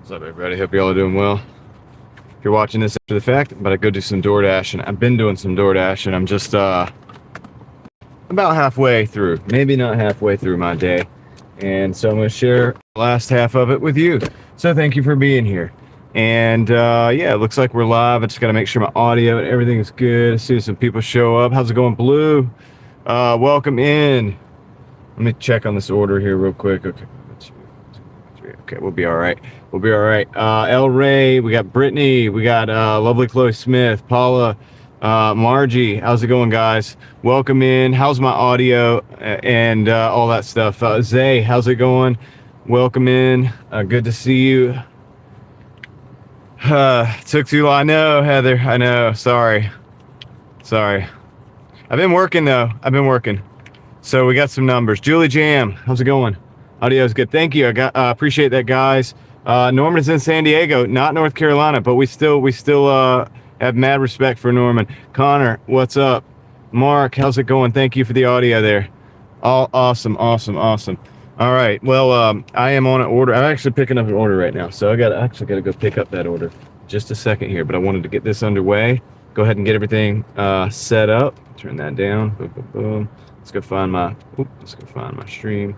What's up, everybody? Hope you all are doing well. If you're watching this after the fact, I'm about to go do some Doordash, and I've been doing some Doordash, and I'm just about halfway through, maybe not halfway through my day, and so I'm going to share the last half of it with you. So thank you for being here. And yeah, it looks like we're live. I just got to make sure my audio and everything is good. As soon as some people show up. How's it going, Blue? Welcome in. Let me check on this order here real quick. Okay. Okay, we'll be all right. We'll be all right. El Ray, we got Brittany, we got lovely Chloe Smith, Paula, Margie. How's it going, guys? Welcome in. How's my audio and all that stuff? Zay, how's it going? Welcome in. Good to see you. Took too long. I know, Heather. I know. Sorry. I've been working though. So we got some numbers. Julie Jam, how's it going? Audio is good. Thank you. I got appreciate that, guys. Norman's in San Diego, not North Carolina, but we still have mad respect for Norman. Connor, what's up? Mark, how's it going? Thank you for the audio there. All awesome. All right. Well, I am on an order. I'm actually picking up an order right now, so I actually got to go pick up that order. Just a second here, but I wanted to get this underway. Go ahead and get everything set up. Turn that down. Boom, boom, boom. Let's go find my stream.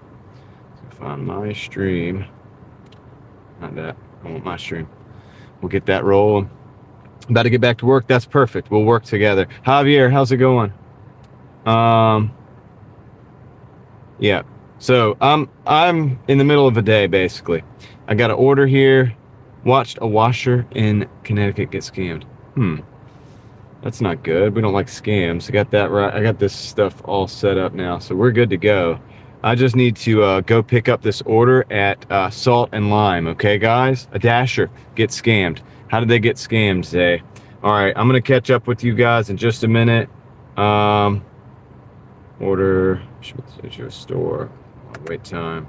Find my stream. Not that. I want my stream. We'll get that rolling. About to get back to work. That's perfect. We'll work together. Javier, how's it going? Yeah. So I'm in the middle of a day basically. I got an order here. Watched a washer in Connecticut get scammed. That's not good. We don't like scams. I got that right. I got this stuff all set up now, so we're good to go. I just need to go pick up this order at Salt and Lime, okay, guys? A Dasher gets scammed. How did they get scammed, Zay? All right, I'm going to catch up with you guys in just a minute. Order, should a store, wait time,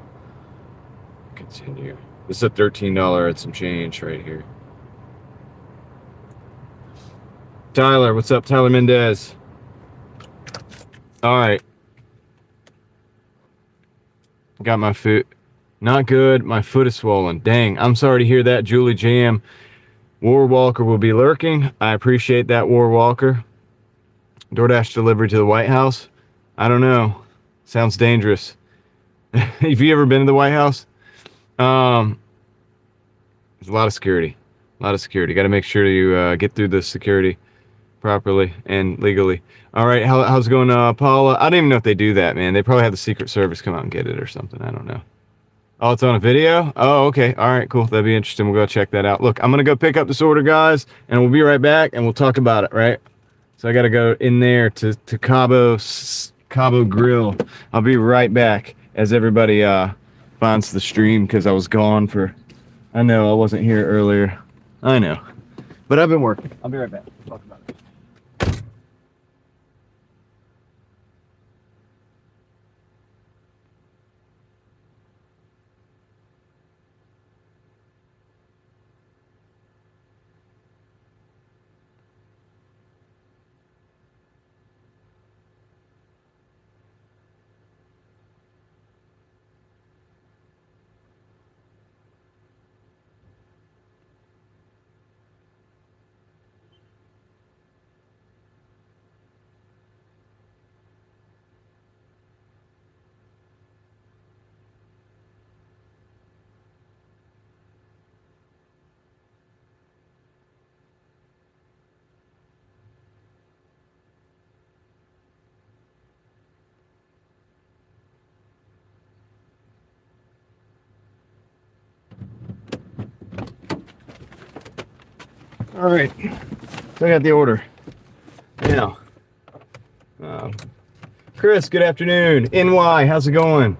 continue. This is a $13 and some change right here. Tyler, what's up? Tyler Mendez. All right. Got my foot. Not good. My foot is swollen. Dang. I'm sorry to hear that, Julie Jam. War Walker will be lurking. I appreciate that, War Walker. DoorDash delivery to the White House. I don't know. Sounds dangerous. Have you ever been to the White House? There's a lot of security. Got to make sure you get through the security properly and legally. All right, how's it going, Paula? I don't even know if they do that, man. They probably have the Secret Service come out and get it or something. I don't know. Oh, it's on a video? Oh, okay. All right, cool. That'd be interesting. We'll go check that out. Look, I'm going to go pick up this order, guys, and we'll be right back, and we'll talk about it, right? So I got to go in there to Cabo Grill. I'll be right back as everybody finds the stream because I was gone for... I know I wasn't here earlier. I know. But I've been working. I'll be right back. We'll talk about it. All right, so I got the order. Now, Chris, good afternoon. NY, how's it going?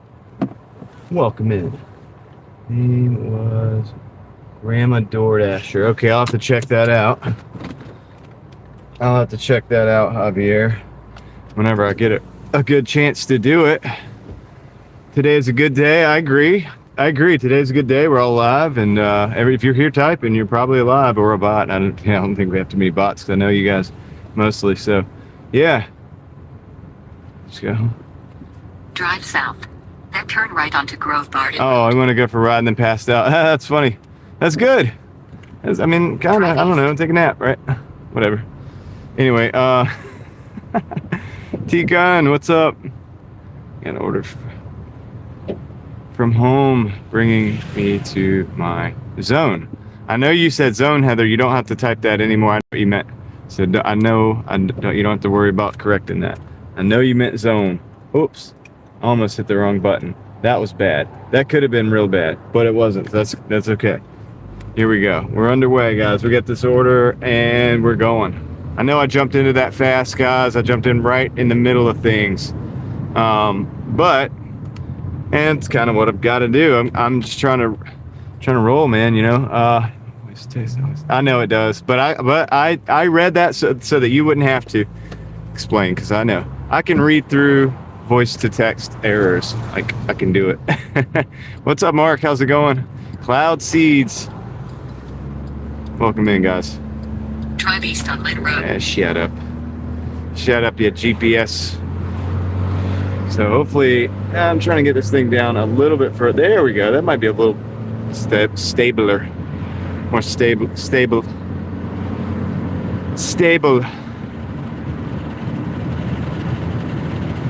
Welcome in. Name was Grandma Doordasher. Okay, I'll have to check that out. Javier. Whenever I get a good chance to do it. Today is a good day. I agree. Today's a good day. We're all live, and if you're here typing, you're probably alive or a bot. I don't think we have too many bots because I know you guys mostly. So, yeah. Let's go. Drive south. Then turn right onto Grove Bar. Oh, I want to go for a ride and then passed out. That's funny. That's good. I mean, kind of, I don't know, take a nap, right? Whatever. Anyway, T-Gun, what's up? Got an order from home, bringing me to my zone. I know you said zone, Heather. You don't have to type that anymore. I know what you meant. So I know, you don't have to worry about correcting that. I know you meant zone. Oops, almost hit the wrong button. That was bad. That could have been real bad, but it wasn't. That's okay. Here we go. We're underway, guys. We got this order and we're going. I know I jumped into that fast, guys. I jumped in right in the middle of things. But and it's kind of what I've got to do. I'm just trying to roll, man. You know. I know it does, but I read that so that you wouldn't have to explain, because I know I can read through voice to text errors. Like, I can do it. What's up, Mark? How's it going? Cloud Seeds. Welcome in, guys. Drive east on Lynn Road. Yeah, shut up. Shut up, you GPS. So hopefully, I'm trying to get this thing down a little bit further. There we go. That might be a little stabler. More stable.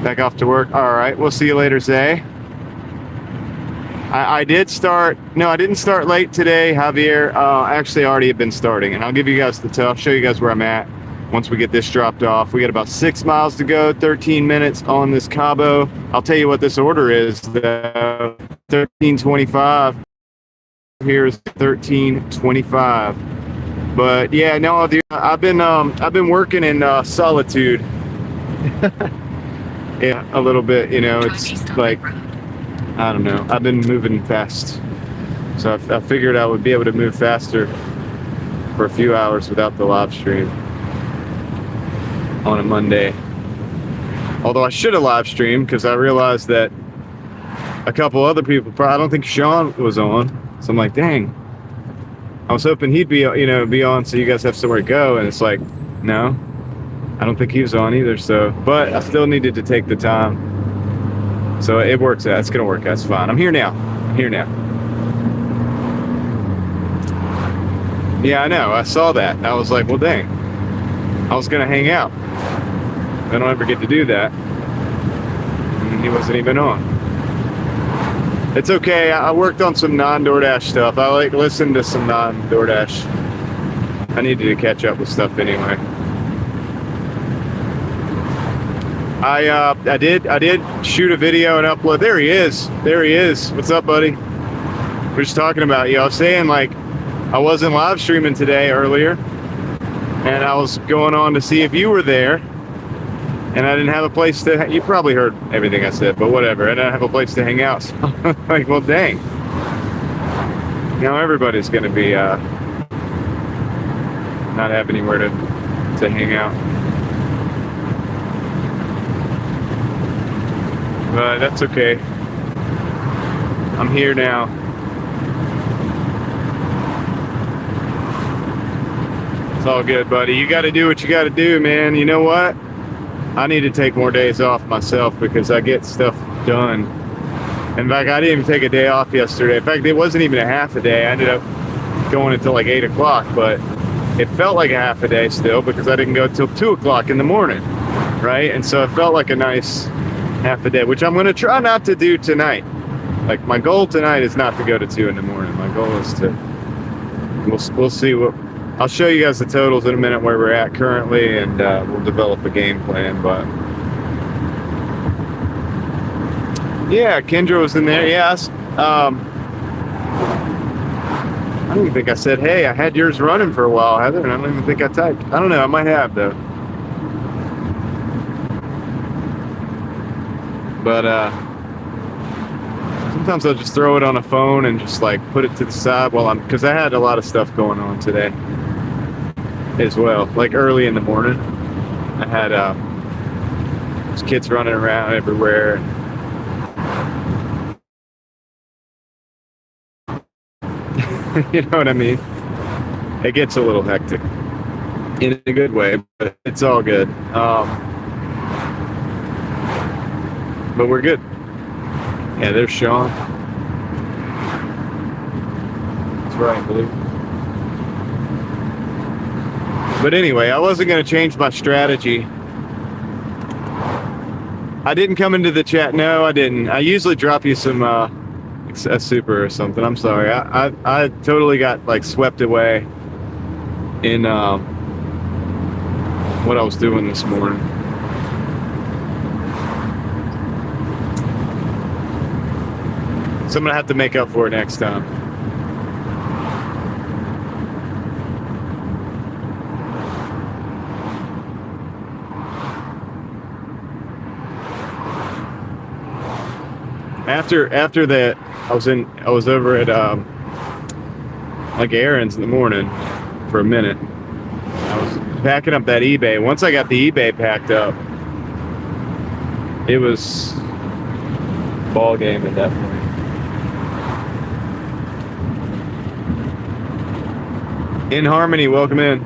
Back off to work. All right, we'll see you later, Zay. I didn't start late today, Javier. Actually, I already have been starting, and I'll give you guys I'll show you guys where I'm at once we get this dropped off. We got about 6 miles to go, 13 minutes on this Cabo. I'll tell you what this order is. 1325. Here's 1325. But yeah, no, dude, I've been working in solitude. Yeah, a little bit. You know, it's like, I don't know. I've been moving fast, so I figured I would be able to move faster for a few hours without the live stream on a Monday. Although I should have live streamed, because I realized that a couple other people, I don't think Sean was on, so I'm like, dang. I was hoping he'd be on, so you guys have somewhere to go, and it's like, no, I don't think he was on either. So, but I still needed to take the time. So it works out. It's gonna work out. It's fine. I'm here now. Yeah, I know. I saw that. I was like, well, dang. I was gonna hang out. I don't ever get to do that. And he wasn't even on. It's okay. I worked on some non-Doordash stuff. I like listen to some non-Doordash. I needed to catch up with stuff anyway. I did shoot a video and upload. There he is. What's up, buddy? We're just talking about you. I was saying, like, I wasn't live streaming today earlier, and I was going on to see if you were there, and I didn't have a place to. You probably heard everything I said, but whatever. I didn't have a place to hang out. So I'm like, well, dang. Now everybody's gonna be not have anywhere to hang out. But that's okay. I'm here now. It's all good, buddy. You got to do what you got to do, man. You know what? I need to take more days off myself, because I get stuff done. In fact, I didn't even take a day off yesterday. In fact, it wasn't even a half a day. I ended up going until like 8 o'clock, but it felt like a half a day still, because I didn't go till 2 o'clock in the morning, right? And so it felt like a nice half a day, which I'm going to try not to do tonight. Like, my goal tonight is not to go to 2 in the morning. My goal is to, we'll see what, I'll show you guys the totals in a minute where we're at currently, and we'll develop a game plan. But yeah, Kendra was in there. Yes. I don't even think I said, hey, I had yours running for a while, Heather, and I don't even think I typed. I don't know. I might have, though. But sometimes I'll just throw it on a phone and just like put it to the side because I had a lot of stuff going on today as well. Like early in the morning, I had those kids running around everywhere. You know what I mean? It gets a little hectic in a good way, but it's all good. But we're good. Yeah, there's Sean. That's right, buddy. But anyway, I wasn't going to change my strategy. I didn't come into the chat. No, I didn't. I usually drop you some a super or something. I'm sorry. I totally got like swept away in what I was doing this morning. So I'm gonna have to make up for it next time. After that, I was over at like Aaron's in the morning for a minute. I was packing up that eBay. Once I got the eBay packed up, it was ball game at that point. In Harmony, welcome in.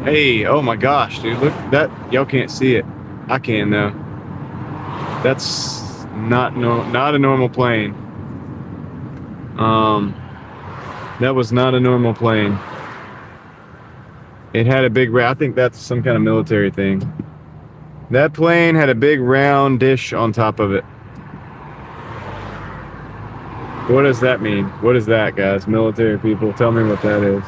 Hey, oh my gosh, dude, look, that, y'all can't see it. I can though. That's not a normal plane. That was not a normal plane. It had a big, I think that's some kind of military thing. That plane had a big round dish on top of it. What does that mean? What is that, guys? Military people, tell me what that is.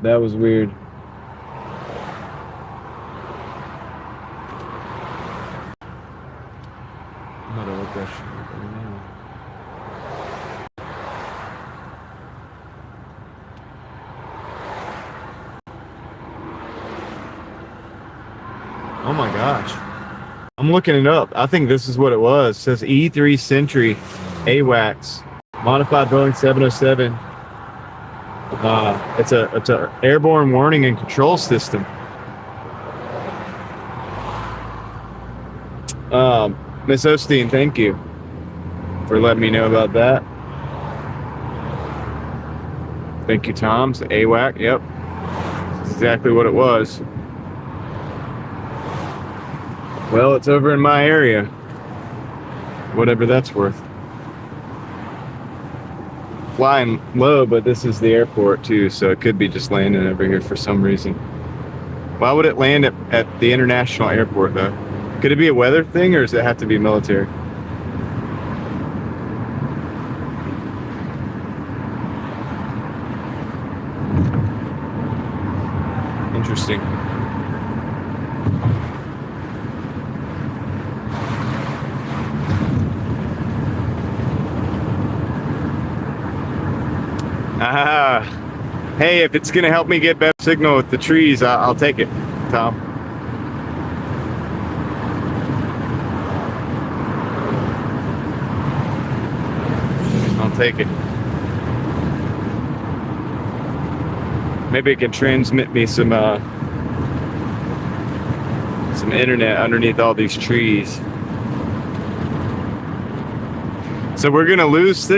That was weird. I'm gonna look that shit up right now. Oh my gosh. I'm looking it up. I think this is what it was. It says E3 Sentry AWACS. Modified Boeing 707. It's a airborne warning and control system. Miss Osteen, thank you for letting me know about that. Thank you, Tom. It's AWAC. Yep, that's exactly what it was. Well, it's over in my area, whatever that's worth. Flying low, but this is the airport too, so it could be just landing over here for some reason. Why would it land at the international airport though? Could it be a weather thing, or does it have to be military? Interesting. Hey, if it's gonna help me get better signal with the trees, I'll take it, Tom. I'll take it. Maybe it can transmit me some internet underneath all these trees. So we're gonna lose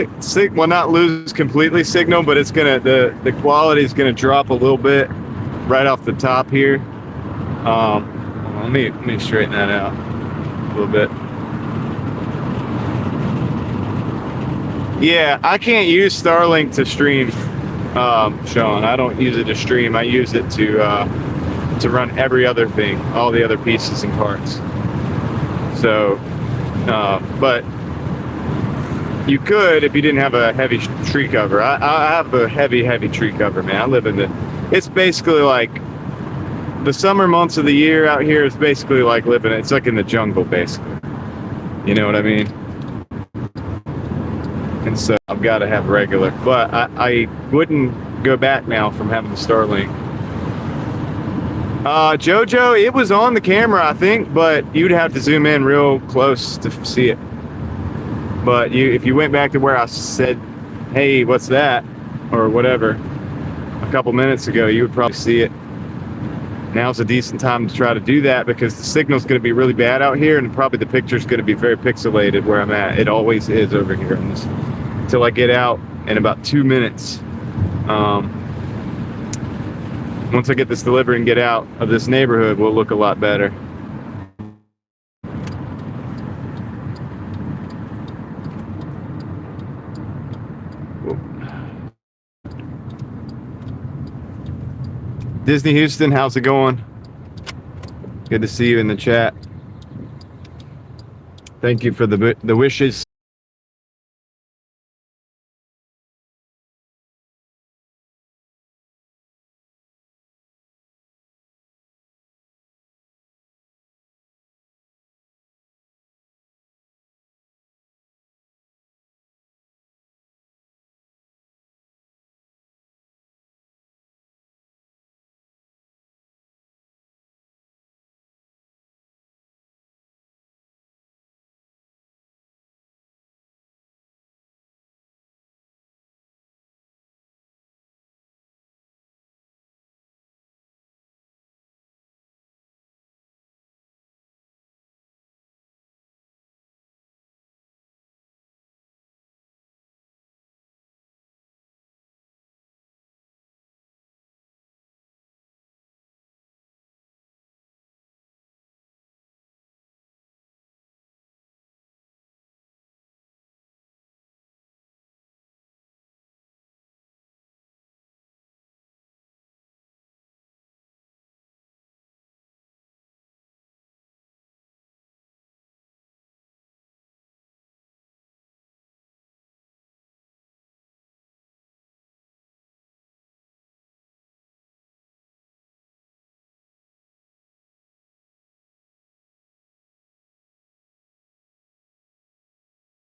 well, not lose completely signal, but it's gonna the quality is gonna drop a little bit right off the top here. Let me straighten that out a little bit. Yeah, I can't use Starlink to stream, Sean. I don't use it to stream. I use it to run every other thing, all the other pieces and parts. So, but you could if you didn't have a heavy tree cover. I have a heavy tree cover, man. I live in it's basically like the summer months of the year out here is basically like living, it's like in the jungle basically. You know what I mean? And so I've got to have regular, but I wouldn't go back now from having the Starlink. Jojo, it was on the camera, I think, but you'd have to zoom in real close to see it. But if you went back to where I said, hey, what's that? Or whatever, a couple minutes ago, you would probably see it. Now's a decent time to try to do that because the signal's going to be really bad out here and probably the picture's going to be very pixelated where I'm at. It always is over here on this, until I get out in about 2 minutes. Once I get this delivered and get out of this neighborhood, we'll look a lot better. Disney Houston, how's it going? Good to see you in the chat. Thank you for the wishes.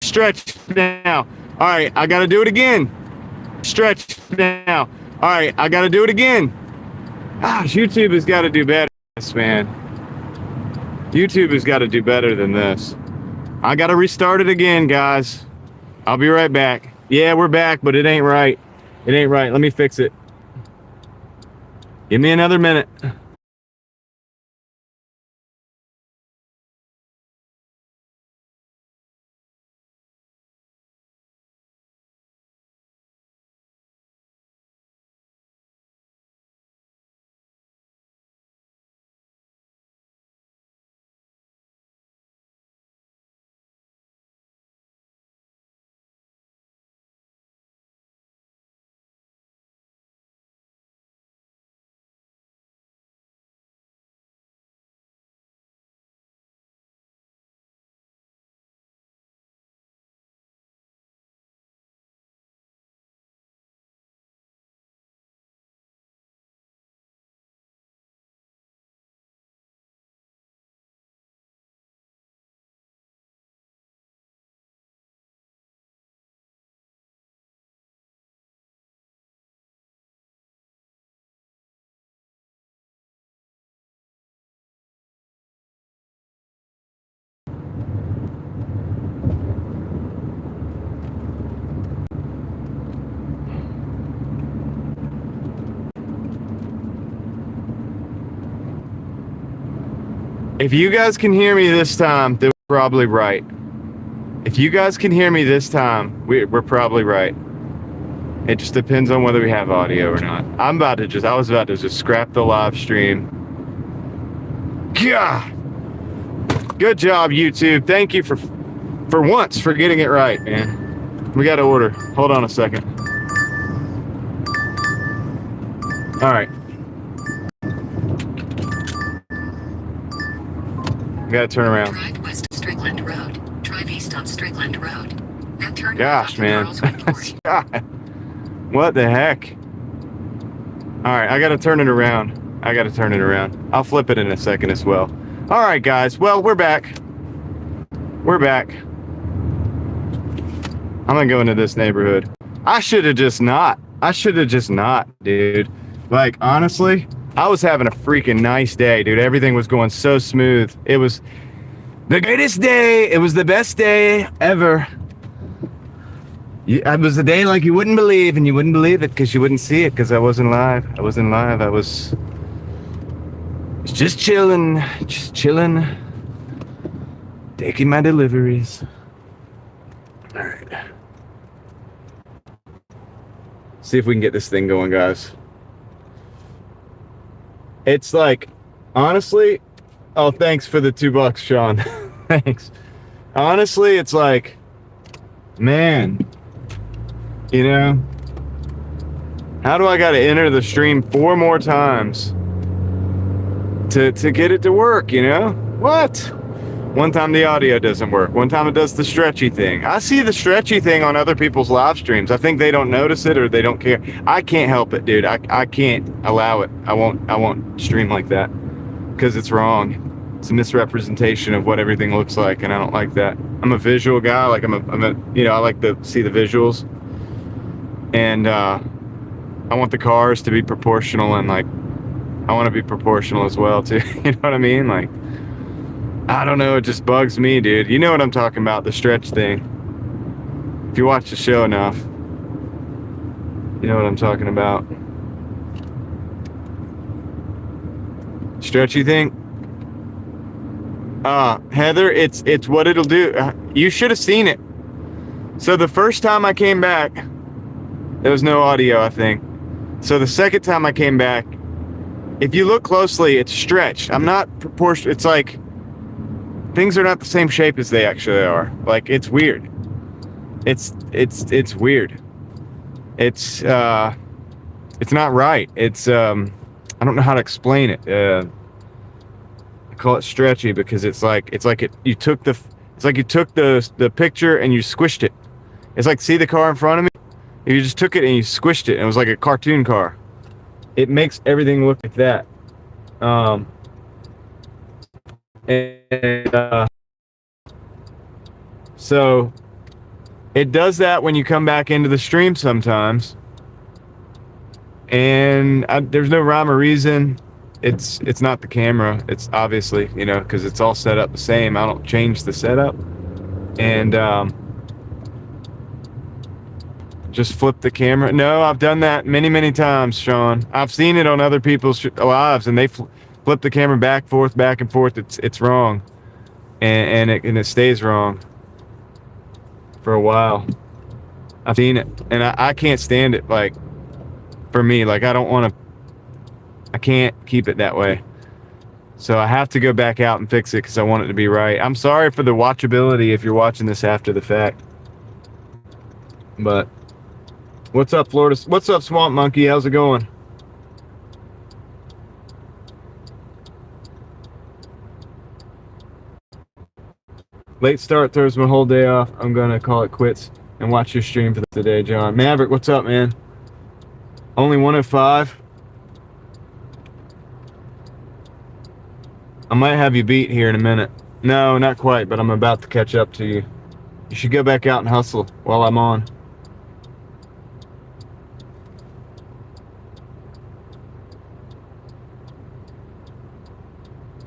Stretch now. All right, I gotta do it again. Stretch now. All right, I gotta do it again. Gosh, YouTube has got to do better than this, man. YouTube has got to do better than this. I gotta restart it again, guys. I'll be right back. Yeah, we're back, but it ain't right. It ain't right. Let me fix it. Give me another minute. If you guys can hear me this time, then we're probably right. If you guys can hear me this time, we're probably right. It just depends on whether we have audio or not. I was about to just scrap the live stream. Yeah. Good job, YouTube. Thank you for once for getting it right, man. We got to order. Hold on a second. All right. Gotta turn around. Drive west of Strickland Road. Drive east on Strickland Road. That turn Gosh, man. God. What the heck? All right, I gotta turn it around. I'll flip it in a second as well. All right, guys. Well, we're back. I'm gonna go into this neighborhood. I should have just not, dude. Like, honestly, I was having a freaking nice day, dude. Everything was going so smooth. It was the greatest day. It was the best day ever. It was a day like you wouldn't believe, and you wouldn't believe it because you wouldn't see it because I wasn't live. I was just chilling, taking my deliveries. All right. See if we can get this thing going, guys. It's like, honestly, oh, thanks for the $2, Sean. Thanks. Honestly, it's like, man, you know, how do I got to enter the stream 4 more times to get it to work, you know? What? One time the audio doesn't work. One time it does the stretchy thing. I see the stretchy thing on other people's live streams. I think they don't notice it or they don't care. I can't help it, dude. I can't allow it. I won't stream like that because it's wrong. It's a misrepresentation of what everything looks like, and I don't like that. I'm a visual guy. Like I'm a you know, I like to see the visuals, and I want the cars to be proportional, and like I want to be proportional as well too. You know what I mean? Like, I don't know, it just bugs me, dude. You know what I'm talking about, the stretch thing. If you watch the show enough, you know what I'm talking about. Stretchy thing. Heather, it's what it'll do. You should have seen it. So the first time I came back, there was no audio, I think. So the second time I came back, if you look closely, it's stretched. I'm not proportional. It's like things are not the same shape as they actually are. Like, it's weird. It's weird. It's not right. It's I don't know how to explain it. I call it stretchy because it's like you took the picture and you squished it. It's like, see the car in front of me? You just took it and you squished it, and it was like a cartoon car. It makes everything look like that. So it does that when you come back into the stream sometimes, and there's no rhyme or reason. It's not the camera. It's obviously, you know, because it's all set up the same. I don't change the setup, and just flip the camera. No, I've done that many times, Sean. I've seen it on other people's lives, and they flip the camera back and forth. It's wrong, and it stays wrong for a while. I've seen it, and I can't stand it. Like, for me, like, I can't keep it that way. So I have to go back out and fix it because I want it to be right. I'm sorry for the watchability if you're watching this after the fact. But what's up, Florida? What's up, Swamp Monkey? How's it going? Late start throws my whole day off. I'm gonna call it quits and watch your stream for today, John. Maverick, what's up, man? Only 105. I might have you beat here in a minute. No, not quite, but I'm about to catch up to you. You should go back out and hustle while I'm on.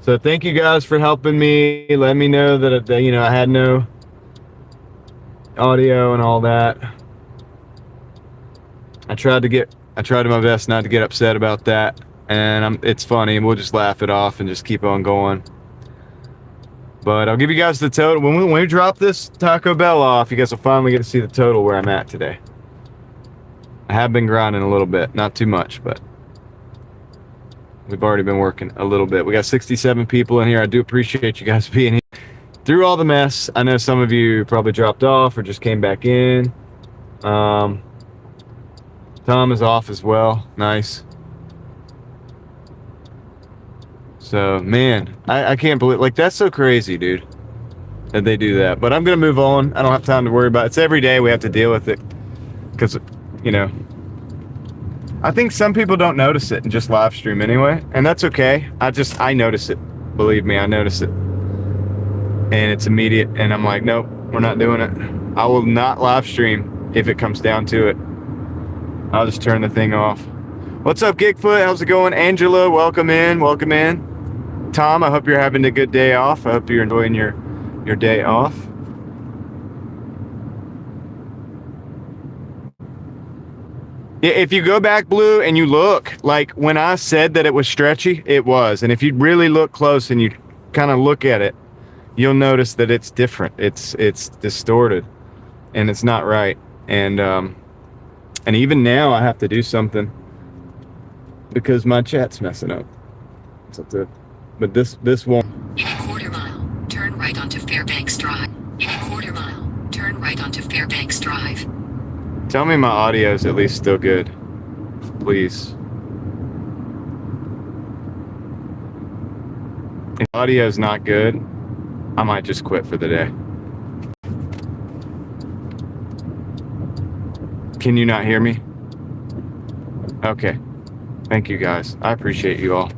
So thank you guys for helping me. Let me know that, you know, I had no audio and all that. I tried my best not to get upset about that, and it's funny, and we'll just laugh it off and just keep on going. But I'll give you guys the total. When we drop this Taco Bell off, you guys will finally get to see the total where I'm at today. I have been grinding a little bit, not too much, but we've already been working a little bit. We got 67 people in here. I do appreciate you guys being here through all the mess. I know some of you probably dropped off or just came back in. Tom is off as well. Nice. So, man, I can't believe, like, that's so crazy, dude, that they do that. But I'm going to move on. I don't have time to worry about it. It's every day we have to deal with it because, you know, I think some people don't notice it and just live stream anyway, and that's okay. I notice it. Believe me, I notice it. And it's immediate, and I'm like, nope, we're not doing it. I will not live stream if it comes down to it. I'll just turn the thing off. What's up, Gigfoot? How's it going? Angela, welcome in. Welcome in. Tom, I hope you're having a good day off. I hope you're enjoying your day off. Yeah, if you go back, Blue, and you look, like when I said that it was stretchy, it was. And if you really look close and you kind of look at it, you'll notice that it's different. It's distorted, and it's not right. And even now I have to do something because my chat's messing up. But this won't. In a quarter mile, turn right onto Fairbanks Drive. In a quarter mile, turn right onto Fairbanks Drive. Tell me my audio is at least still good, please. If audio is not good, I might just quit for the day. Can you not hear me? Okay. Thank you guys. I appreciate you all.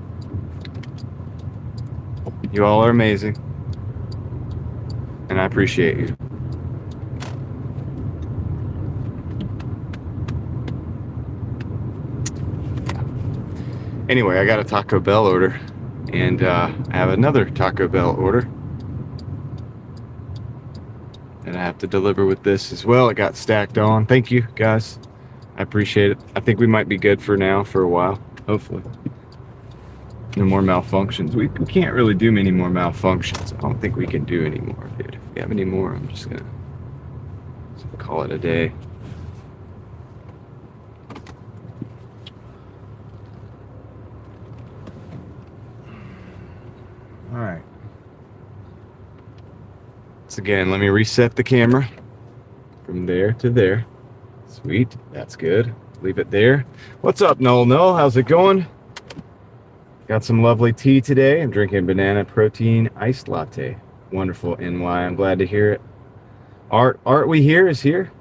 You all are amazing. And I appreciate you. Anyway, I got a Taco Bell order. And I have another Taco Bell order that I have to deliver with this as well. It got stacked on. Thank you, guys. I appreciate it. I think we might be good for now for a while, hopefully. No more malfunctions. We can't really do many more malfunctions. I don't think we can do any more, dude. If we have any more, I'm just gonna call it a day. All right. So again, let me reset the camera from there to there. Sweet, that's good. Leave it there. What's up, Noel? How's it going? Got some lovely tea today. I'm drinking banana protein iced latte. Wonderful, NY. I'm glad to hear it. Art we here is here.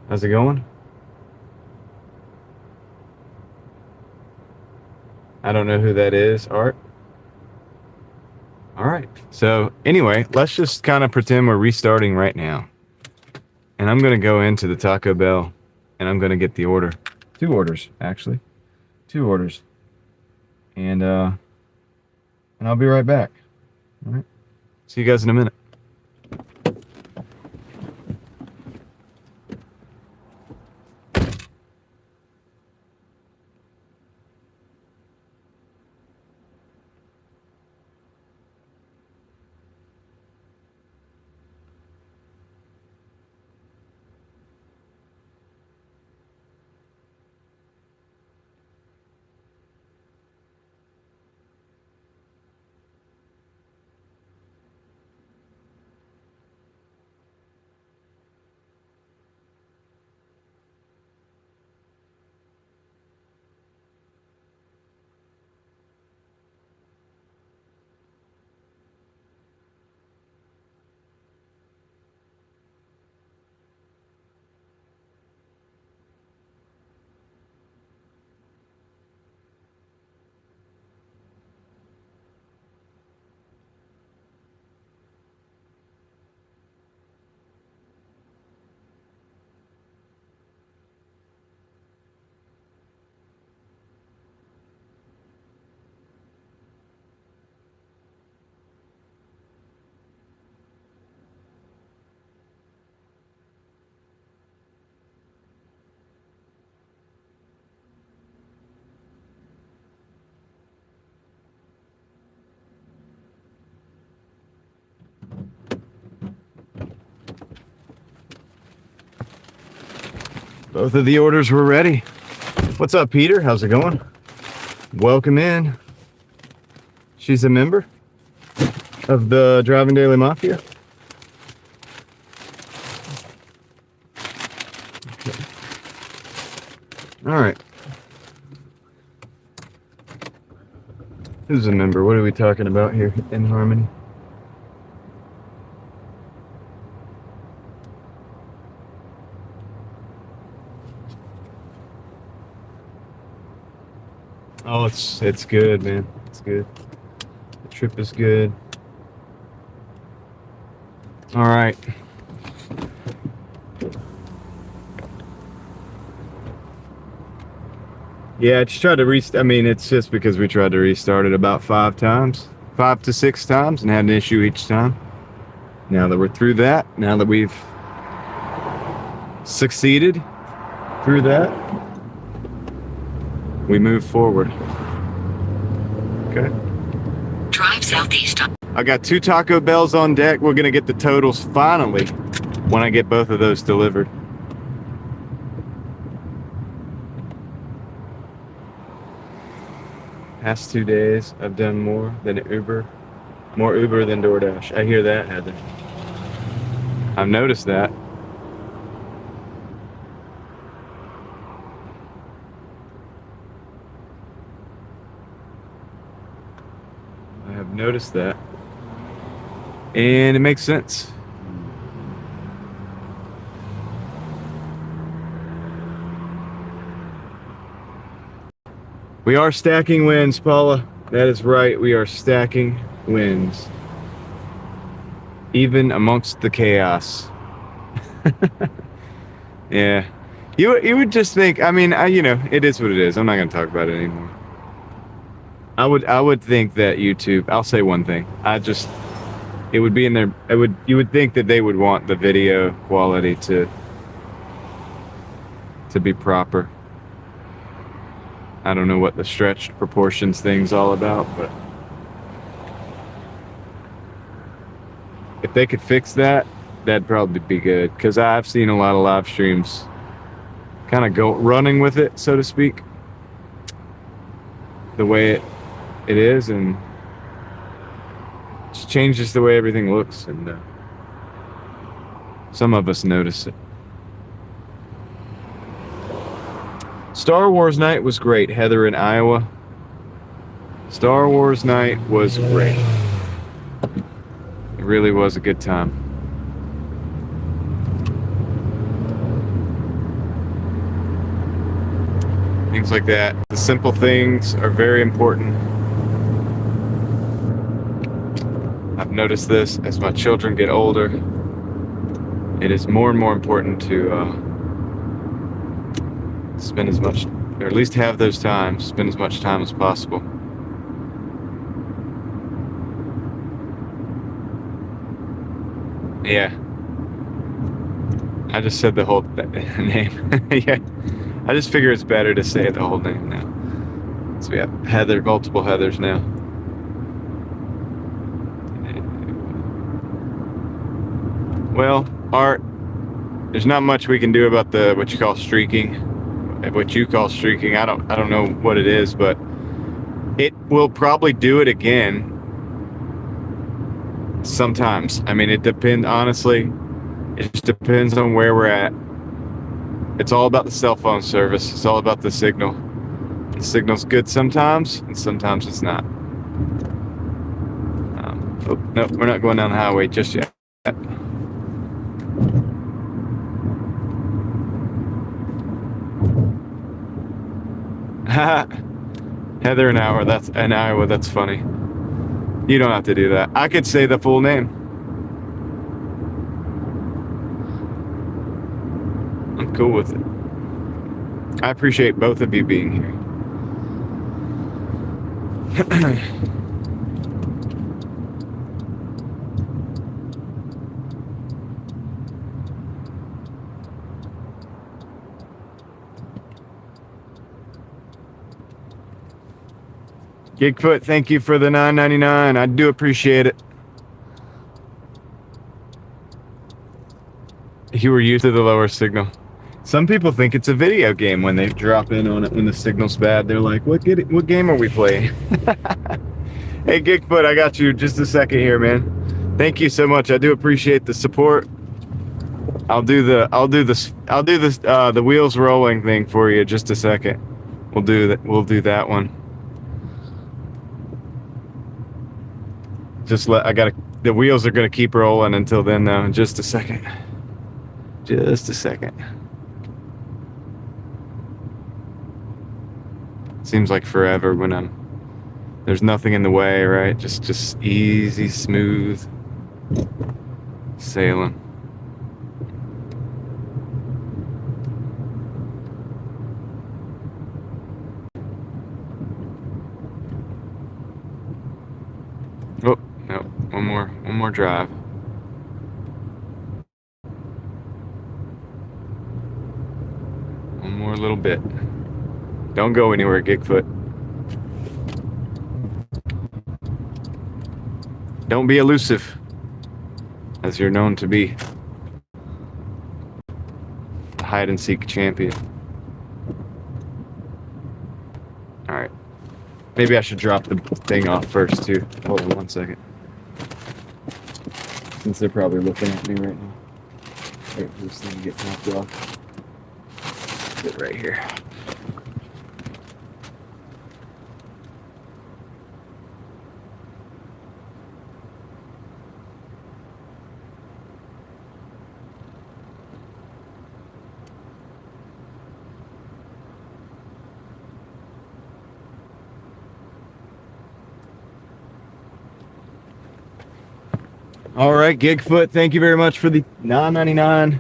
How's it going? I don't know who that is, Art. All right. So anyway, let's just kind of pretend we're restarting right now. And I'm going to go into the Taco Bell and I'm going to get the order. 2 orders, actually. 2 orders. And I'll be right back. All right. See you guys in a minute. Both of the orders were ready. What's up, Peter? How's it going? Welcome in. She's a member of the Driving Daily Mafia. Okay. All right. Who's a member? What are we talking about here in Harmony? Oh, it's good, man. It's good. The trip is good. All right. Yeah, I just tried to I mean, it's just because we tried to restart it about 5 to 6 times, and had an issue each time. Now that we're through that, now that we've succeeded through that, we move forward. Okay. Drive southeast. I got 2 Taco Bells on deck. We're gonna get the totals finally when I get both of those delivered. Past 2 days, I've done more than Uber than DoorDash. I hear that, Heather. I've noticed that. I have noticed that. And it makes sense. We are stacking wins, Paula. That is right. We are stacking wins. Even amongst the chaos. Yeah. You would just think, I mean, it is what it is. I'm not going to talk about it anymore. I would think that YouTube, I'll say one thing. It would be in there. You would think that they would want the video quality to be proper. I don't know what the stretched proportions thing's all about, but if they could fix that, that'd probably be good. Because I've seen a lot of live streams kind of go running with it, so to speak, the way it is, and it changes the way everything looks, and some of us notice it. Star Wars night was great, Heather in Iowa. Star Wars night was great. It really was a good time. Things like that. The simple things are very important. I've noticed this as my children get older. It is more and more important to spend as much, or at least have those times, spend as much time as possible. Yeah. I just said the whole name. Yeah. I just figure it's better to say the whole name now. So we have Heather, multiple Heathers now. Well, Art, there's not much we can do about what you call streaking. What you call streaking, I don't know what it is, but it will probably do it again sometimes. I mean, it depends, honestly. It just depends on where we're at. It's all about the cell phone service. It's all about the signal. The signal's good sometimes, and sometimes it's not. Oh, no, we're not going down the highway just yet. Heather in Iowa, that's funny. You don't have to do that. I could say the full name. I'm cool with it. I appreciate both of you being here. Gigfoot, thank you for the $9.99. I do appreciate it. You were used to the lower signal. Some people think it's a video game when they drop in on it when the signal's bad. They're like, what game are we playing? Hey, Gigfoot, I got you just a second here, man. Thank you so much. I do appreciate the support. I'll do the wheels rolling thing for you just a second. We'll do that one. The wheels are gonna keep rolling until then though. Just a second. Seems like forever when there's nothing in the way, right? Just easy, smooth sailing. Oh, no, one more drive. One more little bit. Don't go anywhere, Gigfoot. Don't be elusive, as you're known to be. The hide-and-seek champion. All right. Maybe I should drop the thing off first too. Hold on 1 second. Since they're probably looking at me right now. Wait for this thing to get dropped off. Sit right here. All right, Gigfoot, thank you very much for the $9.99.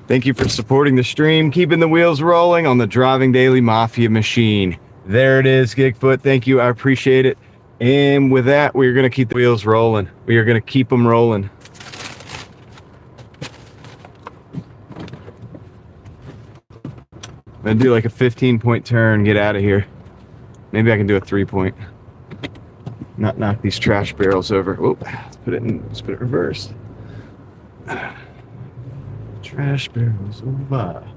Thank you for supporting the stream, keeping the wheels rolling on the Driving Daily Mafia machine. There it is, Gigfoot. Thank you. I appreciate it. And with that, we're going to keep the wheels rolling. We are going to keep them rolling. I'm going to do like a 15-point turn, get out of here. Maybe I can do a 3-point. Not knock these trash barrels over. Whoop. Let's put it reversed. Trash barrels over.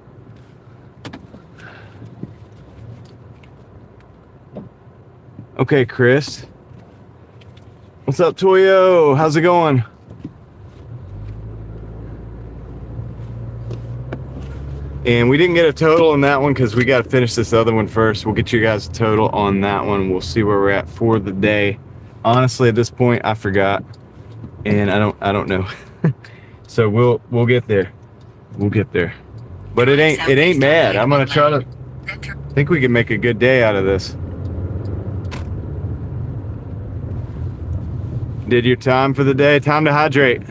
Okay, Chris. What's up, Toyo? How's it going? And we didn't get a total on that one because we got to finish this other one first. We'll get you guys a total on that one. We'll see where we're at for the day. Honestly, at this point, I forgot, and I don't know. So we'll get there. We'll get there. But it ain't bad. I'm gonna try to. I think we can make a good day out of this. Did your time for the day? Time to hydrate.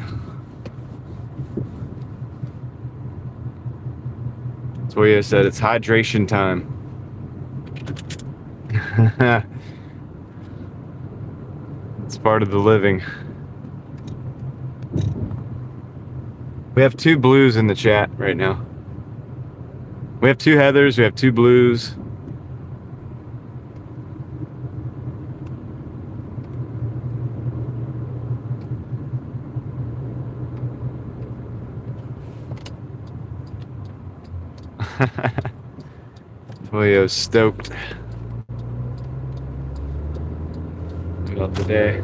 That's what you said. It's hydration time. It's part of the living. We have 2 blues in the chat right now. We have 2 Heathers, we have 2 blues. Toyo's stoked about the day.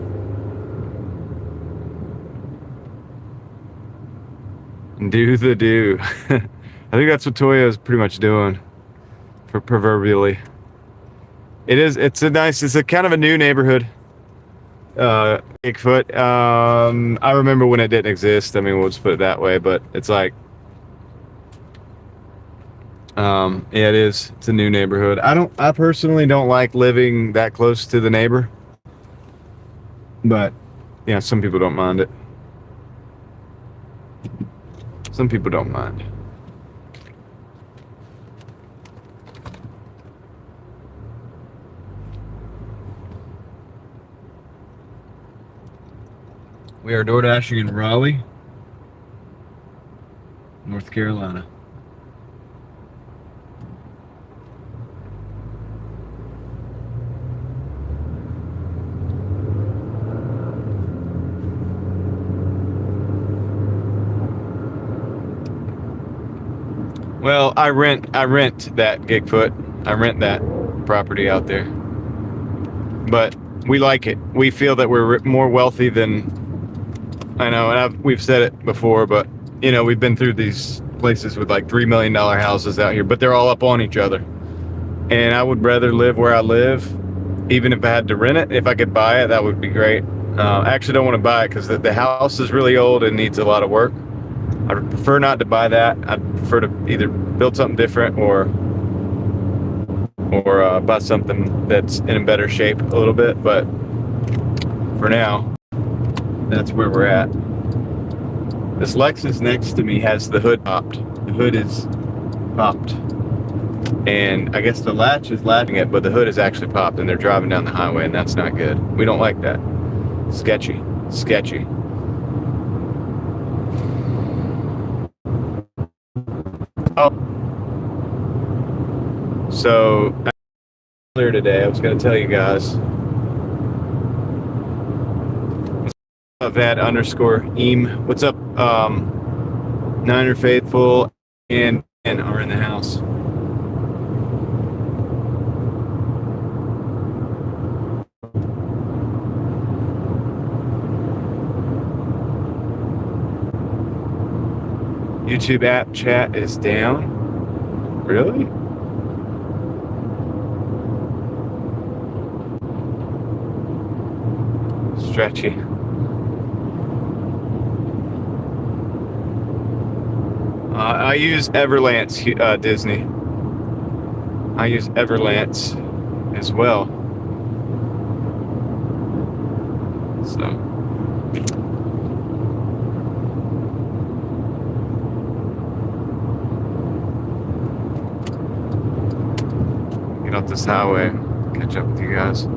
Do the do. I think that's what Toyo's pretty much doing, for proverbially. It's a kind of a new neighborhood. Bigfoot. I remember when it didn't exist. I mean, we'll just put it that way, but it's like, yeah, it is. It's a new neighborhood. I personally don't like living that close to the neighbor, but yeah, some people don't mind it. Some people don't mind. We are Doordashing in Raleigh, North Carolina. Well, I rent that Gigfoot. I rent that property out there. But we like it. We feel that we're more wealthy than, I know, and we've said it before, but you know, we've been through these places with like $3 million houses out here, but they're all up on each other. And I would rather live where I live, even if I had to rent it. If I could buy it, that would be great. I actually don't want to buy it because the house is really old and needs a lot of work. I would prefer not to buy that. I'd prefer to either build something different or buy something that's in better shape a little bit. But for now, that's where we're at. This Lexus next to me has the hood popped. The hood is popped. And I guess the latch is latching it, but the hood is actually popped and they're driving down the highway, and that's not good. We don't like that. Sketchy. Sketchy. Oh, so earlier today, I was going to tell you guys. That_eam. What's up, Niner Faithful and are in the house. YouTube app chat is down. Really? Stretchy. I use Everlance, Disney. I use Everlance as well. So. Get off this highway, catch up with you guys.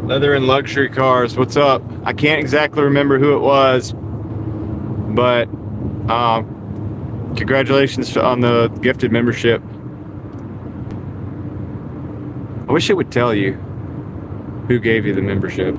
Leather and luxury cars, what's up? I can't exactly remember who it was, but congratulations on the gifted membership. I wish it would tell you who gave you the membership.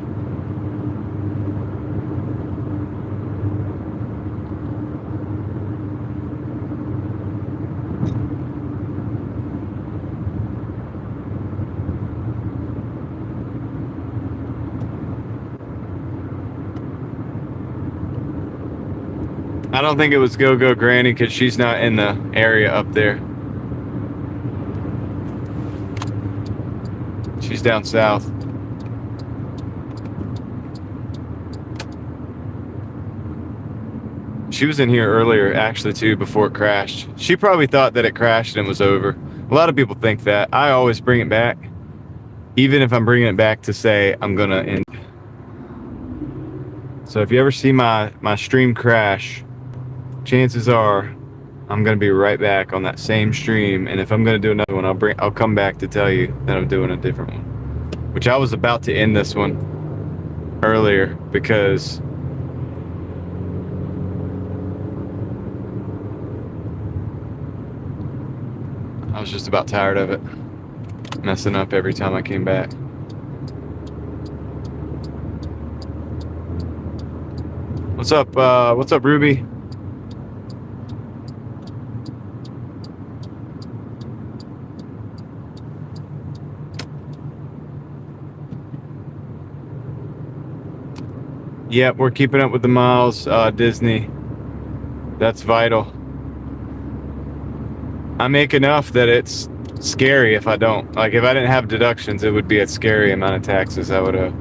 I don't think it was Go Granny because she's not in the area up there. She's down south. She was in here earlier, actually, too, before it crashed. She probably thought that it crashed and was over. A lot of people think that. I always bring it back, even if I'm bringing it back to say I'm gonna end. So if you ever see my stream crash, chances are I'm gonna be right back on that same stream, and if I'm gonna do another one, I'll come back to tell you that I'm doing a different one. Which I was about to end this one earlier because I was just about tired of it messing up every time I came back. What's up? What's up, Ruby? Yep, we're keeping up with the miles, Disney. That's vital. I make enough that it's scary if I don't. Like, if I didn't have deductions, it would be a scary amount of taxes I would owe.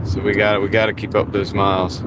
So we gotta keep up those miles.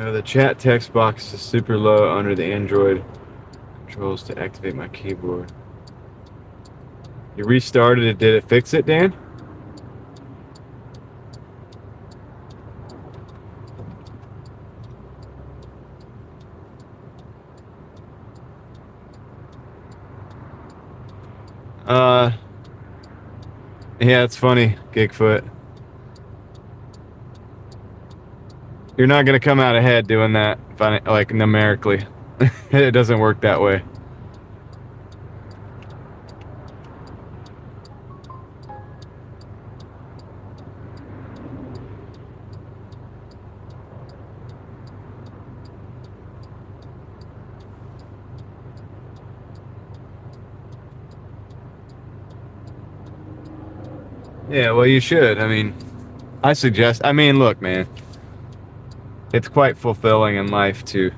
The chat text box is super low under the Android controls to activate my keyboard. You restarted it. Did it fix it, Dan? Yeah, it's funny, Gigfoot. You're not gonna come out ahead doing that, like numerically. It doesn't work that way. Yeah, well, you should. I mean, look, man. It's quite fulfilling in life to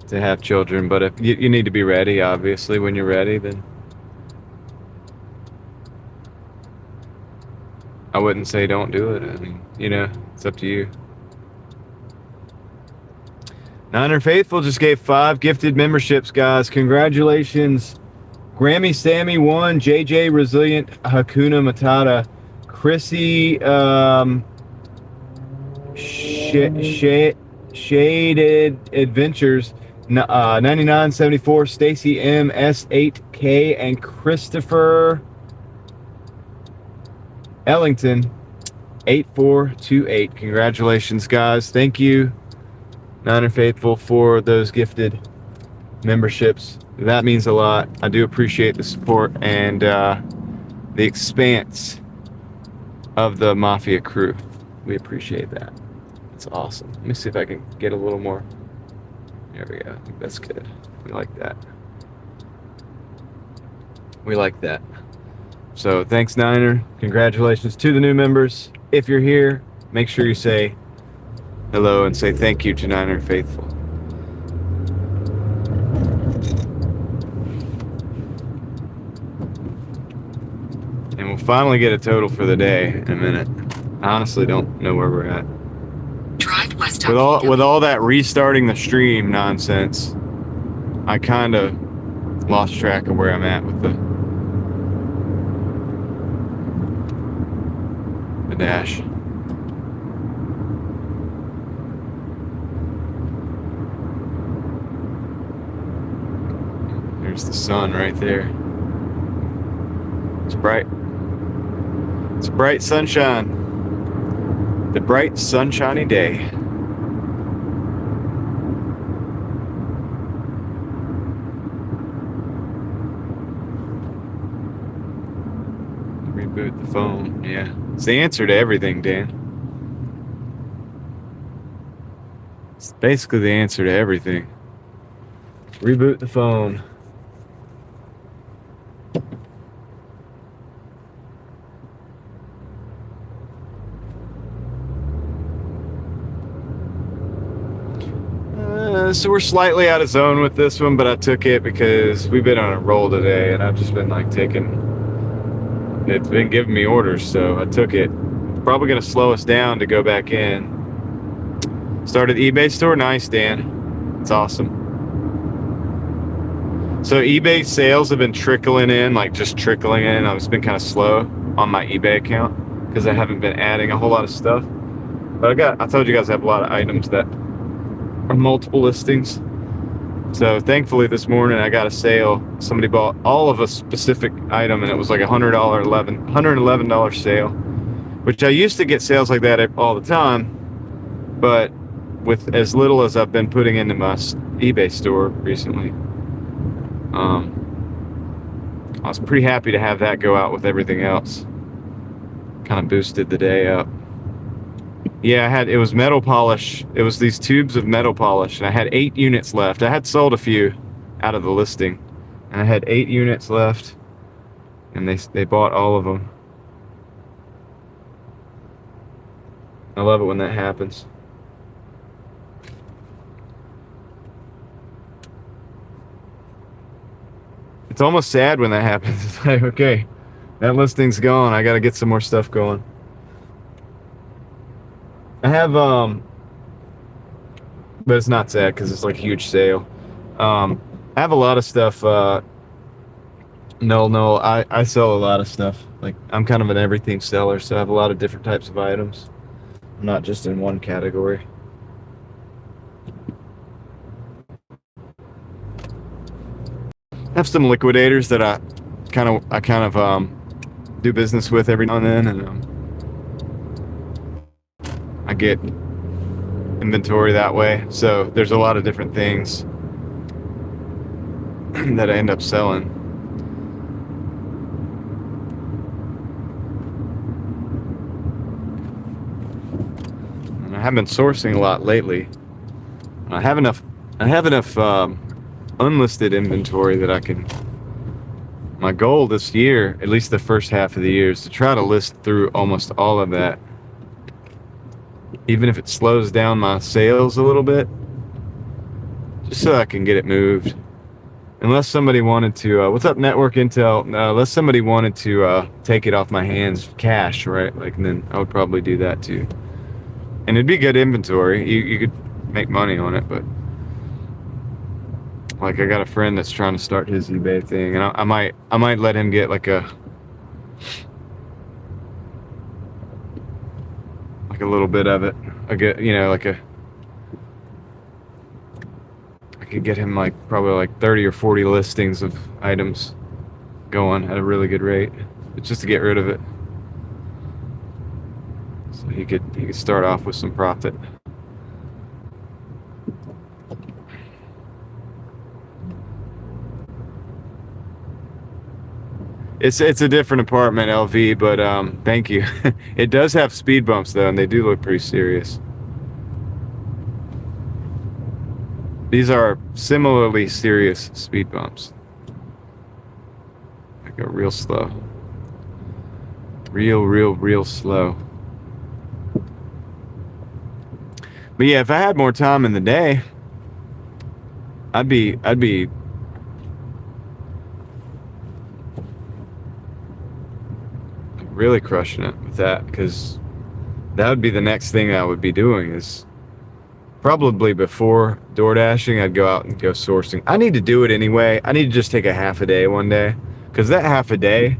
have children, but if you need to be ready, obviously. When you're ready, then I wouldn't say don't do it. I mean, it's up to you. Niner Faithful just gave 5 gifted memberships, guys. Congratulations Grammy Sammy 1, JJ Resilient Hakuna Matata, Chrissy Shaded Adventures 9974, Stacy M S8K, and Christopher Ellington 8428. Congratulations, guys. Thank you, Niner Faithful, for those gifted memberships. That means a lot. I do appreciate the support and the expanse of the Mafia crew. We appreciate that. It's awesome. Let me see if I can get a little more. There we go. I think that's good. We like that. We like that. So thanks, Niner. Congratulations to the new members. If you're here, make sure you say hello and say thank you to Niner Faithful. And we'll finally get a total for the day in a minute. I honestly don't know where we're at. Drive west With on all that restarting the stream nonsense, I kind of lost track of where I'm at with the dash. There's the sun right there. It's bright. It's bright sunshine. The bright sunshiny day. Reboot the phone. Yeah. It's the answer to everything, Dan. It's basically the answer to everything. Reboot the phone. So we're slightly out of zone with this one, but I took it because we've been on a roll today, and I've just been like it's been giving me orders, so I took it. It's probably going to slow us down to go back in. Started eBay store. Nice, Dan. It's awesome. So eBay sales have been trickling in, like just trickling in. I've been kind of slow on my eBay account because I haven't been adding a whole lot of stuff. But I told you guys I have a lot of items that are multiple listings. So thankfully this morning I got a sale. Somebody bought all of a specific item and it was like $111 sale, which I used to get sales like that all the time, but with as little as I've been putting into my eBay store recently, I was pretty happy to have that go out with everything else. Kind of boosted the day up. Yeah, it was metal polish. It was these tubes of metal polish, and I had 8 units left. I had sold a few out of the listing, and I had 8 units left, and they bought all of them. I love it when that happens. It's almost sad when that happens. It's like, okay, that listing's gone. I got to get some more stuff going. I have, but it's not sad because it's like a huge sale. I have a lot of stuff. No, I sell a lot of stuff. Like, I'm kind of an everything seller, so I have a lot of different types of items. I'm not just in one category. I have some liquidators that I kind of do business with every now and then, and I get inventory that way. So there's a lot of different things that I end up selling. And I have been sourcing a lot lately. I have enough unlisted inventory that I can. My goal this year, at least the first half of the year, is to try to list through almost all of that. Even if it slows down my sales a little bit, just so I can get it moved. Unless somebody wanted to, what's up, Network Intel? Unless somebody wanted to take it off my hands, cash, right? Like, and then I would probably do that too. And it'd be good inventory. You could make money on it, but Like, I got a friend that's trying to start his eBay thing, and I might let him get like a little bit of it. I get, I could get him like probably like 30 or 40 listings of items going at a really good rate. It's just to get rid of it. So he could start off with some profit. It's a different apartment, LV, but thank you. It does have speed bumps though, and they do look pretty serious. These are similarly serious speed bumps. I go real slow. Real slow. But yeah, if I had more time in the day, I'd be really crushing it with that, because that would be the next thing I would be doing. Is probably before Doordashing, I'd go out and go sourcing. I need to do it anyway. I need to just take a half a day one day, because that half a day,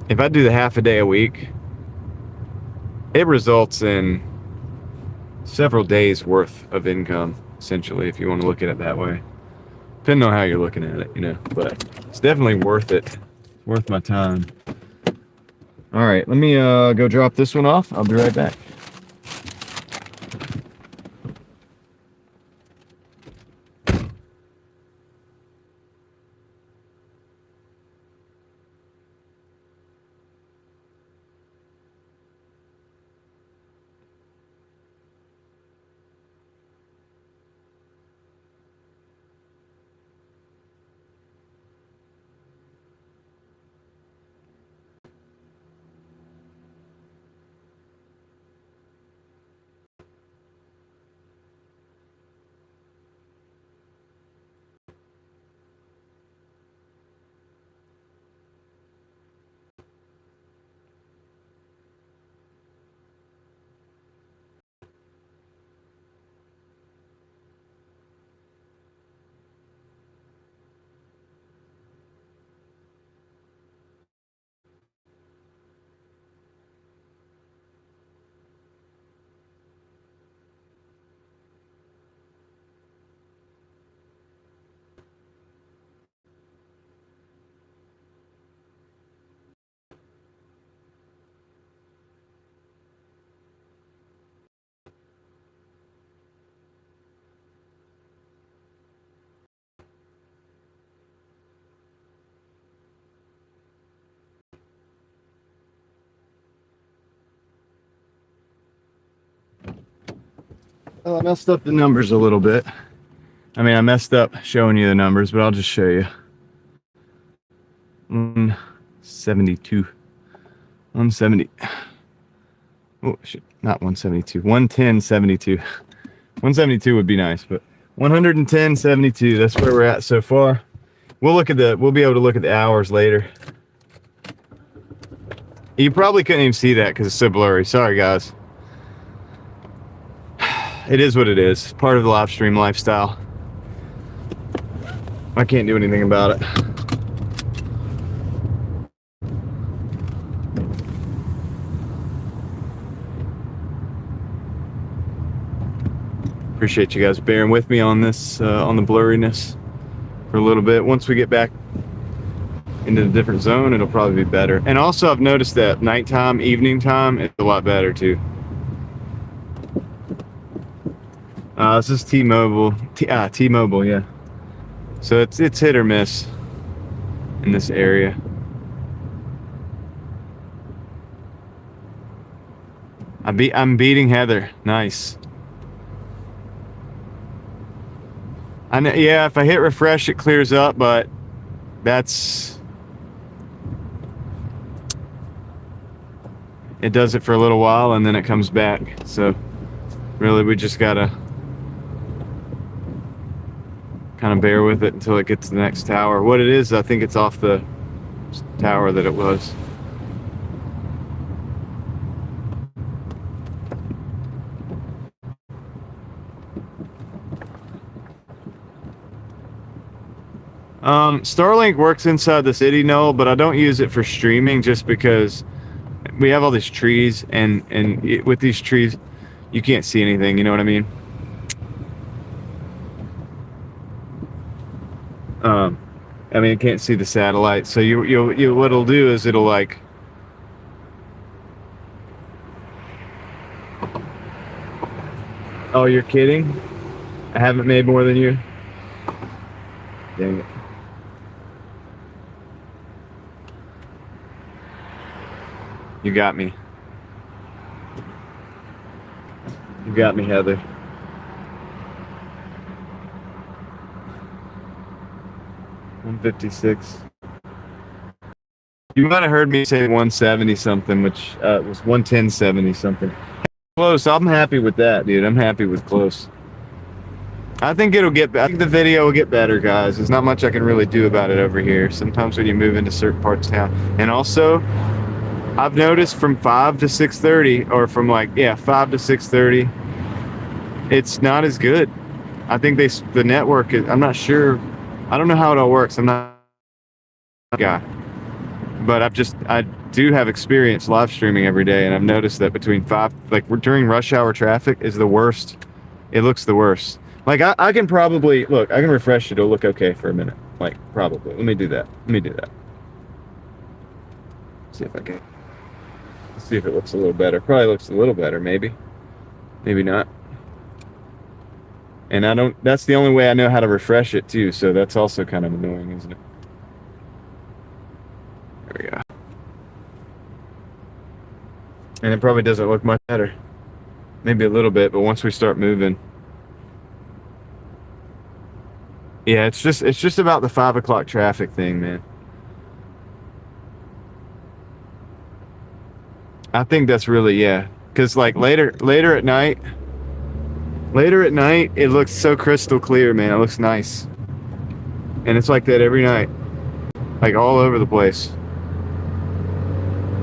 if I do the half a day a week, it results in several days worth of income, essentially, if you want to look at it that way. Depending on how you're looking at it, but it's definitely worth it. Worth my time. All right, let me go drop this one off. I'll be right back. Well, I messed up the numbers a little bit. I mean, I messed up showing you the numbers, but I'll just show you. 172. 170. Oh, shit. Not 172. 110.72. 172 would be nice, but 110.72. That's where we're at so far. We'll be able to look at the hours later. You probably couldn't even see that because it's so blurry. Sorry, guys. It is what it is. Part of the live stream lifestyle. I can't do anything about it. Appreciate you guys bearing with me on this, on the blurriness for a little bit. Once we get back into the different zone, it'll probably be better. And also, I've noticed that nighttime, evening time, it's a lot better too. This is T-Mobile. T-Mobile, yeah. So it's hit or miss in this area. I'm beating Heather. Nice. I know, yeah, if I hit refresh, it clears up, but it does it for a little while and then it comes back. So really, we just gotta kind of bear with it until it gets to the next tower. What it is, I think it's off the tower that it was. Starlink works inside the city, no, but I don't use it for streaming just because we have all these trees, and with these trees, you can't see anything. You know what I mean? I can't see the satellite. So you what it'll do is it'll like. Oh, you're kidding? I haven't made more than you. Dang it. You got me. You got me, Heather. $156. You might have heard me say 170 something, which was 110.70 something. Close. I'm happy with that, dude. I'm happy with close. I think the video will get better, guys. There's not much I can really do about it over here. Sometimes when you move into certain parts of town. And also, I've noticed from 5 to 6:30, or from 5 to 6:30, it's not as good. I think the network is, I'm not sure. I don't know how it all works. I'm not a guy. But I do have experience live streaming every day, and I've noticed that between 5, during rush hour traffic is the worst. It looks the worst. I can probably, I can refresh it. It'll look okay for a minute. Probably. Let me do that. See if I can. See if it looks a little better. Probably looks a little better, maybe. Maybe not. And that's the only way I know how to refresh it too, so that's also kind of annoying, isn't it? There we go. And it probably doesn't look much better. Maybe a little bit, but once we start moving. Yeah, it's just about the 5 o'clock traffic thing, man. I think that's really, because later at night, it looks so crystal clear, man. It looks nice, and it's like that every night, all over the place.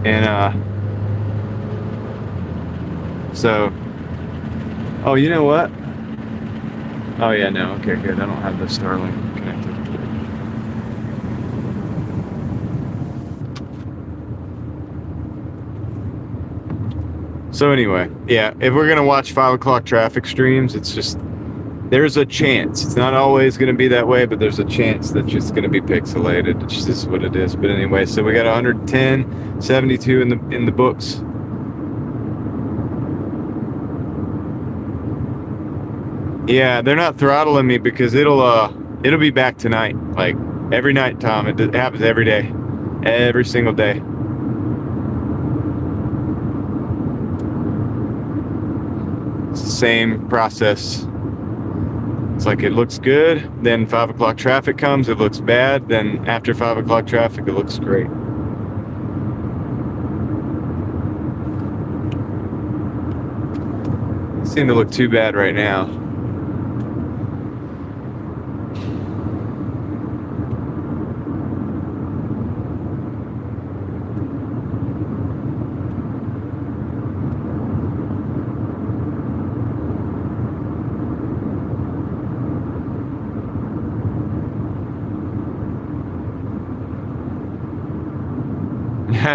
And so, oh, you know what? Oh yeah, no, okay, good. I don't have the Starlink connected. So anyway, if we're gonna watch 5 o'clock traffic streams, it's just, there's a chance. It's not always gonna be that way, but there's a chance that it's gonna be pixelated. It's just what it is. But anyway, so we got 110.72 in the books. Yeah, they're not throttling me because it'll be back tonight. Every night, Tom. It happens every day, every single day. It's the same process. It's it looks good, then 5 o'clock traffic comes, it looks bad, then after 5 o'clock traffic, it looks great. It seem to look too bad right now.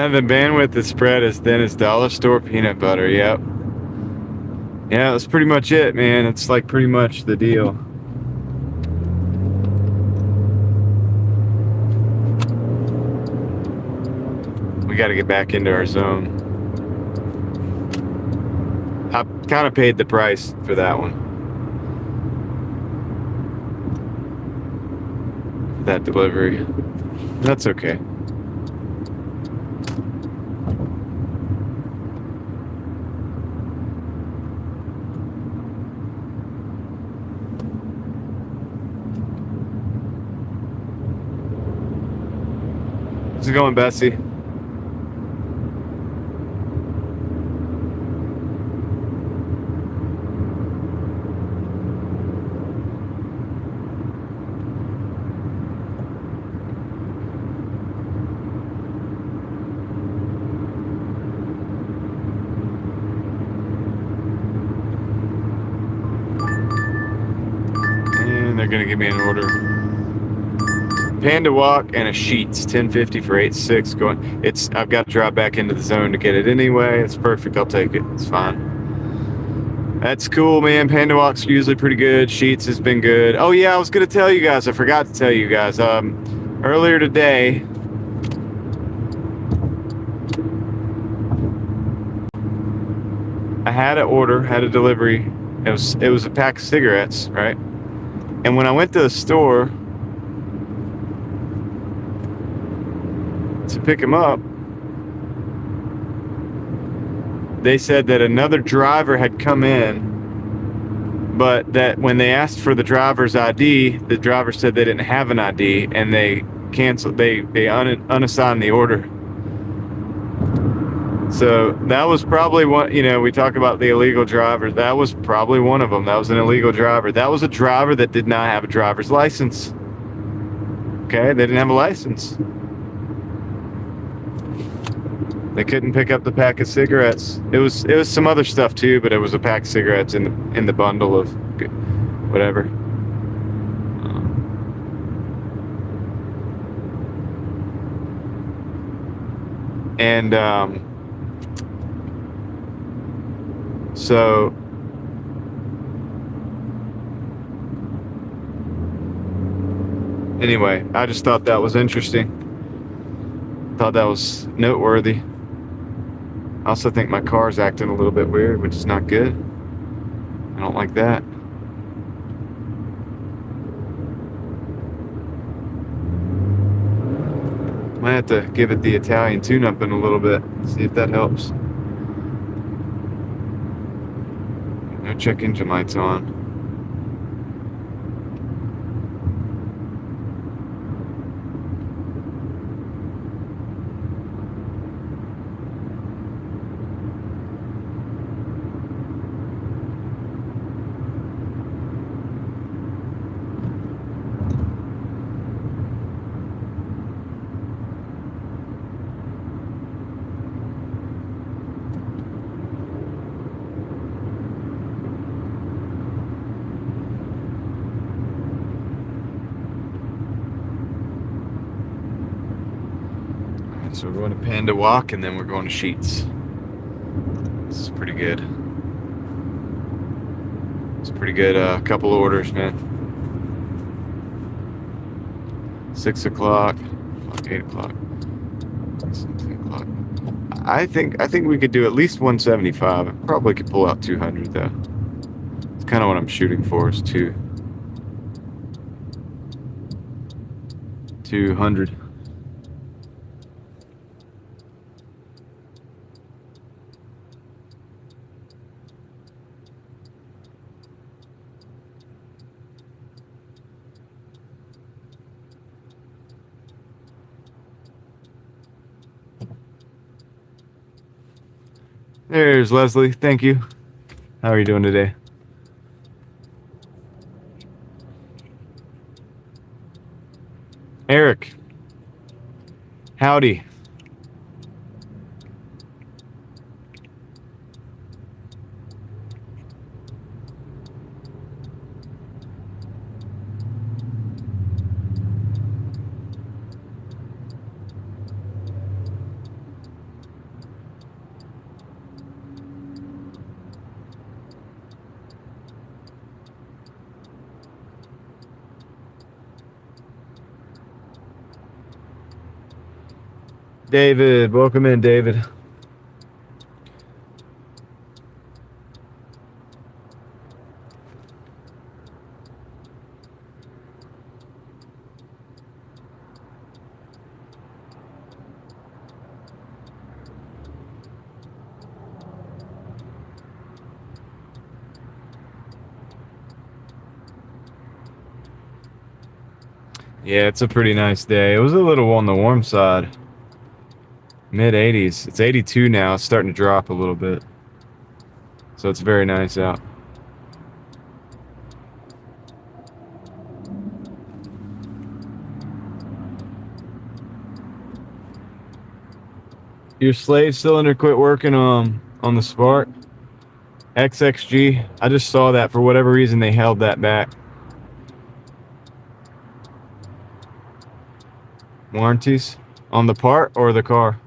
The bandwidth is spread as thin as dollar store peanut butter. Yep. Yeah, that's pretty much it, man. It's pretty much the deal. We got to get back into our zone. I kind of paid the price for that one. That delivery. That's okay. How's it going, Bessie? And they're gonna give me an order. Panda Walk and a Sheets 1050 for 8.6 going. I've got to drop back into the zone to get it anyway. It's perfect. I'll take it. It's fine. That's cool, man. Panda Walk's usually pretty good. Sheets has been good. Oh yeah, I was gonna tell you guys. I forgot to tell you guys. Earlier today, I had a delivery. It was a pack of cigarettes, right? And when I went to the store to pick them up, they said that another driver had come in, but that when they asked for the driver's ID, the driver said they didn't have an ID, and they canceled. They unassigned the order. So that was probably one. We talk about the illegal drivers. That was probably one of them. That was an illegal driver. That was a driver that did not have a driver's license. Okay, they didn't have a license. They couldn't pick up the pack of cigarettes. It was some other stuff too, but it was a pack of cigarettes in the bundle of whatever. And so anyway, I just thought that was interesting. Thought that was noteworthy. I also think my car's acting a little bit weird, which is not good. I don't like that. Might have to give it the Italian tune-up in a little bit, see if that helps. No check engine lights on. So we're going to Panda Walk, and then we're going to Sheets. This is pretty good. It's pretty good. Couple orders, man. 6 o'clock, 8 o'clock, 10 o'clock. I think we could do at least 175. I probably could pull out 200 though. It's kind of what I'm shooting for, is 200. There's Leslie. Thank you. How are you doing today? Eric. Howdy. David, welcome in, David. Yeah, it's a pretty nice day. It was a little on the warm side. Mid 80s. It's 82 now. It's starting to drop a little bit. So it's very nice out. Your slave cylinder quit working on the spark? XXG? I just saw that. For whatever reason, they held that back. Warranties on the part or the car?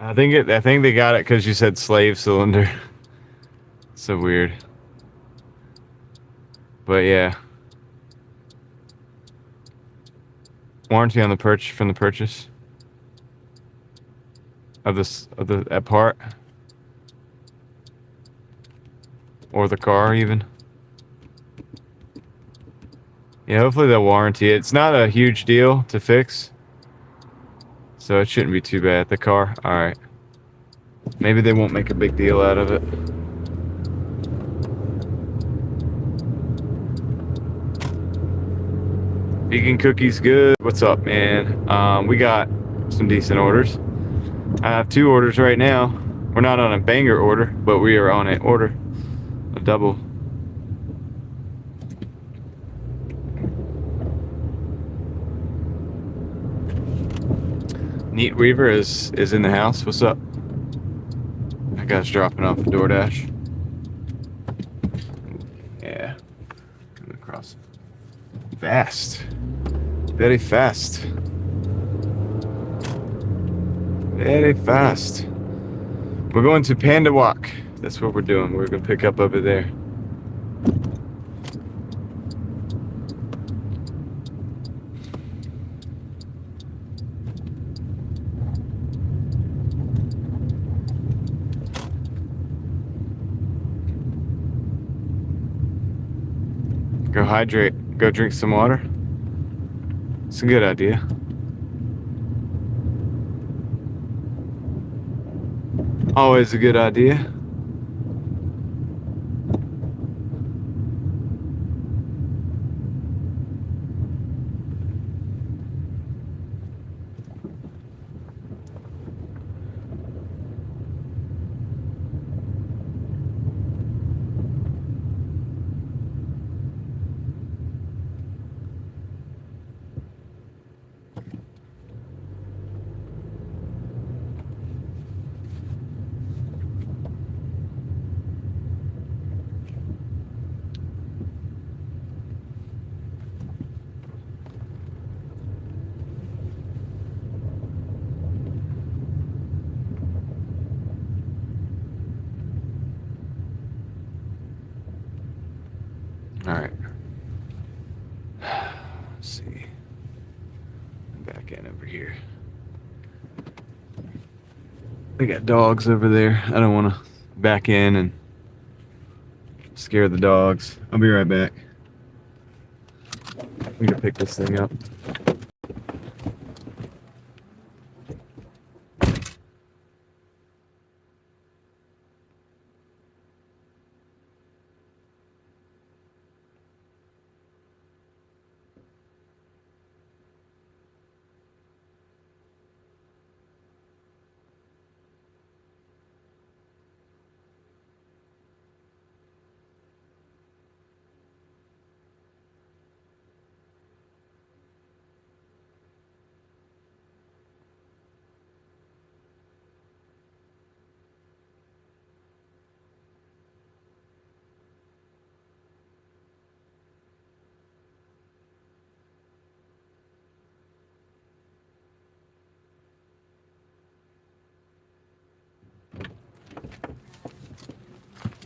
I think they got it because you said slave cylinder. So weird. But yeah. Warranty on the from the purchase of that part or the car even. Yeah, hopefully they'll warranty it. It's not a huge deal to fix, so it shouldn't be too bad. The car, all right. Maybe they won't make a big deal out of it. Vegan cookies good. What's up, man? We got some decent orders. I have 2 orders right now. We're not on a banger order, but we are on an order. A double. Neat Weaver is in the house. What's up? That guy's dropping off a Doordash. Yeah. Coming across. Fast. Very fast. Very fast. We're going to Panda Walk. That's what we're doing. We're going to pick up over there. Go hydrate. Go drink some water. It's a good idea. Always a good idea. All right. Let's see. Back in over here. We got dogs over there. I don't want to back in and scare the dogs. I'll be right back. I'm gonna pick this thing up.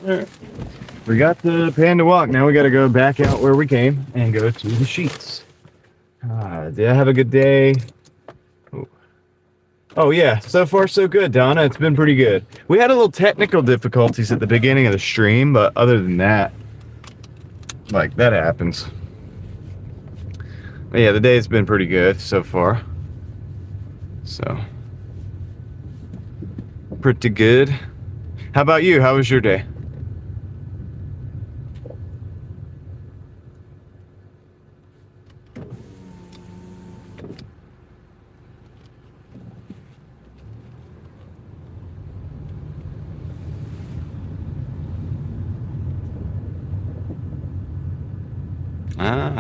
Alright. We got the Panda Walk. Now we got to go back out where we came and go to the sheets. Did I have a good day? Oh, yeah. So far, so good, Donna. It's been pretty good. We had a little technical difficulties at the beginning of the stream, but other than that, like, that happens. But yeah, the day's been pretty good so far. So, pretty good. How about you? How was your day?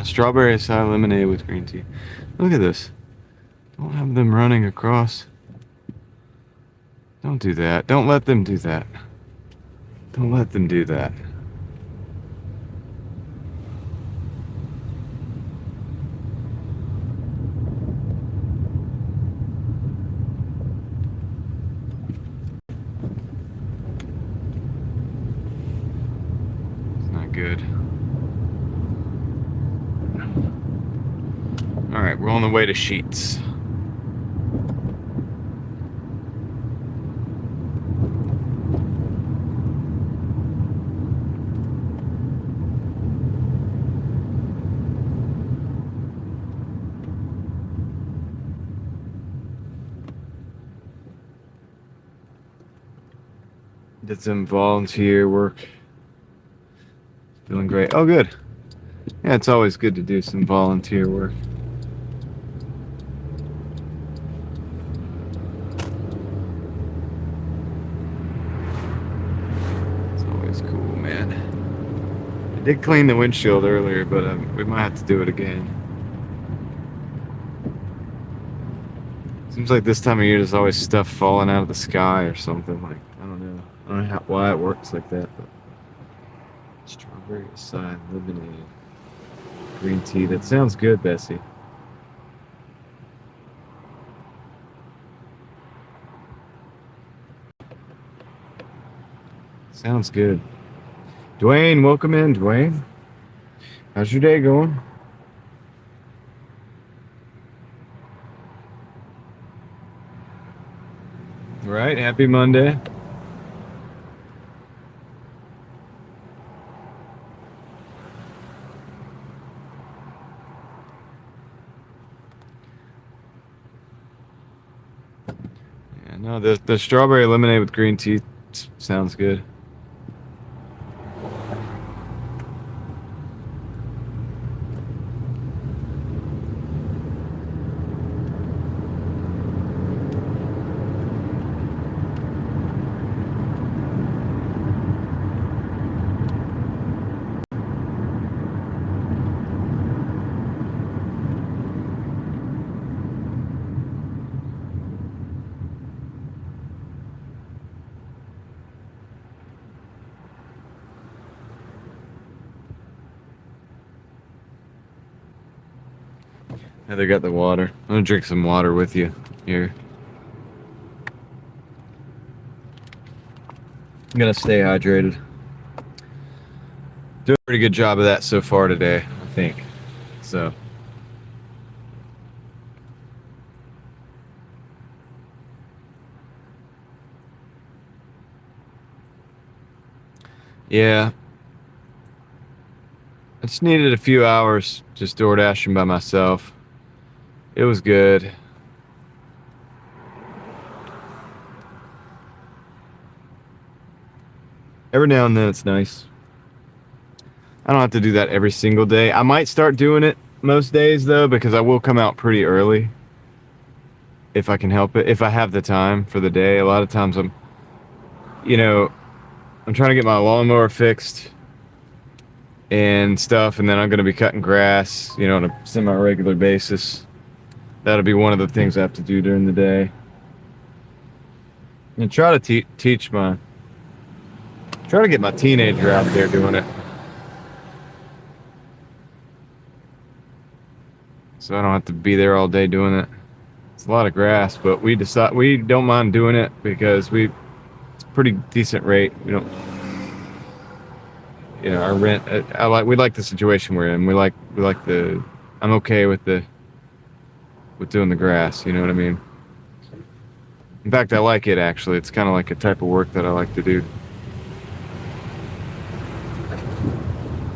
Strawberry acai lemonade with green tea. Look at this. Don't have them running across. Don't do that. Don't let them do that. Don't let them do that. It's not good. All right, we're on the way to Sheets. Did some volunteer work. Doing great. Oh, good. Yeah, it's always good to do some volunteer work. It's always cool, man. I did clean the windshield earlier, but we might have to do it again. Seems like this time of year there's always stuff falling out of the sky or something. Like, I don't know. I don't know why it works like that, but strawberry acai lemonade, green tea. That sounds good, Bessie. Sounds good. Dwayne, welcome in, Dwayne. How's your day going? Right, happy Monday. Yeah, no, the strawberry lemonade with green tea sounds good. Heather got the water. I'm gonna drink some water with you here. I'm gonna stay hydrated. Doing a pretty good job of that so far today, I think. So. Yeah. I just needed a few hours just Doordashing by myself. It was good. Every now and then it's nice. I don't have to do that every single day. I might start doing it most days though, because I will come out pretty early if I can help it. If I have the time for the day. A lot of times I'm trying to get my lawnmower fixed and stuff, and then I'm going to be cutting grass, on a semi-regular basis. That'll be one of the things I have to do during the day. And try to try to get my teenager out there doing it. So I don't have to be there all day doing it. It's a lot of grass, but we don't mind doing it because it's a pretty decent rate. We don't, our rent. We like the situation we're in. I'm okay with doing the grass. You know what I mean? In fact, I like it actually. It's kind of like a type of work that I like to do.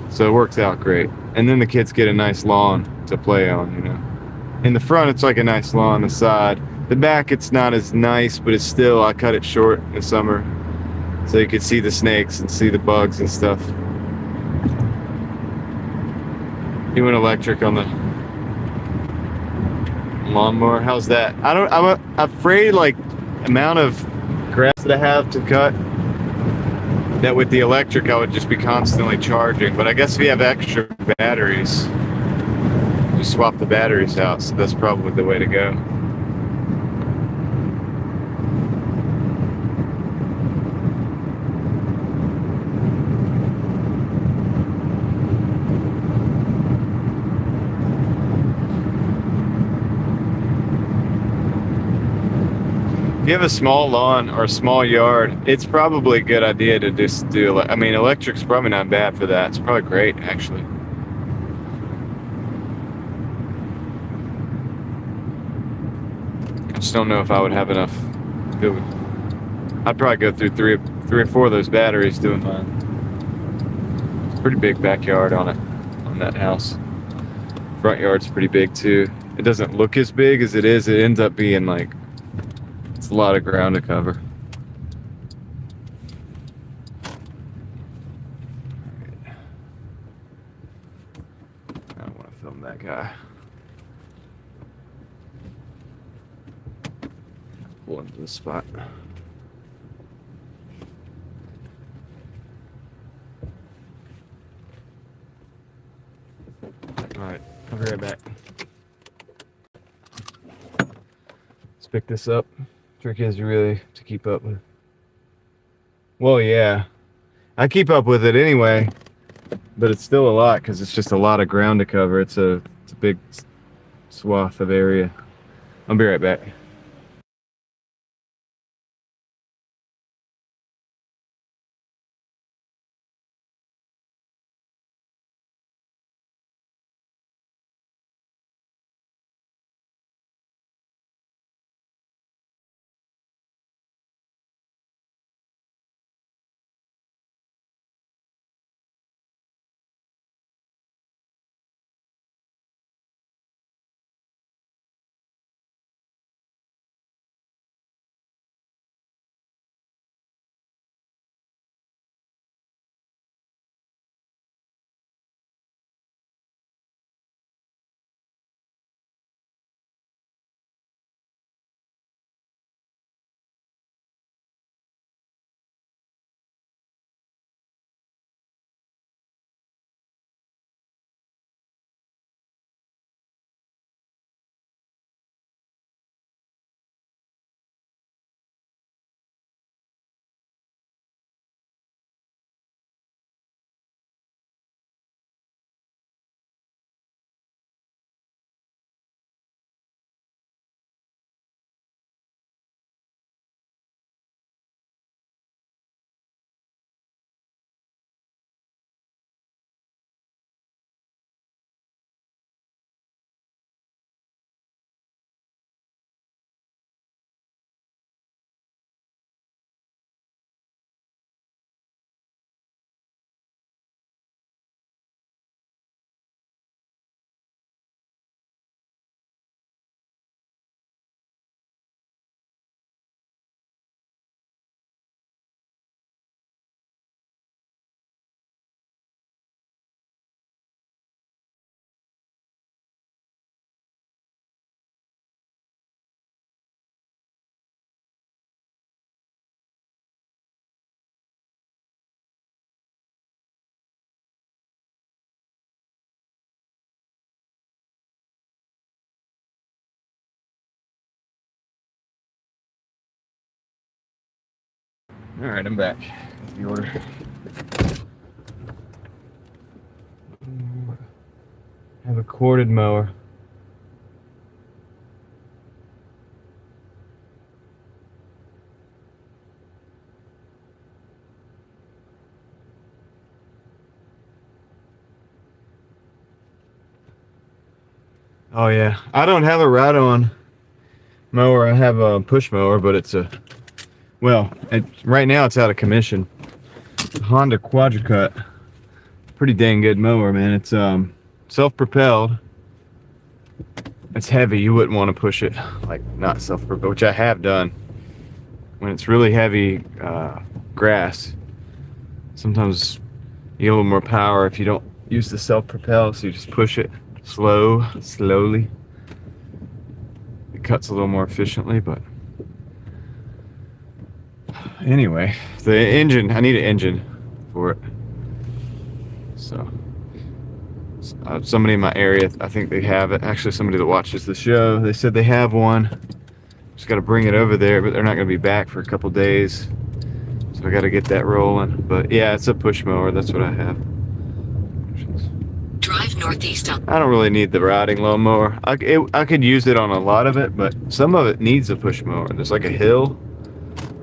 So it works out great. And then the kids get a nice lawn to play on, In the front, it's like a nice lawn. The side, the back, it's not as nice, but it's still, I cut it short in the summer so you could see the snakes and see the bugs and stuff. He went electric on the lawnmower. How's that? I'm afraid, like, amount of grass that I have to cut. that with the electric I would just be constantly charging. But I guess if you have extra batteries, you swap the batteries out. So that's probably the way to go. If you have a small lawn or a small yard, it's probably a good idea to just do, I mean, electric's probably not bad for that. It's probably great, actually. I just don't know if I would have enough. I'd probably go through three or four of those batteries doing mine. It's a pretty big backyard on that house. Front yard's pretty big too. It doesn't look as big as it is. It ends up being like, it's a lot of ground to cover. Right. I don't want to film that guy. Pull into the spot. Alright, I'll be right back. Let's pick this up. Trick is really to keep up with. Well, yeah, I keep up with it anyway, but it's still a lot because it's just a lot of ground to cover. It's a big swath of area. I'll be right back. All right, I'm back. That's the order. Have a corded mower. Oh yeah, I don't have a ride-on mower. I have a push mower, but it's a, well, right now it's out of commission. Honda Quadricut. Pretty dang good mower, man. It's self-propelled. It's heavy. You wouldn't want to push it like not self-propelled, which I have done. When it's really heavy grass, sometimes you get a little more power if you don't use the self-propel, so you just push it slowly. It cuts a little more efficiently, but anyway, the engine, I need an engine. for it. So somebody in my area, I think they have it. Actually, somebody that watches the show, they said they have one. Just got to bring it over there, but they're not going to be back for a couple days. So I got to get that rolling. But yeah, it's a push mower. That's what I have. Drive northeast on. I don't really need the riding lawnmower. I could use it on a lot of it, but some of it needs a push mower. There's like a hill.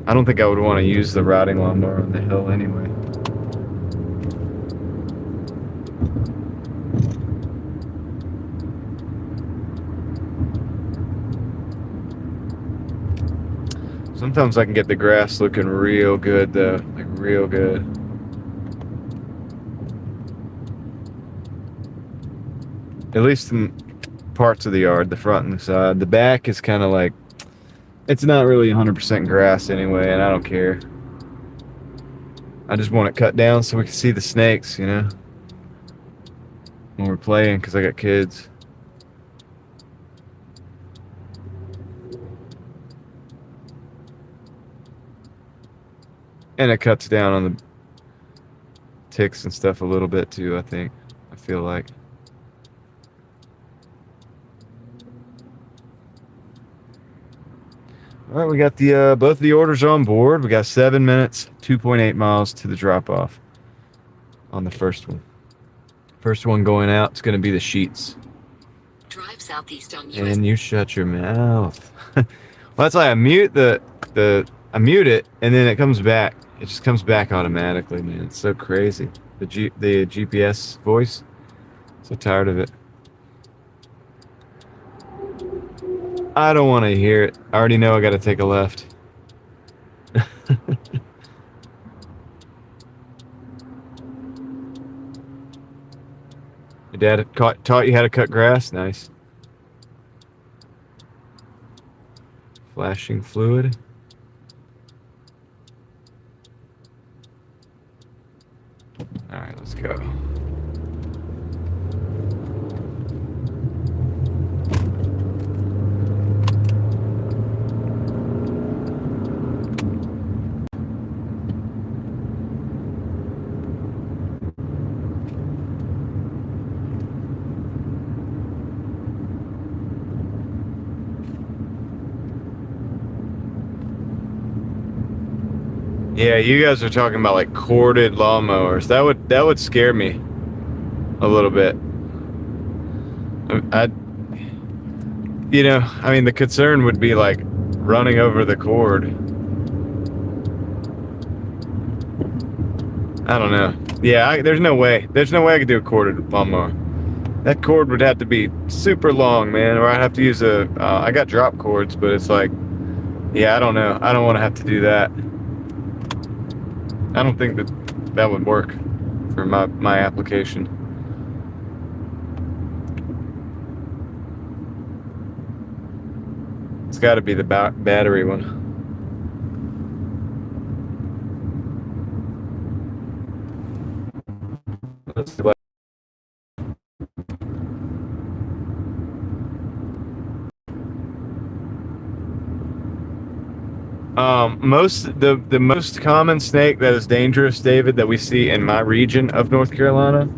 I don't think I would want to use the riding lawnmower on the hill anyway. Sometimes I can get the grass looking real good though, like real good. At least in parts of the yard, the front and the side. The back is kind of like, it's not really 100% grass anyway, and I don't care. I just want it cut down so we can see the snakes, you know, when we're playing, because I got kids. And it cuts down on the ticks and stuff a little bit too, I think. I feel like. All right, we got the both of the orders on board. We got 7 minutes, 2.8 miles to the drop-off on the first one. First one going out, it's going to be the sheets. Drive southeast on US. And you shut your mouth. Well, that's why I mute I mute it, and then it comes back. It just comes back automatically, man. It's so crazy. The GPS voice. So tired of it. I don't want to hear it. I already know I got to take a left. Your dad taught you how to cut grass? Nice. Flashing fluid. All right, let's go. Yeah, you guys are talking about like corded lawnmowers. That would scare me a little bit. I mean, the concern would be like running over the cord. I don't know. Yeah, there's no way. There's no way I could do a corded lawnmower. That cord would have to be super long, man, or I'd have to use I got drop cords, but it's like, yeah, I don't know. I don't want to have to do that. I don't think that would work for my application. It's got to be the battery one. Let's see what. The most common snake that is dangerous, David, that we see in my region of North Carolina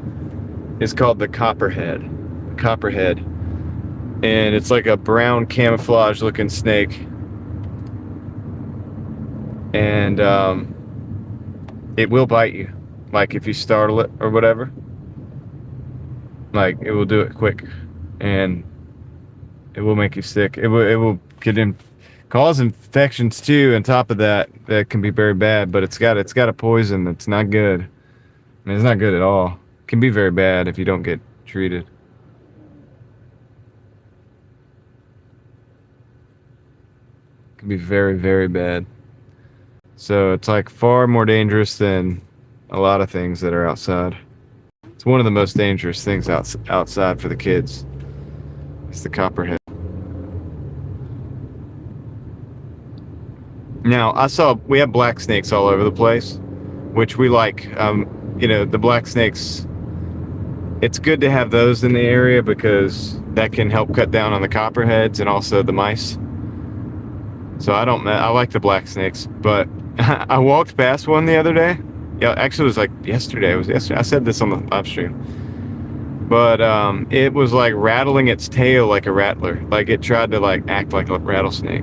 is called the copperhead. Copperhead. And it's like a brown camouflage looking snake. And it will bite you. Like if you startle it or whatever. Like it will do it quick. And it will make you sick. It will get in. Cause infections too. On top of that can be very bad. But it's got a poison that's not good. I mean, it's not good at all. It can be very bad if you don't get treated. It can be very, very bad. So it's like far more dangerous than a lot of things that are outside. It's one of the most dangerous things outside for the kids. It's the copperhead. Now, we have black snakes all over the place, which we like. The black snakes, it's good to have those in the area because that can help cut down on the copperheads and also the mice. So I like the black snakes, but I walked past one the other day Yeah, actually, it was like yesterday. It was yesterday. I said this on the live stream, but it was like rattling its tail like a rattler. Like it tried to like act like a rattlesnake.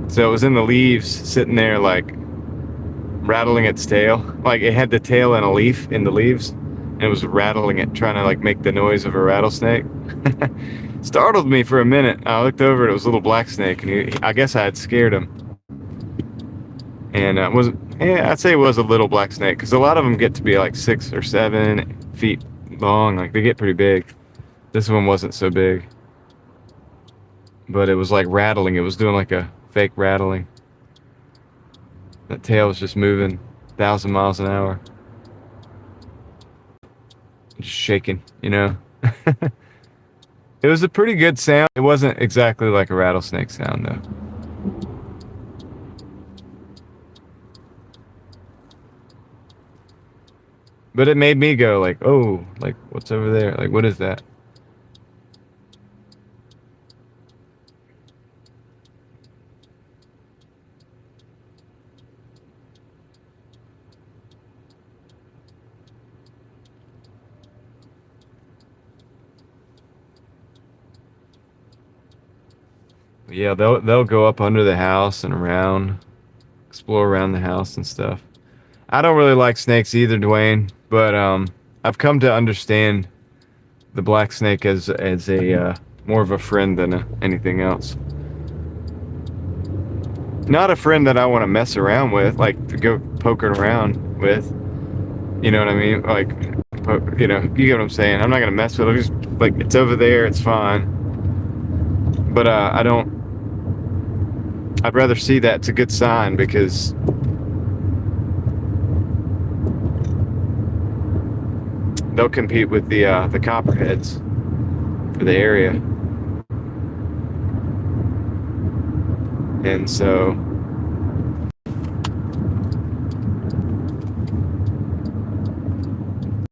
So it was in the leaves, sitting there like rattling its tail. Like it had the tail in a leaf in the leaves, and it was rattling it, trying to like make the noise of a rattlesnake. Startled me for a minute. I looked over, it was a little black snake, and I guess I had scared him. And I'd say it was a little black snake, because a lot of them get to be like 6 or 7 feet long. Like they get pretty big. This one wasn't so big, but it was like rattling. It was doing like a fake rattling. That tail was just moving 1,000 miles an hour. Just shaking, you know? It was a pretty good sound. It wasn't exactly like a rattlesnake sound, though. But it made me go like, oh, like, what's over there? Like, what is that? Yeah, they'll go up under the house and around, explore around the house and stuff. I don't really like snakes either, Dwayne, but I've come to understand the black snake as a more of a friend than anything else. Not a friend that I want to mess around with, like to go poking around with. You know what I mean? Like, you know, you get what I'm saying. I'm not gonna mess with it. Just like it's over there, it's fine. But I don't. I'd rather see that. It's a good sign because they'll compete with the copperheads for the area, and so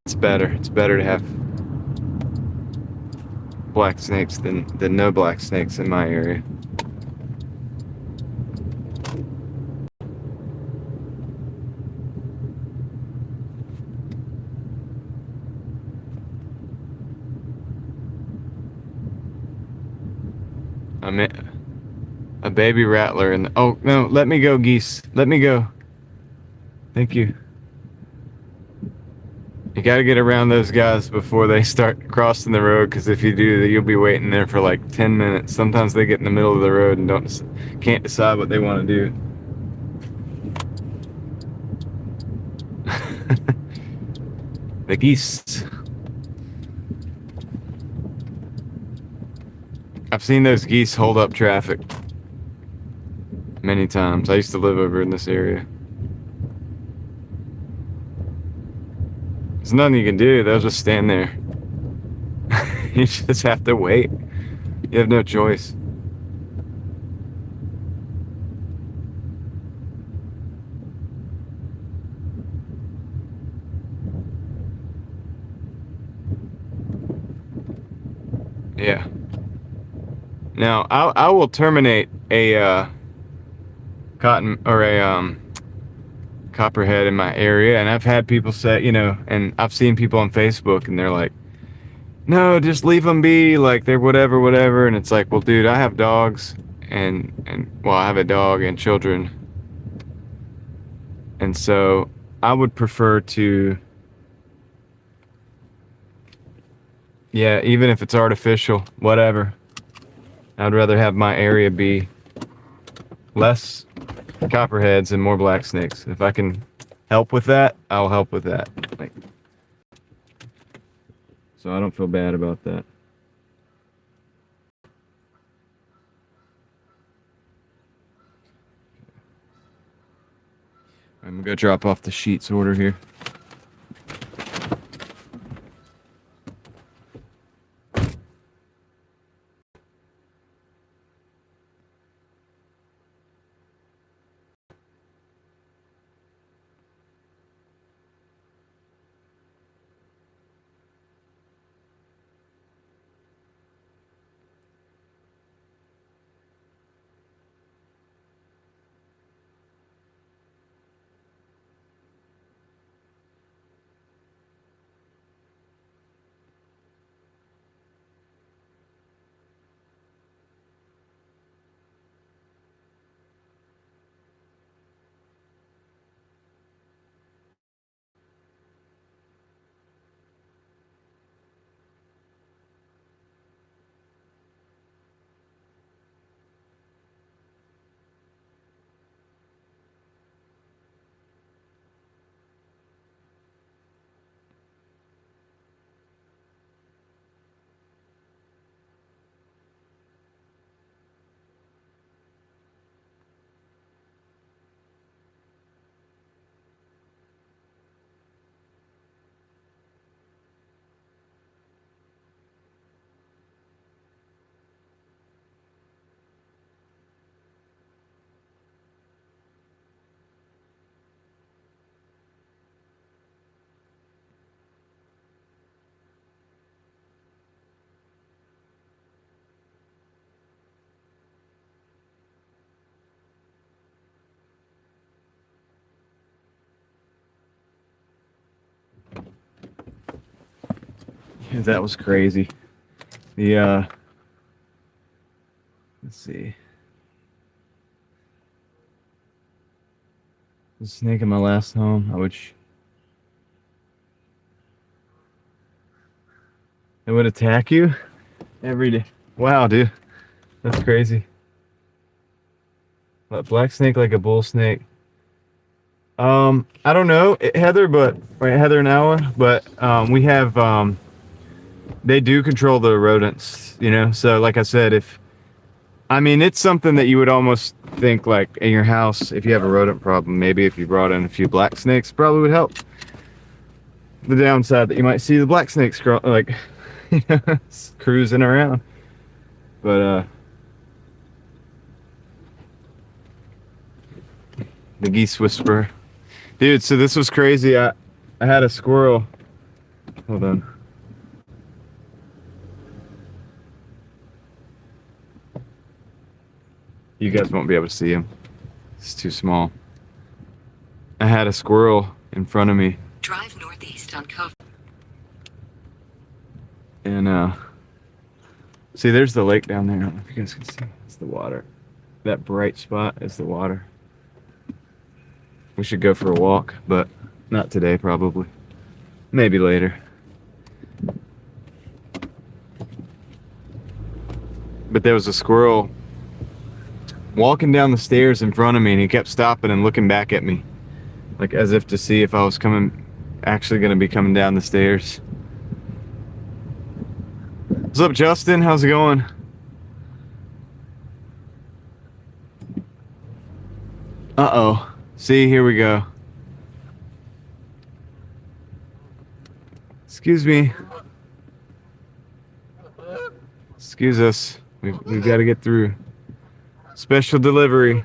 it's better. It's better to have black snakes than no black snakes in my area. I'm a baby rattler and oh no, let me go, geese. Let me go. Thank you. You got to get around those guys before they start crossing the road, because if you do, you'll be waiting there for like 10 minutes. Sometimes they get in the middle of the road and can't decide what they want to do. The geese. I've seen those geese hold up traffic many times. I used to live over in this area. There's nothing you can do. They'll just stand there. You just have to wait. You have no choice. Yeah. Now, I will terminate a cotton or a copperhead in my area, and I've had people say, you know, and I've seen people on Facebook, and they're like, no, just leave them be, like they're whatever, and it's like, well, dude, I have dogs, and well, I have a dog and children, and so I would prefer to, yeah, even if it's artificial, whatever, I'd rather have my area be less copperheads and more black snakes. If I can help with that, I'll help with that. Like, so I don't feel bad about that. I'm gonna go drop off the sheets order here. That was crazy. The let's see. The snake in my last home, it would attack you every day. Wow, dude. That's crazy. But black snake like a bull snake. I don't know, Heather, but Heather and Ella, but we have they do control the rodents, you know. So like I said, it's something that you would almost think like in your house if you have a rodent problem. Maybe if you brought in a few black snakes, probably would help. The downside that you might see the black snakes like cruising around, but the geese whisperer. Dude, so this was crazy. I had a squirrel. Hold on. You guys won't be able to see him. It's too small. I had a squirrel in front of me. Drive northeast on Cove. And see, there's the lake down there. I don't know if you guys can see. It's the water. That bright spot is the water. We should go for a walk, but not today, probably. Maybe later. But there was a squirrel walking down the stairs in front of me, and he kept stopping and looking back at me, like as if to see if I was actually going to be coming down the stairs. What's up, Justin? How's it going? Uh-oh. See, here we go. Excuse me. Excuse us. We've got to get through. Special delivery.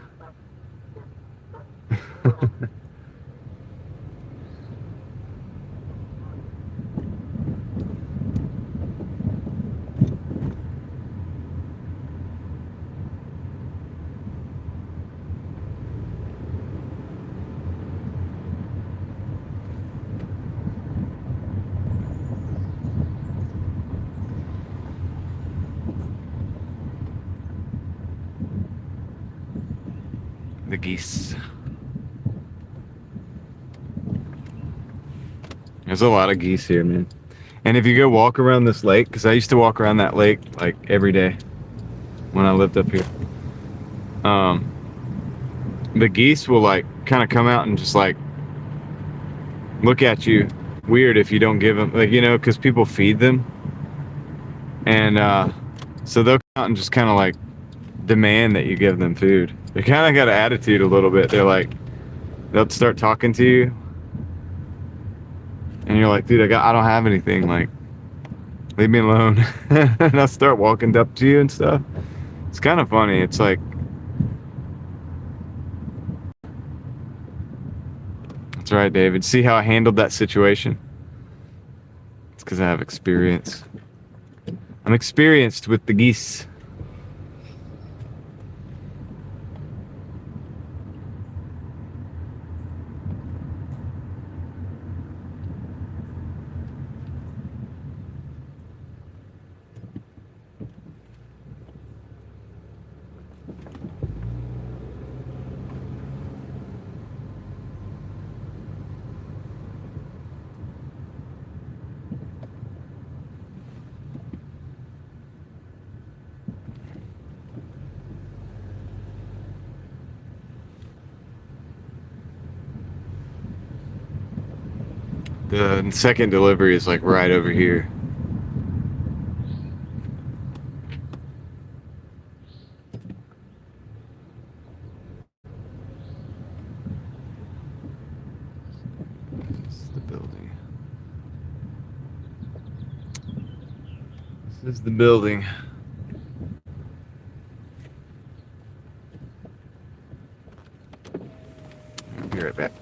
The geese. There's a lot of geese here, man. And if you go walk around this lake, because I used to walk around that lake like every day when I lived up here. The geese will like kind of come out and just like look at you weird if you don't give them, like, you know, because people feed them. And so they'll come out and just kind of like demand that you give them food. They kind of got an attitude a little bit. They're like, they'll start talking to you, and you're like, dude, I don't have anything. Like, leave me alone. And I'll start walking up to you and stuff. It's kind of funny. It's like, that's right, David. See how I handled that situation? It's because I have experience. I'm experienced with the geese. The second delivery is like right over here. This is the building. This is the building. I'll be right back.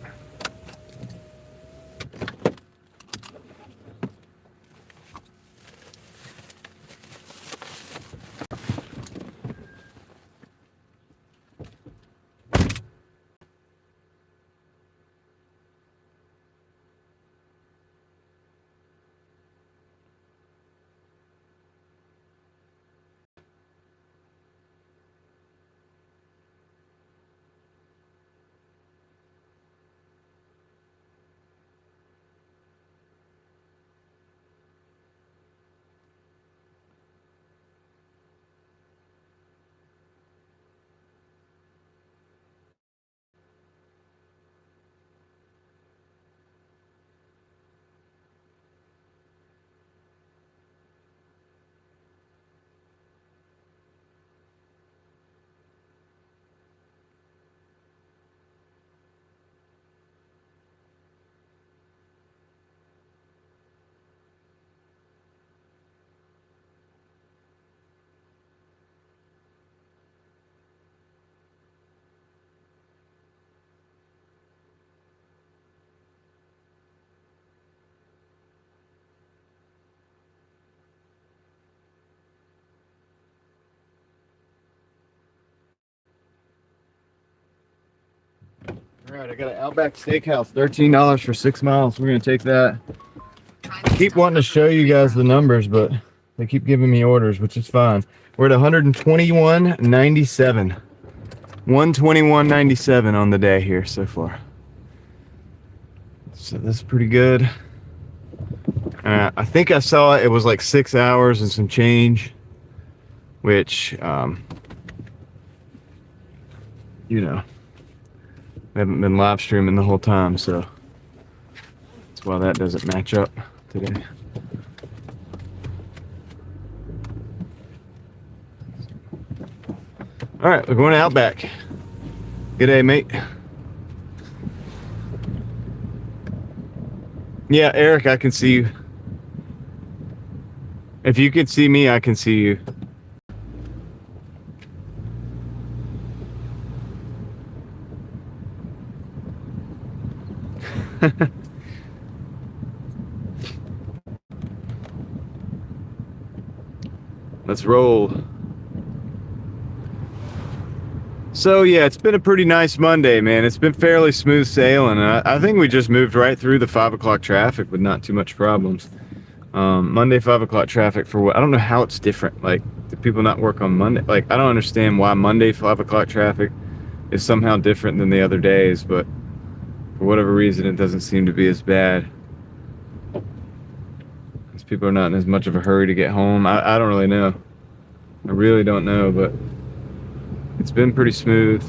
Alright, I got an Outback Steakhouse, $13 for 6 miles. We're gonna take that. I keep wanting to show you guys the numbers, but they keep giving me orders, which is fine. We're at 121.97. 121.97 on the day here so far. So that's pretty good. I think I saw it was like 6 hours and some change, which, you know, I haven't been live streaming the whole time, so that's why that doesn't match up today. All right, we're going to Outback. Good day, mate. Yeah, Eric, I can see you. If you can see me, I can see you. Let's roll. So yeah, it's been a pretty nice Monday, man. It's been fairly smooth sailing. I think we just moved right through the 5 o'clock traffic with not too much problems. Monday 5 o'clock traffic for what? I don't know how it's different. Like, do people not work on Monday? Like, I don't understand why Monday 5 o'clock traffic is somehow different than the other days, but for whatever reason, it doesn't seem to be as bad. Because people are not in as much of a hurry to get home. I don't really know. I really don't know, but it's been pretty smooth.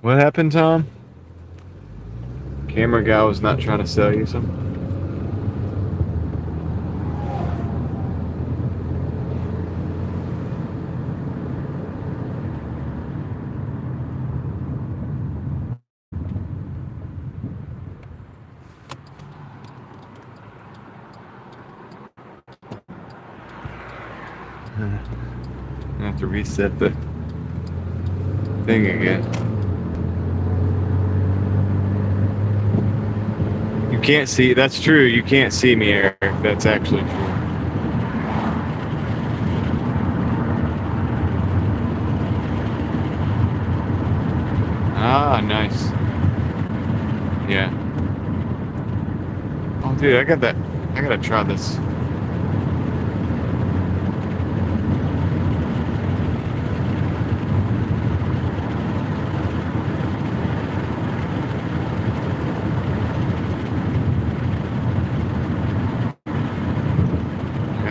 What happened, Tom? Camera guy was not trying to sell you something? I have to reset the thing again. You can't see, that's true, you can't see me, Eric. That's actually true. Ah, nice. Yeah. Oh, dude, I gotta try this.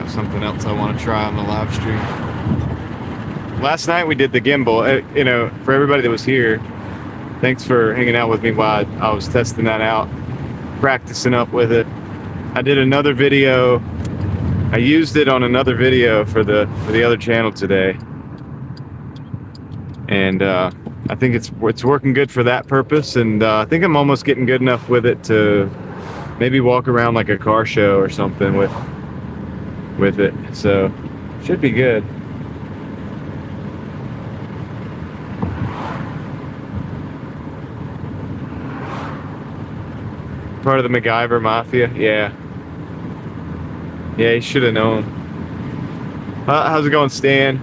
Something else I want to try on the live stream. Last night we did the gimbal. You know, for everybody that was here, thanks for hanging out with me while I was testing that out, practicing up with it. I did another video. I used it on another video for the other channel today, and I think it's working good for that purpose. And I think I'm almost getting good enough with it to maybe walk around like a car show or something with it, so should be good. Part of the MacGyver Mafia, yeah. Yeah, he should have known. How's it going, Stan?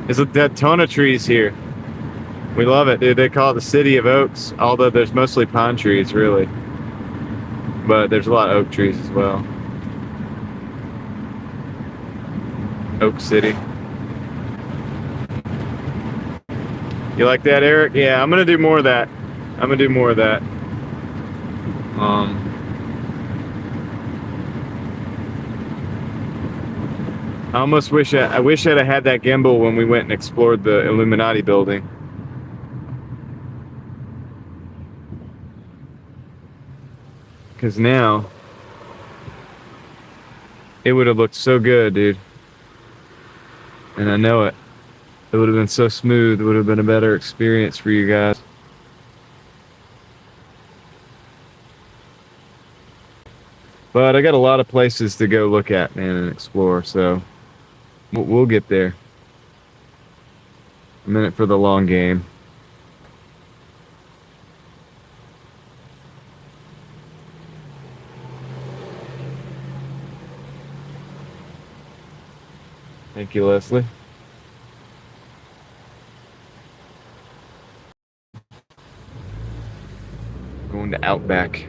There's a ton of trees here. We love it, dude. They call it the City of Oaks, although there's mostly pine trees, really. But there's a lot of oak trees as well. Oak City. You like that, Eric? Yeah, I'm gonna do more of that. I almost wish I wish I'd have had that gimbal when we went and explored the Illuminati building. Because now it would have looked so good, dude. And I know it. It would have been so smooth. It would have been a better experience for you guys. But I got a lot of places to go look at, man, and explore. So we'll get there. I'm in it for the long game. Thank you, Leslie. Going to Outback.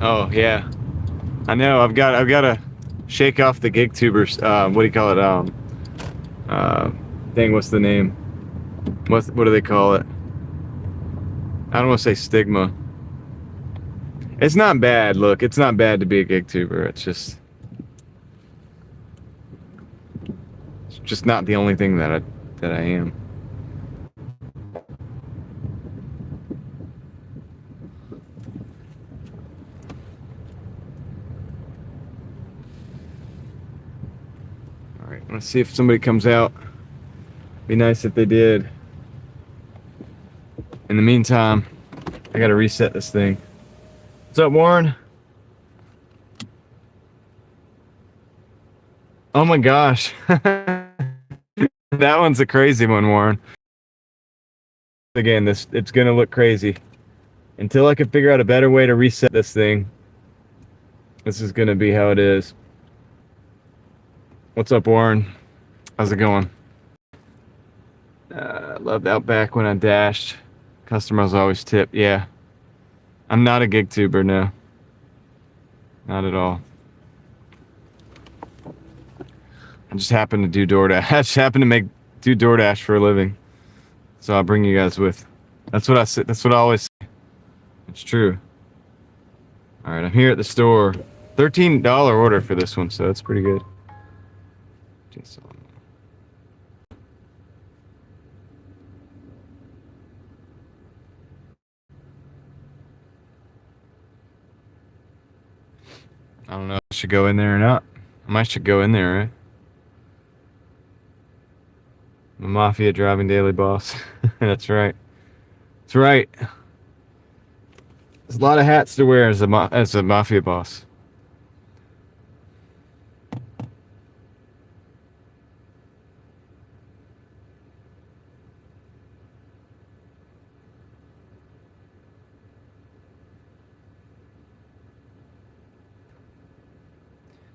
Oh yeah, I know. I've got to shake off the gig tubers. What do you call it? Dang, what's the name? What do they call it? I don't want to say stigma. It's not bad. Look, it's not bad to be a gig tuber. It's just not the only thing that I am. All right, let's see if somebody comes out. Be nice if they did. In the meantime, I gotta reset this thing. What's up, Warren? Oh my gosh. That one's a crazy one, Warren. Again, it's gonna look crazy. Until I can figure out a better way to reset this thing, this is gonna be how it is. What's up, Warren? How's it going? Loved Outback when I dashed. Customers always tip. Yeah. I'm not a gig tuber, no. Not at all. I just happen to do DoorDash. I just happen to do DoorDash for a living. So I'll bring you guys with. That's what I always say. It's true. All right, I'm here at the store. $13 order for this one, so that's pretty good. I don't know if I should go in there or not. I might should go in there, right? I'm a Mafia Driving Daily boss. That's right. That's right. There's a lot of hats to wear as a Mafia boss.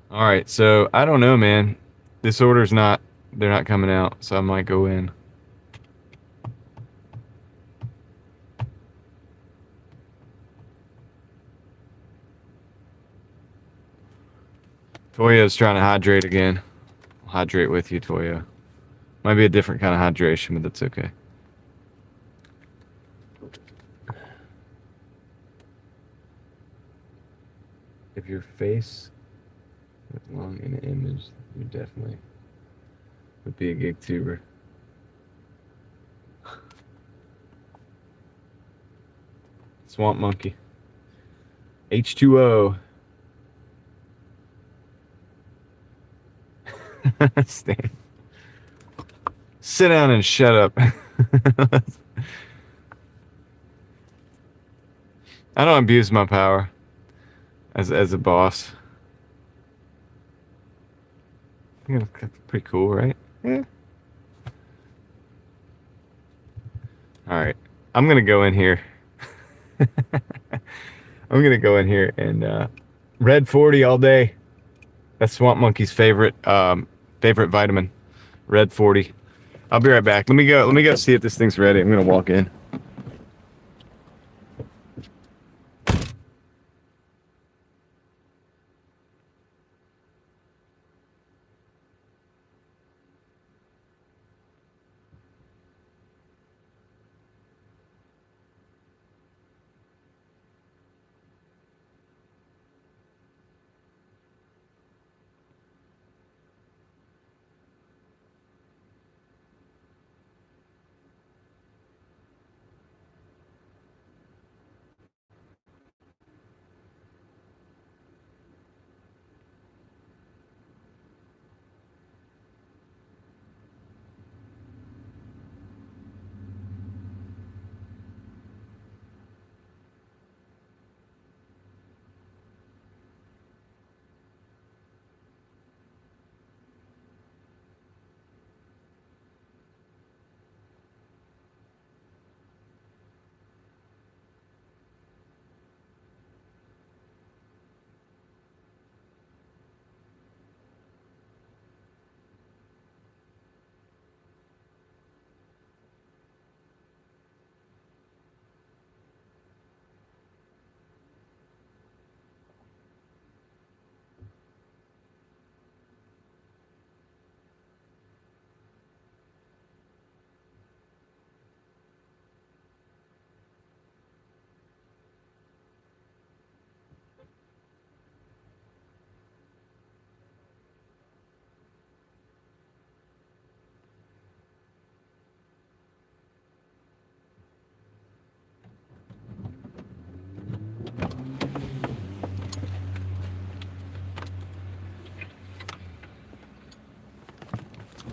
All right, so I don't know, man. This order's not, they're not coming out, so I might go in. Toya's trying to hydrate again. I'll hydrate with you, Toya. Might be a different kind of hydration, but that's okay. If your face was long in an image, you definitely would be a gig tuber. Swamp monkey. H2O. Stan. Sit down and shut up. I don't abuse my power as a boss. I think that's pretty cool, right? Yeah. All right. I'm gonna go in here. I'm gonna go in here and Red 40 all day. That's Swamp Monkey's favorite vitamin. Red 40. I'll be right back. Let me go see if this thing's ready. I'm gonna walk in.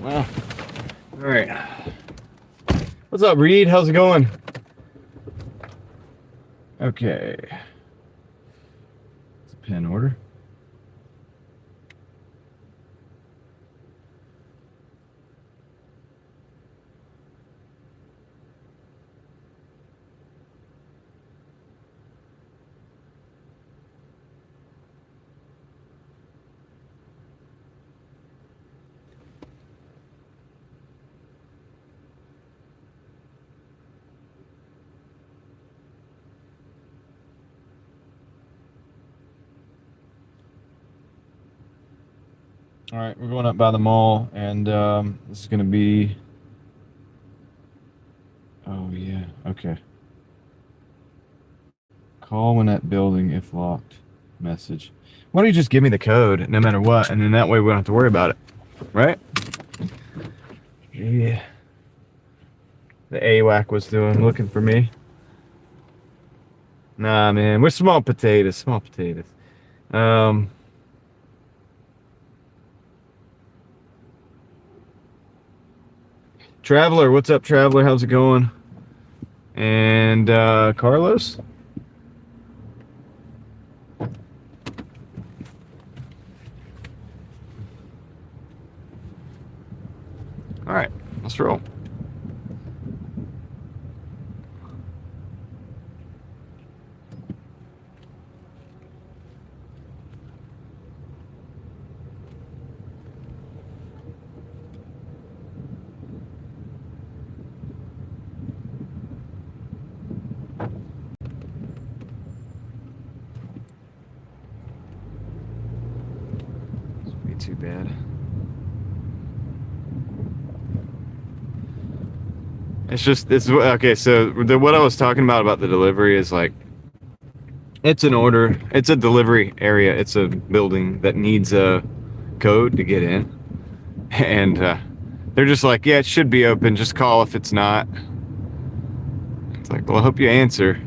Well, all right. What's up, Reed? How's it going? Okay. It's a pen order. All right, we're going up by the mall, and this is going to be... Oh, yeah, okay. Call when at building if locked. Message. Why don't you just give me the code, no matter what, and then that way we don't have to worry about it, right? Yeah. The AWAC was looking for me. Nah, man, we're small potatoes, small potatoes. Traveler, what's up, Traveler? How's it going? And Carlos? All right, let's roll. Be too bad. It's okay. So what I was talking about the delivery is like, it's an order. It's a delivery area. It's a building that needs a code to get in, and they're just like, yeah, it should be open. Just call if it's not. It's like, well, I hope you answer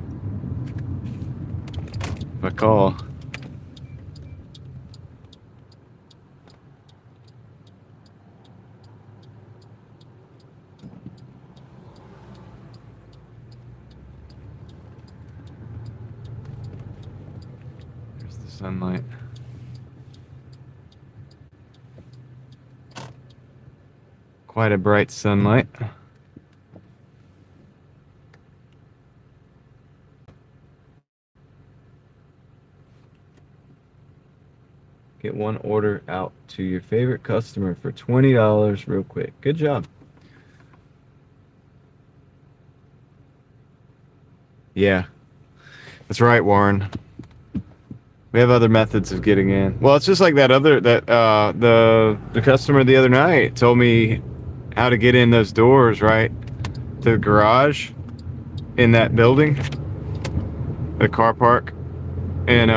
if I call. There's the sunlight. Quite a bright sunlight. Get one order out to your favorite customer for $20 real quick. Good job. Yeah, that's right, Warren. We have other methods of getting in. Well, it's just like the customer the other night told me how to get in those doors, right, to the garage in that building, the car park, and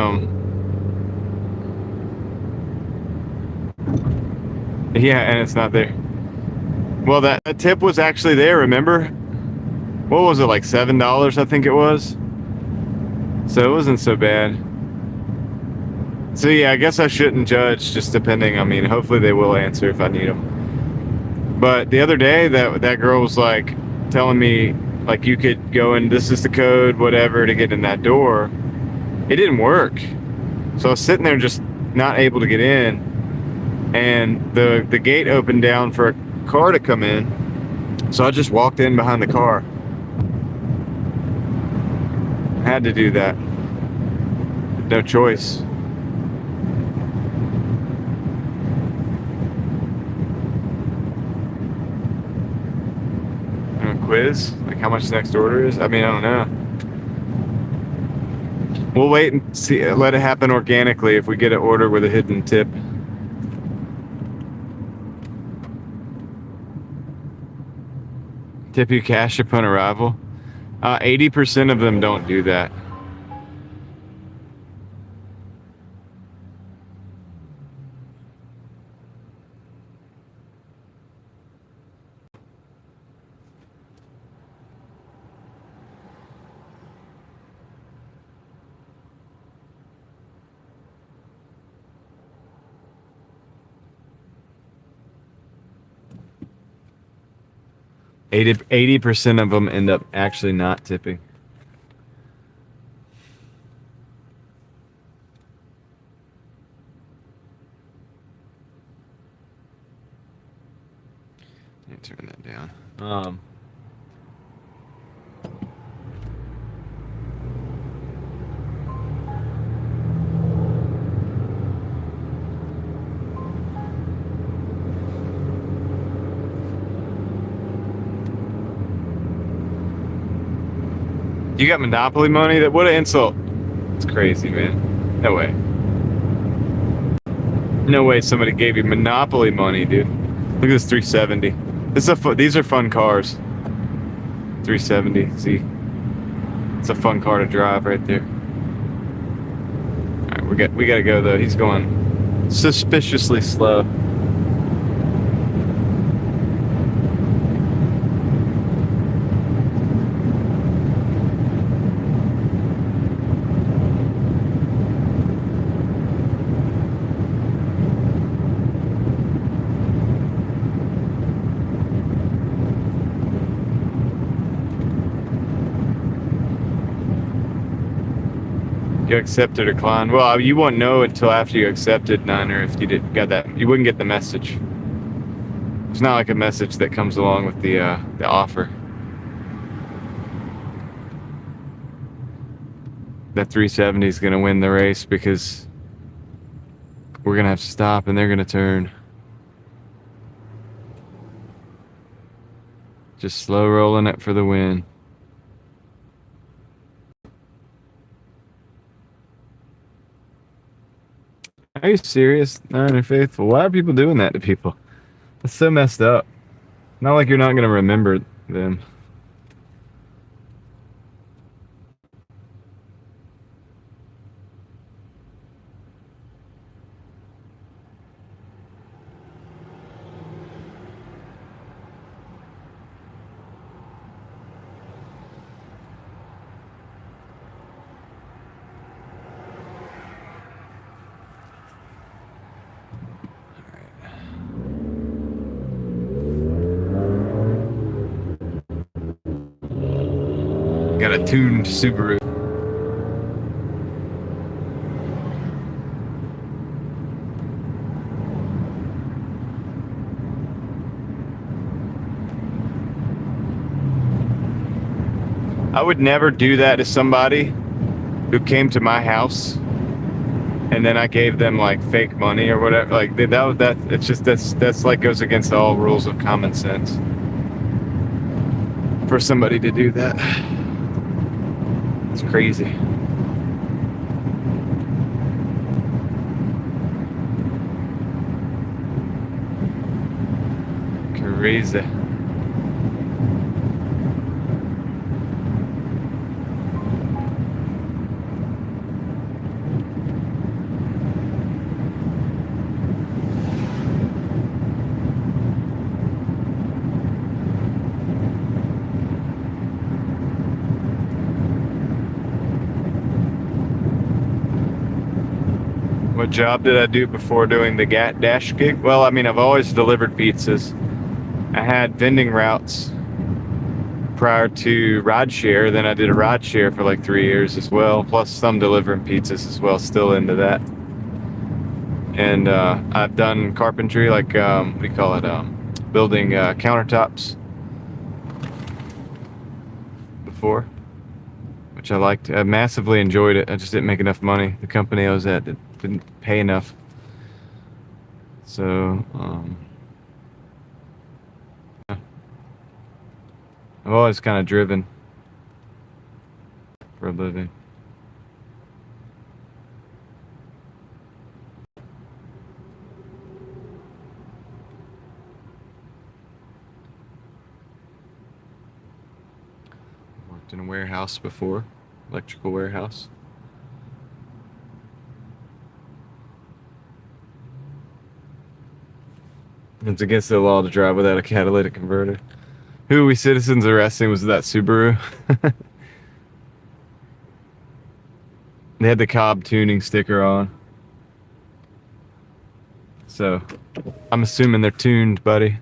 yeah, and it's not there. Well, that tip was actually there. Remember? What was it, like $7? I think it was. So it wasn't so bad. So yeah, I guess I shouldn't judge, just depending. I mean, hopefully they will answer if I need them. But the other day, that girl was like telling me, like, you could go in, this is the code, whatever, to get in that door. It didn't work. So I was sitting there just not able to get in. And the gate opened down for a car to come in. So I just walked in behind the car. I had to do that. No choice. Quiz? Like how much the next order is? I mean, I don't know. We'll wait and see. Let it happen organically if we get an order with a hidden tip. Tip you cash upon arrival. 80% of them don't do that. 80% of them end up actually not tipping. Let me turn that down. You got Monopoly money? That what an insult. It's crazy, man. No way. No way somebody gave you Monopoly money, dude. Look at this 370. These are fun cars. 370. See, it's a fun car to drive right there. All right, we gotta go though. He's going suspiciously slow. You accept or decline. Well, you won't know until after you accepted, Niner, if you got that. You wouldn't get the message. It's not like a message that comes along with the offer. That 370 is going to win the race because we're going to have to stop and they're going to turn. Just slow rolling it for the win. Are you serious? Niner Faithful. Why are people doing that to people? That's so messed up. Not like you're not going to remember them. Got a tuned Subaru. I would never do that to somebody who came to my house and then I gave them like fake money or whatever. Like it's just that's like goes against all rules of common sense for somebody to do that. It's crazy. Crazy. What job did I do before doing the Doordash gig? Well, I mean, I've always delivered pizzas. I had vending routes prior to rideshare. Then I did a rideshare for like 3 years as well, plus some delivering pizzas as well, still into that. And I've done carpentry, like, what do you call it? Building countertops before, which I liked. I massively enjoyed it. I just didn't make enough money. The company I was at didn't pay enough. So, yeah. I've always kind of driven for a living. Worked in a warehouse before, electrical warehouse. It's against the law to drive without a catalytic converter. Who we citizens arresting was that Subaru. They had the Cobb tuning sticker on. So, I'm assuming they're tuned, buddy.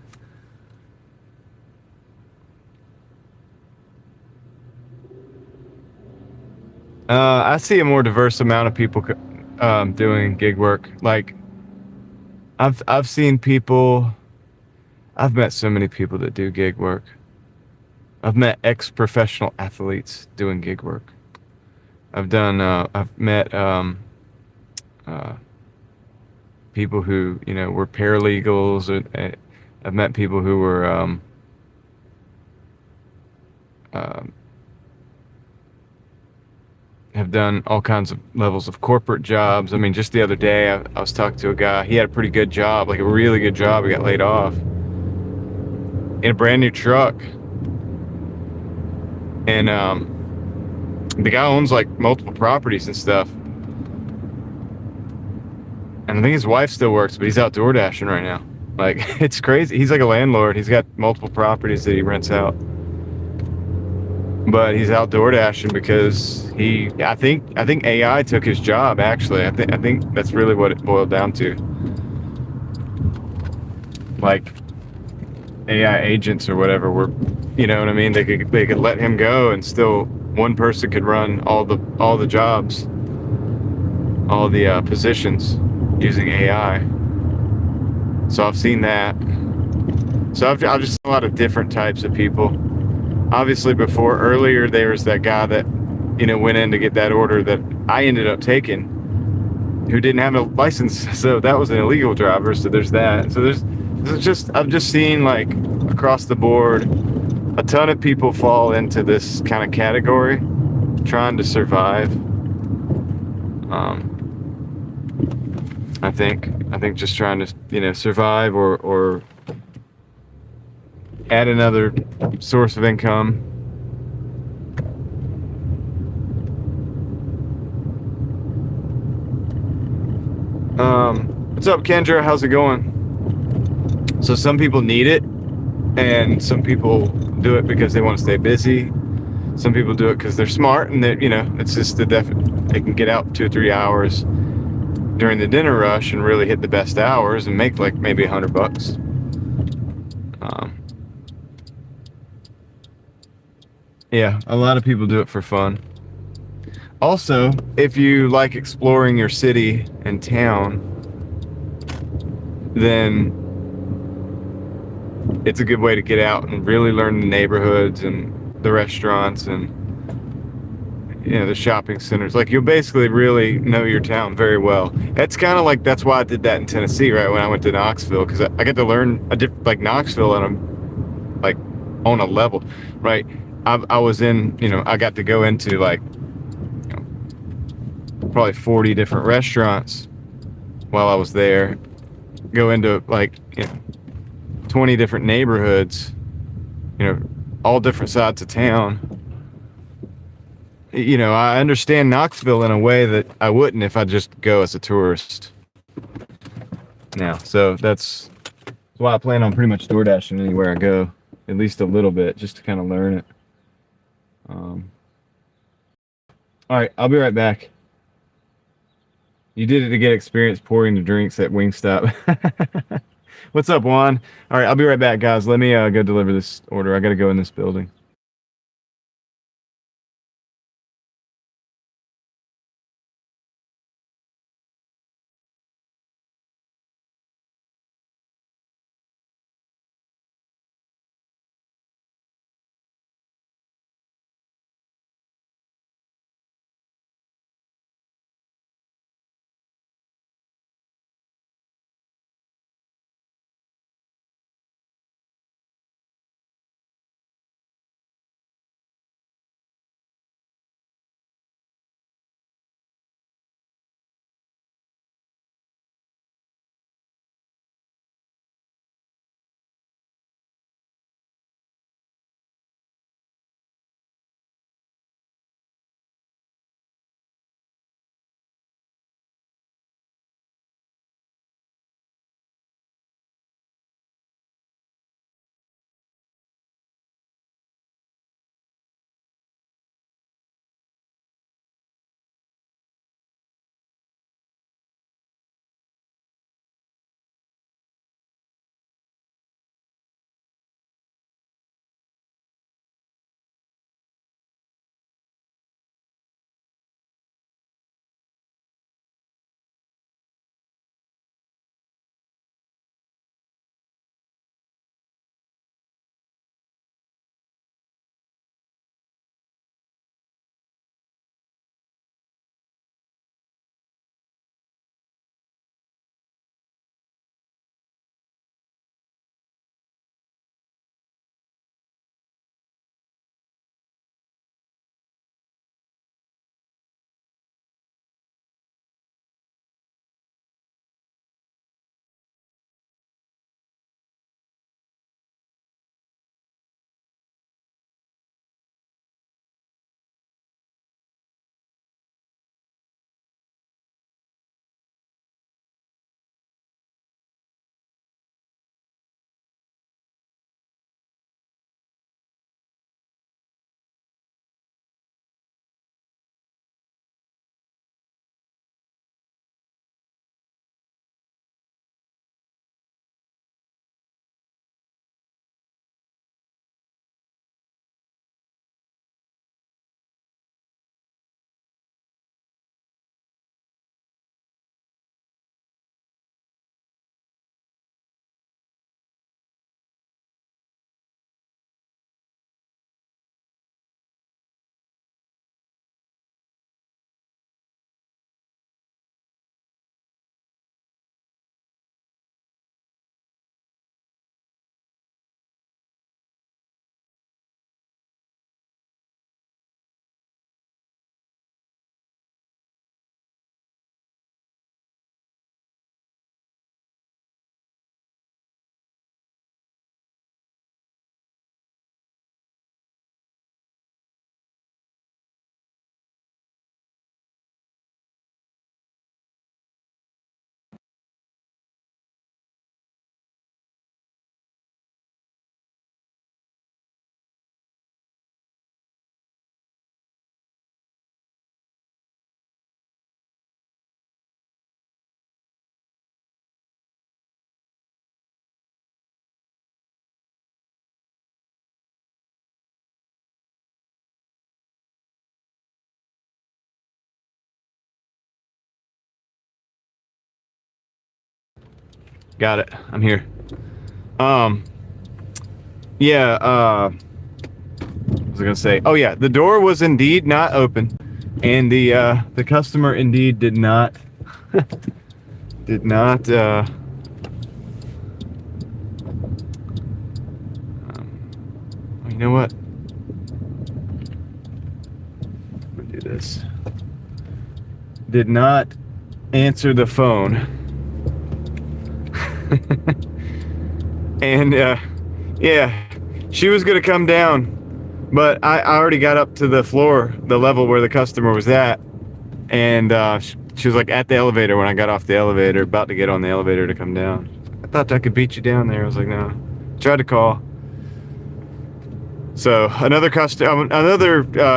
I see a more diverse amount of people doing gig work. Like I've seen people. I've met so many people that do gig work. I've met ex-professional athletes doing gig work. I've met uh, people who were paralegals. I've met people who were um, have done all kinds of levels of corporate jobs. I mean, just the other day, I was talking to a guy. He had a pretty good job, like a really good job. He got laid off in a brand new truck, and the guy owns like multiple properties and stuff. And I think his wife still works, but he's out Doordashing right now. Like, it's crazy. He's like a landlord. He's got multiple properties that he rents out. But he's out Doordashing because I think AI took his job, actually. I think that's really what it boiled down to. Like, AI agents or whatever were, you know what I mean? They could let him go and still one person could run all the jobs, all the positions using AI. So I've seen that. So I've just seen a lot of different types of people. Obviously, earlier there was that guy that went in to get that order that I ended up taking, who didn't have a license, so that was an illegal driver. So there's that. So I've just seen, like, across the board, a ton of people fall into this kind of category, trying to survive. I think just trying to survive or add another source of income. What's up, Kendra? How's it going? So some people need it, and some people do it because they want to stay busy. Some people do it because they're smart, and that it's just they can get out 2 or 3 hours during the dinner rush and really hit the best hours and make like maybe $100. Yeah, a lot of people do it for fun. Also, if you like exploring your city and town, then it's a good way to get out and really learn the neighborhoods and the restaurants and the shopping centers. Like, you'll basically really know your town very well. That's kind of like, that's why I did that in Tennessee, right? When I went to Knoxville, because I get to learn like Knoxville on a level, right? I was in, I got to go into like probably 40 different restaurants while I was there. Go into like 20 different neighborhoods, all different sides of town. I understand Knoxville in a way that I wouldn't if I just go as a tourist now. So that's why I plan on pretty much DoorDashing anywhere I go, at least a little bit, just to kind of learn it. All right, I'll be right back. You did it to get experience pouring the drinks at Wingstop. What's up, Juan? All right, I'll be right back, guys. Let me go deliver this order. I got to go in this building. Got it. I'm here. Yeah, what was I gonna say? Oh yeah, the door was indeed not open, and the customer indeed did not did not you know what? I'm gonna do this. Did not answer the phone. And yeah, she was gonna come down, but I already got up to the floor, the level where the customer was at, and she was like at the elevator when I got off the elevator, about to get on the elevator to come down. I thought I could beat you down there. I was like, no. Tried to call. So another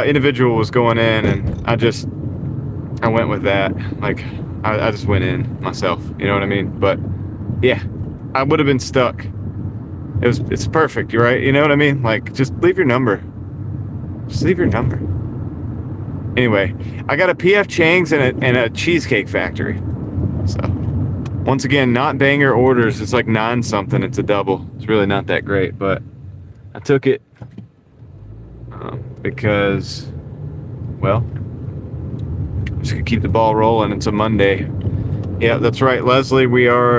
individual was going in, and I went with that. Like I just went in myself. You know what I mean? But yeah, I would have been stuck. It's perfect, right? You know what I mean? Like, just leave your number. Just leave your number. Anyway, I got a PF Chang's and a Cheesecake Factory. So, once again, not banger orders. It's like 9 something. It's a double. It's really not that great, but I took it because, well, just gonna keep the ball rolling. It's a Monday. Yeah, that's right, Leslie.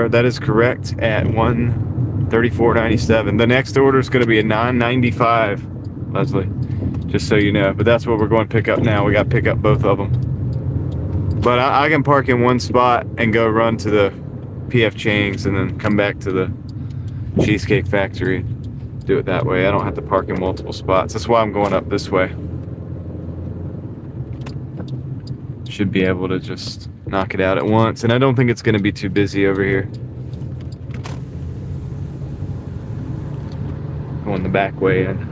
That is correct at 134.97. The next order is going to be a 995, Leslie. Just so you know. But that's what we're going to pick up now. We got to pick up both of them. But I can park in one spot and go run to the PF Chang's and then come back to the Cheesecake Factory. Do it that way. I don't have to park in multiple spots. That's why I'm going up this way. Should be able to just knock it out at once, and I don't think it's going to be too busy over here. Going the back way in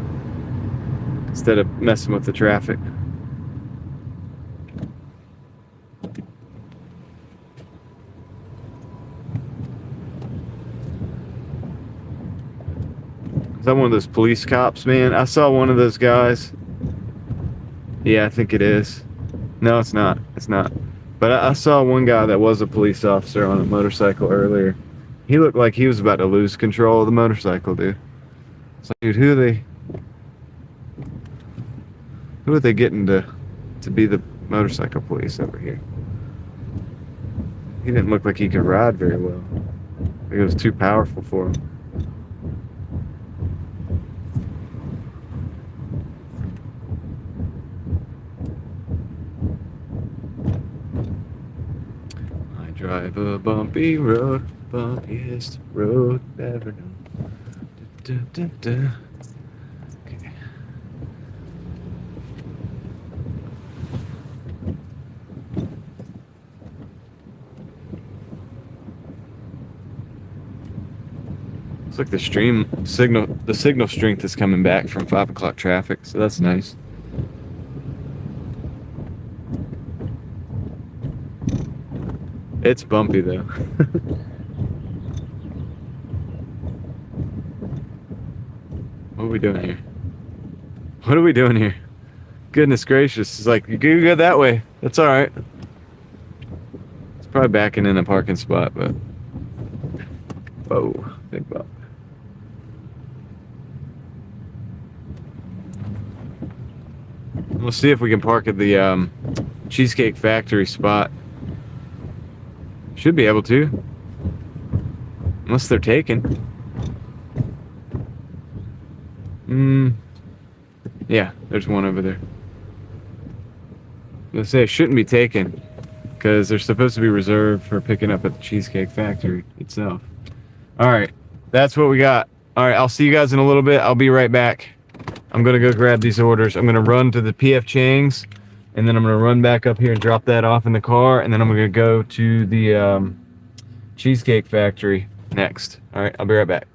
instead of messing with the traffic. Is that one of those police cops, man? I saw one of those guys. Yeah, I think it is. No, it's not. It's not. But I saw one guy that was a police officer on a motorcycle earlier. He looked like he was about to lose control of the motorcycle, dude. It's like, dude, who are they getting to be the motorcycle police over here? He didn't look like he could ride very well. I think it was too powerful for him. I drive a bumpy road, bumpiest road ever known. Da, da, da, da. Okay. Looks like the signal strength is coming back from 5 o'clock traffic, so that's nice. It's bumpy though. What are we doing here? What are we doing here? Goodness gracious. It's like, you go that way. That's alright. It's probably backing in a parking spot, but... Whoa, big bump. We'll see if we can park at the Cheesecake Factory spot. Should be able to. Unless they're taken. Yeah, there's one over there. Let's say it shouldn't be taken because they're supposed to be reserved for picking up at the Cheesecake Factory itself. Alright, that's what we got. Alright, I'll see you guys in a little bit. I'll be right back. I'm gonna go grab these orders. I'm gonna run to the PF Chang's, and then I'm gonna run back up here and drop that off in the car, and then I'm gonna go to the Cheesecake Factory next. Alright, I'll be right back.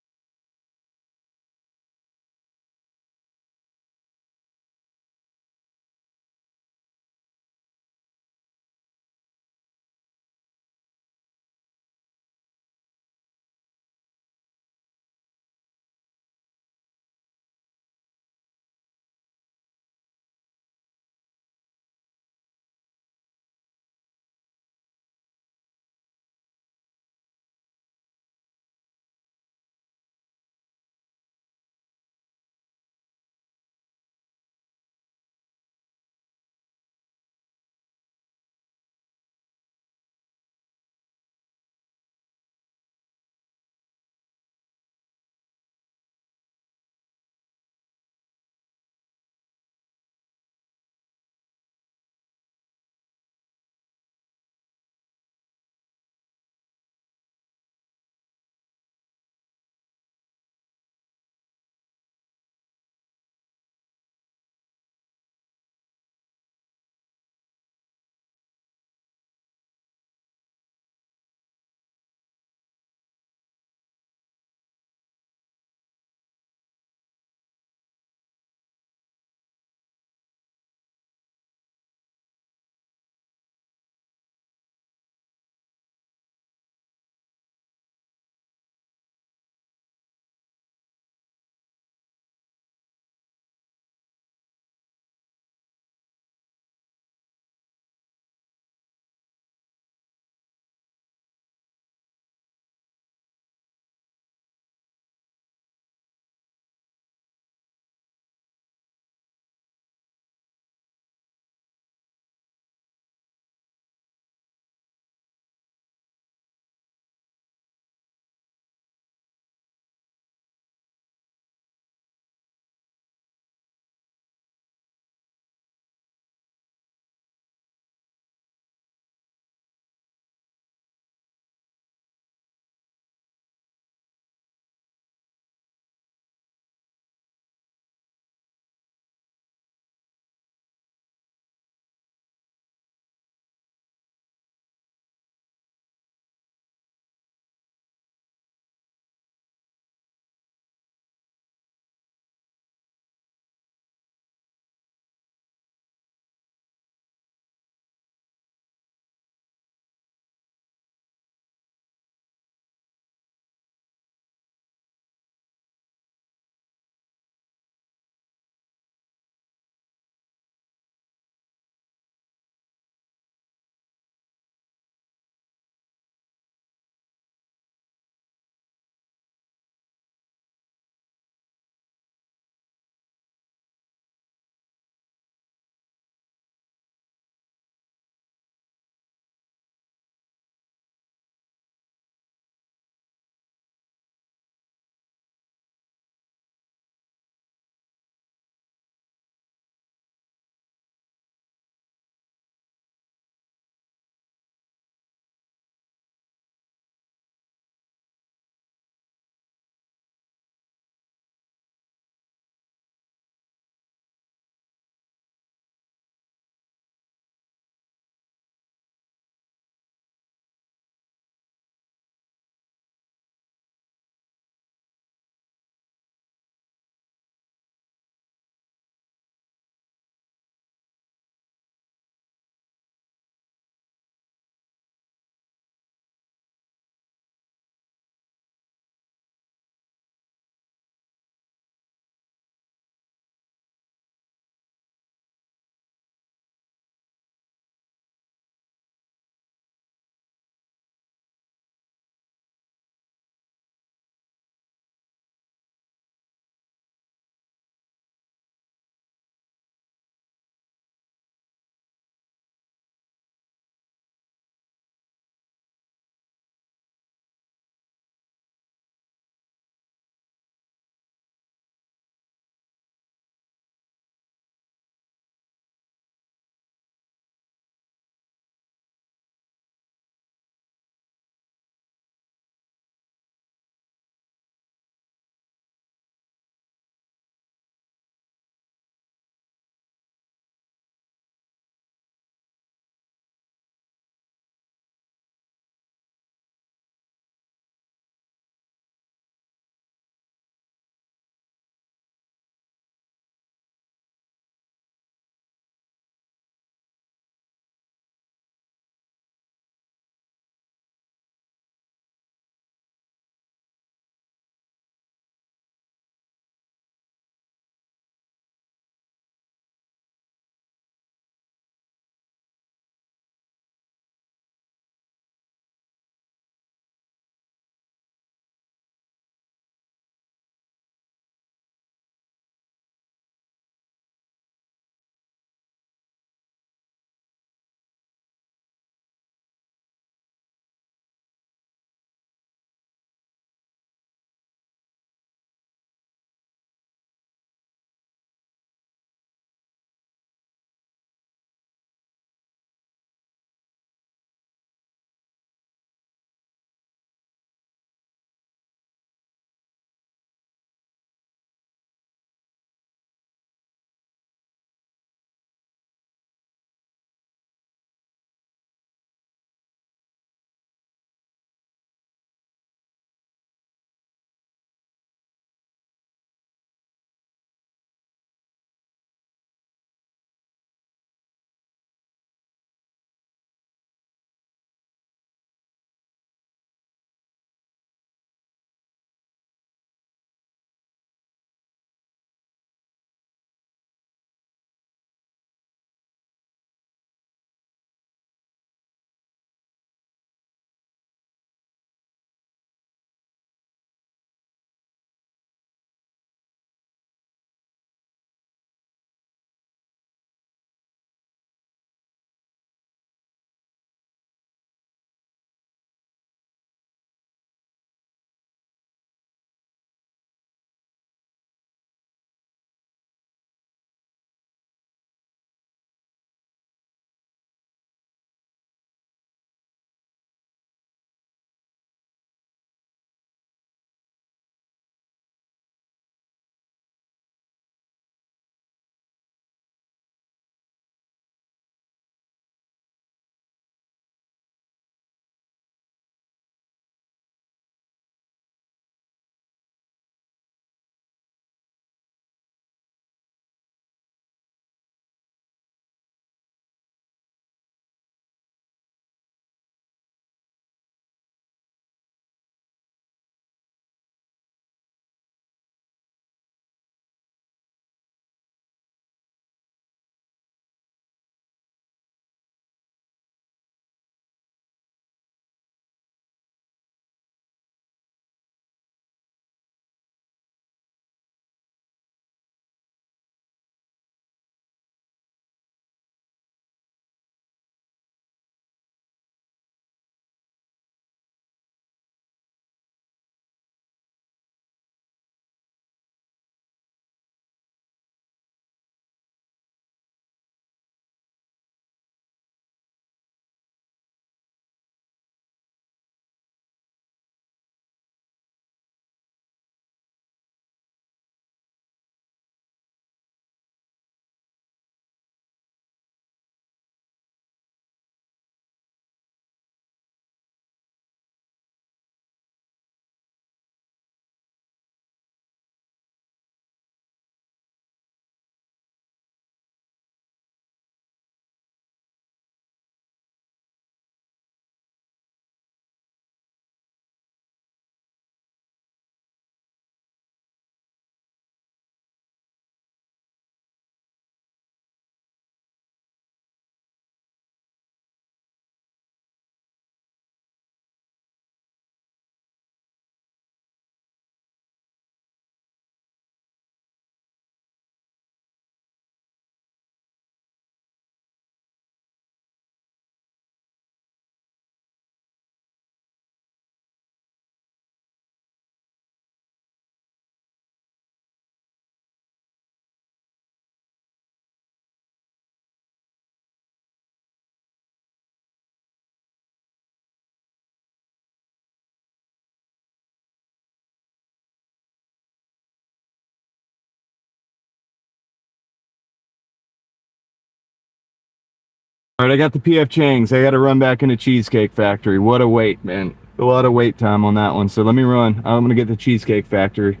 All right, I got the PF Chang's. I got to run back into Cheesecake Factory. What a wait, man. A lot of wait time on that one. So let me run. I'm going to get the Cheesecake Factory.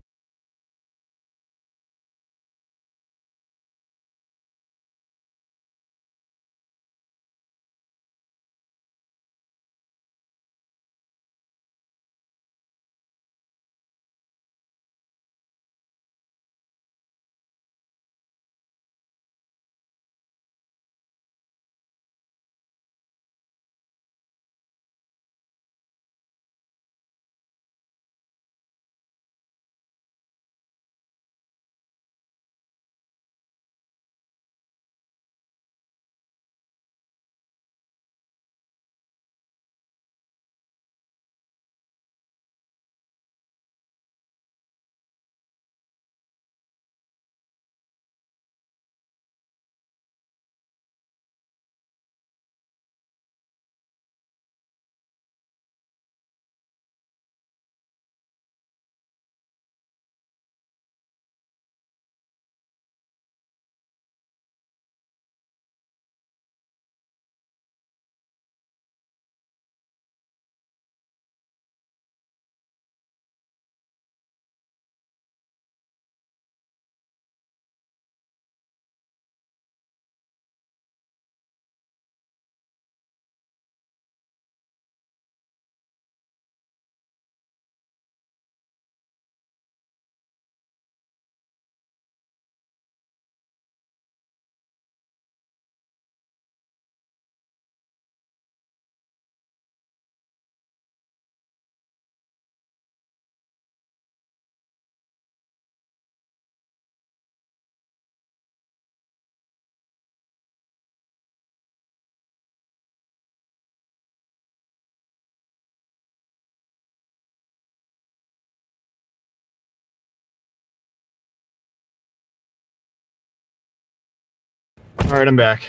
All right, I'm back.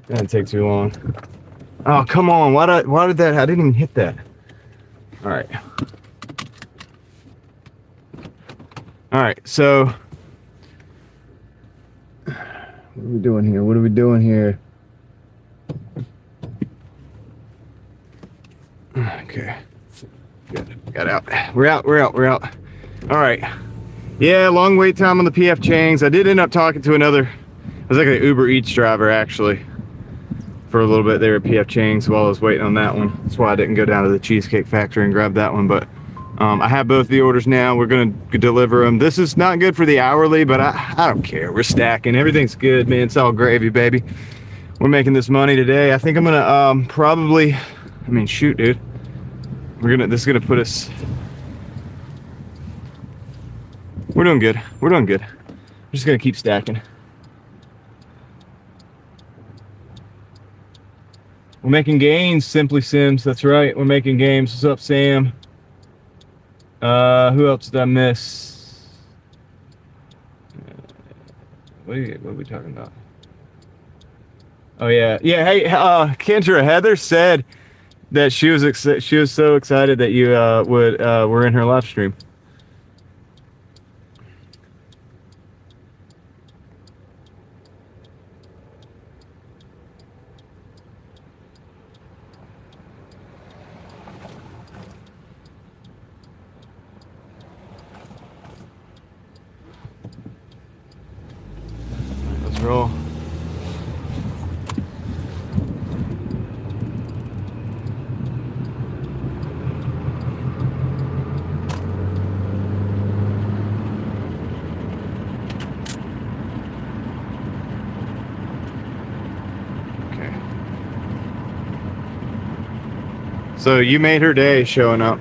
That didn't take too long. Oh, come on. Why did that? I didn't even hit that. All right. All right, so what are we doing here? What are we doing here? Okay. Good. Got out. We're out. All right. Yeah, long wait time on the PF Chang's. I did end up talking to another, I was like an Uber Eats driver actually, for a little bit there at PF Chang's while I was waiting on that one. That's why I didn't go down to the Cheesecake Factory and grab that one, but I have both the orders now. We're gonna deliver them. This is not good for the hourly, but I don't care. We're stacking. Everything's good, man. It's all gravy, baby. We're making this money today. I think I'm gonna probably, I mean, shoot, dude. This is gonna put us, we're doing good. We're just gonna keep stacking. We're making gains, Simply Sims. That's right. We're making gains. What's up, Sam? Who else did I miss? What are we talking about? Oh yeah. Hey, Kendra, Heather said that she was so excited that you were in her live stream. Let's roll. So you made her day showing up.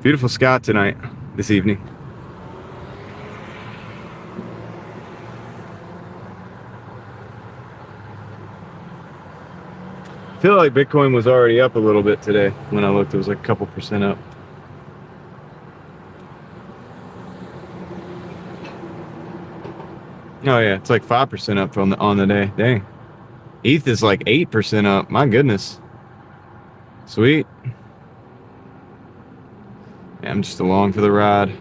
Beautiful Scott tonight, this evening. I feel like Bitcoin was already up a little bit today. When I looked, it was like a couple percent up. Oh yeah, it's like 5% up on the day. Dang. ETH is like 8% up. My goodness. Sweet. Yeah, I'm just along for the ride.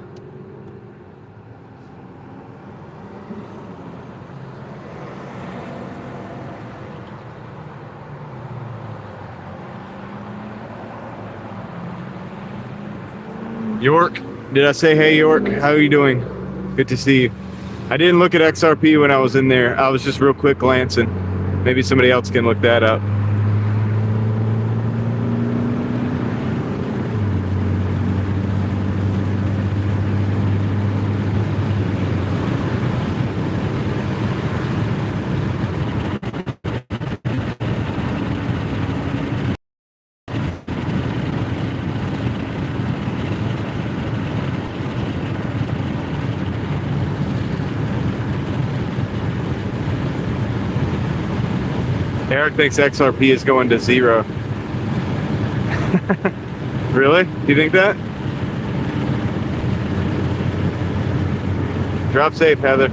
York, did I say hey, York? How are you doing? Good to see you. I didn't look at XRP when I was in there. I was just real quick glancing. Maybe somebody else can look that up. Eric thinks XRP is going to 0. Really? Do you think that? Drop safe, Heather.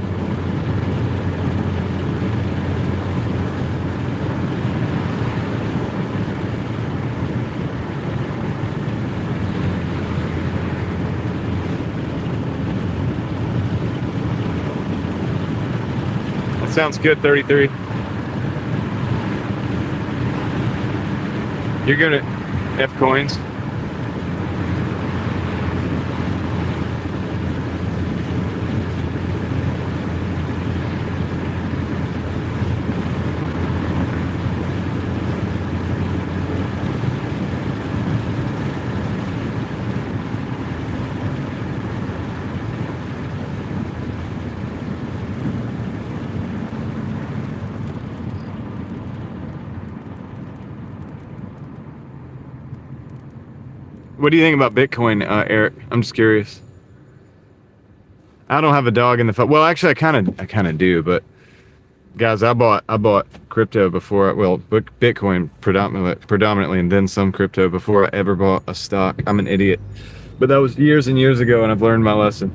That sounds good, 33. You're good at F coins. What do you think about Bitcoin, Eric? I'm just curious. I don't have a dog in the fight. Well, actually, I kind of do. But guys, I bought crypto before. Well, Bitcoin predominantly, and then some crypto before I ever bought a stock. I'm an idiot. But that was years and years ago, and I've learned my lesson.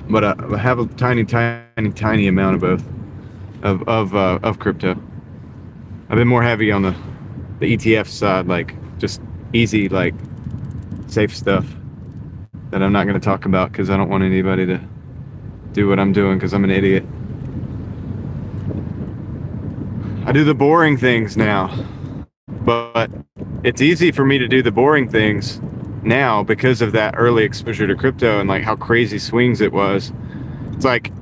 But I have a tiny amount of both of crypto. I've been more heavy on the ETF side, like just easy, like safe stuff that I'm not going to talk about because I don't want anybody to do what I'm doing because I'm an idiot. I do the boring things now, but it's easy for me to do the boring things now because of that early exposure to crypto and like how crazy swings it was. It's like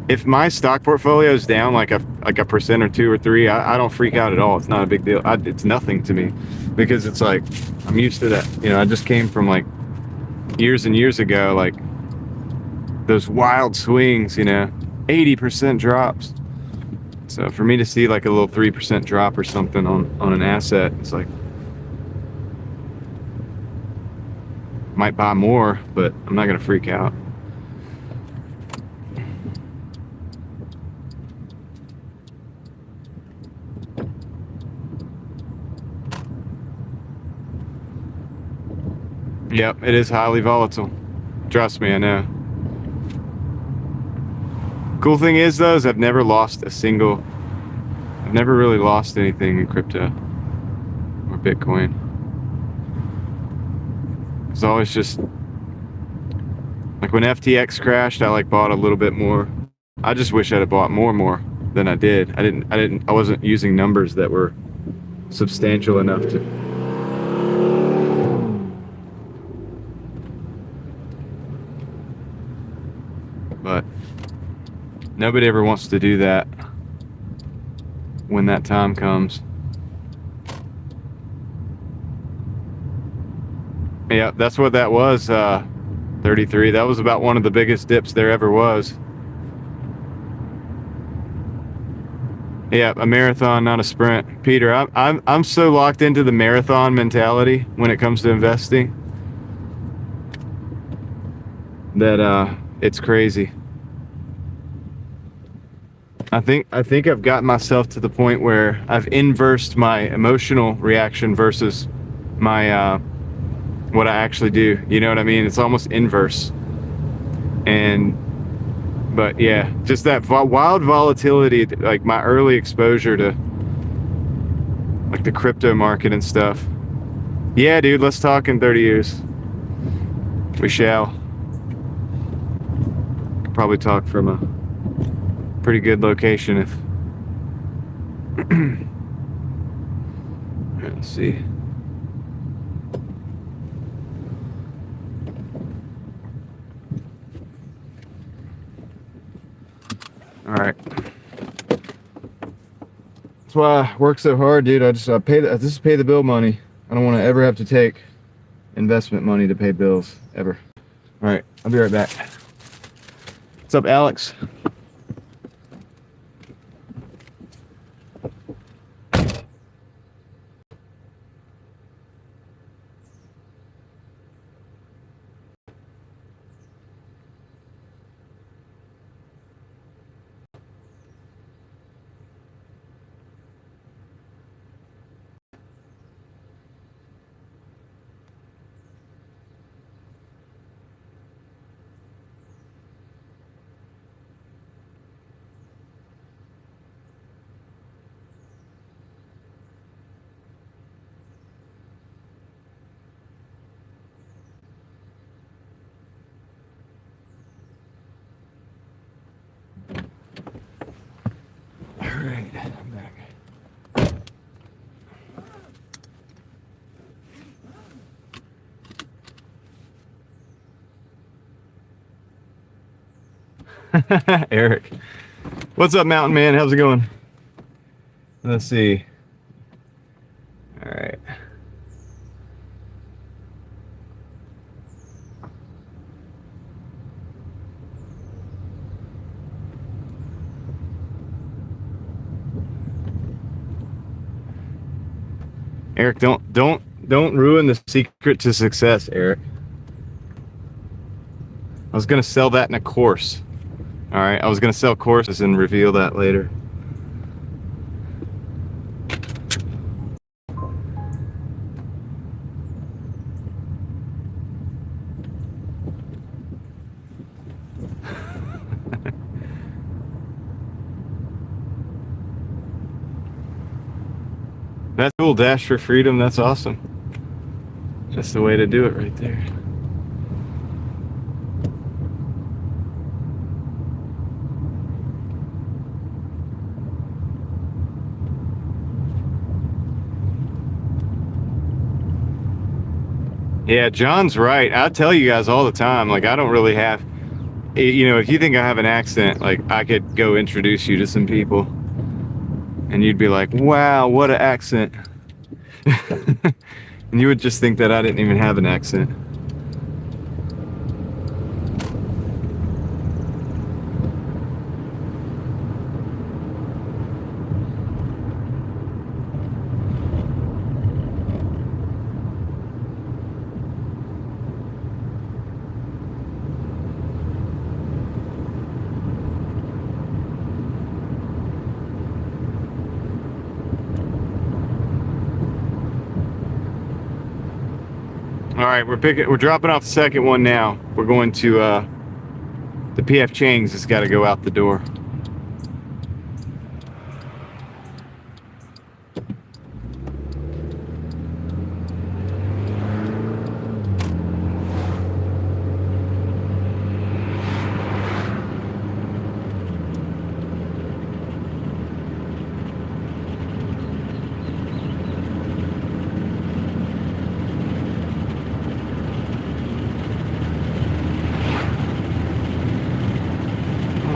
if my stock portfolio is down like a percent or 2 or 3, I don't freak out at all. It's not a big deal. It's nothing to me because it's like I'm used to that. You know, I just came from like years and years ago, like those wild swings, you know, 80% drops. So for me to see like a little 3% drop or something on an asset, it's like might buy more, but I'm not gonna freak out. Yep, it is highly volatile. Trust me, I know. Cool thing is though, is I've never really lost anything in crypto or Bitcoin. It's always just like when FTX crashed, I like bought a little bit more. I just wish I'd have bought more than I did. I wasn't using numbers that were substantial enough to. But nobody ever wants to do that when that time comes. Yeah, that's what that was, 33. That was about one of the biggest dips there ever was. Yeah, a marathon, not a sprint. Peter, I'm so locked into the marathon mentality when it comes to investing that it's crazy. I think I've gotten myself to the point where I've inversed my emotional reaction versus my what I actually do. You know what I mean? It's almost inverse. But yeah, just that wild volatility, like my early exposure to like the crypto market and stuff. Yeah, dude, let's talk in 30 years. We shall. Could probably talk from a pretty good location if let's see. All right. That's why I work so hard, dude. I pay this is pay the bill money. I don't want to ever have to take investment money to pay bills ever. All right, I'll be right back. What's up, Alex? All right, I'm back. Eric. What's up, Mountain Man? How's it going? Let's see. All right. Eric, don't ruin the secret to success, Eric. I was gonna sell that in a course. All right, I was gonna sell courses and reveal that later. That's cool. Dash for freedom. That's awesome. That's the way to do it right there. Yeah, John's right. I tell you guys all the time, like, I don't really have, you know, if you think I have an accent, like, I could go introduce you to some people and you'd be like, wow, what an accent. And you would just think that I didn't even have an accent. All right, we're dropping off the second one now. We're going to the PF Chang's. It's got to go out the door.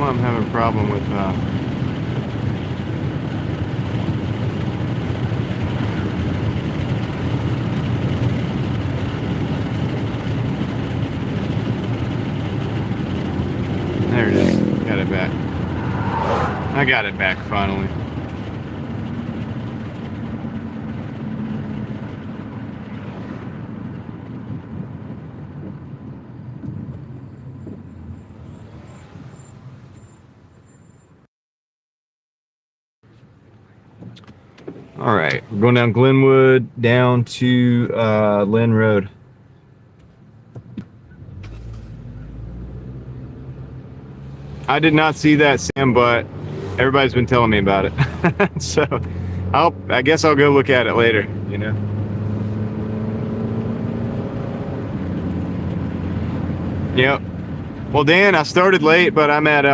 I'm having a problem with there it is. Got it back. I got it back finally. All right, we're going down Glenwood down to Lynn Road. I did not see that, Sam, but everybody's been telling me about it. So I guess I'll go look at it later, you know. Yep. Well, Dan, I started late, but I'm at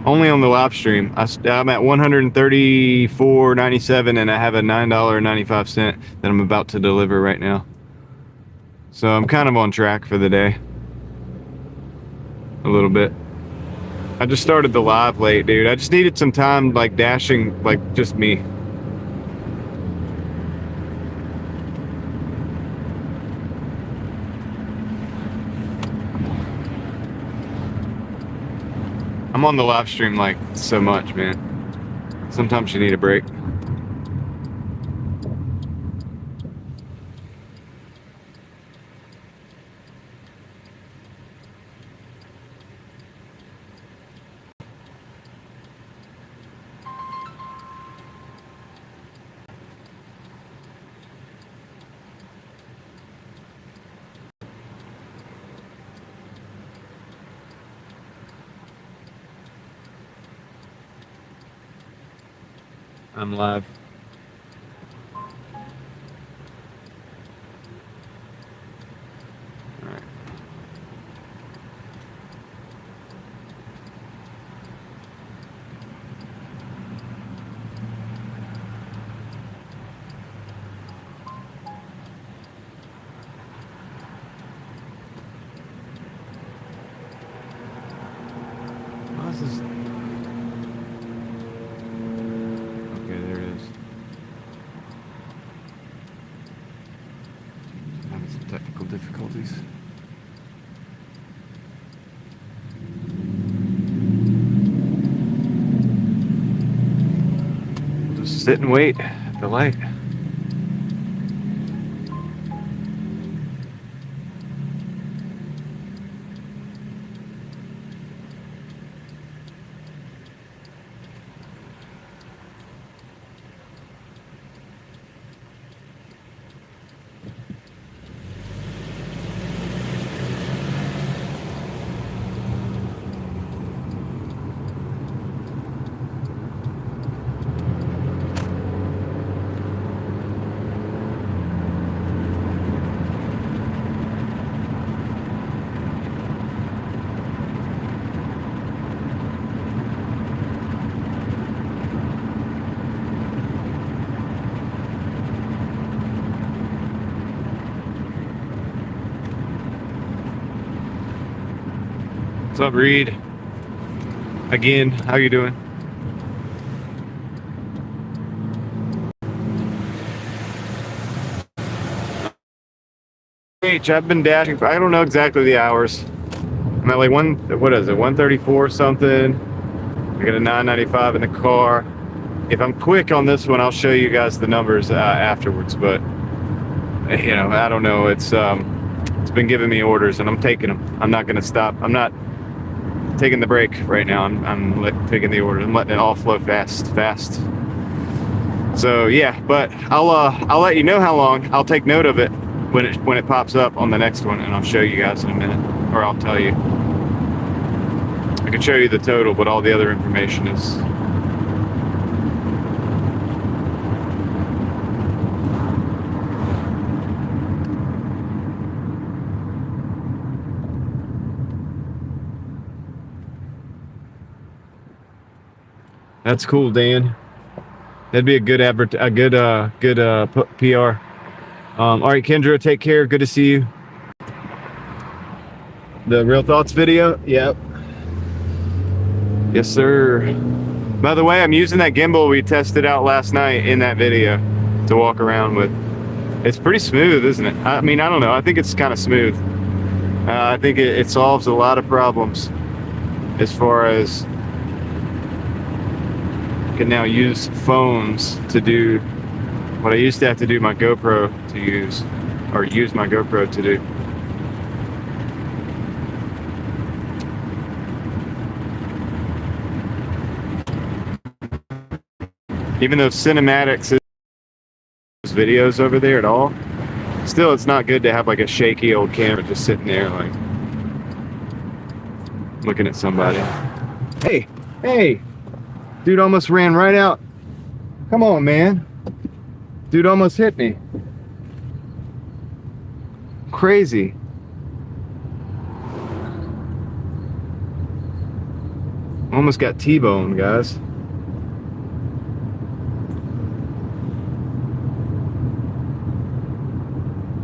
only on the live stream. I'm at 134.97, and I have a $9.95 that I'm about to deliver right now. So I'm kind of on track for the day. A little bit. I just started the live late, dude. I just needed some time, like, dashing, like, just me. I'm on the live stream, like, so much, man. Sometimes you need a break. I'm live. All right. Oh, this is... Okay, there it is. Having some technical difficulties. Just sit and wait at the light. What's up, Reed? Again, how you doing? I've been dashing for, I don't know exactly the hours. I'm at like what is it, 134 something. I got a 995 in the car. If I'm quick on this one, I'll show you guys the numbers afterwards, but you know, I don't know. It's been giving me orders and I'm taking them. I'm not gonna stop. I'm not taking the break right now. I'm taking the order. I'm letting it all flow fast. So yeah, but I'll let you know how long. I'll take note of it when it pops up on the next one, and I'll show you guys in a minute, or I'll tell you. I can show you the total, but all the other information is. That's cool, Dan. That'd be a good PR. All right, Kendra, take care. Good to see you. The Real Thoughts video? Yep. Yes, sir. By the way, I'm using that gimbal we tested out last night in that video to walk around with. It's pretty smooth, isn't it? I mean, I don't know. I think it's kind of smooth. I think it solves a lot of problems as far as I can now use phones to do what I used to have to do my GoPro to use, or use my GoPro to do. Even though cinematics is videos over there at all, still it's not good to have like a shaky old camera just sitting there like looking at somebody. Hey, dude almost ran right out. Come on, man. Dude almost hit me. Crazy. Almost got T-boned, guys.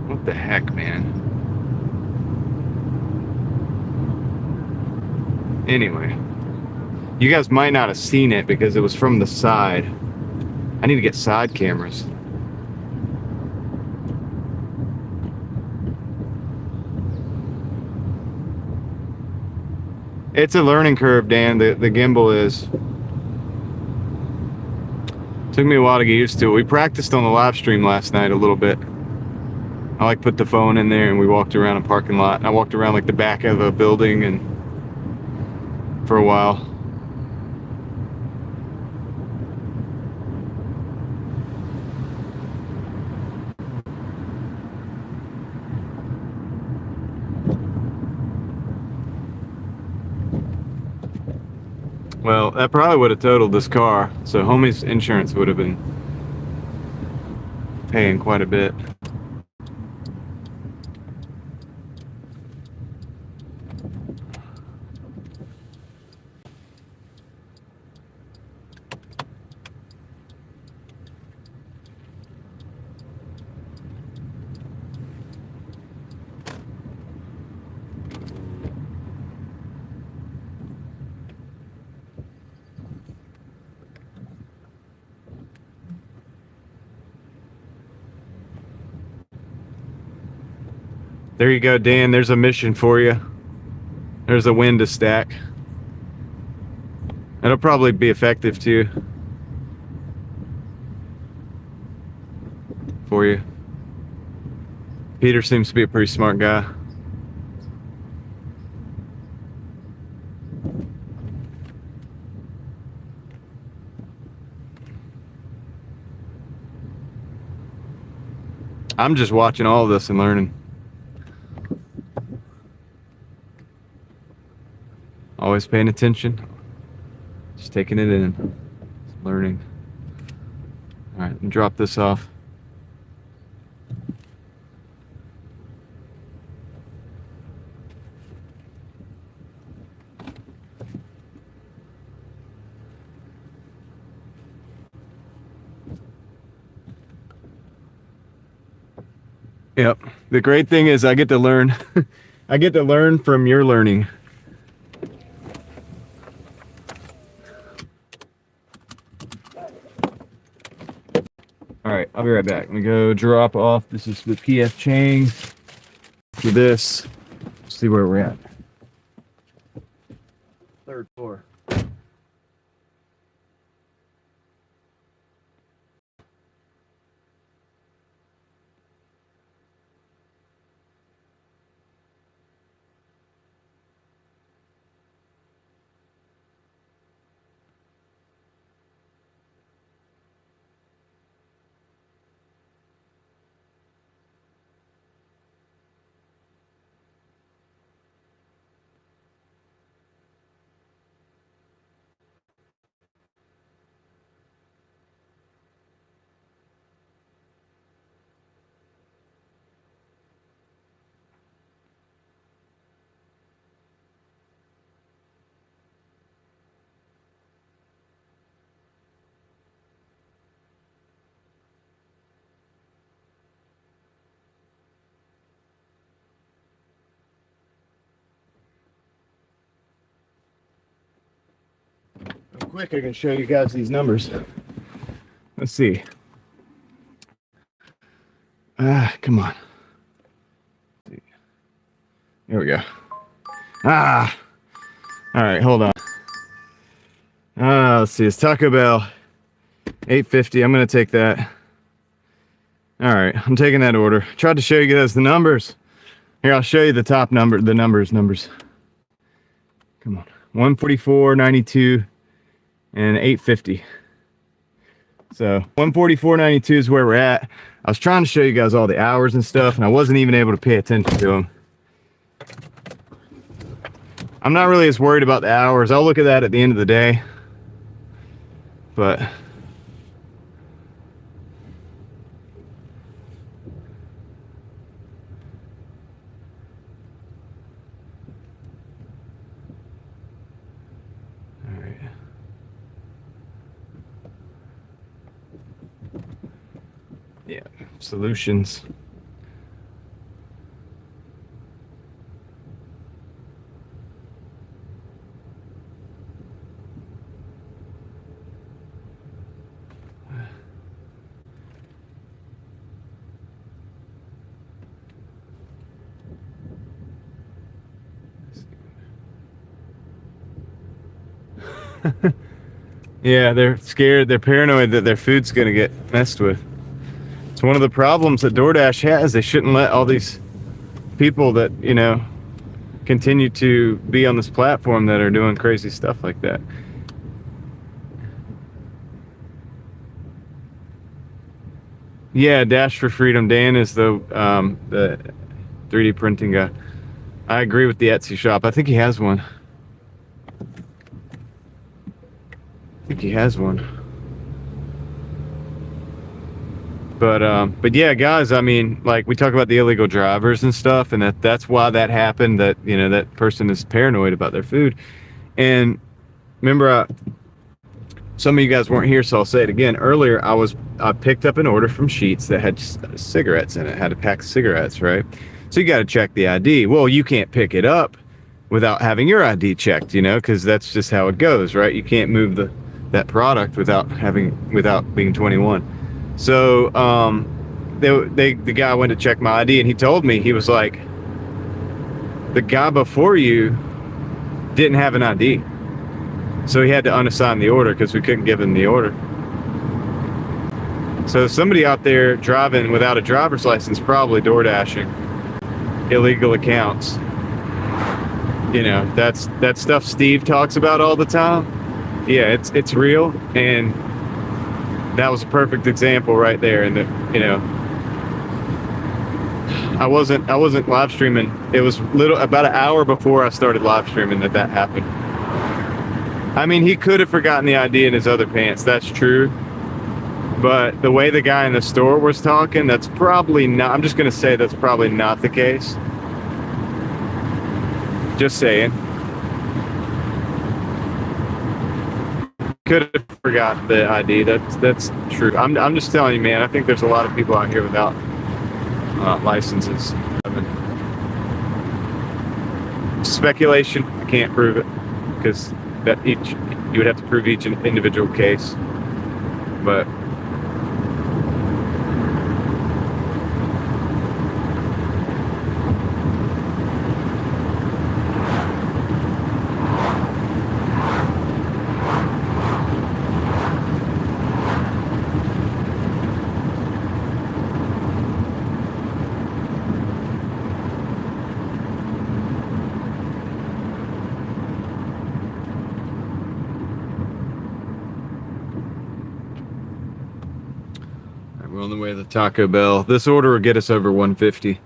What the heck, man? Anyway, You guys might not have seen it because it was from the side. I need to get side cameras. It's a learning curve, Dan. The gimbal is. Took me a while to get used to it. We practiced on the live stream last night a little bit. I like put the phone in there and we walked around a parking lot. I walked around like the back of a building and for a while. Well, that probably would have totaled this car, so homie's insurance would have been paying quite a bit. There you go, Dan. There's a mission for you. There's a win to stack. It'll probably be effective too for you. Peter seems to be a pretty smart guy. I'm just watching all of this and learning. Always paying attention. Just taking it in. Just learning. All right, drop this off. Yep. The great thing is I get to learn. I get to learn from your learning. All right, I'll be right back. Let me go drop off. This is with PF Chang. For this, let's see where we're at. 3rd floor. Real quick, I can show you guys these numbers. Let's see. Come on. Here we go. All right, hold on. Let's see. It's Taco Bell. $8.50. I'm gonna take that. All right, I'm taking that order. Tried to show you guys the numbers. Here, I'll show you the top number, the numbers. Come on. 144.92 and 8.50. So 144.92 is where we're at. I was trying to show you guys all the hours and stuff, and I wasn't even able to pay attention to them. I'm not really as worried about the hours. I'll look at that at the end of the day. But all right. Yeah, solutions. Yeah, they're scared. They're paranoid that their food's gonna get messed with. It's one of the problems that DoorDash has. They shouldn't let all these people that, you know, continue to be on this platform that are doing crazy stuff like that. Yeah, Dash for Freedom. Dan is the 3D printing guy. I agree with the Etsy shop. I think he has one. But yeah, guys, I mean, like, we talk about the illegal drivers and stuff, and that's why that happened, that, you know, that person is paranoid about their food. And remember, some of you guys weren't here, so I'll say it again. Earlier, I picked up an order from Sheetz that had cigarettes in it, had a pack of cigarettes, right? So you got to check the ID. Well, you can't pick it up without having your ID checked, you know, because that's just how it goes, right? You can't move that product without being 21. So the guy went to check my ID, and he told me, he was like, the guy before you didn't have an ID. So he had to unassign the order because we couldn't give him the order. So somebody out there driving without a driver's license, probably Doordashing illegal accounts. You know, that's stuff Steve talks about all the time. Yeah, it's real, and that was a perfect example right there. And you know, I wasn't live streaming. It was about an hour before I started live streaming that happened. I mean, he could have forgotten the ID in his other pants. That's true. But the way the guy in the store was talking, that's probably not. I'm just gonna say that's probably not the case. Just saying. Could have forgotten the ID. That's true. I'm just telling you, man. I think there's a lot of people out here without licenses. Speculation. I can't prove it because you would have to prove each individual case. But we're on the way to the Taco Bell. This order will get us over 150.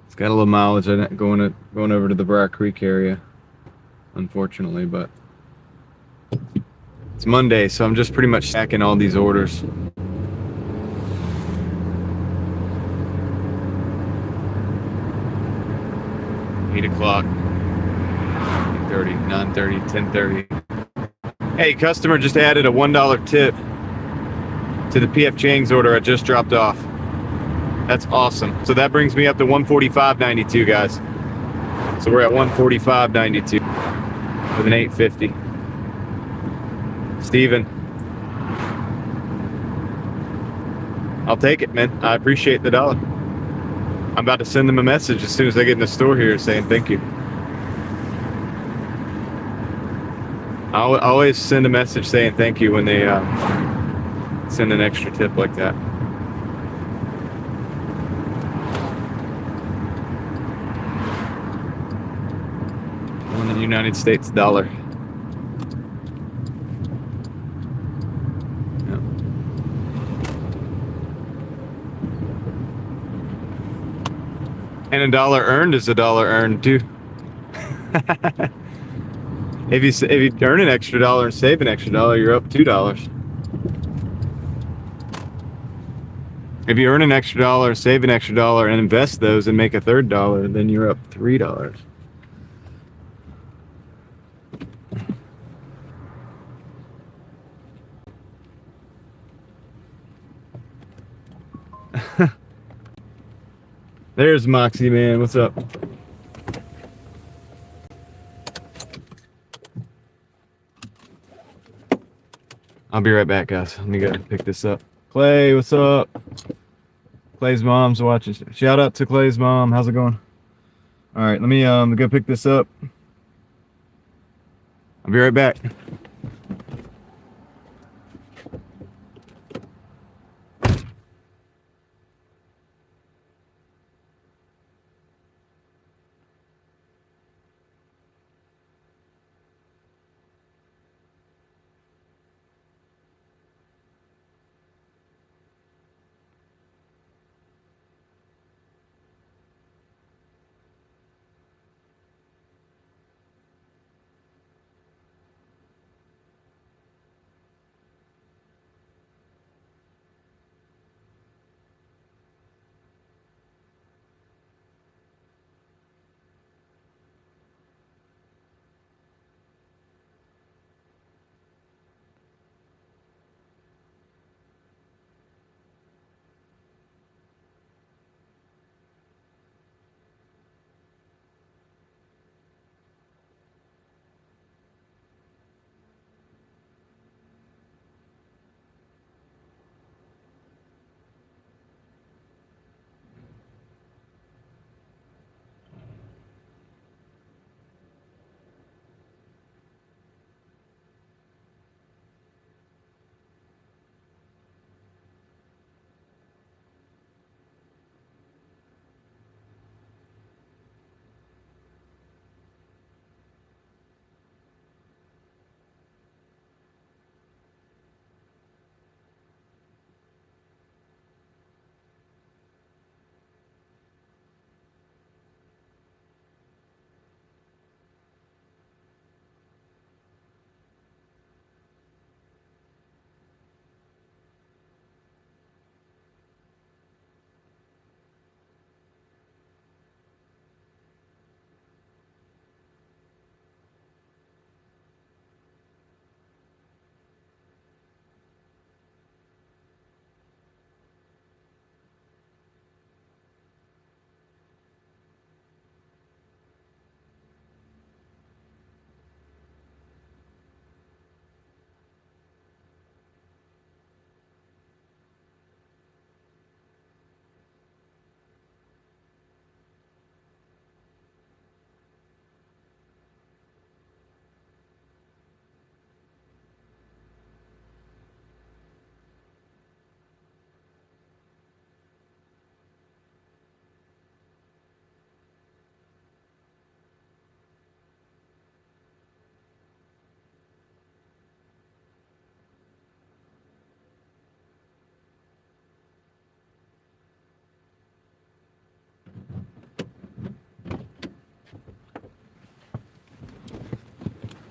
It's got a little mileage in it going over to the Briar Creek area, unfortunately, but it's Monday, so I'm just pretty much stacking all these orders. $8 o'clock, 8:30, 9:30, 10:30. Hey, customer just added a $1 tip to the PF Chang's order I just dropped off. That's awesome. So that brings me up to 145.92, guys. So we're at 145.92 with an 850. Steven, I'll take it, man. I appreciate the dollar. I'm about to send them a message as soon as I get in the store here saying thank you. I'll always send a message saying thank you when they send an extra tip like that. On the United States dollar. Yep. And a dollar earned is a dollar earned too. If you earn an extra dollar and save an extra dollar, you're up $2. If you earn an extra dollar, save an extra dollar, and invest those and make a third dollar, then you're up $3. There's Moxie, man. What's up? I'll be right back, guys. Let me go pick this up. Clay, what's up? Clay's mom's watching. Shout out to Clay's mom. How's it going? All right, let me go pick this up. I'll be right back.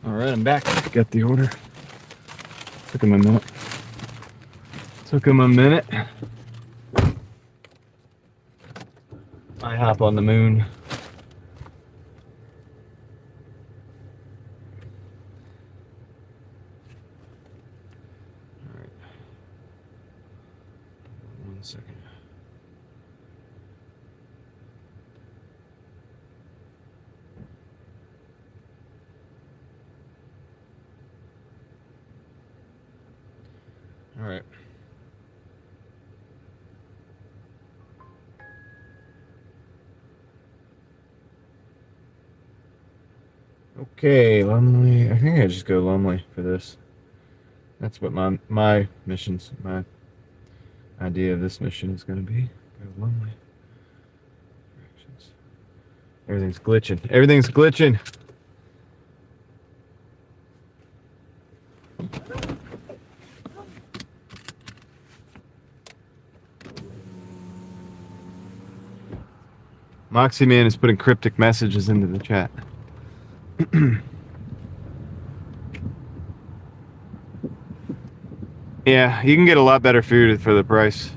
All right, I'm back. Got the order. Took him a minute. I hop on the moon. All right. 1 second. All right. Okay, Lumley. I think I just go Lumley for this. That's what my mission's, my idea of this mission is going to be. Go Lumley. Directions. Everything's glitching. Everything's glitching. Moxie Man is putting cryptic messages into the chat. Yeah, you can get a lot better food for the price.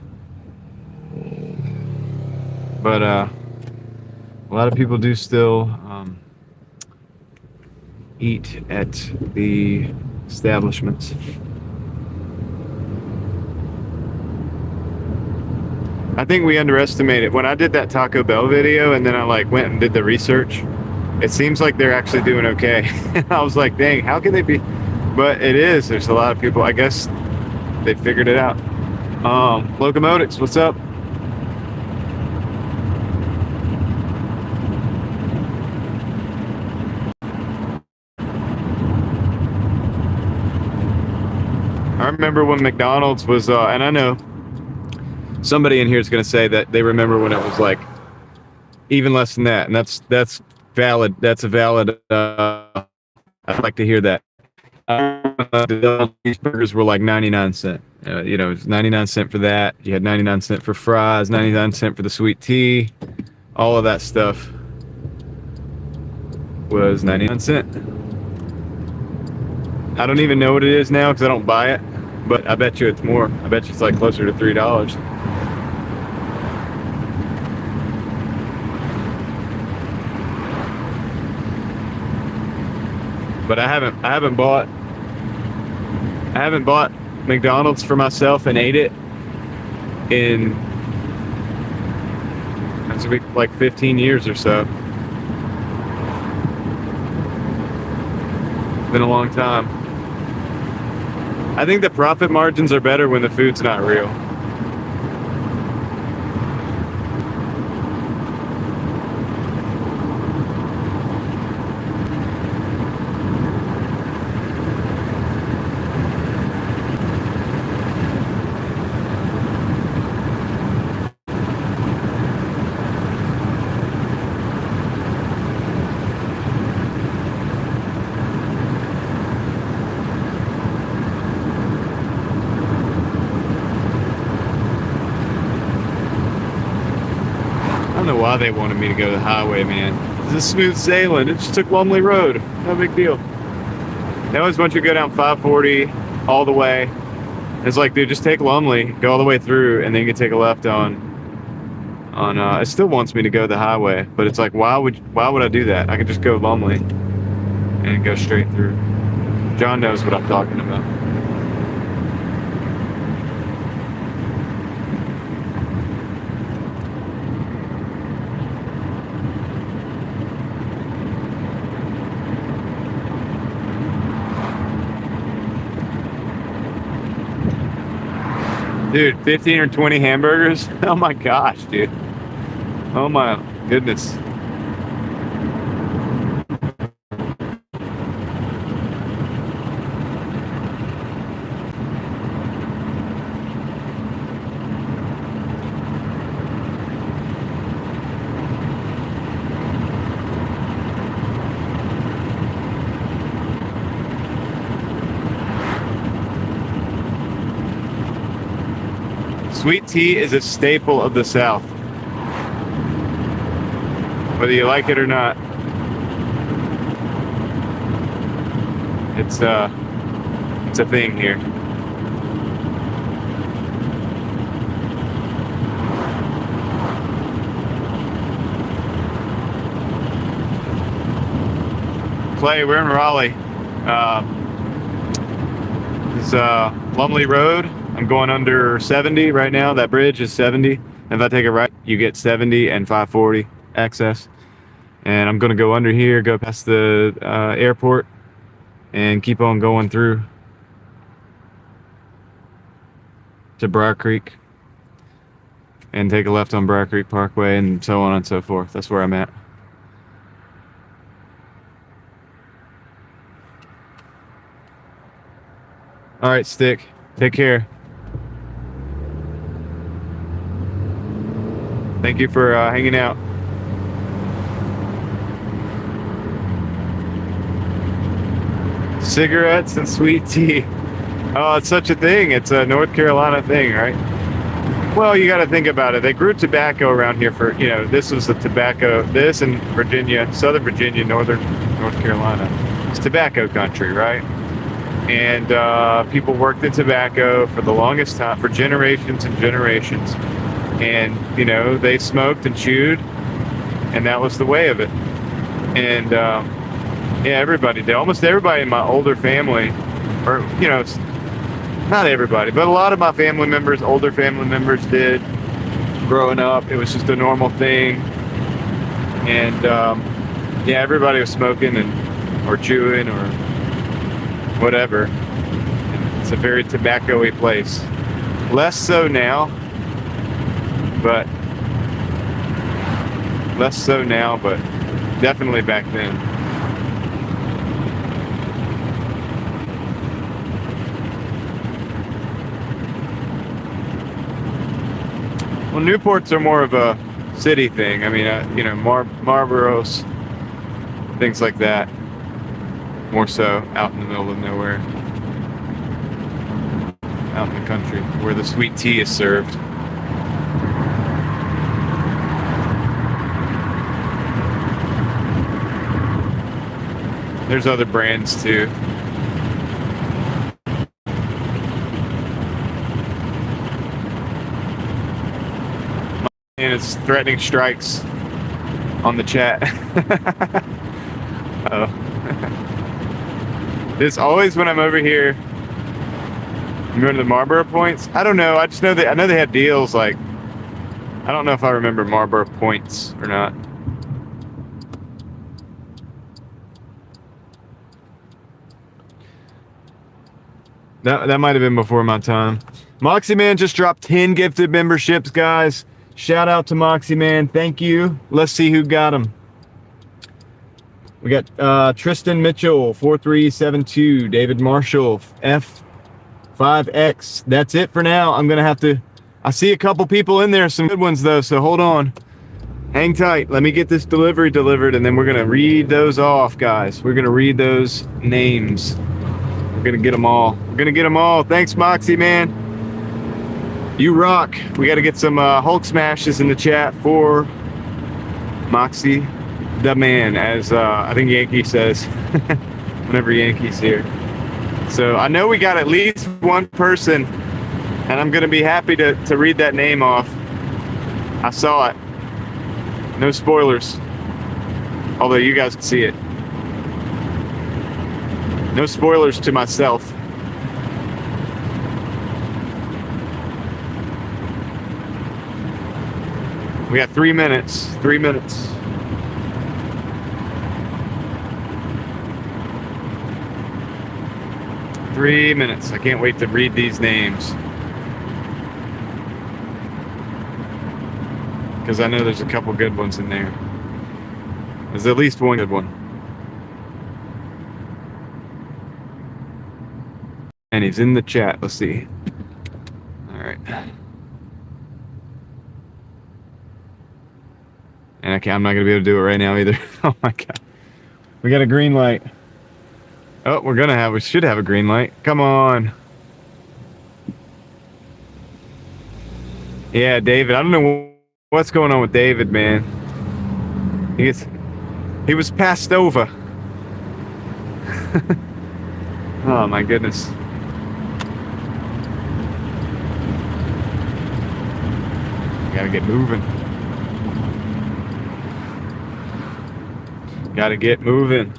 But a lot of people do still eat at the establishments. I think we underestimated when I did that Taco Bell video, and then I went and did the research. It seems like they're actually doing okay. I was like, dang, how can they be? But it is. There's a lot of people. I guess they figured it out. Locomotives, what's up? remember when McDonald's was, and I know somebody in here is going to say that they remember when it was like even less than that, and that's valid. That's a valid. I'd like to hear that. The cheeseburgers were like 99 cents. You know, it was 99 cents for that. You had 99 cents for fries, 99 cents for the sweet tea. All of that stuff was 99 cents. I don't even know what it is now because I don't buy it, but I bet you it's more. I bet you it's like closer to $3. But I haven't bought McDonald's for myself and ate it in, that's gonna be like 15 years or so. It's been a long time. I think the profit margins are better when the food's not real. I don't know why they wanted me to go the highway, man. This is smooth sailing. It just took Lumley Road. No big deal. They always want you to go down 540 all the way. It's like, dude, just take Lumley, go all the way through, and then you can take a left on. It still wants me to go the highway, but it's like, why would I do that? I could just go Lumley and go straight through. John knows what I'm talking about. Dude, 15 or 20 hamburgers? Oh my gosh, dude. Oh my goodness. Sweet tea is a staple of the South, whether you like it or not. It's a thing here. Clay, we're in Raleigh. This is Lumley Road. I'm going under 70 right now. That bridge is 70. If I take a right, you get 70 and 540 access. And I'm going to go under here, go past the airport, and keep on going through to Briar Creek. And take a left on Briar Creek Parkway, and so on and so forth. That's where I'm at. All right, Stick. Take care. Thank you for hanging out. Cigarettes and sweet tea. Oh, it's such a thing. It's a North Carolina thing, right? Well, you got to think about it. They grew tobacco around here for, this was the tobacco, this and Virginia, Southern Virginia, Northern North Carolina. It's tobacco country, right? And people worked in tobacco for the longest time, for generations and generations. And, they smoked and chewed, and that was the way of it. And, everybody did. Almost everybody in my older family, or, not everybody, but a lot of my family members, older family members did growing up. It was just a normal thing. And, everybody was smoking or chewing or whatever. It's a very tobacco-y place. Less so now. But definitely back then. Well, Newports are more of a city thing. I mean, you know, Marlboros, things like that. More so out in the middle of nowhere, out in the country, where the sweet tea is served. There's other brands too. And it's threatening strikes on the chat. Oh. There's always when I'm over here, I'm going to the Marlboro points. I don't know. I just know that I know they have deals. Like, I don't know if I remember Marlboro points or not. That might have been before my time. Moxie Man just dropped 10 gifted memberships, guys. Shout out to Moxie Man. Thank you. Let's see who got them. We got Tristan Mitchell, 4372. David Marshall, F5X. That's it for now. I'm going to have to... I see a couple people in there. Some good ones, though, so hold on. Hang tight. Let me get this delivery delivered, and then we're going to read those off, guys. We're going to read those names. We're going to get them all. We're going to get them all. Thanks, Moxie Man. You rock. We got to get some Hulk smashes in the chat for Moxie the Man, as I think Yankee says whenever Yankee's here. So I know we got at least one person, and I'm going to be happy to read that name off. I saw it. No spoilers. Although you guys can see it. No spoilers to myself. We got 3 minutes. 3 minutes. I can't wait to read these names. Because I know there's a couple good ones in there. There's at least one good one. And he's in the chat. Let's see. All right. And I'm not going to be able to do it right now either. Oh my God. We got a green light. Oh, we should have a green light. Come on. Yeah, David. I don't know what's going on with David, man. He was passed over. Oh my goodness. Gotta get moving. Gotta get moving.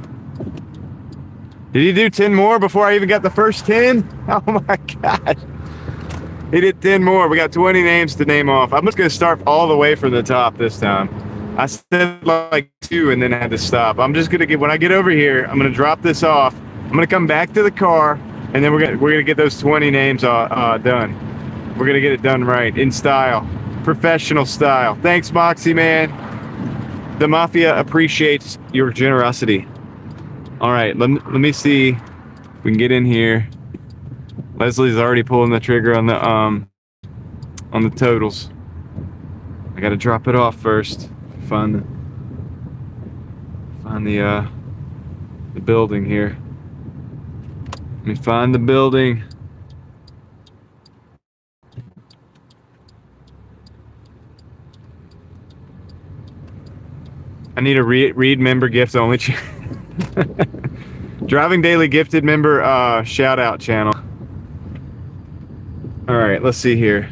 Did he do 10 more before I even got the first 10? Oh my God. He did 10 more. We got 20 names to name off. I'm just going to start all the way from the top this time. I said like 2 and then had to stop. I'm just going to get, when I get over here, I'm going to drop this off. I'm going to come back to the car, and then we're going to get those 20 names done. We're going to get it done right, in style, professional style. Thanks, Moxie Man. The Mafia appreciates your generosity. All right, let me see if we can get in here. Leslie's already pulling the trigger on the totals. I got to drop it off first. Find the building here. Let me find the building. I need a read member gifts only. Driving Daily gifted member shout out channel. All right, let's see here.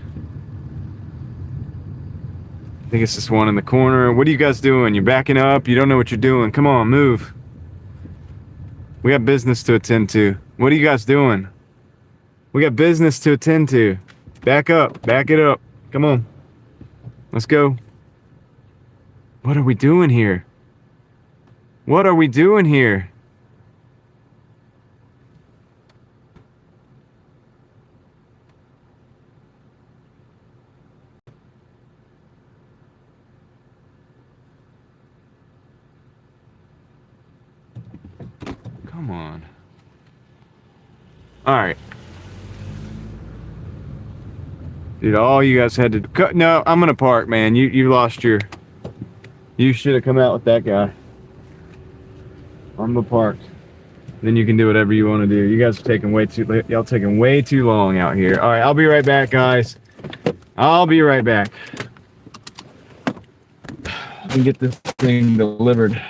I think it's this one in the corner. What are you guys doing? You're backing up. You don't know what you're doing. Come on, move. We got business to attend to. What are you guys doing? We got business to attend to. Back up. Back it up. Come on. Let's go. What are we doing here? What are we doing here? Come on. All right. Dude, all you guys had to cut. No, I'm gonna park, man. You lost your. You should have come out with that guy. I'm gonna park. Then you can do whatever you want to do. You guys are taking way too. Y'all taking way too long out here. All right, I'll be right back, guys. I'll be right back. And get this thing delivered.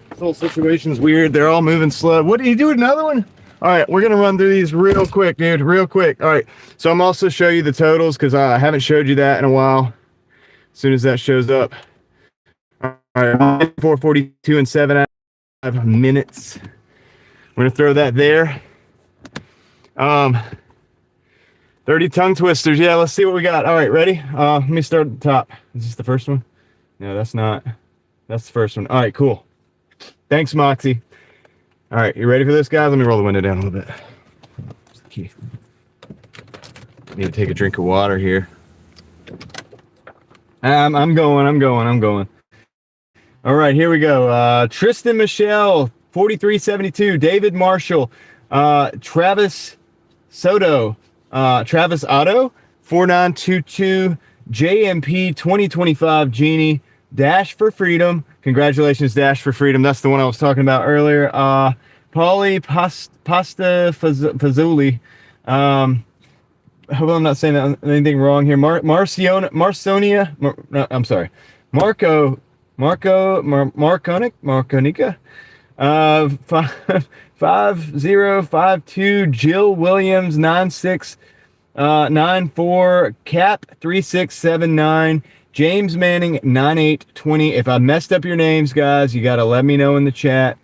This whole situation's weird. They're all moving slow. What, did you do another one? All right, we're gonna run through these real quick, dude, real quick. All right, so I'm also show you the totals because I haven't showed you that in a while. As soon as that shows up. All right, 4:42 and 7 minutes. We're gonna throw that there. 30 tongue twisters. Yeah, let's see what we got. All right, ready? Let me start at the top. Is this the first one? No, that's not. That's the first one. All right, cool. Thanks, Moxie. All right, you ready for this, guys? Let me roll the window down a little bit. Need to take a drink of water here. I'm going. All right, here we go. Tristan Michelle, 4372. David Marshall. Travis Soto. Travis Otto, 4922. JMP 2025. Jeannie. Dash for Freedom. Congratulations, Dash for Freedom. That's the one I was talking about earlier. Paulie Pasta Fazuli. I hope I'm not saying anything wrong here. Marconica. Marconica. 5052. Jill Williams 9694. Cap 3679. James Manning 9820. If I messed up your names, guys, you gotta let me know in the chat.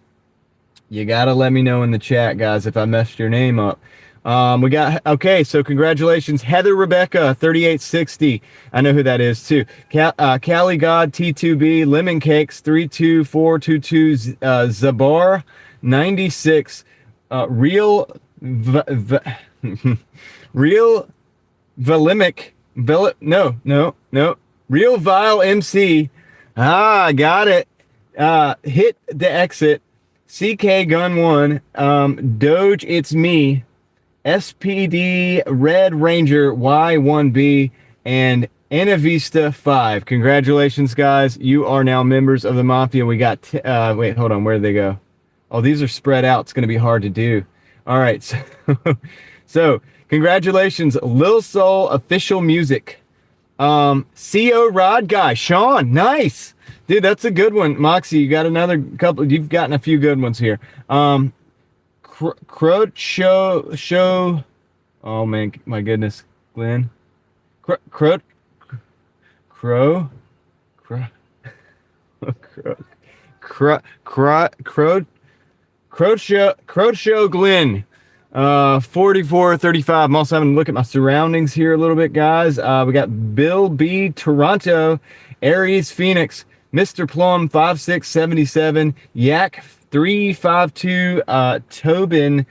Guys, if I messed your name up. We got, okay, so congratulations, Heather Rebecca 3860. I know who that is too. Cali God T2B, Lemon Cakes 32422, Zabar 96, Real Valimic, Real Vile MC. Got it. Hit the exit. CK Gun 1, Doge It's Me, SPD Red Ranger Y1B, and Anavista 5. Congratulations, guys. You are now members of the Mafia. We got, wait, hold on. Where did they go? Oh, these are spread out. It's going to be hard to do. All right. So congratulations, Lil Soul Official Music. CO Rod Guy, Sean, nice. Dude, that's a good one. Moxie, you got another couple. You've gotten a few good ones here. Crow show. Oh man, my goodness, Glenn. Crow show Glenn. 4435. I'm also having a look at my surroundings here a little bit, guys. We got Bill B Toronto, Aries Phoenix, Mr. Plum 5677, Yak 352, Tobin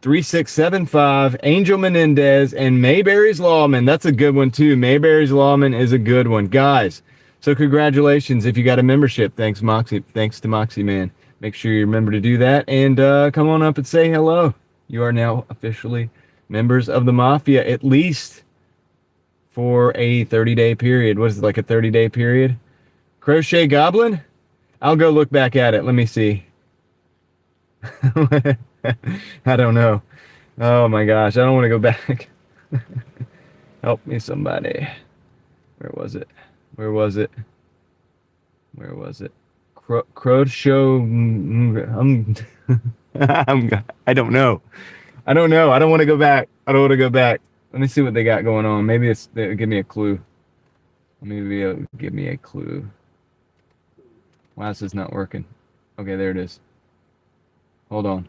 3675, Angel Menendez, and Mayberry's Lawman. That's a good one too. Mayberry's Lawman is a good one, guys. So congratulations if you got a membership. Thanks, Moxie. Thanks to Moxie Man. Make sure you remember to do that and come on up and say hello. You are now officially members of the Mafia, at least for a 30-day period. What is it, like a 30-day period? Crochet Goblin? I'll go look back at it. Let me see. I don't know. Oh my gosh, I don't want to go back. Help me, somebody. Where was it? Where was it? Where was it? Crow show. I don't know. I don't know. I don't want to go back. I don't want to go back. Let me see what they got going on. Maybe they'll give me a clue. Maybe it'll give me a clue. Why is this not working? Okay, there it is. Hold on.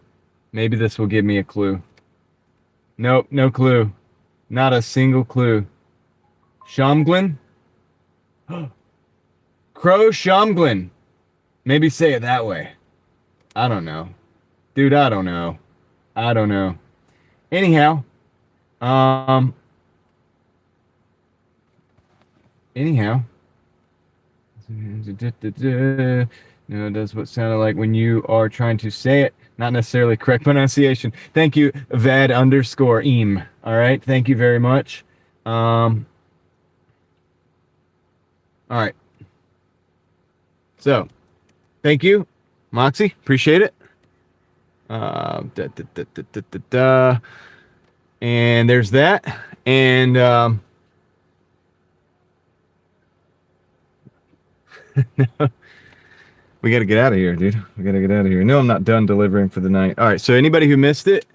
Maybe this will give me a clue. Nope, no clue. Not a single clue. Shamglin? Crow Shamglin. Maybe say it that way. I don't know. Dude, I don't know. I don't know. Anyhow. Anyhow. No, that's what it sounded like when you are trying to say it. Not necessarily correct pronunciation. Thank you, Vad_eam. All right. Thank you very much. All right. So, thank you, Moxie. Appreciate it. And there's that. And we got to get out of here, dude. We got to get out of here. No, I'm not done delivering for the night. All right. So anybody who missed it,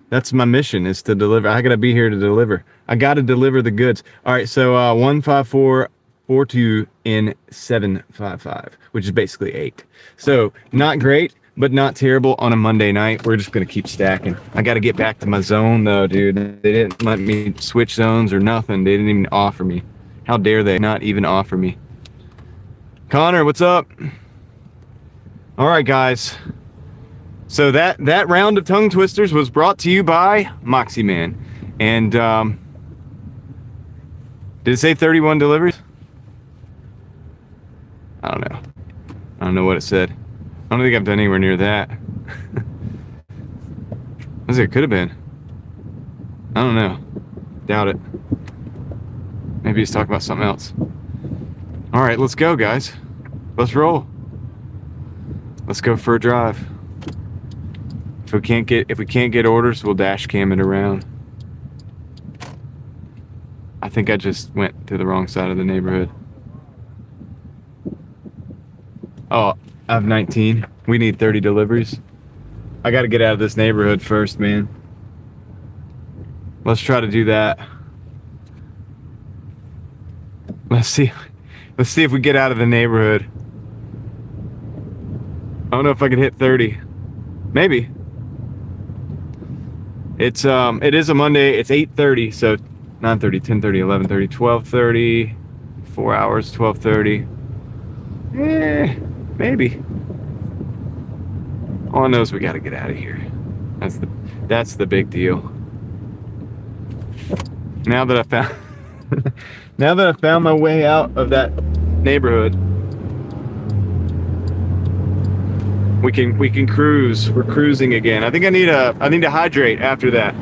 that's my mission, is to deliver. I got to be here to deliver. I got to deliver the goods. All right. So 15442 in 755, which is basically 8. So not great, but not terrible on a Monday night. We're just going to keep stacking. I got to get back to my zone though, dude. They didn't let me switch zones or nothing. They didn't even offer me. How dare they not even offer me? Connor, what's up? All right, guys. So that round of tongue twisters was brought to you by Moxie Man. And did it say 31 deliveries? I don't know. I don't know what it said. I don't think I've done anywhere near that. What it could have been. I don't know. Doubt it. Maybe he's talking about something else. All right, let's go, guys. Let's roll. Let's go for a drive. If we can't get orders, we'll dash cam it around. I think I just went to the wrong side of the neighborhood. Oh, I have 19. We need 30 deliveries. I got to get out of this neighborhood first, man. Let's try to do that. Let's see if we get out of the neighborhood. I don't know if I can hit 30. Maybe. It is a Monday. It's 8:30, so 9:30, 10:30, 11:30, 12:30, 4 hours, 12:30. Maybe. All I know is we got to get out of here. That's the big deal. Now that I found my way out of that neighborhood, we can cruise. We're cruising again. I think I need to hydrate after that.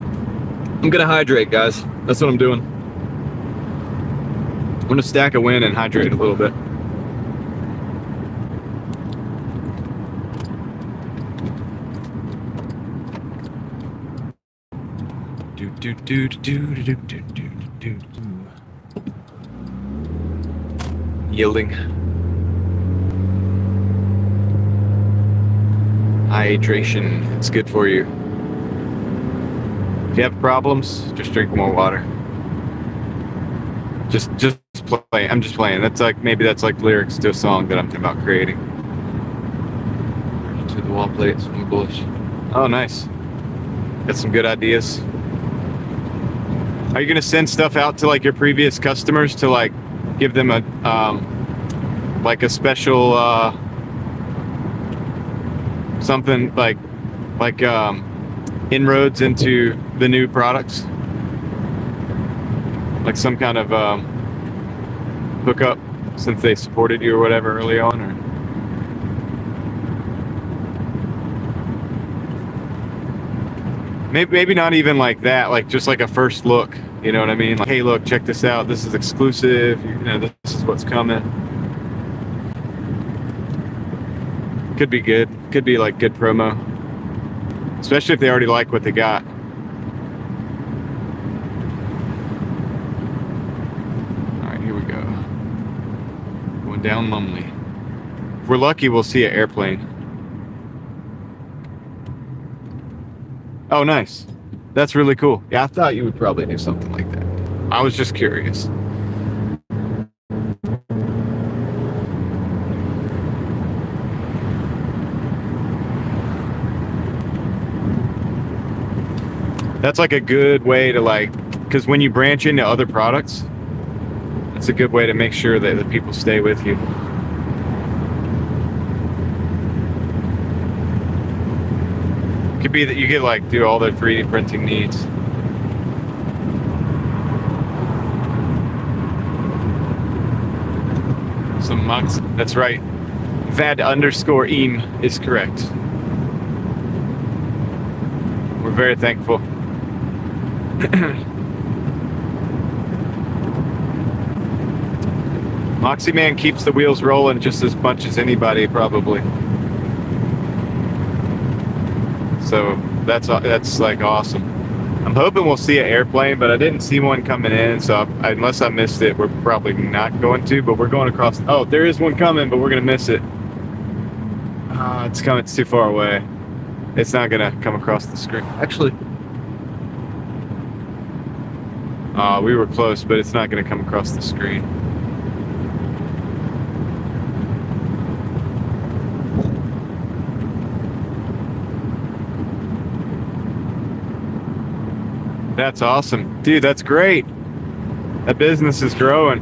I'm gonna hydrate, guys. That's what I'm doing. I'm gonna stack a win and hydrate a little bit. Yielding. Hydration. It's good for you. If you have problems, just drink more water. Just play. I'm just playing. Maybe that's like lyrics to a song that I'm thinking about creating. To the wall plates from the bush. Oh, nice. Got some good ideas. Are you gonna send stuff out to like your previous customers to like give them a like a special something like inroads into the new products, like some kind of hookup since they supported you or whatever early on? Or maybe not even like that, like just like a first look, you know what I mean? Like, hey, look, check this out, this is exclusive, you know, this is what's coming. Could be good. Could be like good promo, especially if they already like what they got. down Lumley. If we're lucky, we'll see an airplane. Oh, nice. That's really cool. Yeah, I thought you would probably do something like that. I was just curious. That's like a good way to because when you branch into other products, it's a good way to make sure that the people stay with you. Could be that you get do all their 3D printing needs. Some mugs. That's right. VAD_EAM is correct. We're very thankful. Moxie Man keeps the wheels rolling just as much as anybody, probably. So that's awesome. I'm hoping we'll see an airplane, but I didn't see one coming in, so unless I missed it, we're probably not going to, but we're going across. Oh, there is one coming, but we're going to miss it. It's coming. It's too far away. It's not going to come across the screen. Actually, we were close, but it's not going to come across the screen. That's awesome. Dude, that's great. That business is growing.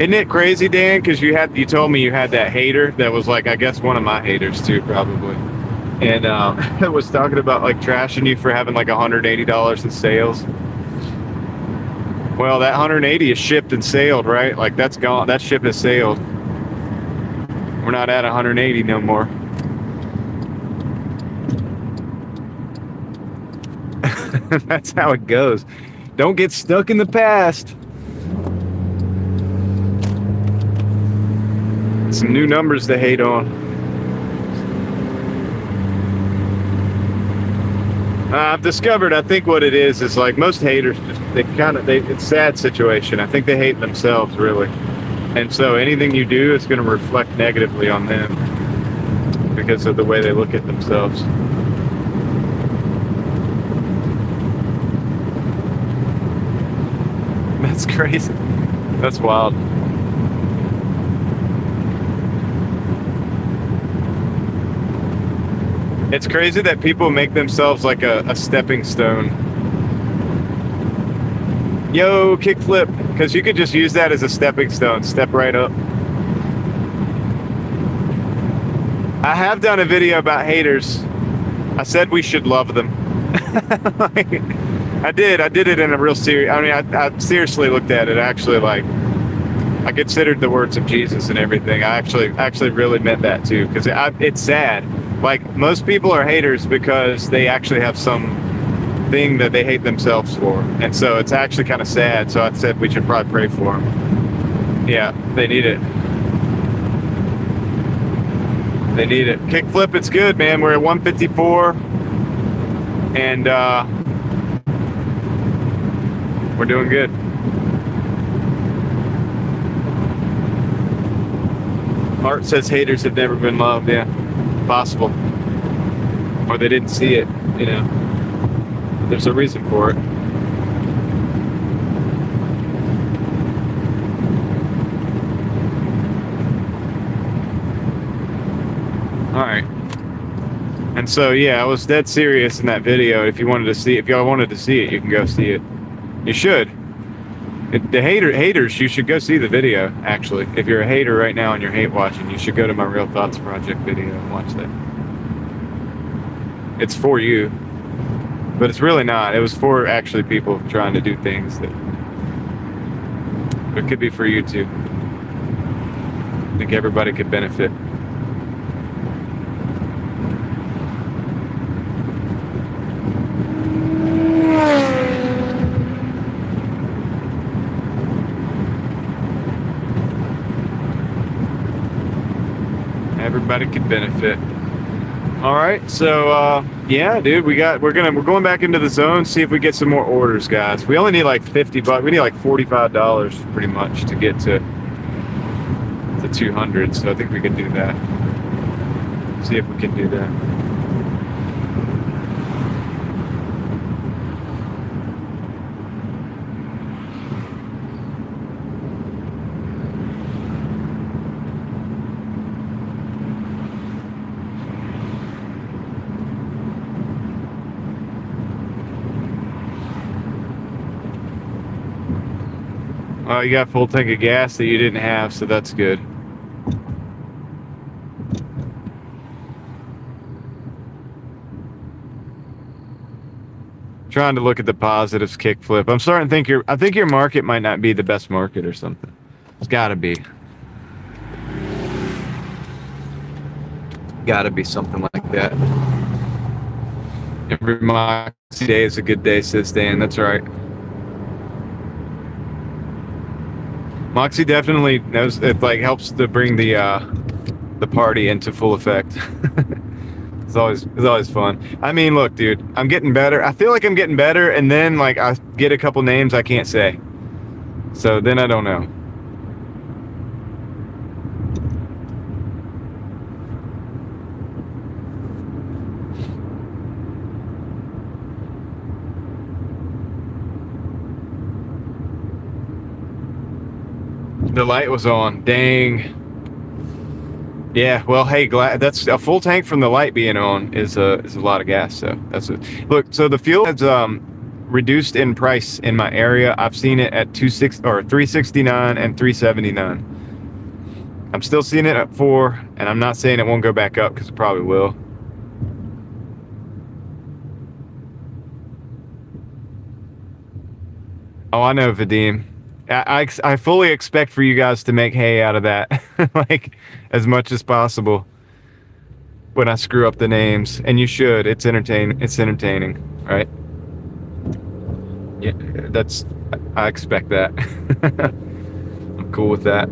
Isn't it crazy, Dan? Because you told me you had that hater that was I guess one of my haters too, probably. And it was talking about trashing you for having $180 in sales. Well, that 180 is shipped and sailed, right? That's gone. That ship has sailed. We're not at 180 no more. That's how it goes. Don't get stuck in the past. Some new numbers to hate on. I've discovered, I think what it is most haters, it's a sad situation. I think they hate themselves, really. And so anything you do is going to reflect negatively on them because of the way they look at themselves. That's crazy. That's wild. It's crazy that people make themselves a stepping stone. Yo, kickflip, because you could just use that as a stepping stone. Step right up. I have done a video about haters. I said we should love them. I did it in a real serious. I mean, I seriously looked at it. Actually, I considered the words of Jesus and everything. I actually really meant that too, because it's sad. Most people are haters because they actually have some thing that they hate themselves for, and so it's actually kind of sad. So I said we should probably pray for them. Yeah, they need it. They need it. Kickflip, it's good, man. We're at 154, and we're doing good. Art says haters have never been loved. Yeah, possible. Or they didn't see it, There's a reason for it. All right. And so, yeah, I was dead serious in that video. If y'all wanted to see it, you can go see it. You should. The haters, you should go see the video, actually. If you're a hater right now and you're hate watching, you should go to my Real Thoughts Project video and watch that. It's for you, but it's really not. It was for actually people trying to do things that it could be for you too. I think everybody could benefit. Everybody could benefit. All right, so yeah, dude, we're going back into the zone, see if we get some more orders, guys. We only need like $50. We need like $45 pretty much to get to 200. So I think we can do that. See if we can do that. Oh, you got a full tank of gas that you didn't have, so that's good. Trying to look at the positives, kickflip. I'm starting to think I think your market might not be the best market or something. It's gotta be. Gotta be something like that. Every Moxie day is a good day, says Dan. That's right. Moxie definitely knows it. Like helps to bring the party into full effect. It's always fun. I mean, look, dude, I'm getting better. I feel like I'm getting better, and then like I get a couple names I can't say. So then I don't know. The light was on. Dang. Yeah, well, hey, glad that's a full tank from the light being on is a lot of gas. So that's it. Look, so the fuel has reduced in price in my area. I've seen it at 369 and 379. I'm still seeing it at 4, and I'm not saying it won't go back up because it probably will. Oh, I know, Vadim. I fully expect for you guys to make hay out of that, like as much as possible. When I screw up the names, and you should. It's entertaining, right? Yeah, I expect that. I'm cool with that.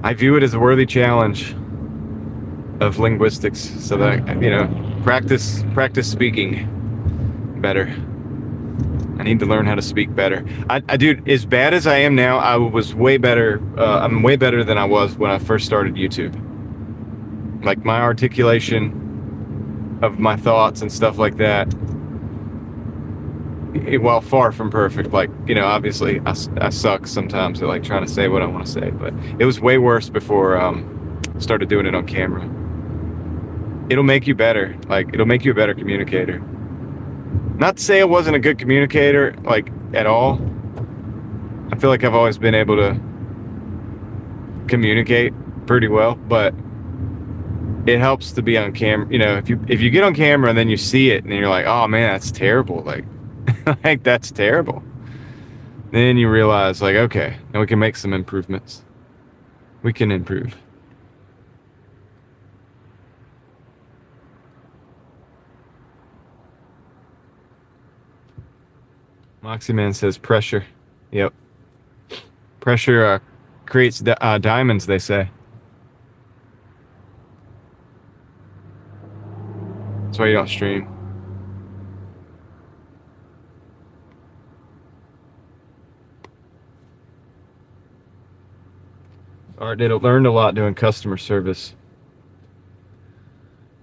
I view it as a worthy challenge of linguistics, so that practice speaking better. I need to learn how to speak better. Dude, as bad as I am now, I was way better. I'm way better than I was when I first started YouTube. Like my articulation of my thoughts and stuff like that, while far from perfect, like, obviously I suck sometimes at like trying to say what I want to say, but it was way worse before I started doing it on camera. It'll make you better. Like, it'll make you a better communicator. Not to say I wasn't a good communicator, like, at all. I feel like I've always been able to communicate pretty well, but it helps to be on camera. If you get on camera and then you see it and you're like, oh man, that's terrible. Like, like that's terrible. Then you realize, like, okay, now we can make some improvements. We can improve. Moxie Man says pressure. Yep. Pressure creates diamonds, they say. That's why you don't stream. Art learned a lot doing customer service.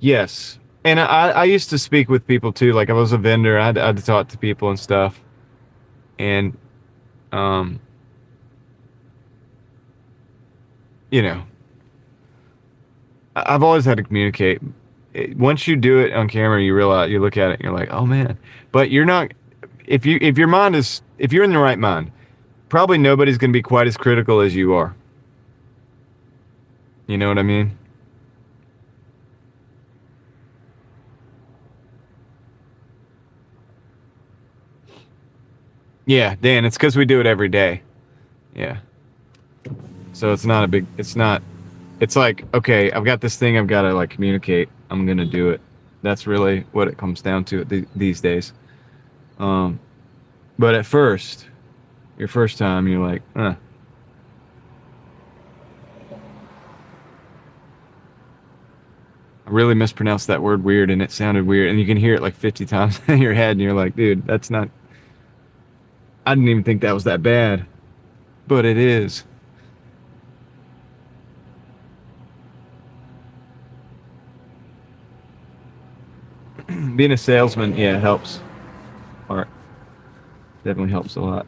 Yes. And I used to speak with people too. Like, I was a vendor. I had to talk to people and stuff. And, I've always had to communicate. Once you do it on camera, you realize, you look at it and you're like, oh man. But you're not, if you're in the right mind, probably nobody's going to be quite as critical as you are. You know what I mean? Yeah, Dan, it's because we do it every day. Yeah. So it's like, okay, I've got this thing I've got to like communicate. I'm going to do it. That's really what it comes down to these days. But at first, your first time, you're like, really mispronounced that word weird, and it sounded weird, and you can hear it like 50 times in your head, and you're like, dude, that's not. I didn't even think that was that bad, but it is. Being a salesman, yeah, helps. Art definitely helps a lot.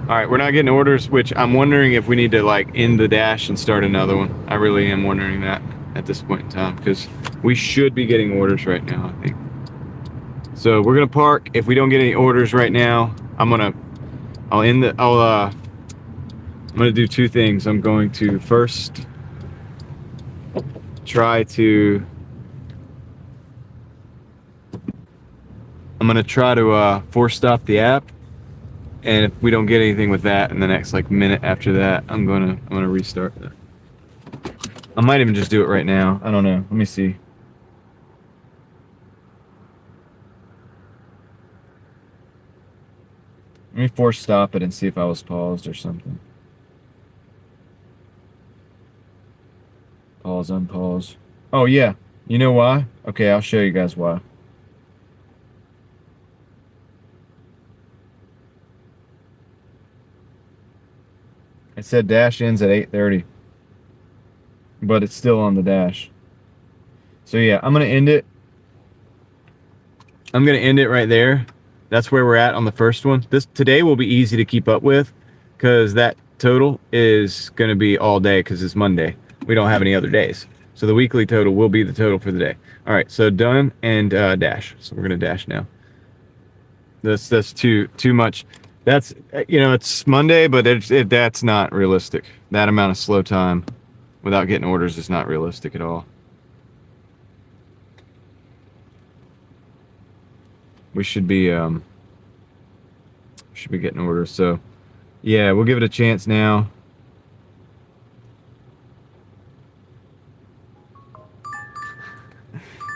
All right, we're not getting orders, which I'm wondering if we need to like end the dash and start another one. I really am wondering that at this point in time, because we should be getting orders right now, I think. So we're gonna park. If we don't get any orders right now, I'm gonna do two things. I'm going to first try to force stop the app, and if we don't get anything with that in the next like minute after that, I'm gonna restart it. I might even just do it right now. I don't know. Let me see. Let me force stop it and see if I was paused or something. Pause, unpause. Oh yeah. You know why? Okay, I'll show you guys why. It said dash ends at 8:30, but it's still on the dash. So yeah, I'm gonna end it. I'm gonna end it right there. That's where we're at on the first one. Today will be easy to keep up with, because that total is gonna be all day because it's Monday. We don't have any other days, so the weekly total will be the total for the day. All right, so done and dash. So we're gonna dash now. That's too much. That's it's Monday, but that's not realistic. That amount of slow time without getting orders is not realistic at all. We should be getting orders. So yeah, we'll give it a chance now.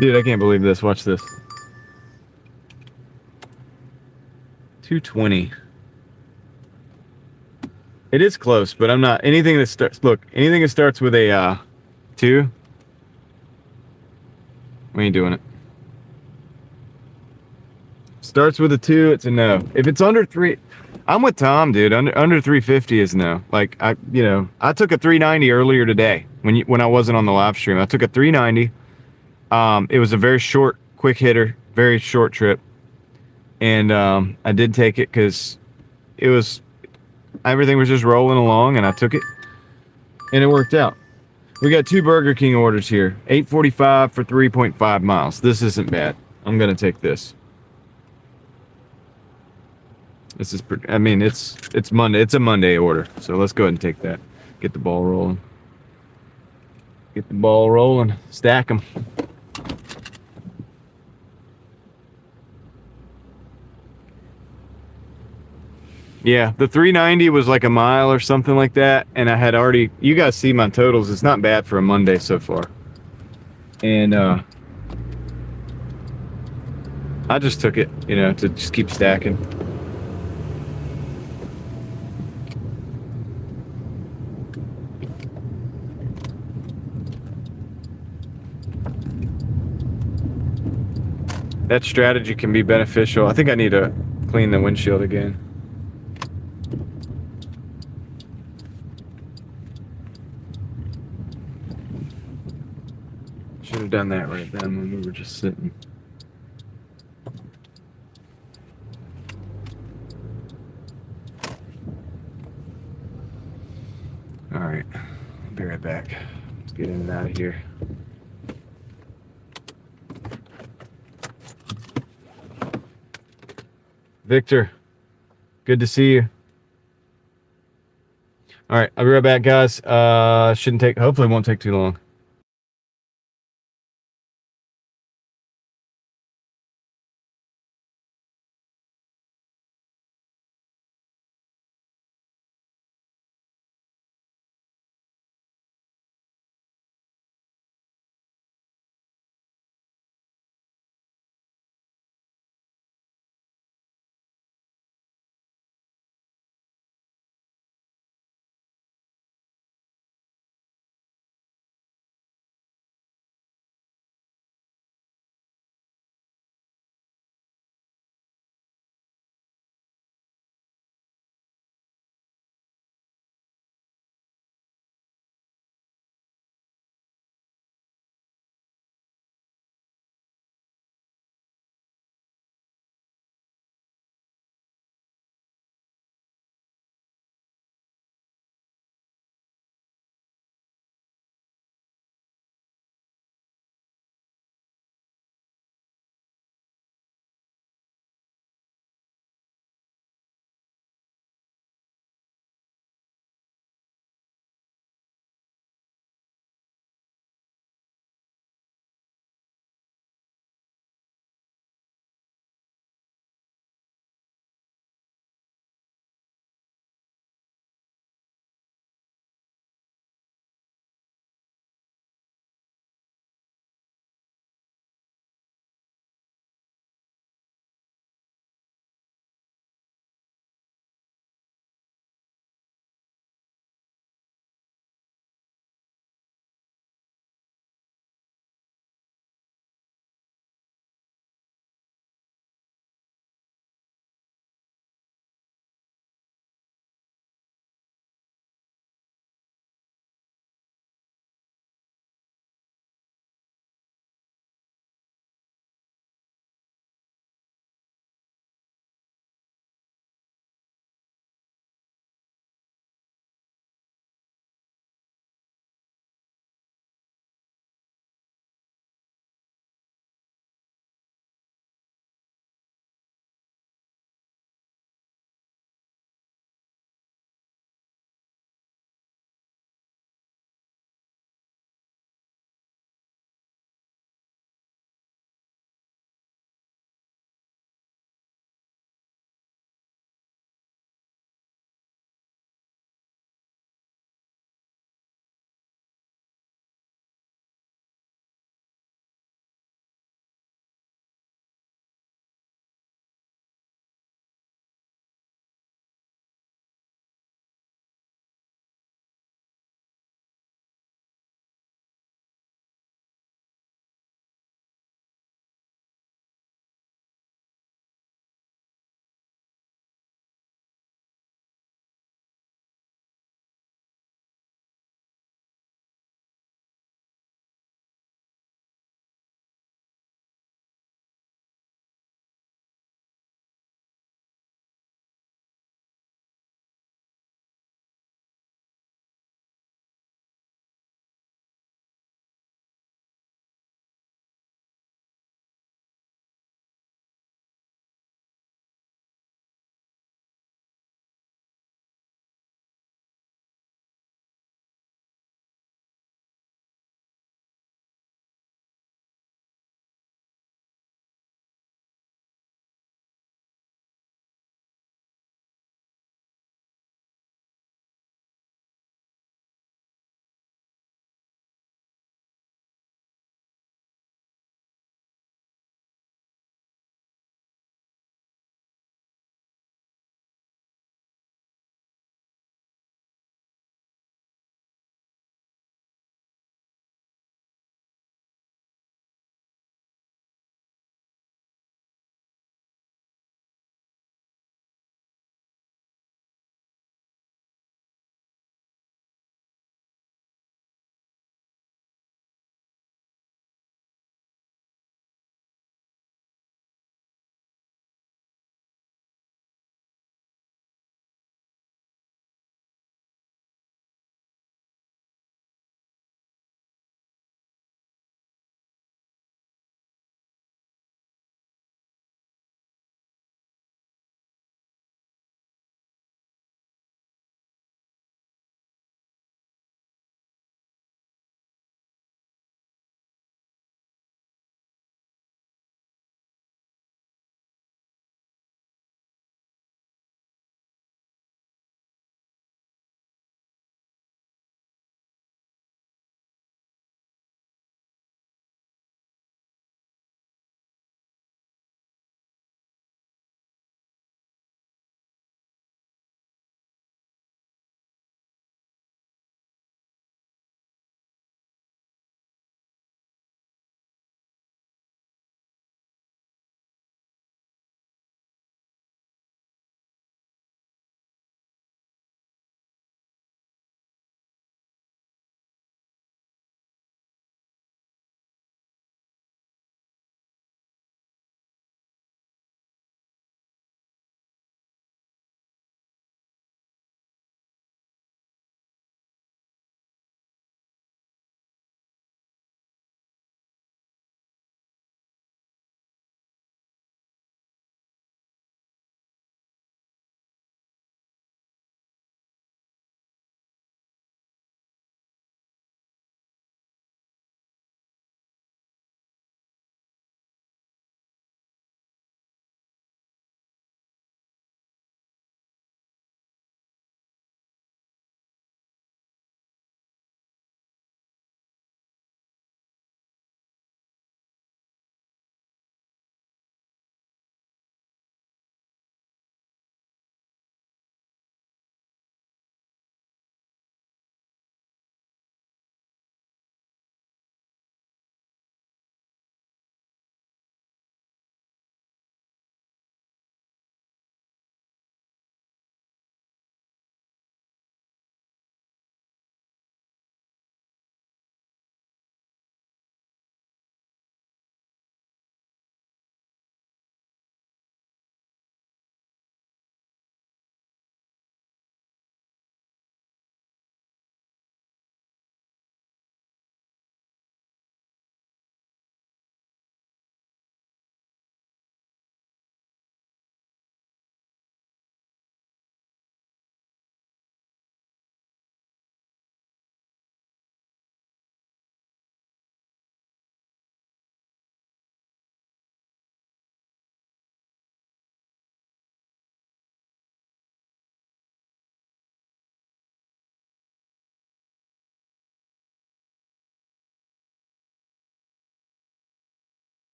Dude, I can't believe this. Watch this. 220. It is close, but I'm not. Anything that starts with a 2, we ain't doing it. Starts with a 2, it's a no. If it's under 3, I'm with Tom, dude. Under 350 is no. Like I took a 390 earlier today when I wasn't on the live stream. I took a 390. It was a very short, quick hitter, very short trip, and I did take it because everything was just rolling along, and I took it, and it worked out. We got 2 Burger King orders here. $8.45 for 3.5 miles. This isn't bad. I'm gonna take this. This is pretty, I mean, it's Monday. It's a Monday order, so let's go ahead and take that. Get the ball rolling. Get the ball rolling. Stack them. Yeah, the 390 was like a mile or something like that, and I had already. You guys see my totals. It's not bad for a Monday so far. And I just took it, to just keep stacking. That strategy can be beneficial. I think I need to clean the windshield again. Should have done that right then when we were just sitting. All right, I'll be right back. Let's get in and out of here. Victor, good to see you. All right, I'll be right back, guys. Hopefully it won't take too long.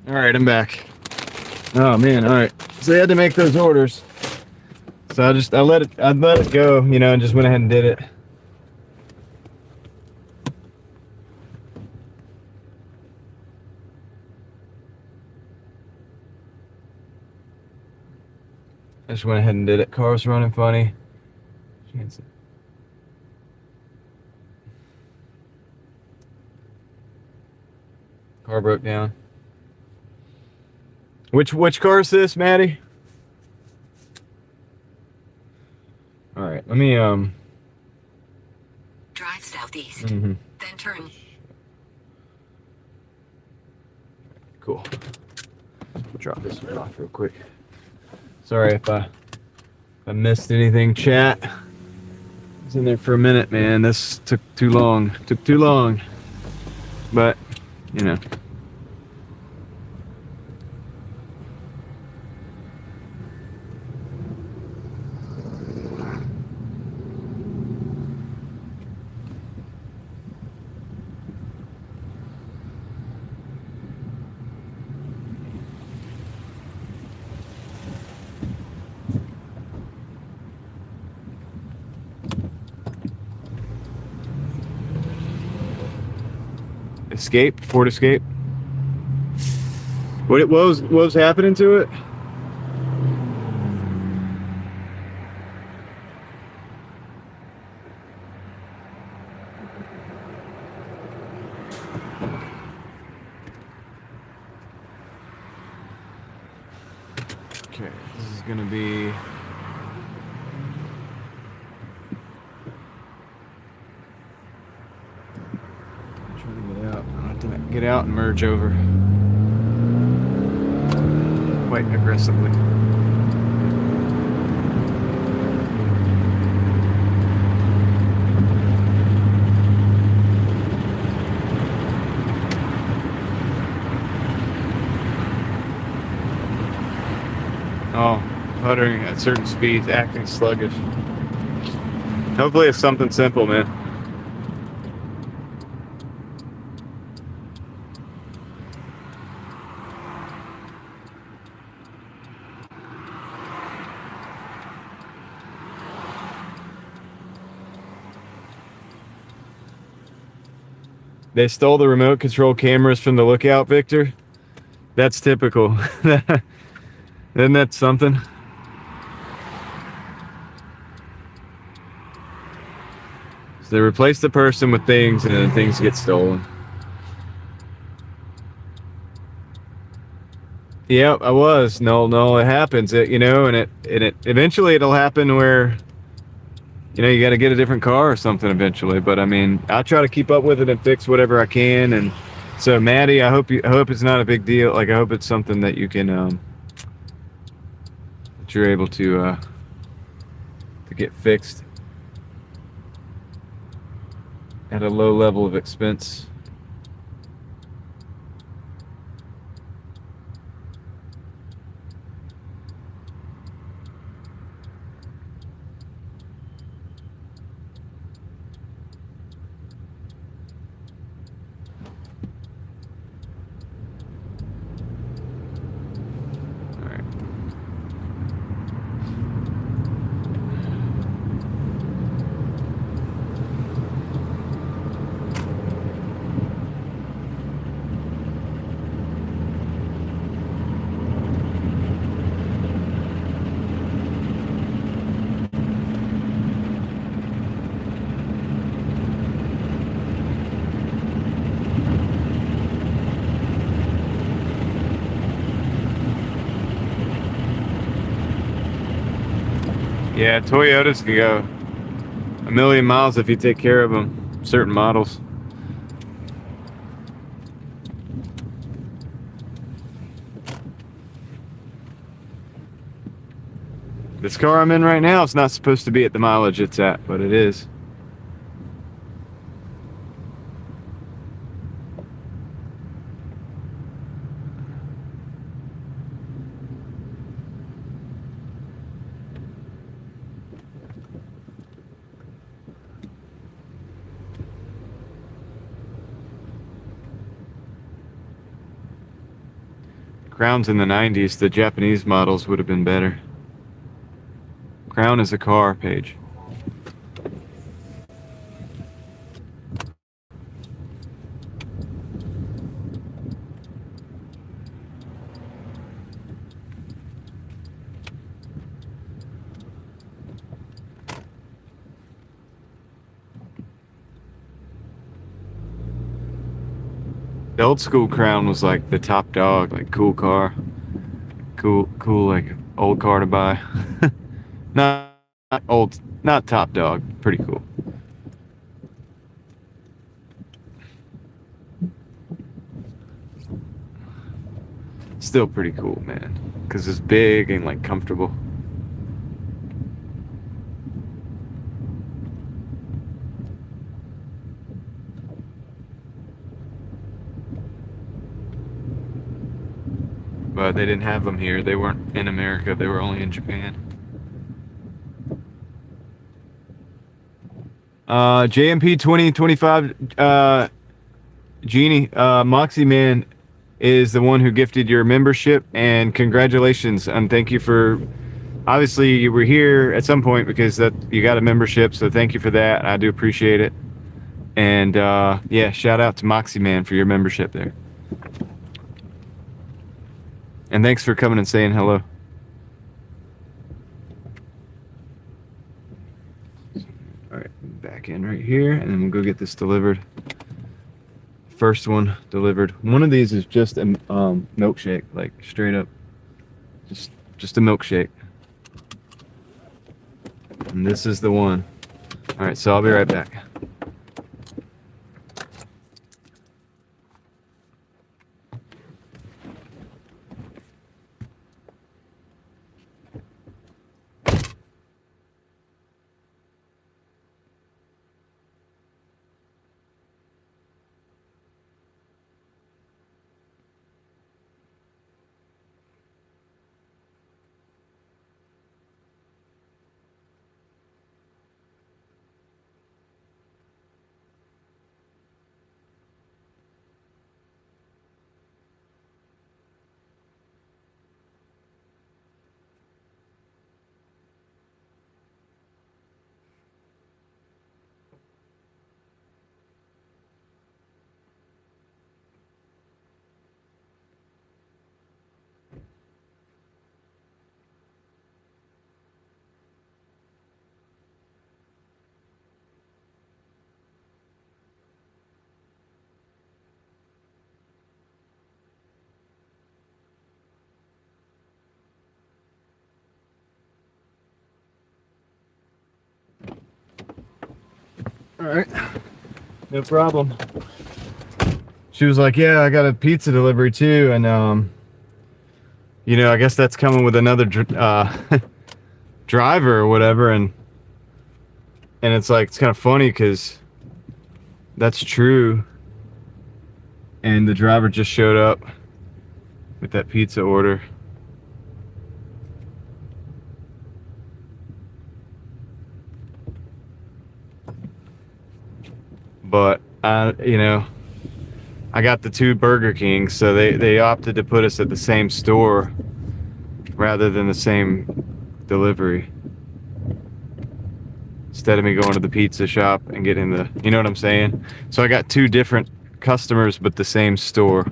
All right, I'm back. Oh man, all right. So I had to make those orders. So I let it go, you know, and just went ahead and did it. I just went ahead and did it. Car's running funny. Car broke down. Which car is this, Maddie? All right, let me Drive southeast. mhm. Then turn. Cool. Drop this one off real quick. Sorry if I missed anything, chat. I was in there for a minute, man. This took too long. Took too long. But, you know. Escape, Ford Escape. What was happening to it? Okay, this is gonna be trying to get out. I'll have to get out and merge over quite aggressively. Oh, puttering at certain speeds, acting sluggish. Hopefully it's something simple, man. They stole the remote control cameras from the lookout, Victor. That's typical. Isn't that something? So they replace the person with things, and then things get stolen. Yep, I was. No, it happens. You know, and it eventually it'll happen where, you know, you got to get a different car or something eventually. But I mean, I try to keep up with it and fix whatever I can. And so, Maddie, I hope it's not a big deal. Like, I hope it's something that you can that you're able to get fixed at a low level of expense. Yeah, Toyotas can go a million miles if you take care of them, certain models. This car I'm in right now, it's not supposed to be at the mileage it's at, but it is. Crown's in the 90s. The Japanese models would have been better. Crown is a car, Paige. The old school Crown was like the top dog, like cool car. Cool, like old car to buy. not old, not top dog. Pretty cool. Still pretty cool, man. Because it's big and like comfortable. But they didn't have them here. They weren't in America. They were only in Japan. JMP 2025 Genie, Moxie Man is the one who gifted your membership, and congratulations and thank you for, obviously you were here at some point because that you got a membership, so thank you for that. I do appreciate it. And yeah, shout out to Moxie Man for your membership there. And thanks for coming and saying hello. All right, back in right here, and then we'll go get this delivered. First one delivered. One of these is just a milkshake, like straight up, just a milkshake. And this is the one. All right, so I'll be right back. All right, no problem. She was like, yeah, I got a pizza delivery too, and you know, I guess that's coming with another driver or whatever, and it's like, it's kind of funny because that's true, and the driver just showed up with that pizza order. But you know, I got the 2 Burger Kings, so they opted to put us at the same store rather than the same delivery. Instead of me going to the pizza shop and getting the, you know what I'm saying? So I got 2 different customers but the same store.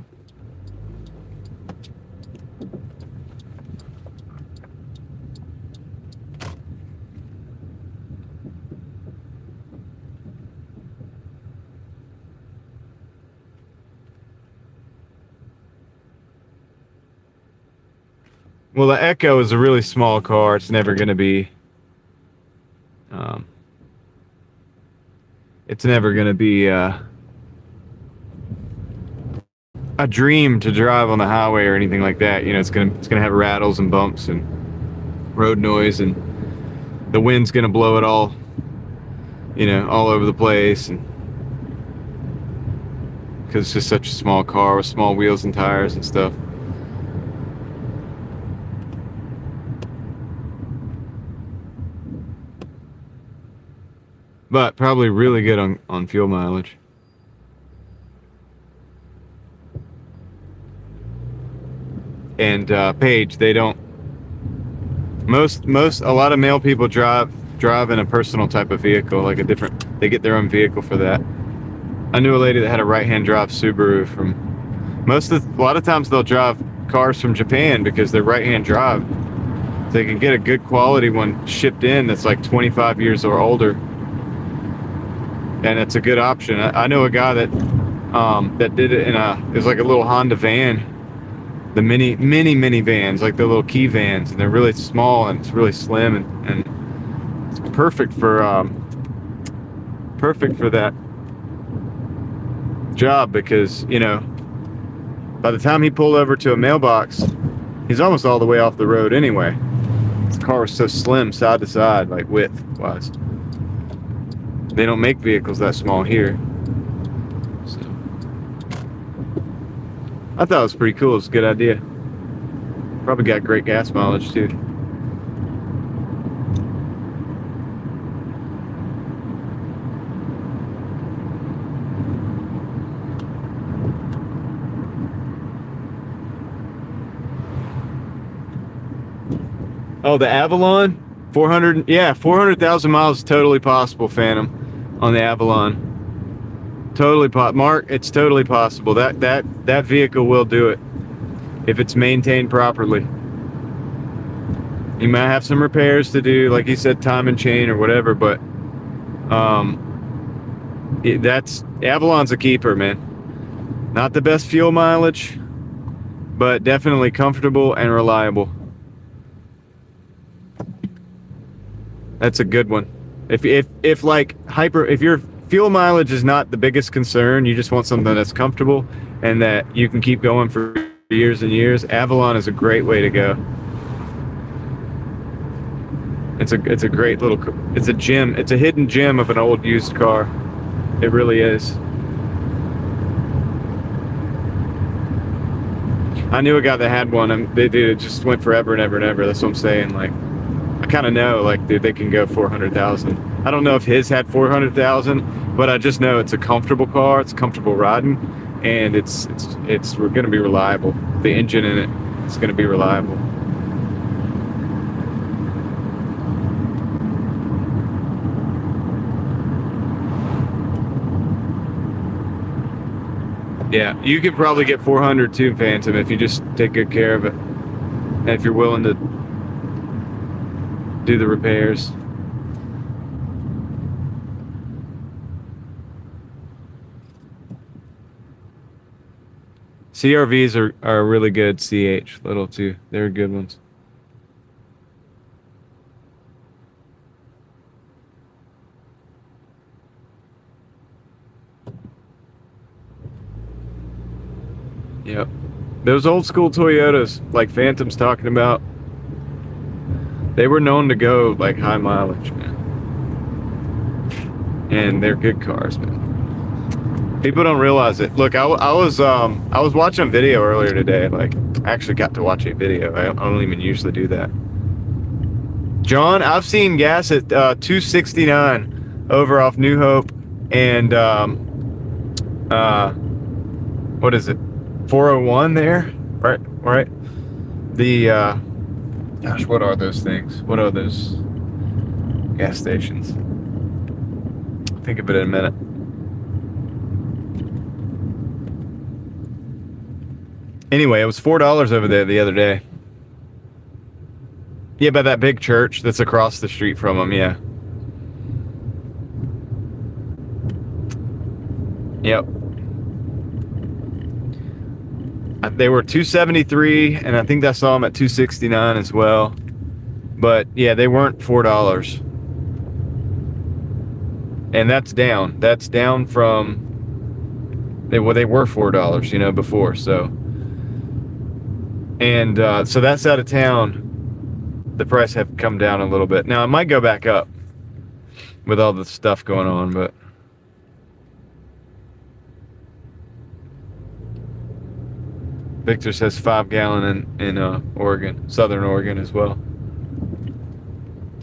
Well, the Echo is a really small car. It's never going to be, a dream to drive on the highway or anything like that. You know, it's gonna have rattles and bumps and road noise, and the wind's gonna blow it all, you know, all over the place, and because it's just such a small car with small wheels and tires and stuff. But probably really good on fuel mileage. and Paige, they don't. A lot of male people drive in a personal type of vehicle, like a different. They get their own vehicle for that. I knew a lady that had a right-hand drive Subaru from. A lot of times they'll drive cars from Japan because they're right-hand drive. They can get a good quality one shipped in that's like 25 years or older, and it's a good option. I know a guy that did it in it was like a little Honda van. The mini vans, like the little key vans, and they're really small and it's really slim, and it's perfect for that job because, you know, by the time he pulled over to a mailbox, he's almost all the way off the road anyway. His car was so slim side to side, like width wise. They don't make vehicles that small here. So I thought it was pretty cool. It was a good idea. Probably got great gas mileage too. Oh, the Avalon? 400,000 miles is totally possible, Phantom, on the Avalon. Totally Mark, it's totally possible. That vehicle will do it if it's maintained properly. You might have some repairs to do, like you said, time and chain or whatever, but Avalon's a keeper, man. Not the best fuel mileage, but definitely comfortable and reliable. That's a good one. If your fuel mileage is not the biggest concern, you just want something that's comfortable and that you can keep going for years and years, Avalon is a great way to go. It's a great little, it's a gem. It's a hidden gem of an old used car. It really is. I knew a guy that had one, and it just went forever and ever and ever. That's what I'm saying. Like, I kind of know, like, dude, they can go 400,000. I don't know if his had 400,000, but I just know it's a comfortable car. It's comfortable riding, and it's going to be reliable. The engine in it, it's going to be reliable. Yeah, you could probably get 400 too, Phantom, if you just take good care of it, and if you're willing to do the repairs. CRVs are really good. CH little too. They're good ones. Yep. Those old school Toyotas, like Phantom's talking about, they were known to go like high mileage, man. And they're good cars, man. People don't realize it. Look, I was watching a video earlier today. Like, I actually got to watch a video. I don't even usually do that. John, I've seen gas at 269 over off New Hope and what is it? 401 there, right. The gosh, what are those things? What are those gas stations? Think of it in a minute. Anyway, it was $4 over there the other day. Yeah, by that big church that's across the street from them. Yeah. Yep. They were 273, and I think I saw them at 269 as well. But yeah, they weren't $4. And that's down. That's down from they were $4, you know, before. So, and so that's out of town. The price have come down a little bit. Now it might go back up with all the stuff going on, but. Victor says 5 gallon in Oregon, Southern Oregon as well.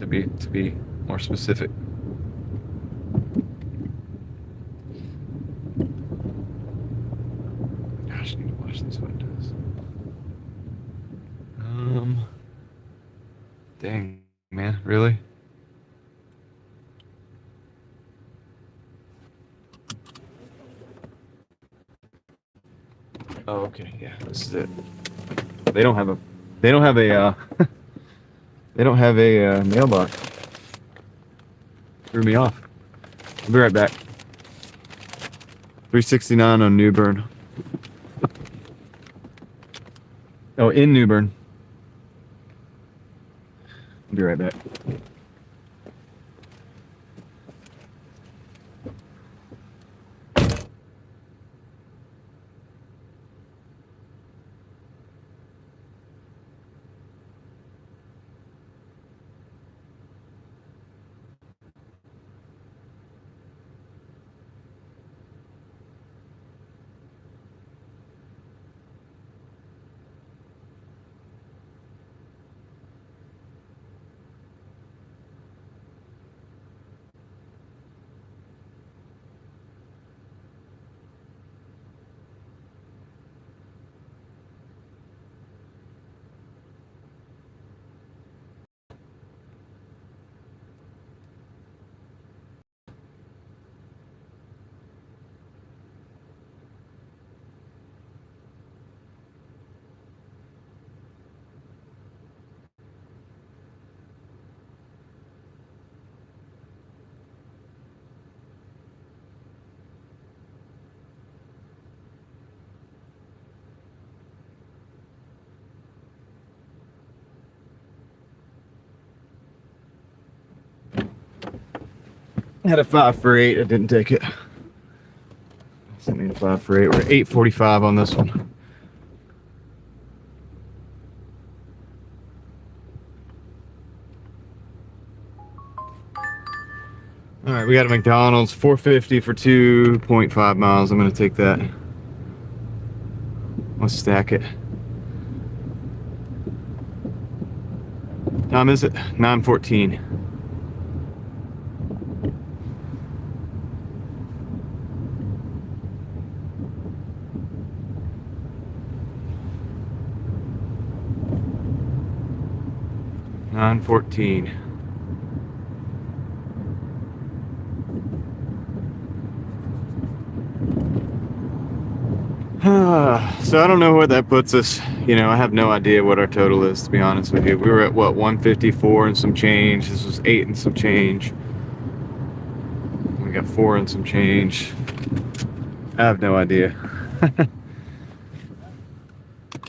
To be more specific. Gosh, I need to wash these windows. Dang, man, really? Oh, okay, yeah, this is it. They don't have a, they don't have a, they don't have a mailbox. Threw me off. I'll be right back. 369 on Newbern. Oh, in Newbern. I'll be right back. I had a 5 for 8. I didn't take it. Sent me a 5 for 8. We're at 8:45 on this one. All right, we got a McDonald's, $4.50 for 2.5 miles. I'm gonna take that. Let's stack it. Time is it? 9:14. So I don't know where that puts us. You know, I have no idea what our total is, to be honest with you. We were at what, 154 and some change. This was 8 and some change. We got 4 and some change. I have no idea.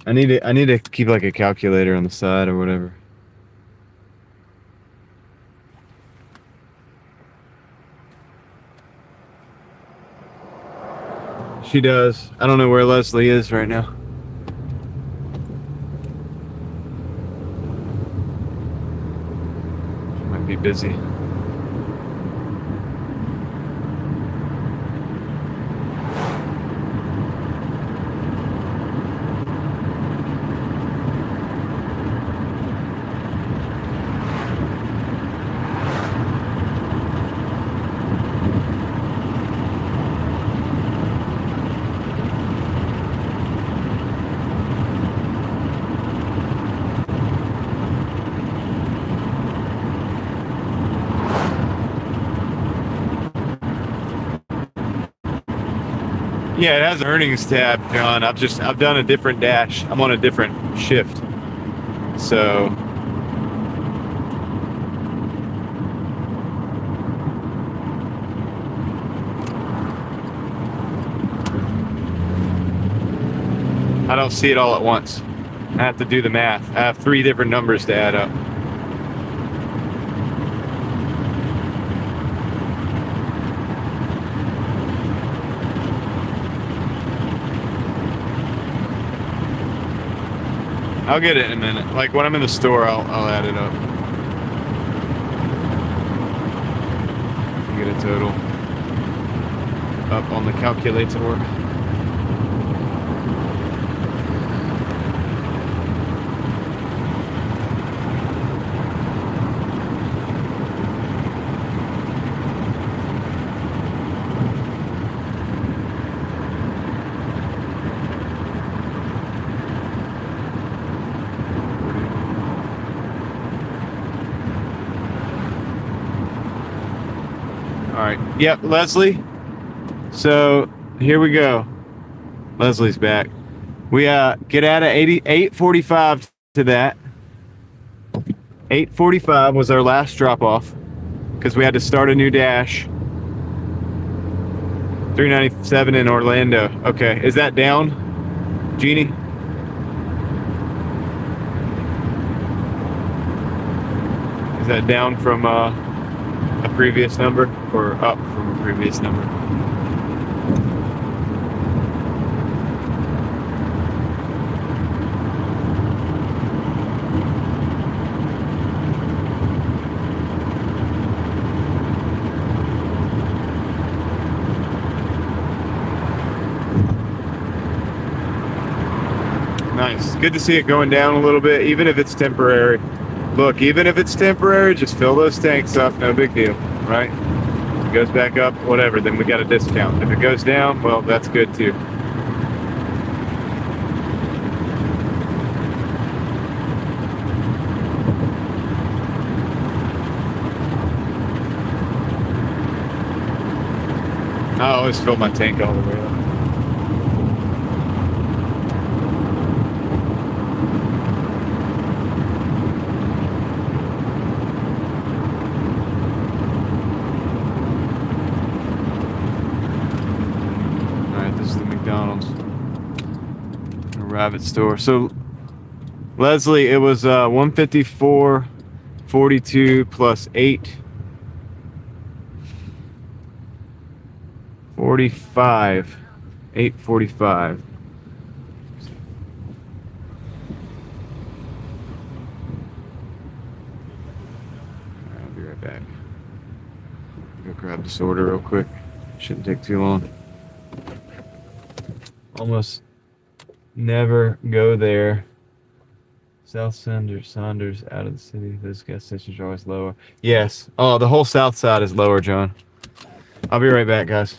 I need to keep like a calculator on the side or whatever. She does. I don't know where Leslie is right now. She might be busy. Yeah, it has an earnings tab, John. I've done a different dash. I'm on a different shift. So I don't see it all at once. I have to do the math. I have 3 different numbers to add up. I'll get it in a minute. Like when I'm in the store, I'll add it up. Get a total up on the calculator. Yep, Leslie. So here we go. Leslie's back. We get out at 8:45 to that. 8:45 was our last drop off because we had to start a new dash. 397 in Orlando. Okay, is that down, Jeannie? Is that down from a previous number or up from a previous number? Nice. Good to see it going down a little bit, even if it's temporary. Look, even if it's temporary, just fill those tanks up. No big deal, right? If it goes back up, whatever, then we got a discount. If it goes down, well, that's good too. I always fill my tank all the way up. Arrive at store. So Leslie, it was 154.42 plus 8. 45. 8:45. I'll be right back. Go grab this order real quick. Shouldn't take too long. Almost never go there. South Saunders out of the city. Those gas stations are always lower. Yes. Oh, the whole south side is lower, John. I'll be right back, guys.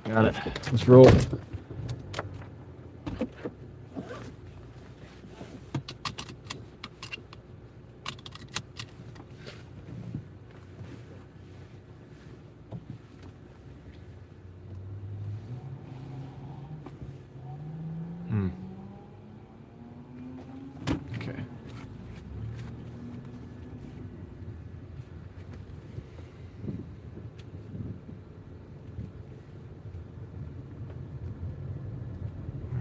Got it. Let's roll.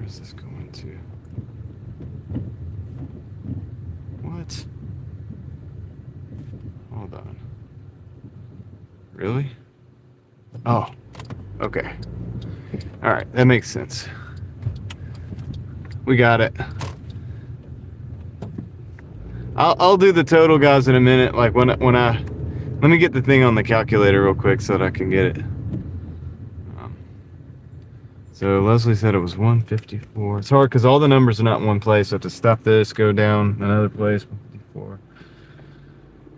Where's this going to? What? Hold on. Really? Oh, okay. All right, that makes sense. We got it. I'll do the total, guys, in a minute. Like when I let me get the thing on the calculator real quick so that I can get it. So Leslie said it was 154. It's hard because all the numbers are not in one place. So I have to stop this, go down another place. 154.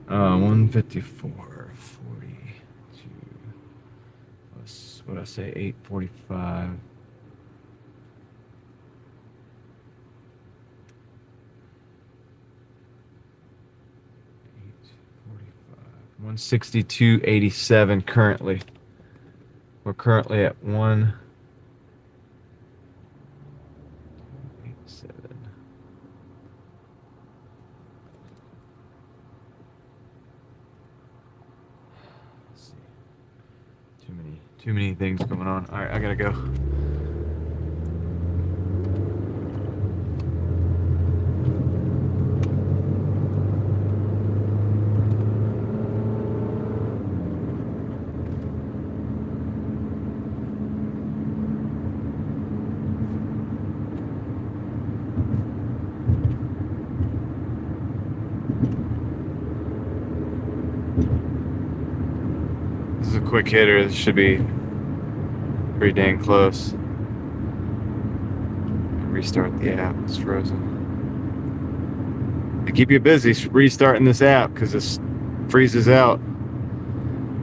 154. 42 plus what I say 845. 162.87 currently. We're currently at 187. Let's see. Too many things going on. All right, I gotta go. This is a quick hitter. This should be pretty dang close. Restart the app. It's frozen. They keep you busy restarting this app because it freezes out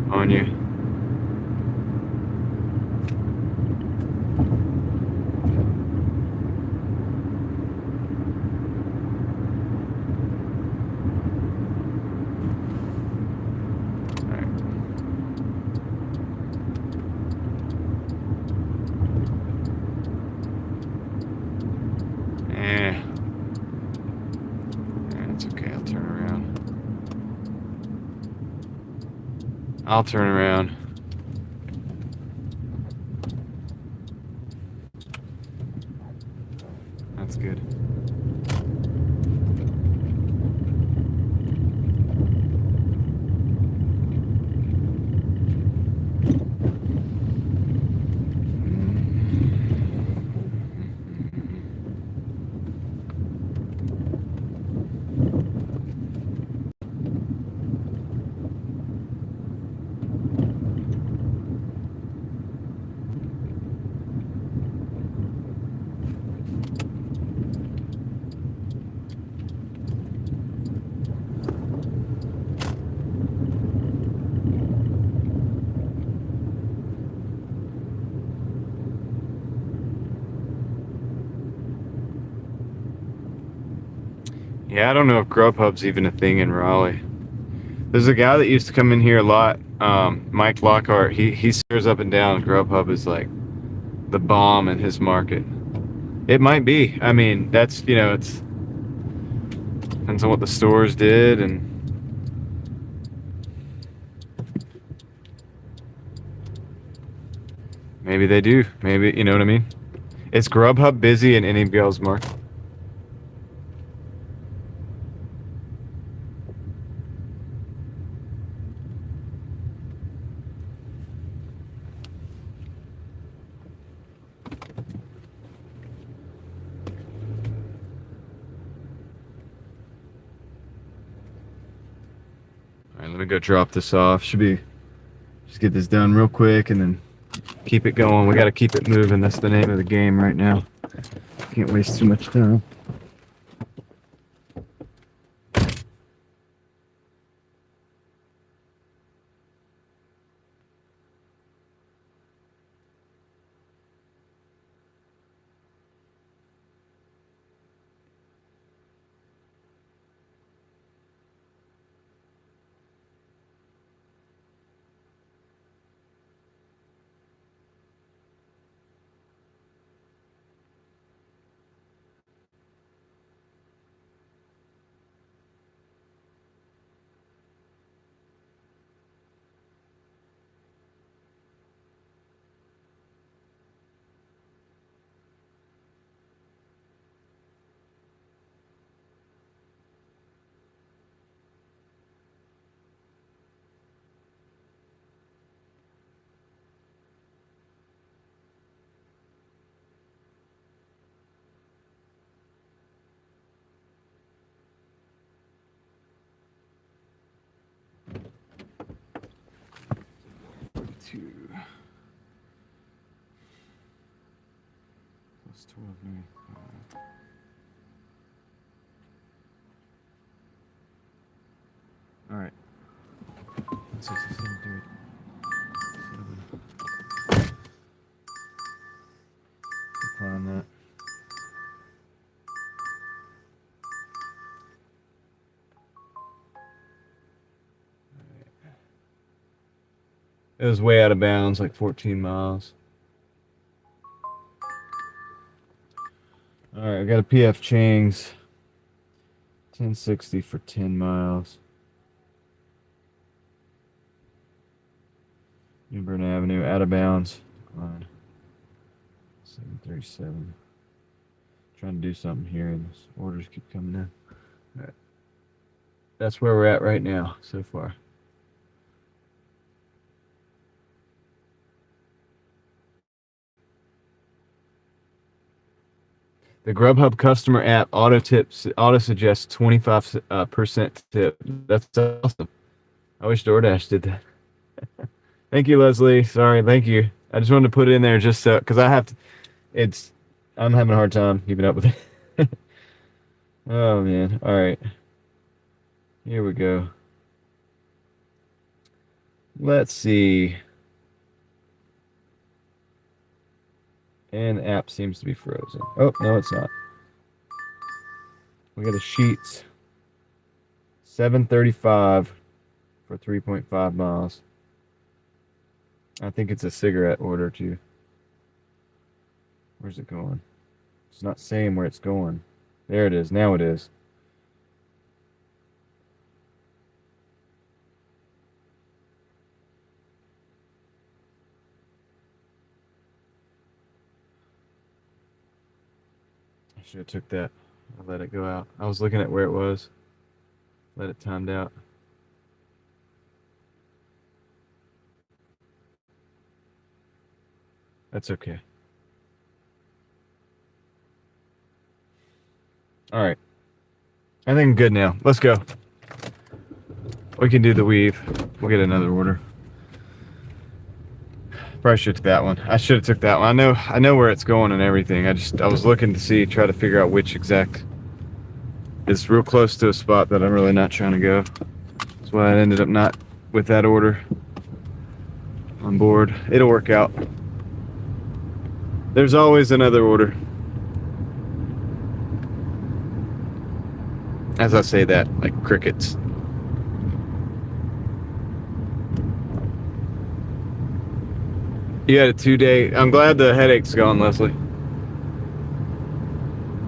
on you. It's okay, I'll turn around. I'll turn around. That's good. Yeah, I don't know if Grubhub's even a thing in Raleigh. There's a guy that used to come in here a lot, Mike Lockhart. He swears up and down Grubhub is like the bomb in his market. It might be. I mean, that's, it's depends on what the stores did, and maybe they do. Maybe, you know what I mean? Is Grubhub busy in any girl's market? All right, let me go drop this off. Should be just get this done real quick and then keep it going. We got to keep it moving. That's the name of the game right now. Can't waste too much time. 2 plus 12.95. All right. 67.30. 7. Decline that. It was way out of bounds, like 14 miles. All right, I got a PF Chang's 1060 for 10 miles. New Bern Avenue, out of bounds. Decline. 737. Trying to do something here, and these orders keep coming in. All right. That's where we're at right now, so far. The Grubhub customer app auto suggests 25% tip. That's awesome. I wish Doordash did that. Thank you, Leslie. Sorry, thank you. I just wanted to put it in there just so, because I have to. I'm having a hard time keeping up with it. Oh man. All right. Here we go. Let's see. And the app seems to be frozen. Oh, no, it's not. We got a Sheets 735 for 3.5 miles. I think it's a cigarette order too. Where's it going? It's not saying where it's going. There it is. Now it is. I should have took that. I let it go out. I was looking at where it was. Let it timed out. That's okay. All right. I think I'm good now. Let's go. We can do the weave. We'll get another order. Probably should have took that one. I should have took that one. I know where it's going and everything. I was looking to see, try to figure out which exact. It's real close to a spot that I'm really not trying to go. That's why I ended up not with that order on board. It'll work out. There's always another order. As I say that, like crickets. You had a 2-day. I'm glad the headache's gone, Leslie.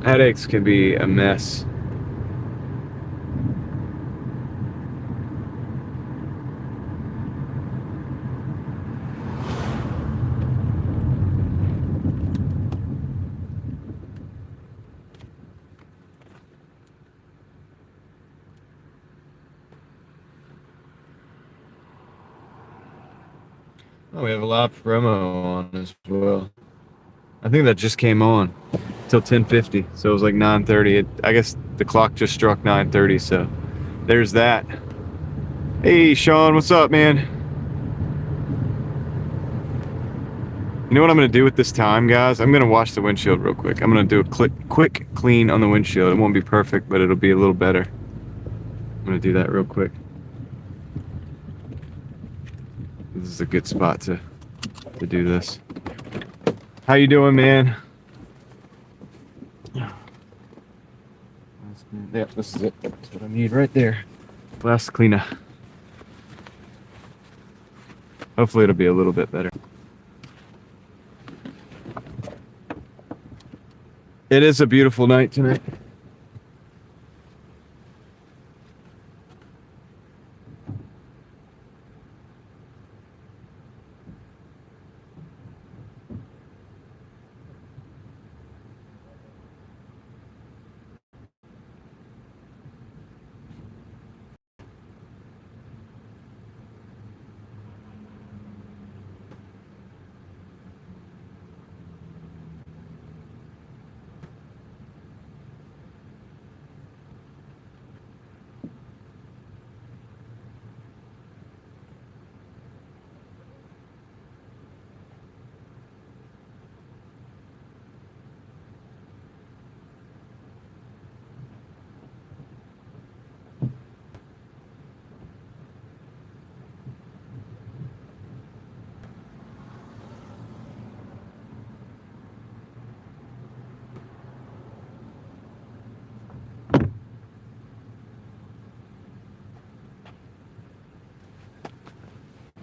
Headaches can be a mess. Oh, we have a live promo on as well. I think that just came on till 10:50, so it was like 9:30. I guess the clock just struck 9:30, so there's that. Hey, Sean, what's up, man? You know what I'm gonna do with this time, guys? I'm gonna wash the windshield real quick. I'm gonna do a quick clean on the windshield. It won't be perfect, but it'll be a little better. I'm gonna do that real quick. This is a good spot to do this. How you doing, man? Yeah, this is it. That's what I need right there. Last cleaner. Hopefully it'll be a little bit better. It is a beautiful night tonight.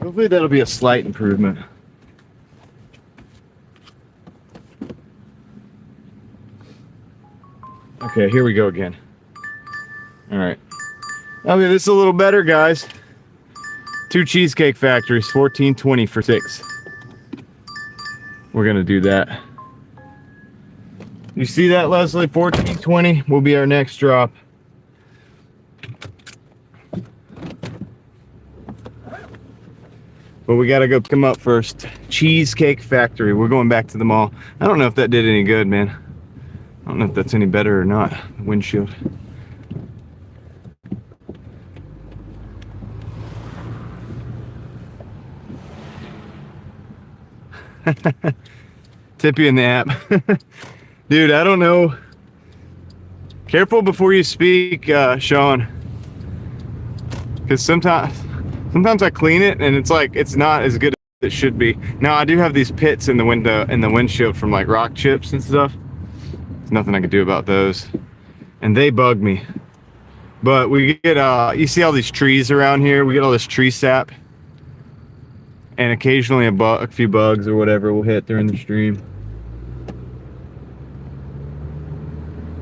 Hopefully that'll be a slight improvement. Okay, here we go again. All right. Okay, this is a little better, guys. 2 Cheesecake Factories, $14.20 for 6. We're gonna do that. You see that, Leslie? $14.20 will be our next drop. But we gotta go pick them up first. Cheesecake Factory. We're going back to the mall. I don't know if that did any good, man. I don't know if that's any better or not. The windshield. Tip you in the app. Dude, I don't know. Careful before you speak, Sean. Because sometimes I clean it and it's like it's not as good as it should be. Now I do have these pits in the window in the windshield from like rock chips and stuff. There's nothing I can do about those. And they bug me. But we get you see all these trees around here, we get all this tree sap. And occasionally a few bugs or whatever will hit during the stream.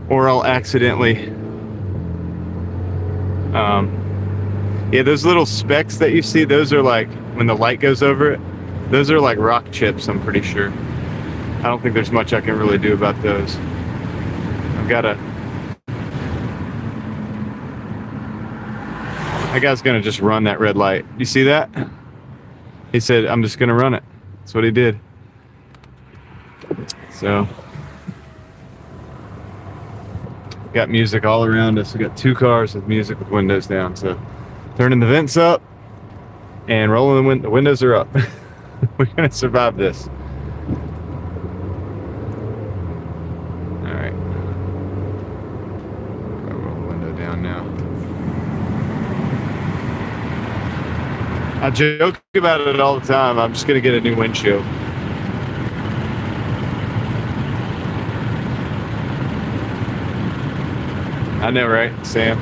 Or I'll accidentally yeah, those little specks that you see, those are like when the light goes over it, those are like rock chips, I'm pretty sure. I don't think there's much I can really do about those. I've got that guy's gonna just run that red light. You see that? He said, I'm just gonna run it. That's what he did. So, got music all around us. We got 2 cars with music with windows down. So, turning the vents up and rolling the windows are up. We're gonna survive this. All right. I'll roll the window down now. I joke about it all the time. I'm just gonna get a new windshield. I know, right, Sam?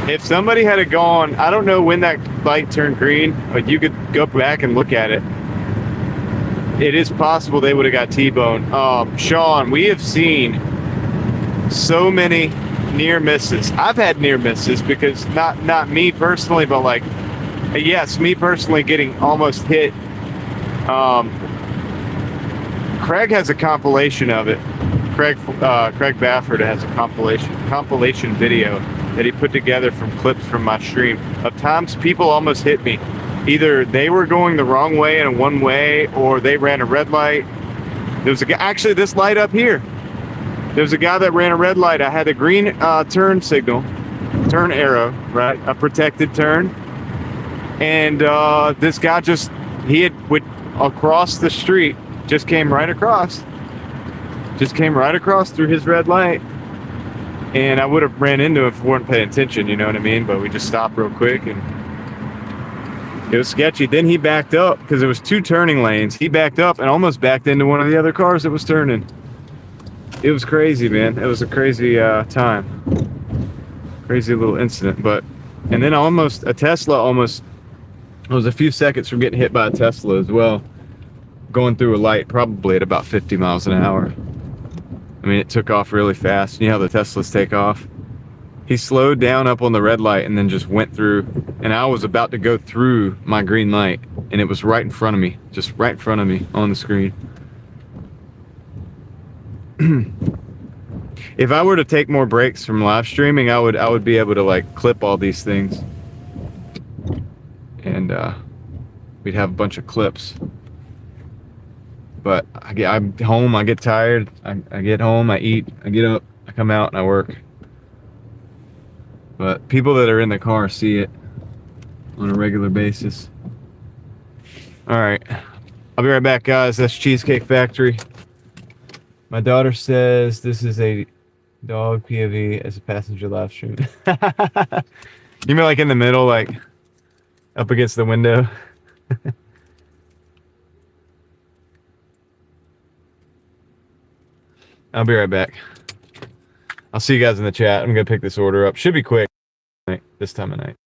If somebody had gone, I don't know when that light turned green, but you could go back and look at it. It is possible they would have got T-boned. Sean, we have seen so many near misses. I've had near misses because not me personally, but like, yes, me personally getting almost hit. Craig has a compilation of it. Craig Bafford has a compilation video that he put together from clips from my stream of times people almost hit me. Either they were going the wrong way in a one way, or they ran a red light. There was a guy, actually this light up here. There was a guy that ran a red light. I had a green turn signal, turn arrow, right? A protected turn. And this guy went across the street, just came right across through his red light. And I would have ran into him if we weren't paying attention, you know what I mean? But we just stopped real quick and it was sketchy. Then he backed up because there was 2 turning lanes. He backed up and almost backed into one of the other cars that was turning. It was crazy, man. It was a crazy time. Crazy little incident. And then a Tesla I was a few seconds from getting hit by a Tesla as well. Going through a light probably at about 50 miles an hour. I mean, it took off really fast. You know how the Teslas take off? He slowed down up on the red light and then just went through. And I was about to go through my green light. And it was right in front of me. Just right in front of me on the screen. If I were to take more breaks from live streaming, I would be able to like clip all these things. And we'd have a bunch of clips. But I'm home, I get tired, I get home, I eat, I get up, I come out and I work. But people that are in the car see it on a regular basis. All right, I'll be right back, guys. That's Cheesecake Factory. My daughter says this is a dog POV as a passenger live stream. You mean like in the middle, like up against the window? I'll be right back. I'll see you guys in the chat. I'm going to pick this order up. Should be quick this time of night.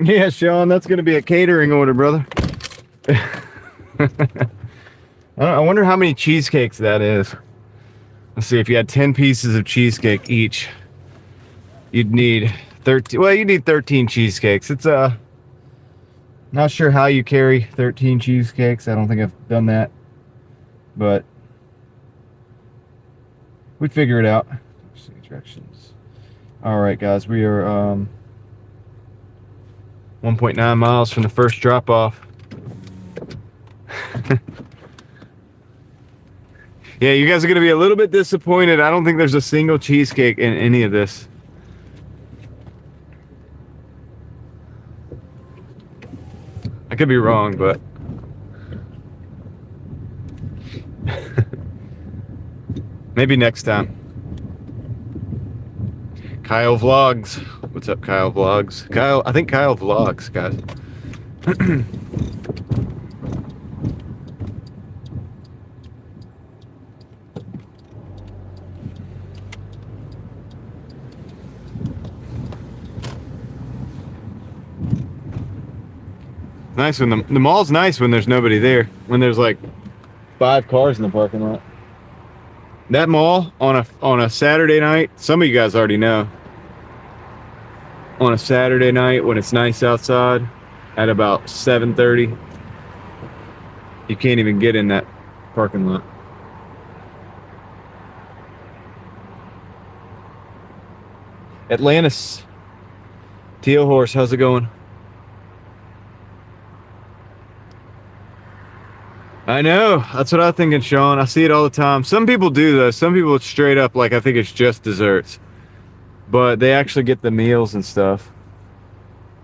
Yeah, Sean, that's going to be a catering order, brother. I wonder how many cheesecakes that is. Let's see, if you had 10 pieces of cheesecake each, you'd need 13. Well, you need 13 cheesecakes. It's not sure how you carry 13 cheesecakes. I don't think I've done that, but we'd figure it out. Let's see, directions. All right, guys, we are 1.9 miles from the first drop off. Yeah, you guys are going to be a little bit disappointed. I don't think there's a single cheesecake in any of this. I could be wrong, but maybe next time. Kyle Vlogs. What's up, Kyle Vlogs? I think Kyle Vlogs, guys. Nice when the mall's nice when there's nobody there. When there's like 5 cars in the parking lot. That mall on a Saturday night, some of you guys already know. On a Saturday night when it's nice outside at about 7:30, you can't even get in that parking lot. Atlantis. Teal Horse, how's it going? I know. That's what I'm thinking, Sean. I see it all the time. Some people do, though. Some people straight up, like, I think it's just desserts. But they actually get the meals and stuff.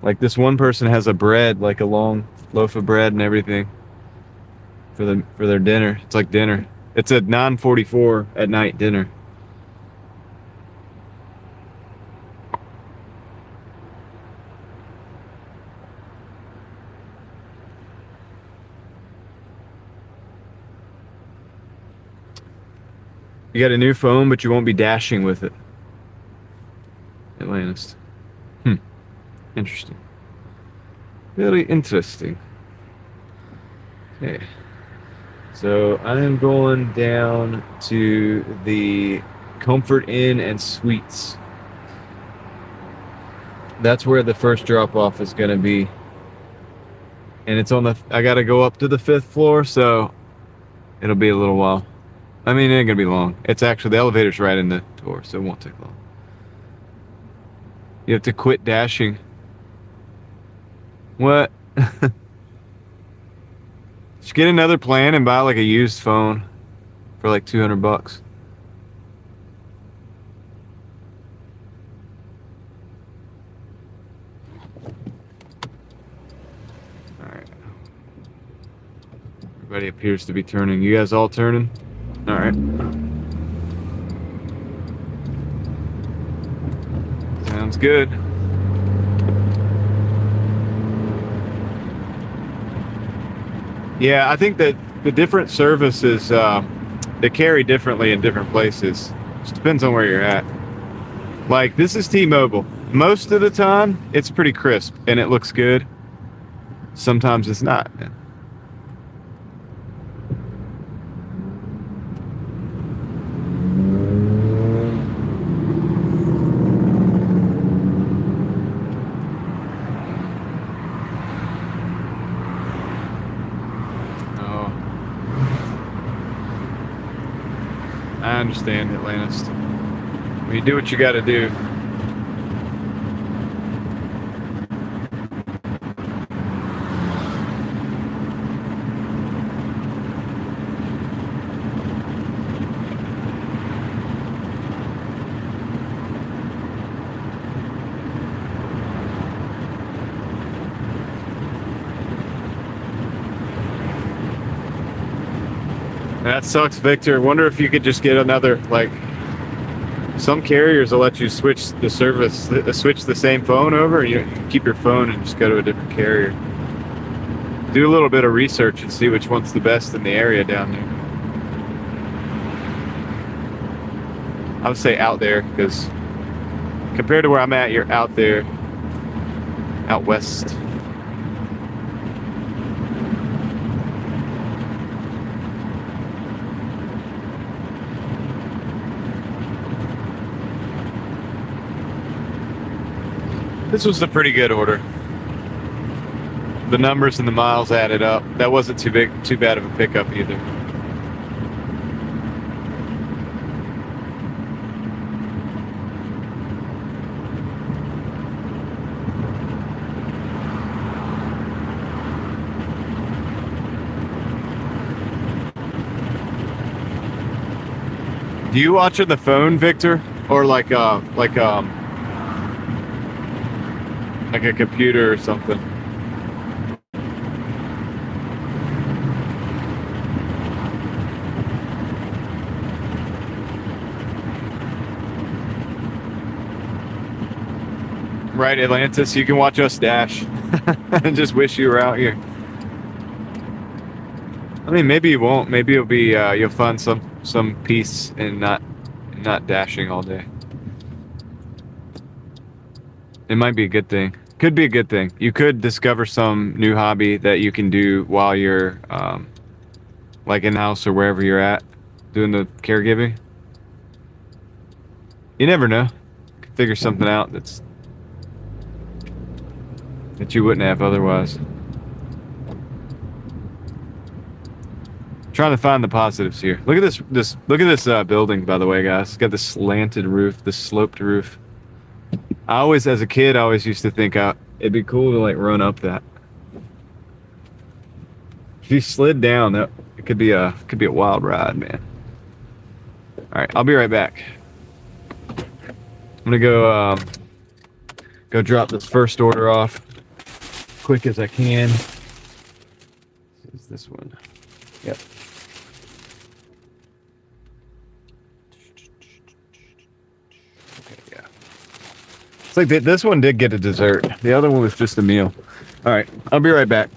Like, this one person has a bread, like a long loaf of bread and everything for their dinner. It's like dinner. It's a 9:44 at night dinner. You got a new phone, but you won't be dashing with it. Atlantis. Interesting. Very interesting. Okay. So I am going down to the Comfort Inn and Suites. That's where the first drop off is going to be. And it's on I got to go up to the 5th floor, so it'll be a little while. I mean, it ain't gonna be long. It's actually, the elevator's right in the door, so it won't take long. You have to quit dashing. What? Just get another plan and buy like a used phone for like $200. Alright. Everybody appears to be turning. You guys all turning? All right. Sounds good. Yeah, I think that the different services, they carry differently in different places. Just depends on where you're at. Like, this is T-Mobile. Most of the time, it's pretty crisp and it looks good. Sometimes it's not. I understand, Atlantis. Well, you do what you gotta do. That sucks, Victor. Wonder if you could just get another, like, some carriers will let you switch the service, switch the same phone over, and you keep your phone and just go to a different carrier. Do a little bit of research and see which one's the best in the area down there. I would say out there, because compared to where I'm at, you're out there, out west. This was a pretty good order. The numbers and the miles added up. That wasn't too bad of a pickup either. Do you watch on the phone, Victor, or like a computer or something? Right, Atlantis, you can watch us dash and just wish you were out here. I mean, maybe you won't. Maybe it'll be you'll find some peace in not dashing all day. It might be a good thing. Could be a good thing. You could discover some new hobby that you can do while you're like in house or wherever you're at doing the caregiving. You never know. Could figure something out that you wouldn't have otherwise. Trying to find the positives here. Look at this look at this building, by the way, guys. It's got this slanted roof, this sloped roof. I always, as a kid, I always used to think it'd be cool to like run up that. If you slid down, it could be a wild ride, man. All right, I'll be right back. I'm gonna go drop this first order off quick as I can. Is this one? Yep. Okay, yeah. It's like this one did get a dessert. The other one was just a meal. All right, I'll be right back.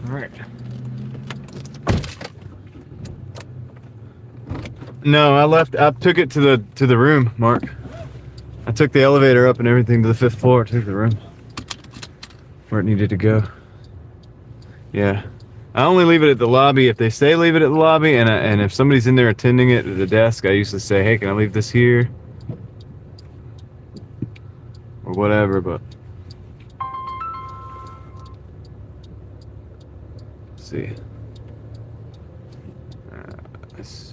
All right. No, I took it to the room, Mark. I took the elevator up and everything to the 5th floor, to the room where it needed to go. Yeah. I only leave it at the lobby if they say leave it at the lobby, and if somebody's in there attending it at the desk, I usually say, hey, can I leave this here? Or whatever, but... Let's see. This...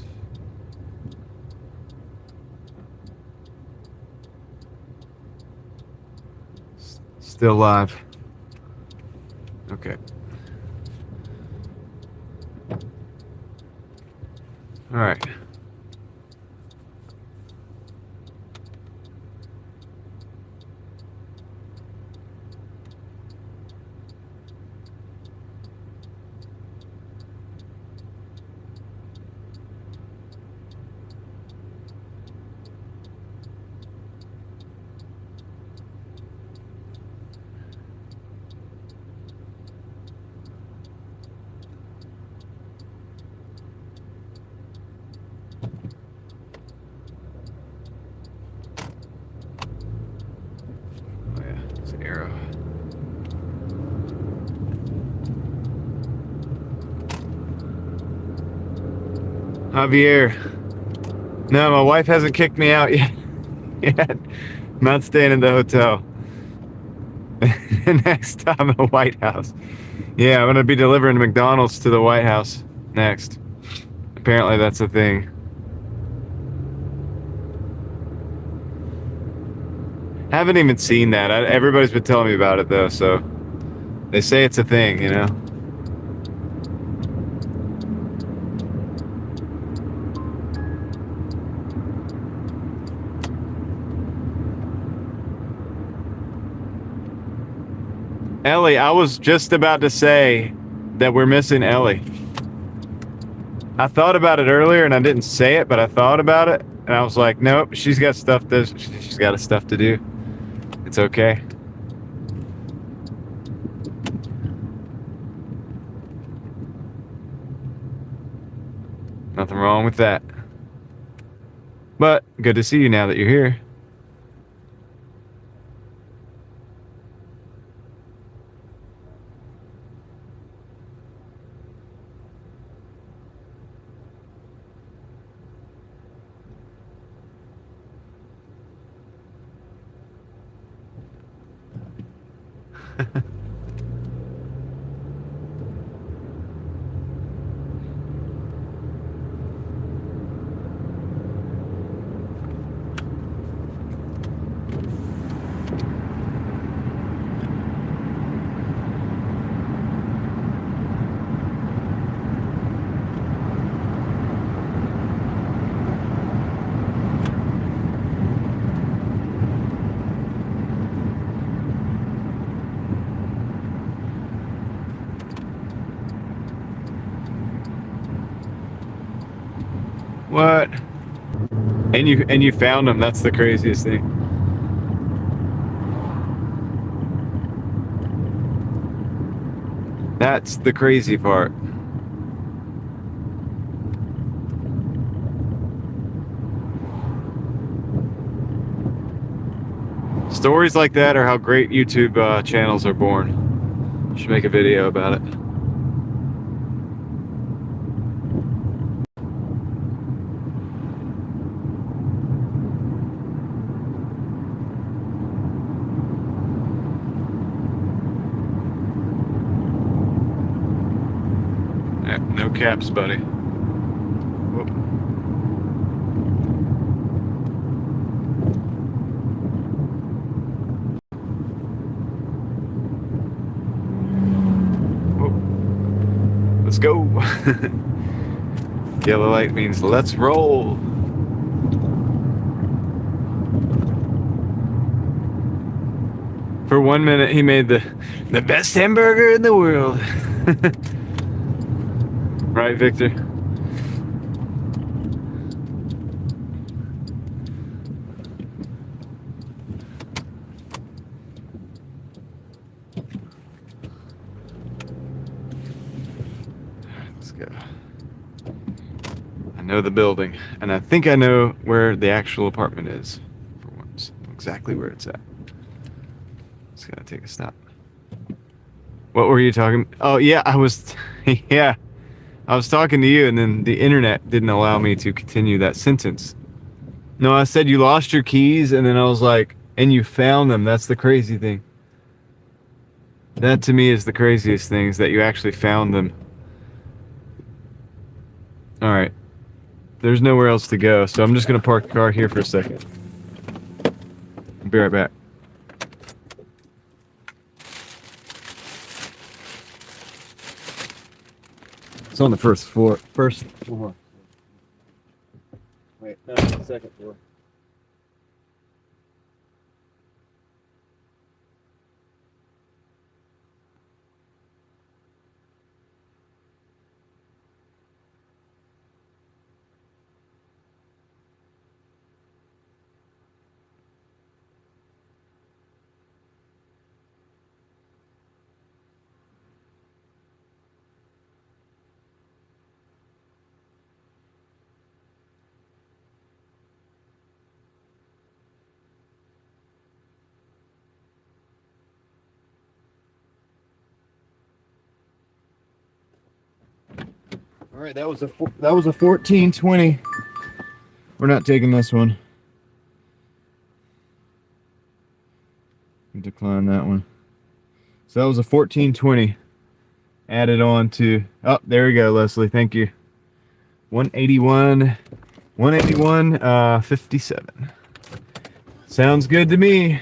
Still live. Okay. All right. Oh yeah, it's an arrow. Javier. No, my wife hasn't kicked me out yet. I'm not staying in the hotel. Next time, the White House. Yeah, I'm gonna be delivering McDonald's to the White House next. Apparently, that's a thing. Haven't even seen that. Everybody's been telling me about it though, so they say it's a thing, you know. Ellie, I was just about to say that we're missing Ellie. I thought about it earlier and I didn't say it, but I thought about it and I was like, nope, she's got stuff to do. It's okay. Nothing wrong with that. But good to see you now that you're here. What? And you found him. That's the craziest thing. That's the crazy part. Stories like that are how great YouTube channels are born. Should make a video about it. No caps, buddy. Whoop. Whoop. Let's go. Yellow light means let's roll. For 1 minute, he made the best hamburger in the world. Right, Victor? Let's go. I know the building, and I think I know where the actual apartment is. For once, exactly where it's at. Just gotta take a stop. What were you talking? Oh yeah, I was. Yeah, I was talking to you, and then the internet didn't allow me to continue that sentence. No, I said you lost your keys, and then I was like, and you found them. That's the crazy thing. That to me is the craziest thing, is that you actually found them. All right. There's nowhere else to go, so I'm just gonna park the car here for a second. I'll be right back. It's on the first floor. First floor. Wait, no, it's the second floor. All right, that was a 1420. We're not taking this one. Decline that one. So that was a 1420. Added on to, oh, there we go, Leslie. Thank you. 181, 57. Sounds good to me.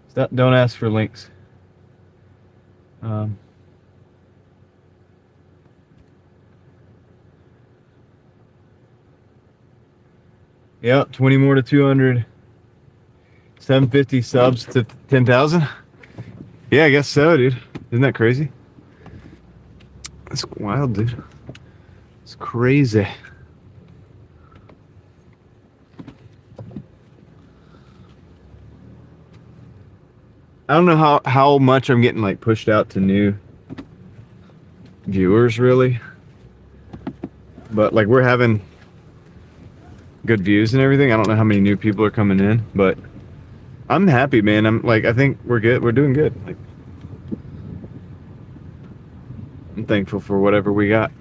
Stop, don't ask for links. Yep, 20 more to 200. 750 subs to 10,000. Yeah, I guess so, dude. Isn't that crazy? That's wild, dude. It's crazy. I don't know how much I'm getting like pushed out to new viewers, really. But like we're having good views and everything. I don't know how many new people are coming in, but I'm happy, man. I think we're good. We're doing good. Like, I'm thankful for whatever we got.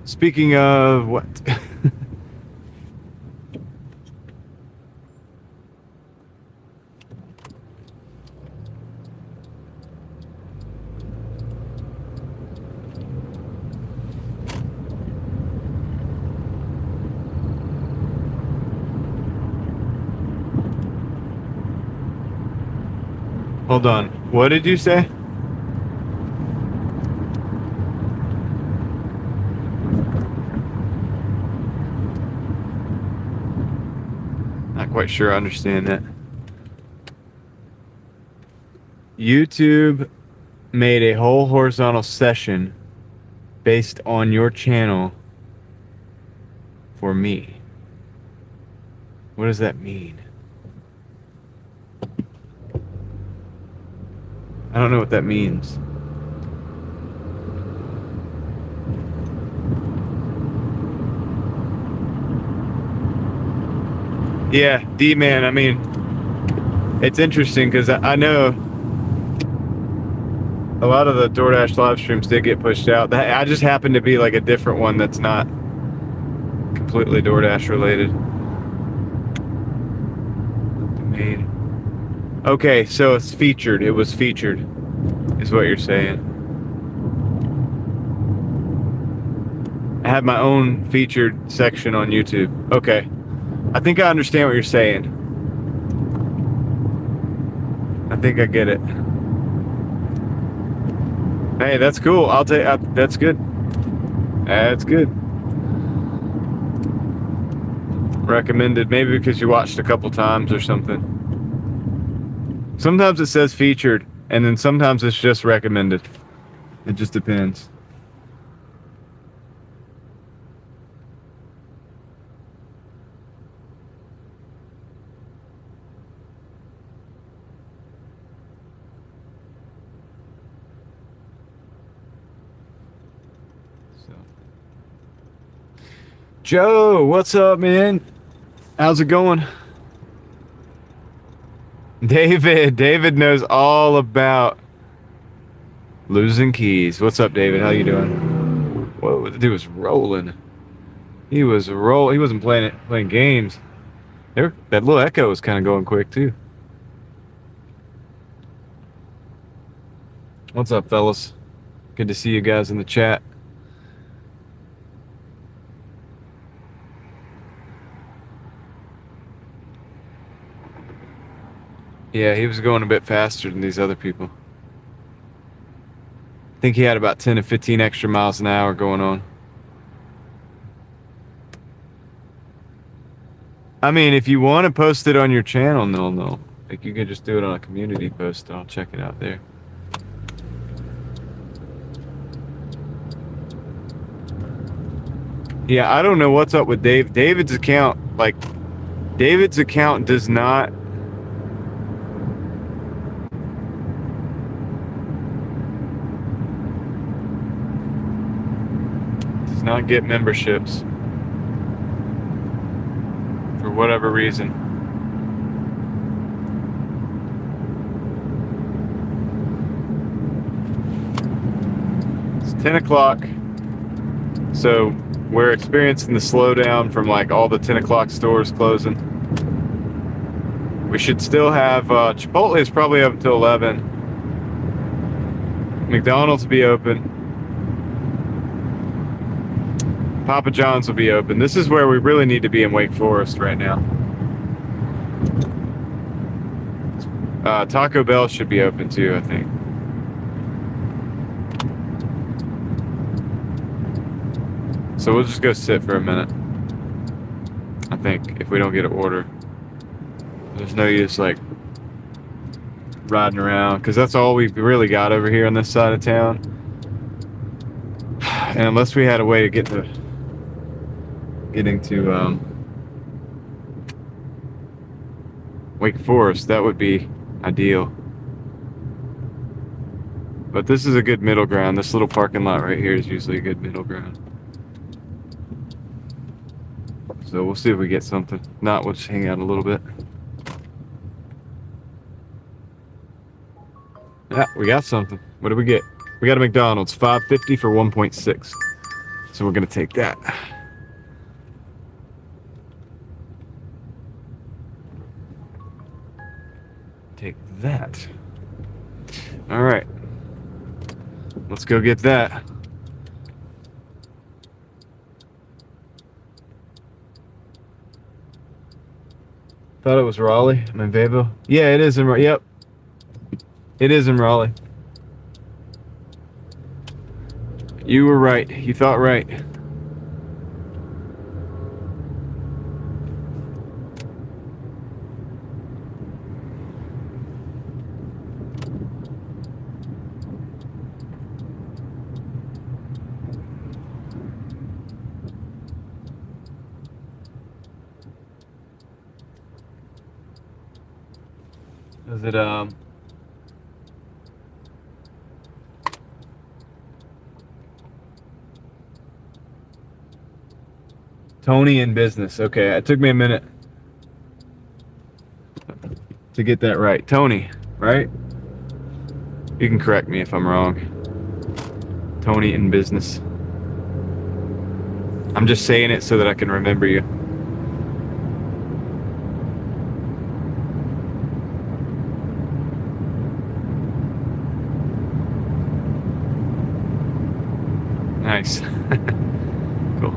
Speaking of what? Hold on. What did you say? Not quite sure I understand that. YouTube made a whole horizontal session based on your channel for me. What does that mean? I don't know what that means. Yeah, D-Man, I mean, it's interesting because I know a lot of the Doordash live streams did get pushed out. I just happened to be like a different one that's not completely Doordash related. Okay, so it's featured. It was featured, is what you're saying. I have my own featured section on YouTube. Okay. I think I understand what you're saying. I think I get it. Hey, that's cool. I'll take. That's good. That's good. Recommended, maybe because you watched a couple times or something. Sometimes it says featured, and then sometimes it's just recommended. It just depends. So, Joe, what's up, man? How's it going? David knows all about losing keys. What's up, David? How you doing? Whoa, the dude was rolling. He wasn't playing games. That little echo was kind of going quick too. What's up, fellas? Good to see you guys in the chat. Yeah, he was going a bit faster than these other people. I think he had about 10 to 15 extra miles an hour going on. I mean, if you want to post it on your channel, no. Like, you can just do it on a community post. I'll check it out there. Yeah, I don't know what's up with Dave. David's account does not... does not get memberships. For whatever reason. It's 10 o'clock. So we're experiencing the slowdown from like all the 10 o'clock stores closing. We should still have, Chipotle is probably up until 11. McDonald's will be open. Papa John's will be open. This is where we really need to be in Wake Forest right now. Taco Bell should be open too, I think. So we'll just go sit for a minute. I think, if we don't get an order. There's no use like riding around, because that's all we've really got over here on this side of town. And unless we had a way to getting to Wake Forest, that would be ideal. But this is a good middle ground. This little parking lot right here is usually a good middle ground. So we'll see if we get something. Not, we'll just hang out a little bit. Yeah, we got something. What did we get? We got a McDonald's, $5.50 for 1.6. So we're gonna take that. Take that. All right. Let's go get that. Thought it was Raleigh. I'm in Vabo. Yeah, it is in Raleigh. Yep. It is in Raleigh. You were right. You thought right. Is it Tony in business? Okay, it took me a minute to get that right. Tony, right? You can correct me if I'm wrong. Tony in business. I'm just saying it so that I can remember you. Nice. Cool.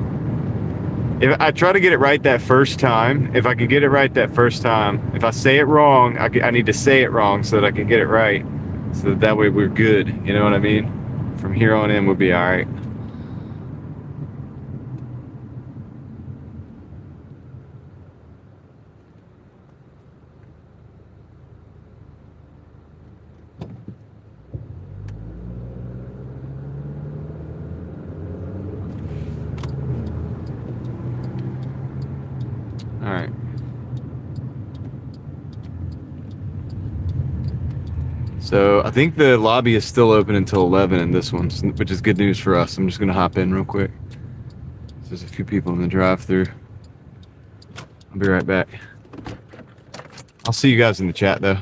If I try to get it right that first time, if I can get it right that first time, if I say it wrong, I need to say it wrong so that I can get it right. So that way we're good. You know what I mean? From here on in, we'll be all right. All right. So I think the lobby is still open until 11 in this one, which is good news for us. I'm just gonna hop in real quick. There's a few people in the drive-thru. I'll be right back. I'll see you guys in the chat though.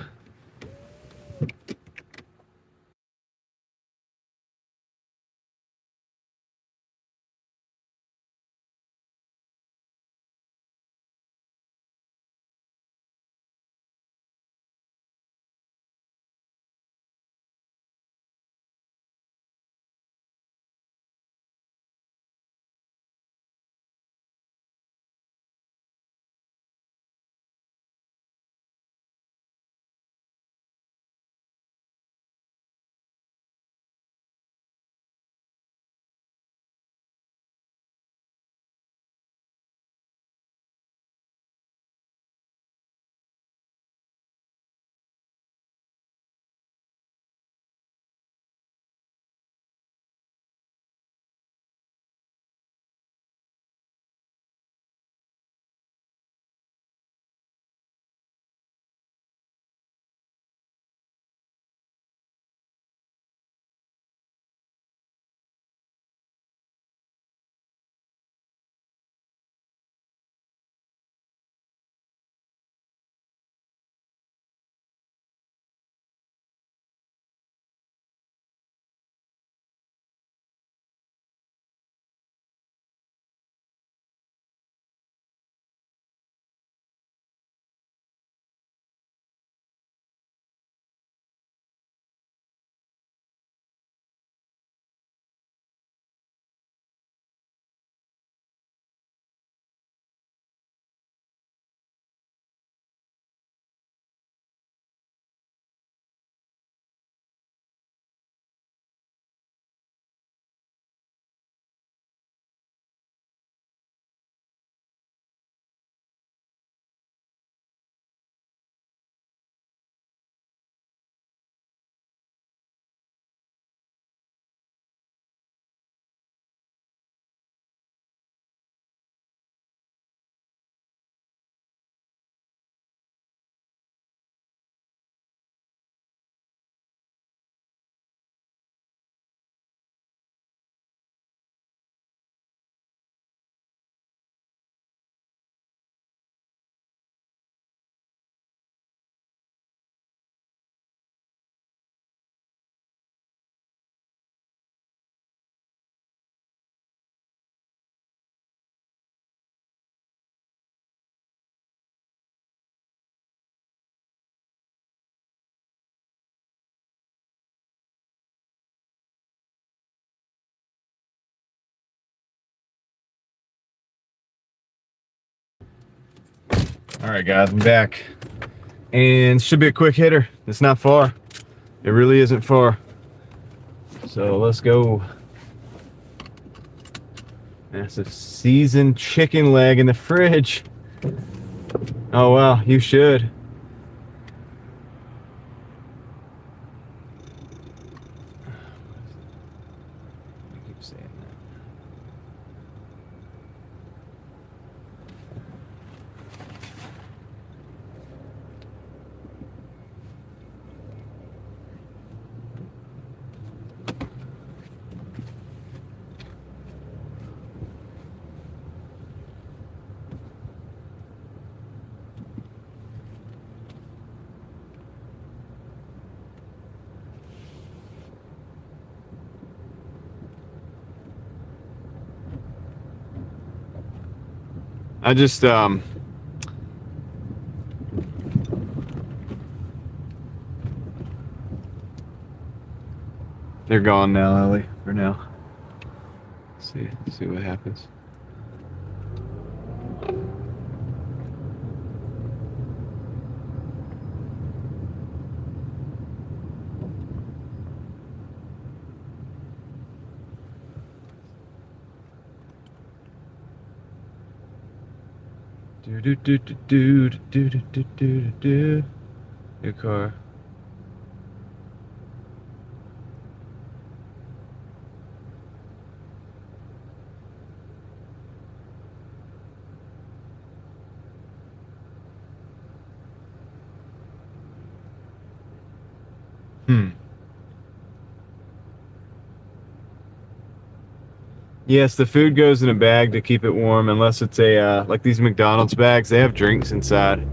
All right, guys, I'm back. And should be a quick hitter. It's not far. It really isn't far. So let's go. Massive seasoned chicken leg in the fridge. Oh, wow, you should. I keep saying that. I just, they're gone now, Ellie, for now. See what happens. Do do do do do do do do do do. Your car. Hmm. Yes, the food goes in a bag to keep it warm, unless it's a like these McDonald's bags. They have drinks inside,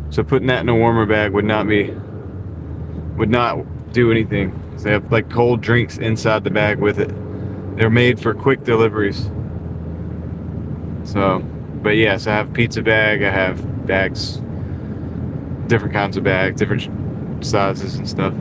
so putting that in a warmer bag would not do anything. So they have like cold drinks inside the bag with it. They're made for quick deliveries. So, but yes, I have pizza bag. I have bags, different kinds of bags, different sizes and stuff.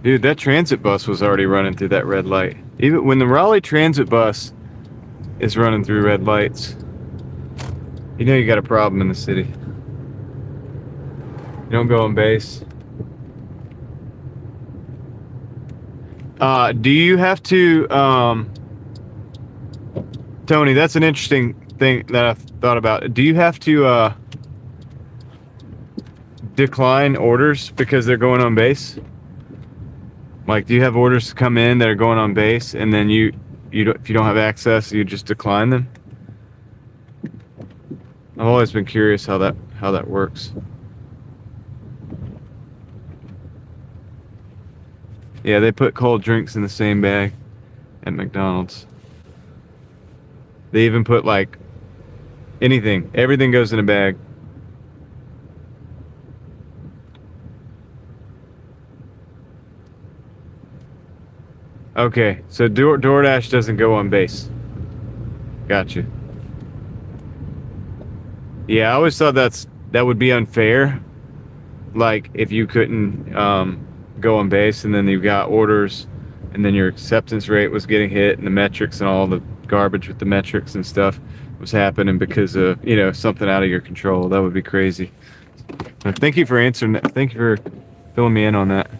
Dude, that transit bus was already running through that red light. Even when the Raleigh transit bus is running through red lights, you know you got a problem in the city. You don't go on base. Do you have to, Tony, that's an interesting thing that I've thought about. Do you have to, decline orders because they're going on base? Like, do you have orders to come in that are going on base, and then if you don't have access, you just decline them? I've always been curious how that works. Yeah, they put cold drinks in the same bag at McDonald's. They even put like everything goes in a bag. Okay, so Doordash doesn't go on base. Gotcha. Yeah, I always thought that would be unfair. Like, if you couldn't go on base, and then you got orders, and then your acceptance rate was getting hit, and the metrics and all the garbage with the metrics and stuff was happening because of, something out of your control. That would be crazy. Thank you for answering that. Thank you for filling me in on that.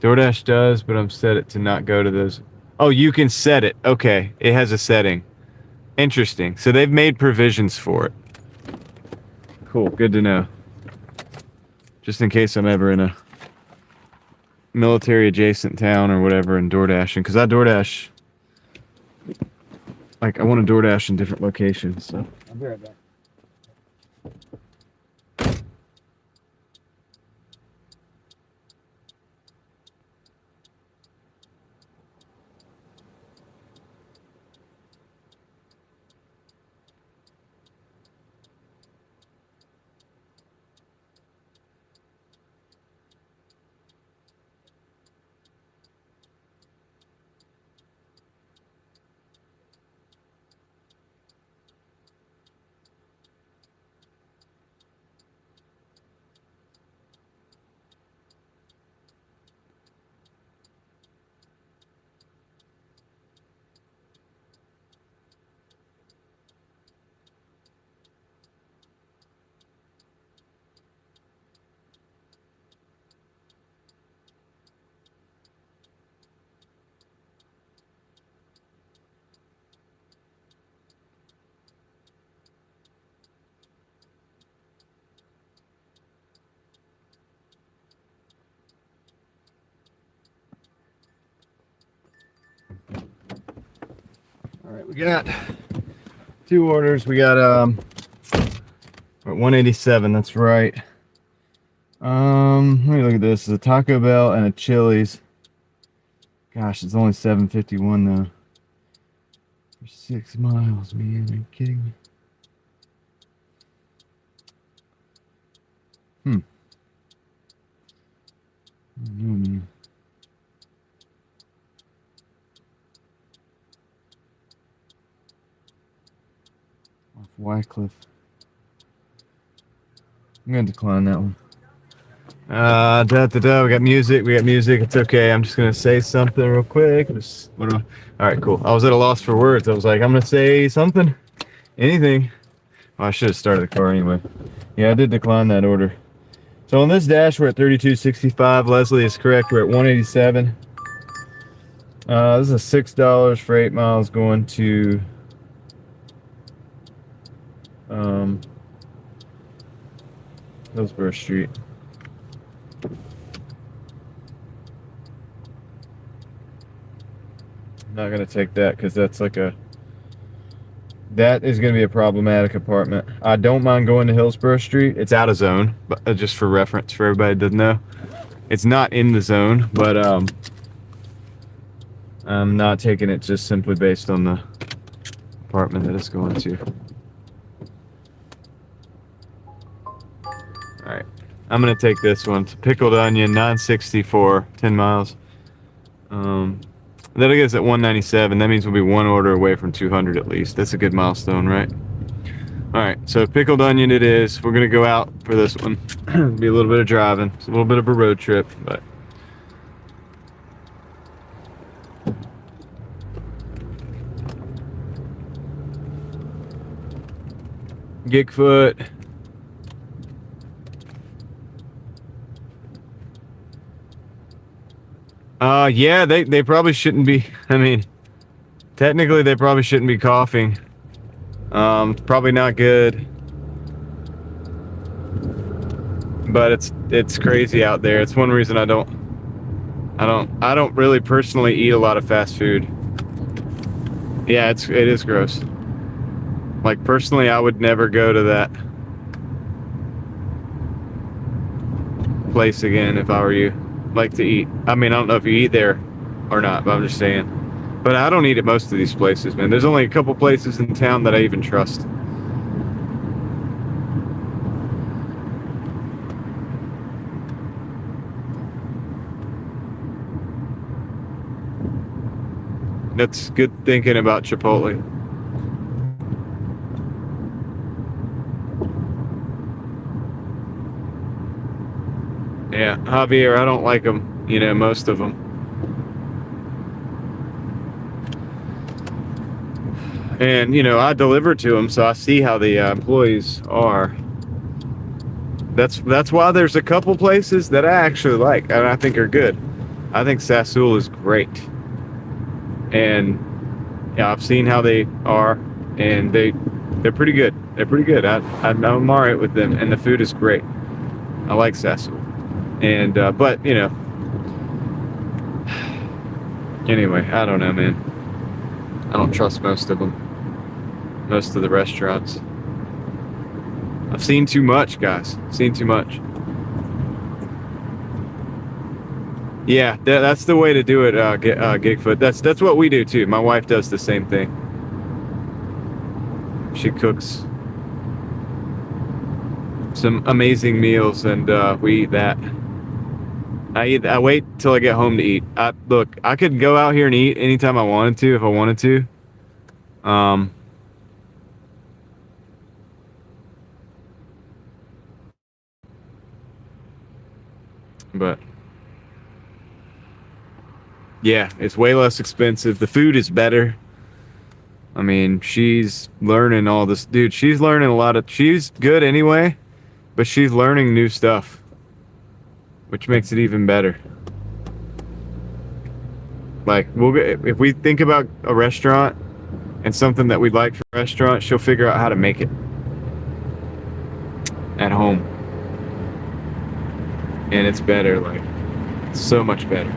DoorDash does, but I'm set it to not go to those. Oh, you can set it. Okay, it has a setting. Interesting. So they've made provisions for it. Cool, good to know. Just in case I'm ever in a military adjacent town or whatever and DoorDashing, because I DoorDash, like, I want to DoorDash in different locations. So I'll be right back. All right, we got 2 orders. We got we're at 187. That's right. Let me look at this. It's a Taco Bell and a Chili's. Gosh, it's only 751 though. For 6 miles, man. Are you kidding me? I don't know, man. Off Wycliffe. I'm gonna decline that one. We got music. It's okay. I'm just gonna say something real quick. All right, cool. I was at a loss for words. I was like, I'm gonna say something, anything. Oh, I should have started the car anyway. Yeah, I did decline that order. So on this dash, we're at 32.65. Leslie is correct. We're at 187. This is $6 for 8 miles going to Hillsborough Street. I'm not gonna take that because that is gonna be a problematic apartment. I don't mind going to Hillsborough Street. It's out of zone, but just for reference for everybody that doesn't know, it's not in the zone, but I'm not taking it just simply based on the apartment that it's going to. Alright, I'm gonna take this one. It's a pickled onion, 964, 10 miles. That'll get us at 197. That means we'll be one order away from 200 at least. That's a good milestone, right? Alright, so pickled onion it is. We're gonna go out for this one. Be a little bit of driving. It's a little bit of a road trip, but Gigfoot. Yeah, they probably shouldn't be. I mean, technically they probably shouldn't be coughing. It's probably not good. But it's crazy out there. It's one reason I don't really personally eat a lot of fast food. Yeah, it is gross. Like personally, I would never go to that place again if I were you. Like to eat. I mean, I don't know if you eat there or not, but I'm just saying. But I don't eat at most of these places, man. There's only a couple places in town that I even trust. That's good thinking about Chipotle. Yeah, Javier, I don't like them, you know, most of them. And, you know, I deliver to them, so I see how the employees are. That's why there's a couple places that I actually like and I think are good. I think Sassoul is great. And, yeah, I've seen how they are, and they're pretty good. They're pretty good. I'm all right with them, and the food is great. I like Sassoul. And but you know, anyway, I don't know, man. I don't trust most of them, most of the restaurants. I've seen too much, guys. Seen too much. Yeah, that's the way to do it, Gigfoot. That's what we do too. My wife does the same thing. She cooks some amazing meals, and we eat that. I wait till I get home to eat. Look, I could go out here and eat anytime I wanted to if I wanted to. But yeah, it's way less expensive. The food is better. I mean, she's learning all this. Dude, she's learning a lot of... She's good anyway, but she's learning new stuff, which makes it even better. Like, if we think about a restaurant and something that we'd like for a restaurant, she'll figure out how to make it at home. And it's better, like, so much better.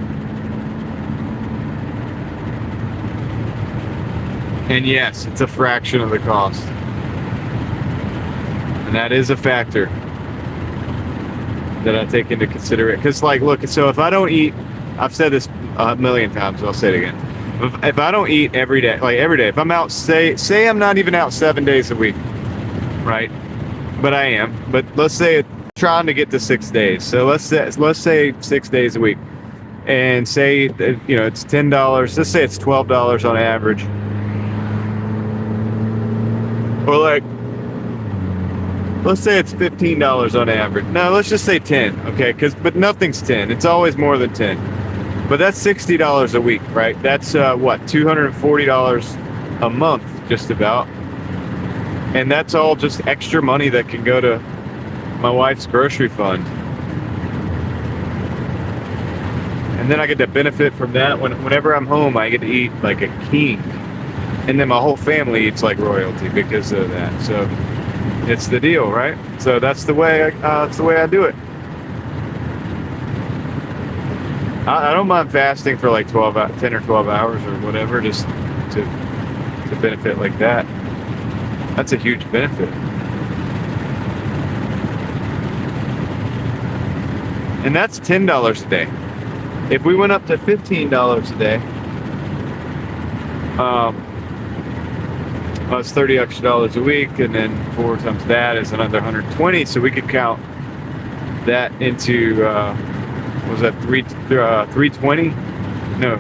And yes, it's a fraction of the cost. And that is a factor that I take into consideration. Because, like, look, so if I don't eat, I've said this a million times, I'll say it again. If I don't eat every day, like every day, if I'm out, say I'm not even out 7 days a week, right? But I am. But let's say trying to get to 6 days. So let's say 6 days a week, and say you know it's $10. Let's say it's $12 on average. Or like, let's say it's $15 on average. No, let's just say 10, okay? But nothing's 10. It's always more than 10. But that's $60 a week, right? That's what, $240 a month, just about. And that's all just extra money that can go to my wife's grocery fund. And then I get to benefit from that. Whenever I'm home, I get to eat like a king. And then my whole family eats like royalty because of that. So it's the deal, right? So that's the way I do it. I don't mind fasting for like 10 or 12 hours or whatever, just to benefit like that. That's a huge benefit. And that's $10 a day. If we went up to $15 a day, that's $30 extra a week, and then 4 times that is another 120. So we could count that into what was that 320? No,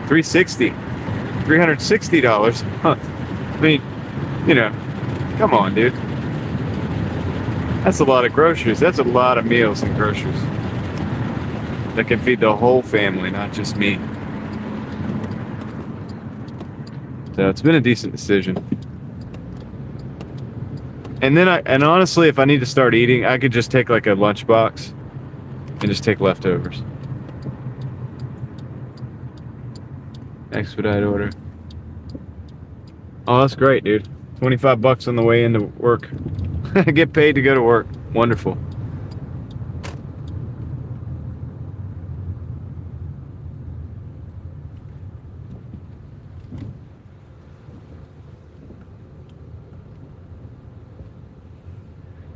360. $360 a month. I mean, you know, come on, dude. That's a lot of groceries. That's a lot of meals and groceries that can feed the whole family, not just me. So it's been a decent decision. And honestly, if I need to start eating, I could just take like a lunchbox and just take leftovers. Expedite order. Oh, that's great, dude. $25 on the way into work. I get paid to go to work. Wonderful.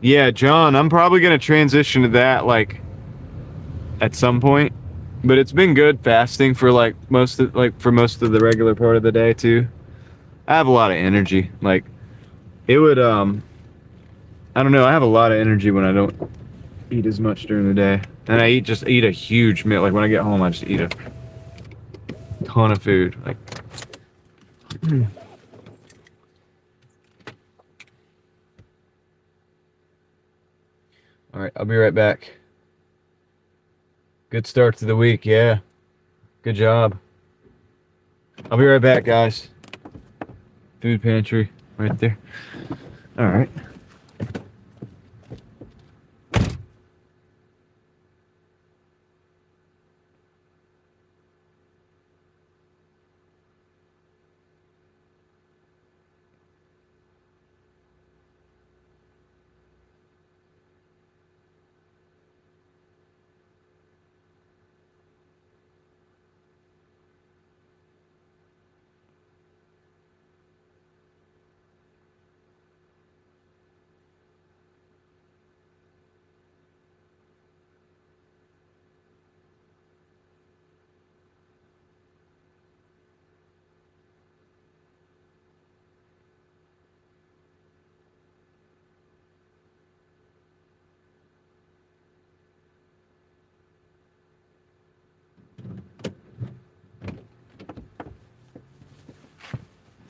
Yeah, John, I'm probably going to transition to that like at some point, but it's been good fasting for like most of the regular part of the day too. I have a lot of energy. Like it would I don't know, I have a lot of energy when I don't eat as much during the day. And I just eat a huge meal. Like when I get home, I just eat a ton of food. Like all right, I'll be right back. Good start to the week, yeah. Good job. I'll be right back, guys. Food pantry right there. All right.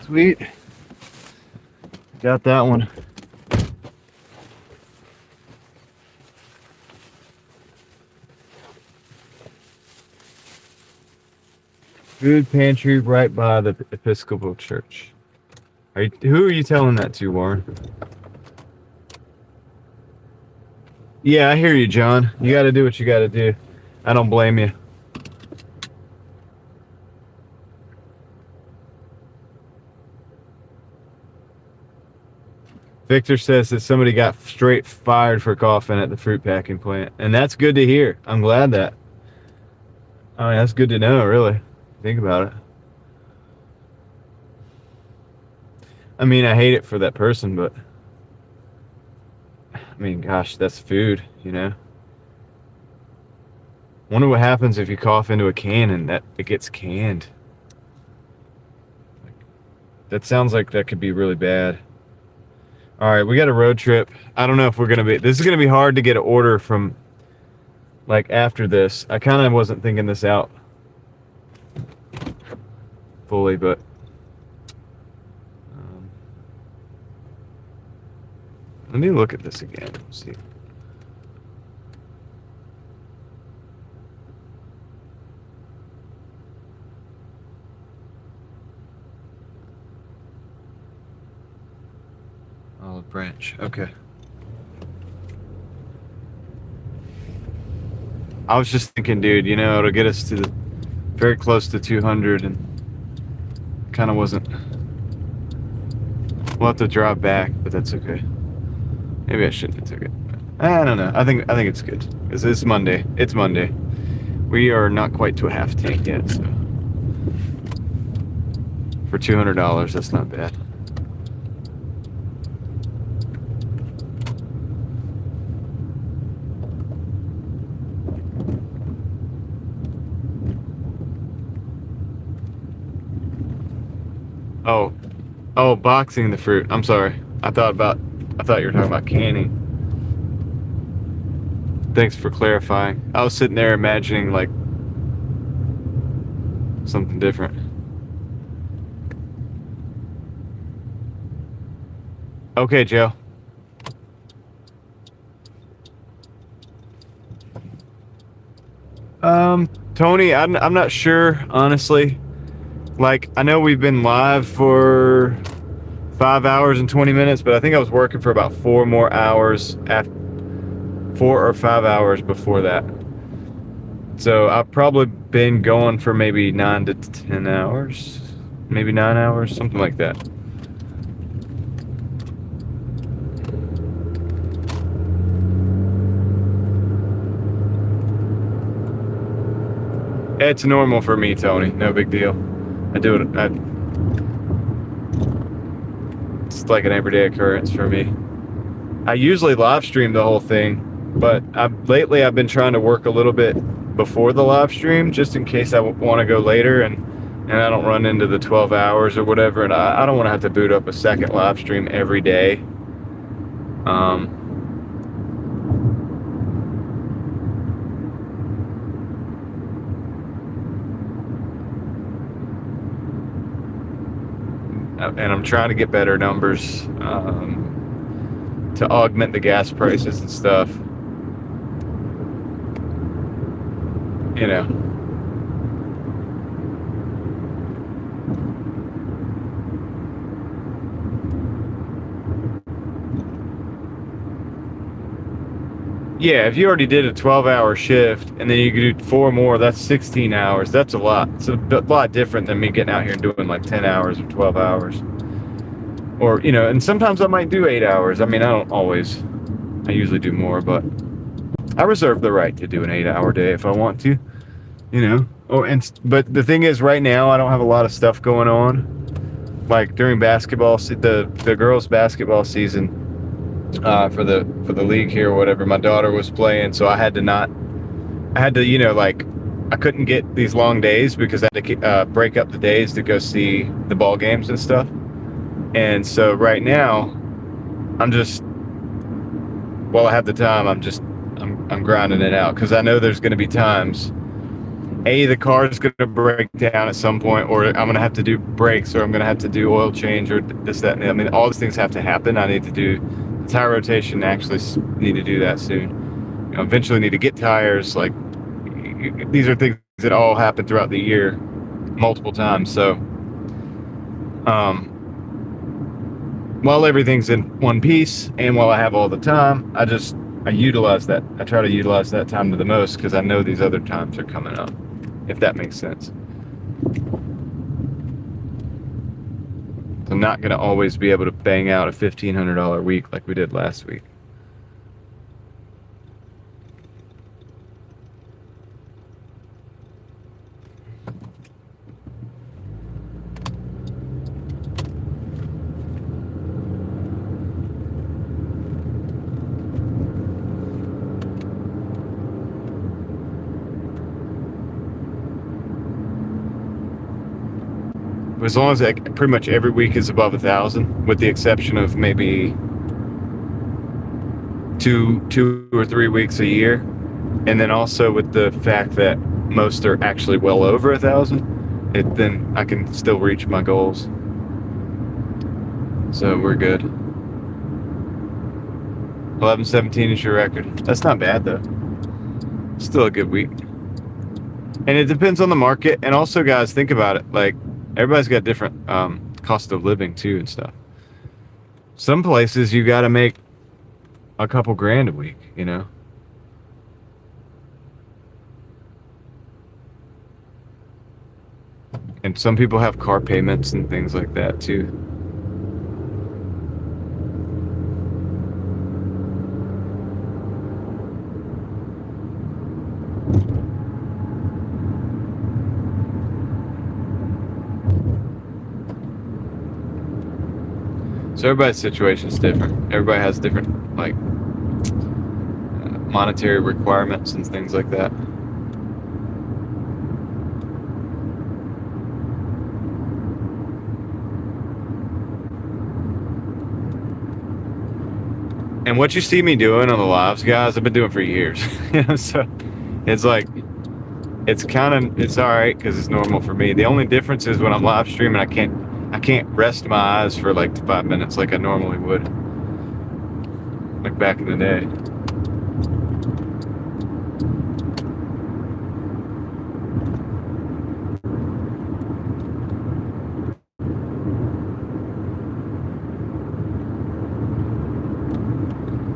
Sweet. Got that one. Food pantry right by the Episcopal Church. Who are you telling that to, Warren? Yeah, I hear you, John. You got to do what you got to do. I don't blame you. Victor says that somebody got straight fired for coughing at the fruit packing plant. And that's good to hear. I'm glad that. I mean, that's good to know, really. Think about it. I mean, I hate it for that person, but I mean, gosh, that's food, you know? Wonder what happens if you cough into a can and that it gets canned. That sounds like that could be really bad. All right, we got a road trip. I don't know if we're going to be... This is going to be hard to get an order from, like, after this. I kind of wasn't thinking this out fully, but... let me look at this again. Let's see. Olive Branch. Okay. I was just thinking, dude, you know, it'll get us to very close to 200 and kind of wasn't... We'll have to drive back, but that's okay. Maybe I shouldn't have took it. I don't know. I think it's good. It's Monday. It's Monday. We are not quite to a half tank yet, so for $200, that's not bad. Oh, boxing the fruit. I'm sorry. I thought you were talking about canning. Thanks for clarifying. I was sitting there imagining like something different. Okay, Joe. Tony, I'm not sure, honestly. Like, I know we've been live for 5 hours and 20 minutes, but I think I was working for about 4 more hours after 4 or 5 hours before that. So I've probably been going for maybe 9 to 10 hours, maybe 9 hours, something like that. It's normal for me, Tony. No big deal. I do it. It's like an everyday occurrence for me. I usually live stream the whole thing, but lately I've been trying to work a little bit before the live stream, just in case I want to go later and I don't run into the 12 hours or whatever, and I don't want to have to boot up a second live stream every day. And I'm trying to get better numbers to augment the gas prices and stuff. You know. Yeah, if you already did a 12-hour shift and then you could do 4 more, that's 16 hours. That's a lot. It's a lot different than me getting out here and doing like 10 hours or 12 hours. Or, you know, and sometimes I might do 8 hours. I mean, I don't always. I usually do more, but I reserve the right to do an 8-hour day if I want to, you know. But the thing is, right now, I don't have a lot of stuff going on. Like during basketball, the girls' basketball season, for the league here or whatever, my daughter was playing, so I had to, you know, like, I couldn't get these long days because I had to break up the days to go see the ball games and stuff. And so right now, while I have the time, I'm grinding it out, because I know there's going to be times, the car is going to break down at some point, or I'm going to have to do brakes, or I'm going to have to do oil change, or this, that, and I mean, all these things have to happen. I need to do tire rotation, actually need to do that soon. You know, eventually need to get tires. Like, these are things that all happen throughout the year multiple times. So while everything's in one piece and while I have all the time, I utilize that. I try to utilize that time to the most, because I know these other times are coming up, if that makes sense. I'm not going to always be able to bang out a $1,500 week like we did last week. As long as pretty much every week is above 1,000, with the exception of maybe two or 3 weeks a year, and then also with the fact that most are actually well over 1,000, then I can still reach my goals. So we're good. 11-17 is your record. That's not bad though. Still a good week. And it depends on the market. And also, guys, think about it. Like, everybody's got different cost of living too and stuff. Some places you got to make a couple grand a week, you know. And some people have car payments and things like that too. So everybody's situation is different. Everybody has different like monetary requirements and things like that. And what you see me doing on the lives, guys, I've been doing for years. So it's like, it's all right because it's normal for me. The only difference is when I'm live streaming, I can't rest my eyes for like 5 minutes like I normally would, like back in the day.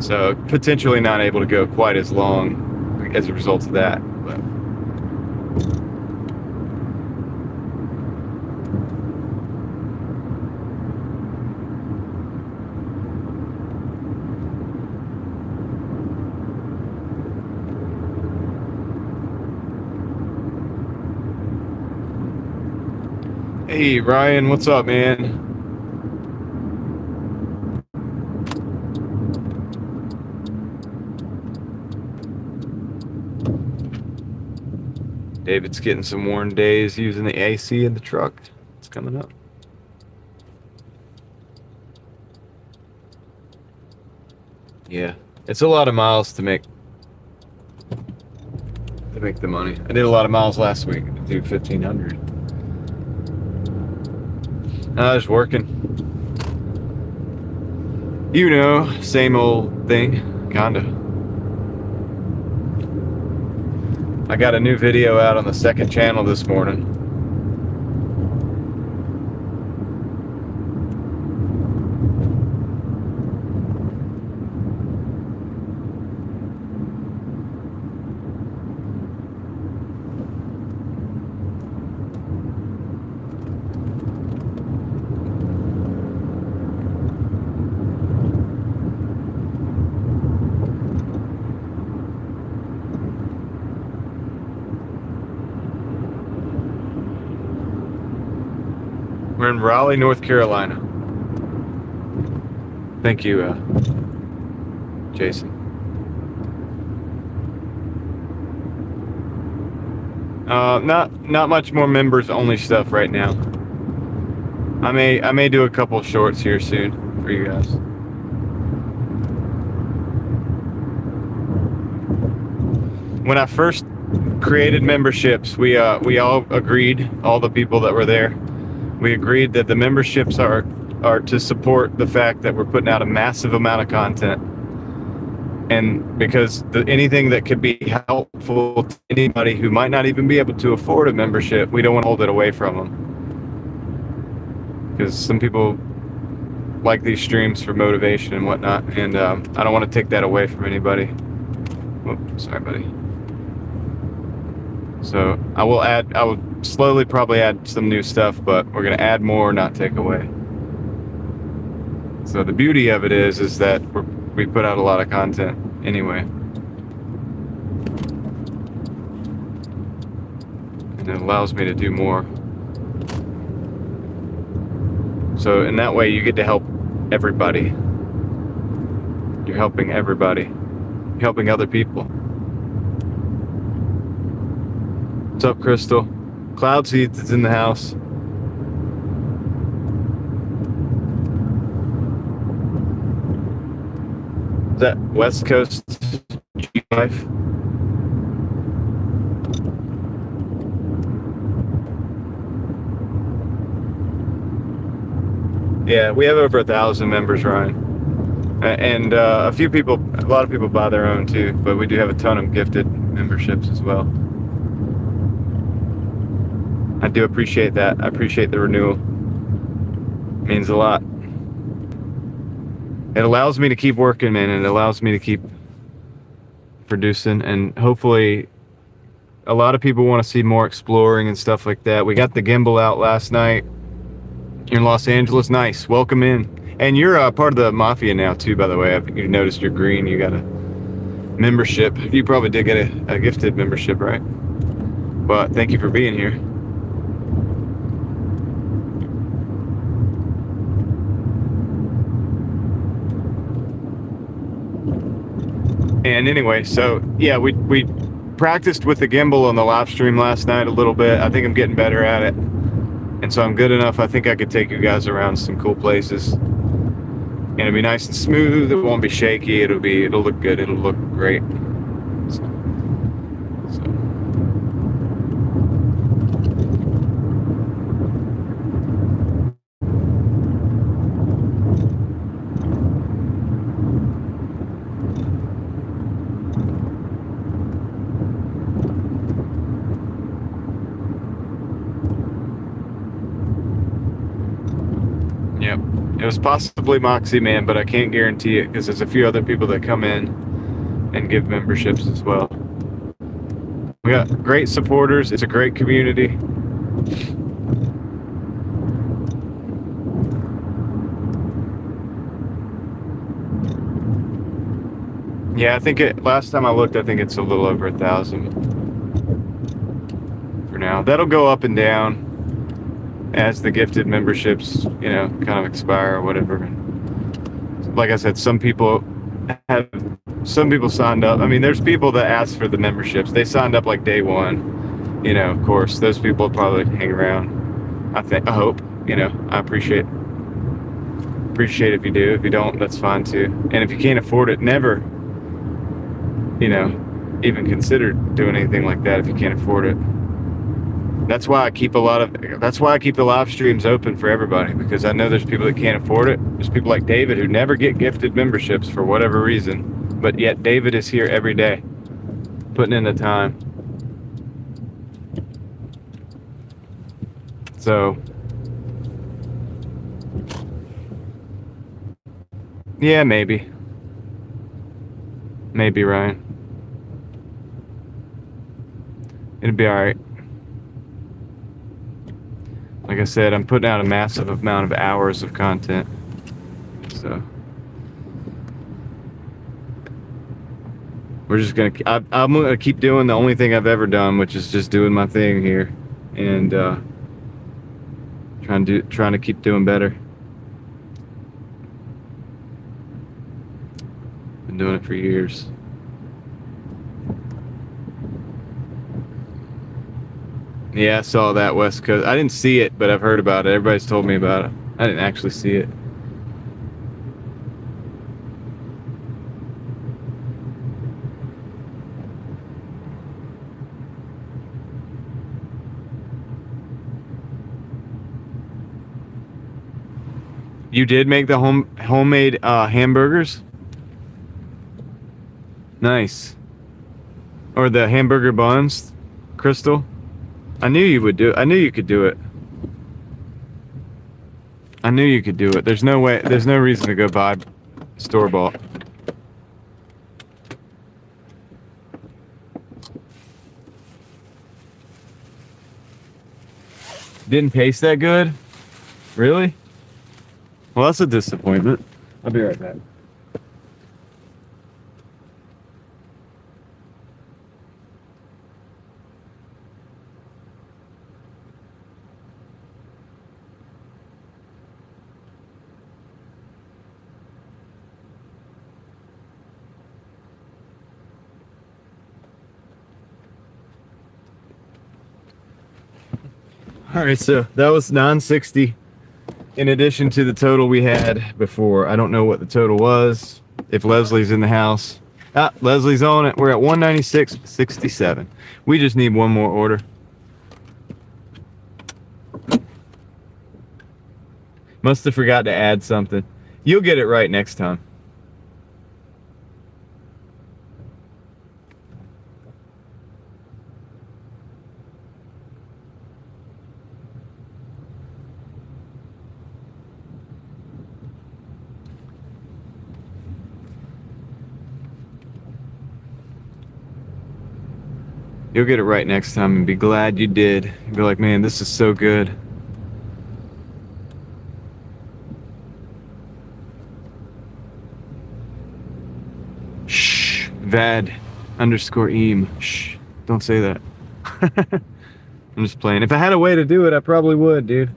So potentially not able to go quite as long as a result of that. But hey Ryan, what's up, man? David's getting some warm days using the AC in the truck. It's coming up. Yeah, it's a lot of miles to make the money. I did a lot of miles last week to do 1,500. I was working. You know, same old thing, kinda. I got a new video out on the second channel this morning. We're in Raleigh, North Carolina. Thank you, Jason. Not much more members only stuff right now. I may do a couple shorts here soon for you guys. When I first created memberships, we all agreed, all the people that were there, we agreed that the memberships are to support the fact that we're putting out a massive amount of content. And because anything that could be helpful to anybody who might not even be able to afford a membership, we don't want to hold it away from them. Because some people like these streams for motivation and whatnot, and I don't want to take that away from anybody. Whoop, sorry, buddy. So I will slowly probably add some new stuff, but we're going to add more, not take away. So the beauty of it is that we put out a lot of content anyway. And it allows me to do more. So in that way, you get to help everybody. You're helping everybody. You're helping other people. What's up, Crystal? Cloud Seeds is in the house. Is that West Coast G5? Yeah, we have over 1,000 members, Ryan. And a lot of people buy their own too, but we do have a ton of gifted memberships as well. I do appreciate that. I appreciate the renewal. It means a lot. It allows me to keep working, man, and it allows me to keep producing, and hopefully a lot of people want to see more exploring and stuff like that. We got the gimbal out last night. You're in Los Angeles. Nice. Welcome in. And you're part of the Mafia now too, by the way. You noticed you're green. You got a membership. You probably did get a gifted membership, right? But thank you for being here. And anyway, so yeah, we practiced with the gimbal on the live stream last night a little bit. I think I'm getting better at it. And so I'm good enough. I think I could take you guys around some cool places. And it'll be nice and smooth. It won't be shaky. It'll look good. It'll look great. So. Yep. It was possibly Moxie Man, but I can't guarantee it because there's a few other people that come in and give memberships as well. We got great supporters. It's a great community. Yeah, I think last time I looked, I think it's a little over 1,000 for now. That'll go up and down as the gifted memberships, kind of expire or whatever. Like I said, some people signed up. I mean, there's people that asked for the memberships. They signed up like day one. Of course, those people probably hang around. I hope. I appreciate if you do. If you don't, that's fine too. And if you can't afford it, never, even consider doing anything like that if you can't afford it. That's why I keep the live streams open for everybody, because I know there's people that can't afford it. There's people like David who never get gifted memberships for whatever reason, but yet David is here every day, putting in the time. So, yeah, maybe, Ryan. It'll be all right. Like I said, I'm putting out a massive amount of hours of content. So we're just gonna. I'm gonna keep doing the only thing I've ever done, which is just doing my thing here, and trying to keep doing better. Been doing it for years. Yeah, I saw that West Coast. I didn't see it, but I've heard about it. Everybody's told me about it. I didn't actually see it. You did make the homemade hamburgers? Nice. Or the hamburger buns, Crystal? I knew you would do it. I knew you could do it. I knew you could do it. There's no reason to go buy store-bought. Didn't taste that good? Really? Well, that's a disappointment. I'll be right back. All right, so that was $960 in addition to the total we had before. I don't know what the total was. If Leslie's in the house. Leslie's on it. We're at $196.67. We just need one more order. Must have forgot to add something. You'll get it right next time. You'll get it right next time and be glad you did. You'll be like, man, this is so good. Shh. Vad_eam. Shh. Don't say that. I'm just playing. If I had a way to do it, I probably would, dude.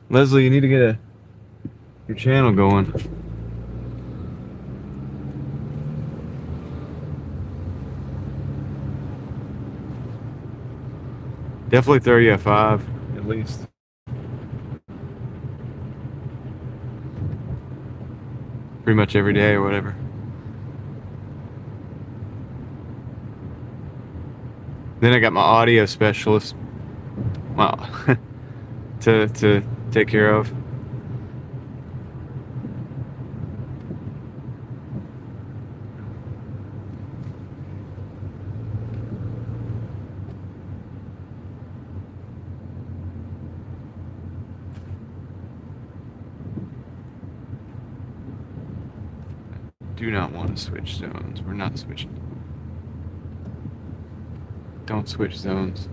Leslie, you need to get your channel going. Definitely throw you a 5 at least. Pretty much every day or whatever. Then I got my audio specialist to take care of. Do not want to switch zones. We're not switching. Don't switch zones.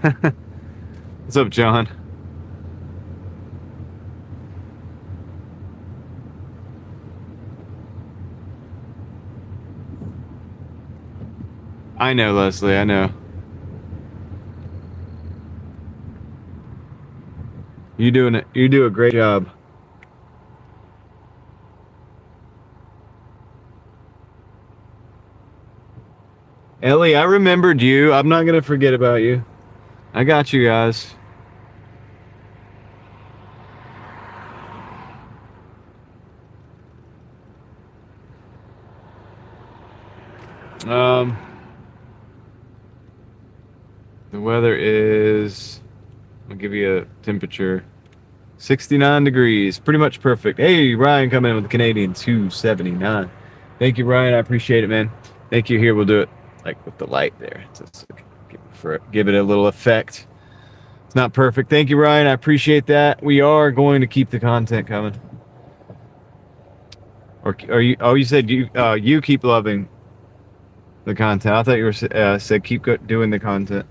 What's up, John? I know, Leslie, I know. You do a great job. Ellie, I remembered you. I'm not gonna forget about you. I got you guys. The weather is, I'll give you a temperature, 69 degrees, pretty much perfect. Hey, Ryan coming in with the Canadian 279. Thank you, Ryan. I appreciate it, man. Thank you. Here, we'll do it like with the light there. Just give it a little effect. It's not perfect. Thank you, Ryan. I appreciate that. We are going to keep the content coming. Or are you? Oh, you said you keep loving the content. I thought you were said keep doing the content.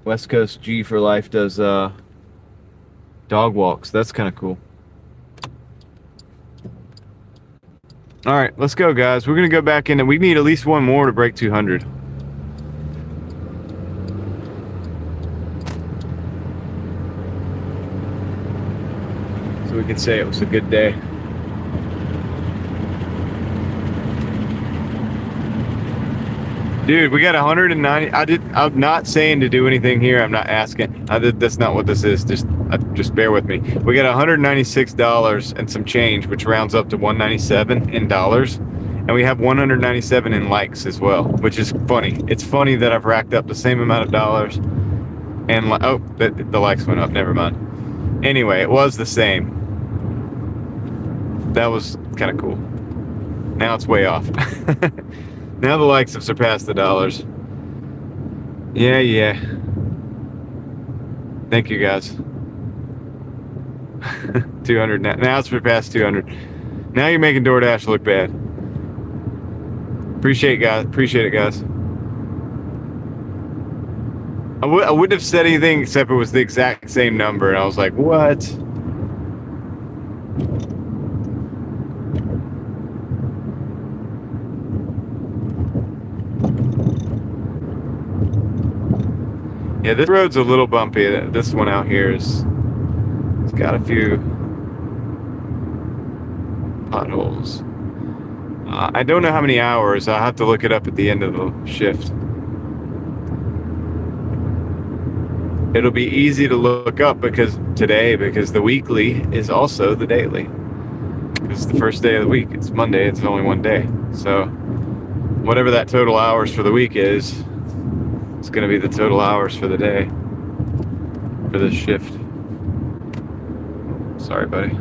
West Coast G for Life does dog walks. That's kind of cool. All right, let's go, guys. We're gonna go back in, and we need at least one more to break 200. So we can say it was a good day. Dude, we got 190. I'm not saying to do anything here. I'm not asking. That's not what this is. Just bear with me. We got $196 and some change, which rounds up to 197 in dollars. And we have 197 in likes as well, which is funny. It's funny that I've racked up the same amount of dollars. And the likes went up. Never mind. Anyway, it was the same. That was kind of cool. Now it's way off. Now the likes have surpassed the dollars. Yeah. Thank you, guys. 200 now. Now it's surpassed 200. Now you're making Doordash look bad. Appreciate it, guys. I wouldn't have said anything except it was the exact same number, and I was like, what? Yeah, this road's a little bumpy. This one out here it's got a few potholes. I don't know how many hours. I'll have to look it up at the end of the shift. It'll be easy to look up because the weekly is also the daily. It's the first day of the week. It's Monday. It's only one day. So whatever that total hours for the week is, it's going to be the total hours for the day, for this shift. Sorry, buddy.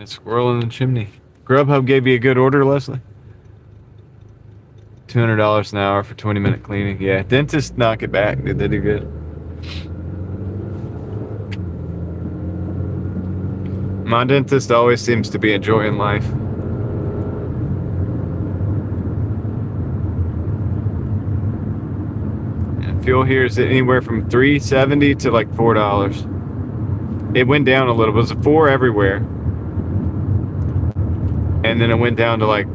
Squirrel in the chimney. Grubhub gave you a good order, Leslie? $200 an hour for 20-minute cleaning. Yeah, dentists knock it back. They do good. My dentist always seems to be enjoying life. Fuel here is anywhere from $3.70 to like $4. It went down a little. It was a 4 everywhere, and then it went down to like,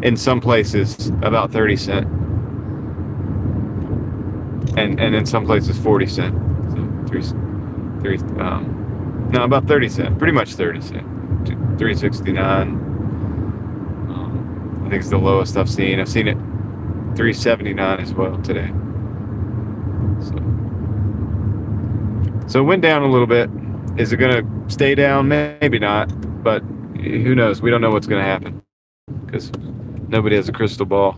in some places, about 30 cents, and in some places 40 cents. So about 30 cents, pretty much 30 cents. 369. I think it's the lowest I've seen. I've seen it 379 as well today. So it went down a little bit. Is it going to stay down? Maybe not, but who knows? We don't know what's going to happen because nobody has a crystal ball.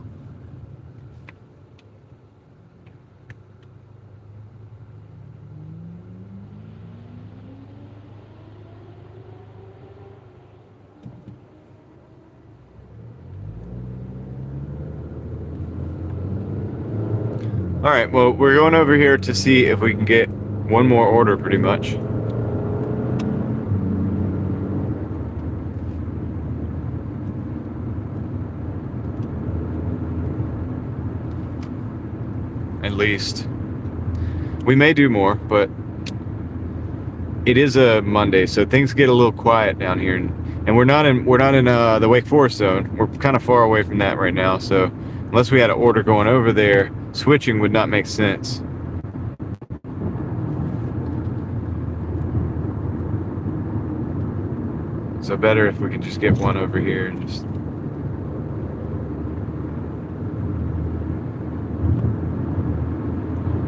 All right, well, we're going over here to see if we can get one more order pretty much. At least. We may do more, but it is a Monday, so things get a little quiet down here, and we're not in the Wake Forest zone. We're kind of far away from that right now, so unless we had an order going over there, switching would not make sense. So better if we can just get one over here and just.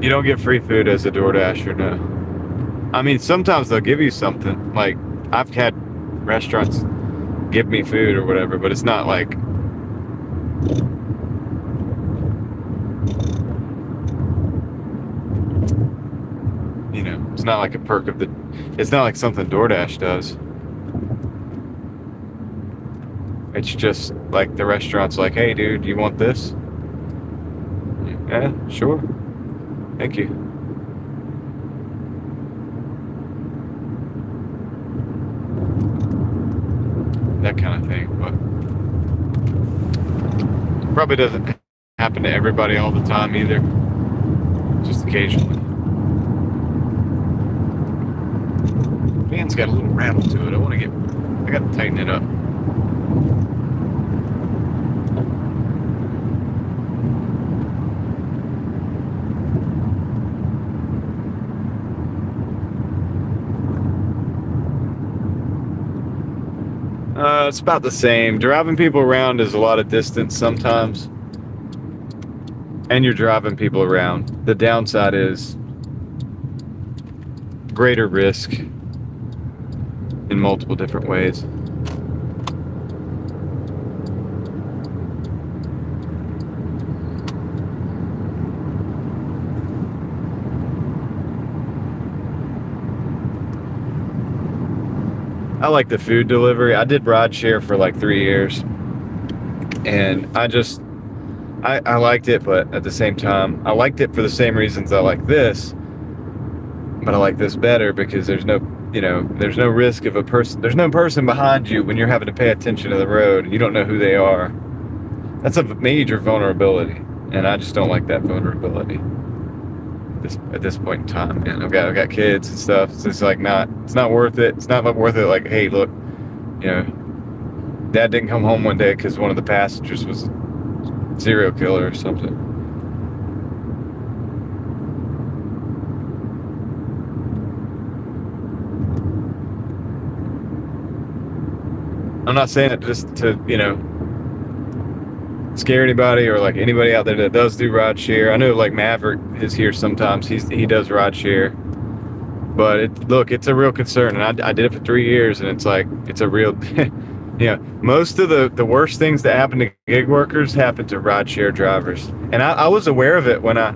You don't get free food as a DoorDasher, no. I mean, sometimes they'll give you something. Like, I've had restaurants give me food or whatever, but it's not like. You know, it's not like a perk of the. It's not like something DoorDash does. It's just like the restaurant's like, hey, dude, you want this? Yeah, sure. Thank you. That kind of thing, but probably doesn't happen to everybody all the time either. Just occasionally. Fan's got a little rattle to it. I got to tighten it up. It's about the same. Driving people around is a lot of distance sometimes. And you're driving people around. The downside is greater risk in multiple different ways. I like the food delivery. I did rideshare for like 3 years, and I liked it, but at the same time, I liked it for the same reasons I like this, but I like this better because there's no risk of there's no person behind you when you're having to pay attention to the road and you don't know who they are. That's a major vulnerability, and I just don't like that vulnerability at this point in time. Man, I've got kids and stuff. So it's like it's not worth it. It's not worth it. Like, hey, look, Dad didn't come home one day because one of the passengers was a serial killer or something. I'm not saying it just to scare anybody or like anybody out there that does do ride share. I know like Maverick is here sometimes. He does ride share, but it's a real concern, and I did it for 3 years, and it's like it's a real most of the worst things that happen to gig workers happen to ride share drivers, and I was aware of it when I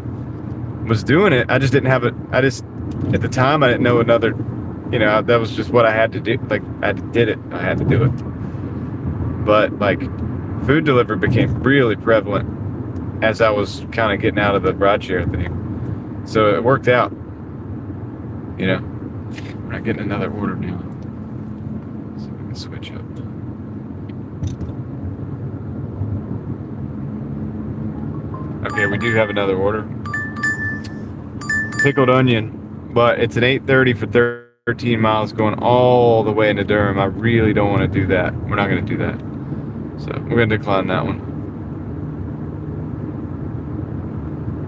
was doing it. I just didn't have it. At the time I didn't know another, that was just what I had to do. Like I did it. I had to do it. But like food delivery became really prevalent as I was kind of getting out of the rideshare thing. So it worked out. We're not getting another order now. So we can switch up. Okay, we do have another order. pickled onion, but it's an 830 for 13 miles going all the way into Durham. I really don't want to do that. We're not going to do that. So we're going to decline that one.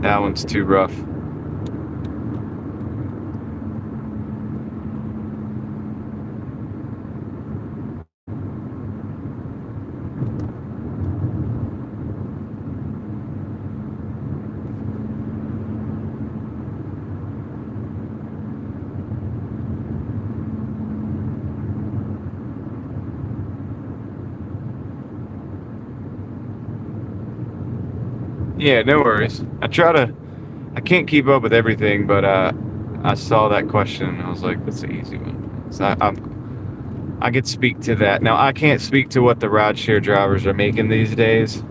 That one's too rough. Yeah, no worries. I can't keep up with everything, but I saw that question and I was like, that's an easy one. So I could speak to that. Now, I can't speak to what the rideshare drivers are making these days.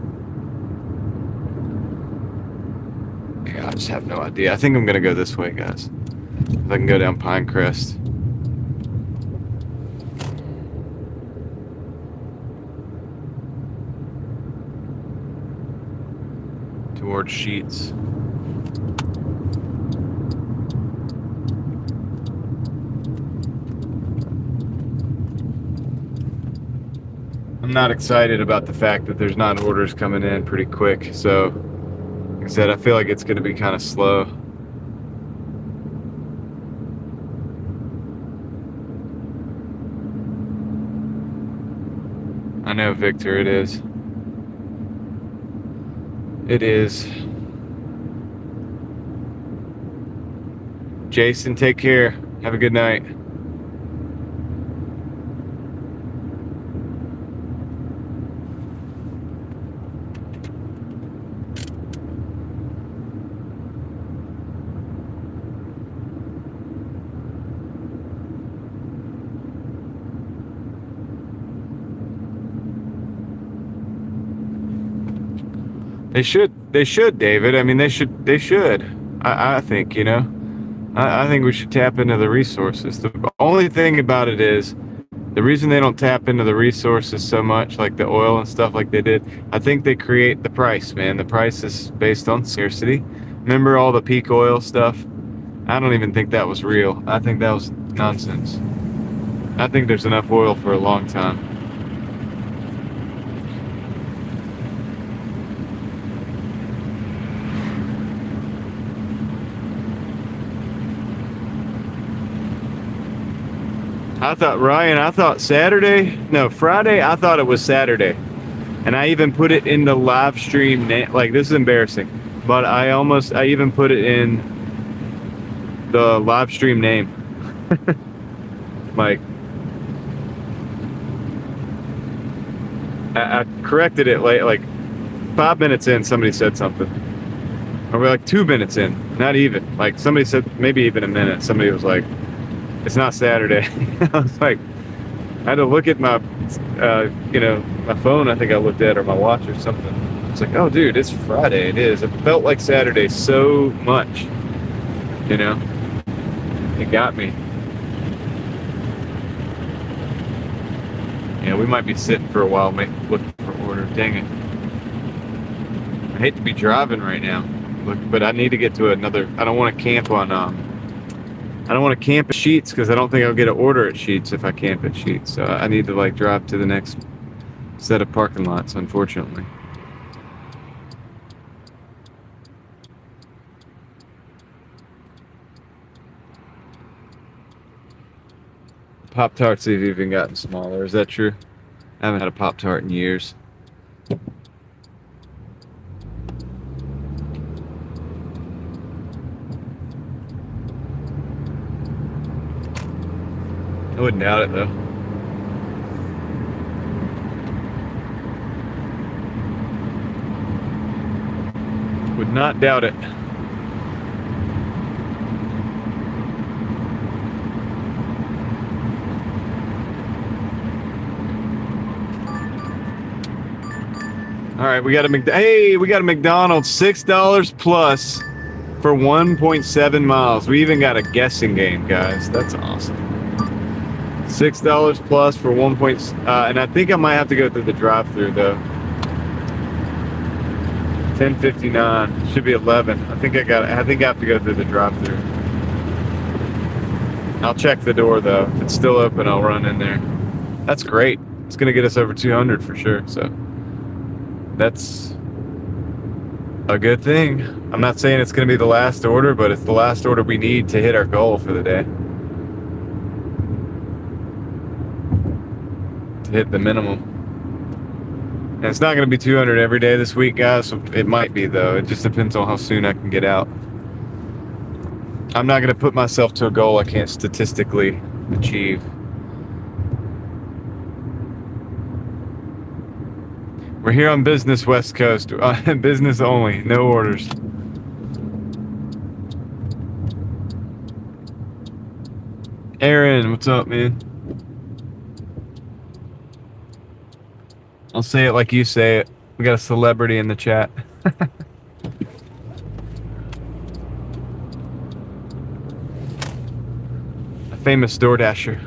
Yeah, I just have no idea. I think I'm going to go this way, guys. If I can go down Pinecrest. Towards Sheets. I'm not excited about the fact that there's not orders coming in pretty quick. So, like I said, I feel like it's going to be kind of slow. I know, Victor, it is. It is. Jason, take care. Have a good night. They should, David. I mean, they should. I think, you know, I think we should tap into the resources. The only thing about it is, the reason they don't tap into the resources so much, like the oil and stuff like they did, I think they create the price, man. The price is based on scarcity. Remember all the peak oil stuff? I don't even think that was real. I think that was nonsense. I think there's enough oil for a long time. I thought Saturday, no, Friday, I thought it was Saturday. And I even put it in the live stream, like, this is embarrassing, but I even put it in the live stream name. Like, I corrected it late, like 5 minutes in, somebody said something. Or we're like 2 minutes in, not even. Like, somebody said, maybe even a minute, somebody was like, it's not Saturday. I was like, I had to look at my, my phone. I think I looked at, or my watch or something. It's like, oh, dude, it's Friday. It is. It felt like Saturday so much. You know, it got me. Yeah, we might be sitting for a while, looking for order. Dang it! I hate to be driving right now, but I need to get to another. I don't want to camp on. I don't want to camp at Sheets because I don't think I'll get an order at Sheets if I camp at Sheets. So I need to like drive to the next set of parking lots, unfortunately. Pop-Tarts have even gotten smaller. Is that true? I haven't had a Pop-Tart in years. I wouldn't doubt it, though. Would not doubt it. All right, we got a McDonald's, $6 plus for 1.7 miles. We even got a guessing game, guys. That's awesome. $6 plus for 1. And I think I might have to go through the drive-through though. 10:59 should be 11. I think I have to go through the drive-through. I'll check the door though. If it's still open, I'll run in there. That's great. It's gonna get us over 200 for sure. So that's a good thing. I'm not saying it's gonna be the last order, but it's the last order we need to hit our goal for the day. To hit the minimum. And it's not gonna be 200 every day this week, guys. It might be though. It just depends on how soon I can get out. I'm not gonna put myself to a goal I can't statistically achieve. We're here on business West Coast. Business only, no orders. Aaron, what's up, man? I'll say it like you say it. We got a celebrity in the chat. A famous Doordasher.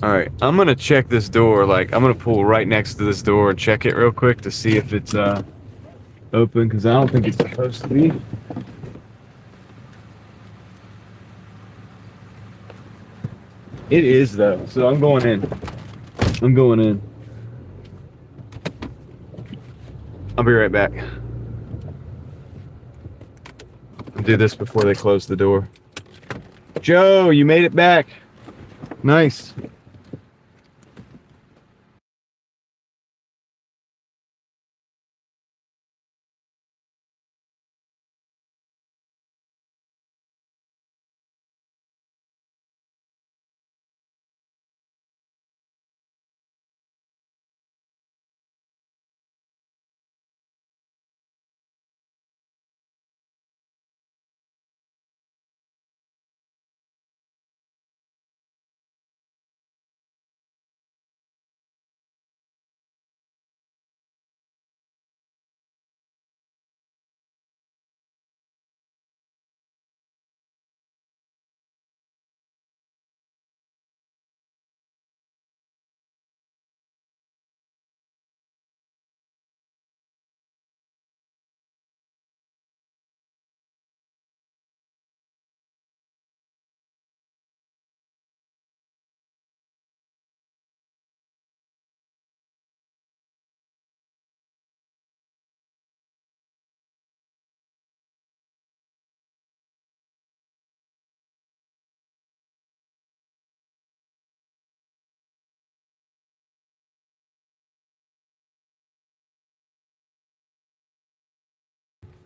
Alright, I'm gonna check this door. Like, I'm gonna pull right next to this door and check it real quick to see if it's open, because I don't think it's supposed to be. It is though, so I'm going in. I'm going in. I'll be right back. I'll do this before they close the door. Joe, you made it back. Nice.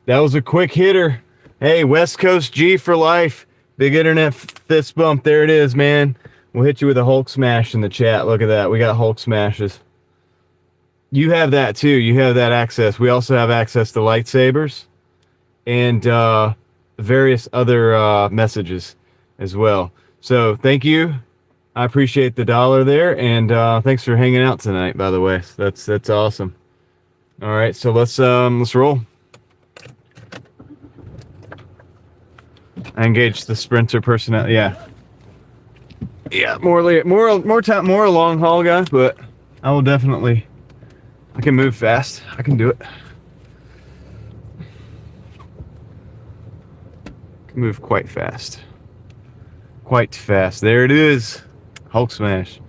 That was a quick hitter. Hey, West Coast G for life. Big internet fist bump. There it is, man. We'll hit you with a Hulk smash in the chat. Look at that. We got Hulk smashes. You have that too. You have that access. We also have access to lightsabers and various other messages as well. So thank you. I appreciate the $1 there, and thanks for hanging out tonight. By the way, that's awesome. All right, so let's roll. I engaged the sprinter personnel. Yeah, more a long haul guy, but I will definitely. I can move fast. I can do it. I can move quite fast. Quite fast. There it is. Hulk smash.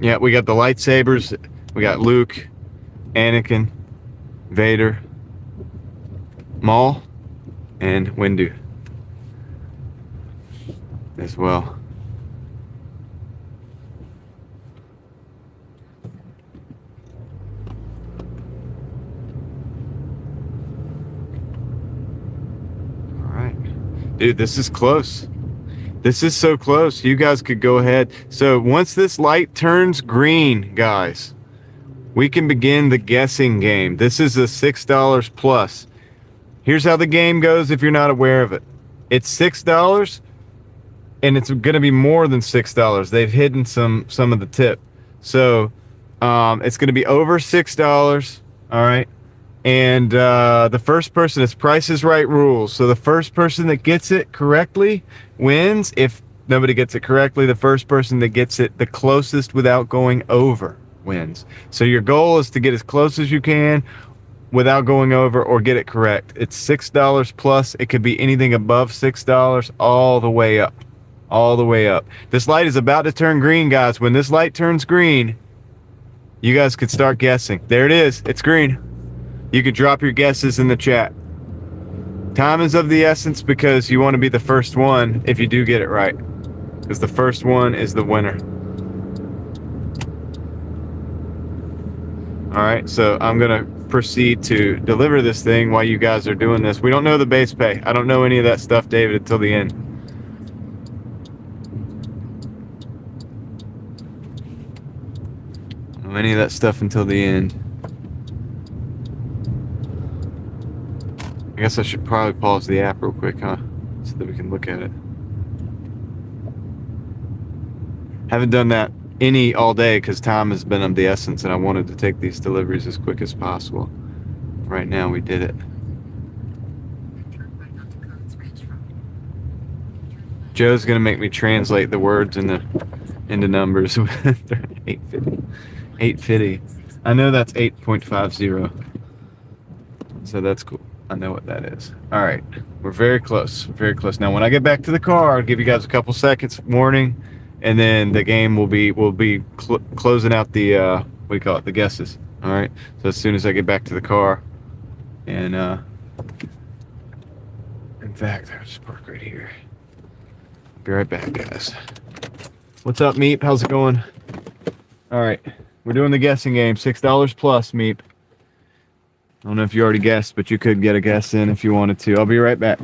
Yeah, we got the lightsabers. We got Luke, Anakin, Vader, Maul, and Windu as well. All right, dude, this is close. This is so close. You guys could go ahead. So once this light turns green, guys, we can begin the guessing game. This is a $6 plus. Here's how the game goes if you're not aware of it. It's $6, and it's going to be more than $6. They've hidden some of the tip. So it's going to be over $6, all right? And the first person, it's Price is Right rules. So the first person that gets it correctly wins. If nobody gets it correctly, the first person that gets it the closest without going over wins. So your goal is to get as close as you can without going over or get it correct. It's $6 plus. It could be anything above $6 all the way up. All the way up. This light is about to turn green, guys. When this light turns green, you guys could start guessing. There it is. It's green. You could drop your guesses in the chat. Time is of the essence because you want to be the first one if you do get it right. Because the first one is the winner. Alright, so I'm going to proceed to deliver this thing while you guys are doing this. We don't know the base pay. I don't know any of that stuff, David, until the end. I don't know any of that stuff until the end. I guess I should probably pause the app real quick, huh? So that we can look at it. Haven't done that any all day because time has been of the essence and I wanted to take these deliveries as quick as possible. Right now we did it. Joe's gonna make me translate the words into numbers. 850. 850. I know that's 8.50. So that's cool. I know what that is. All right, we're very close. Very close. Now, when I get back to the car, I'll give you guys a couple seconds warning, and then the game will be closing out the what do you call it? The guesses. All right. So as soon as I get back to the car, and in fact, I'll just park right here. Be right back, guys. What's up, Meep? How's it going? All right, we're doing the guessing game. $6 plus, Meep. I don't know if you already guessed, but you could get a guess in if you wanted to. I'll be right back.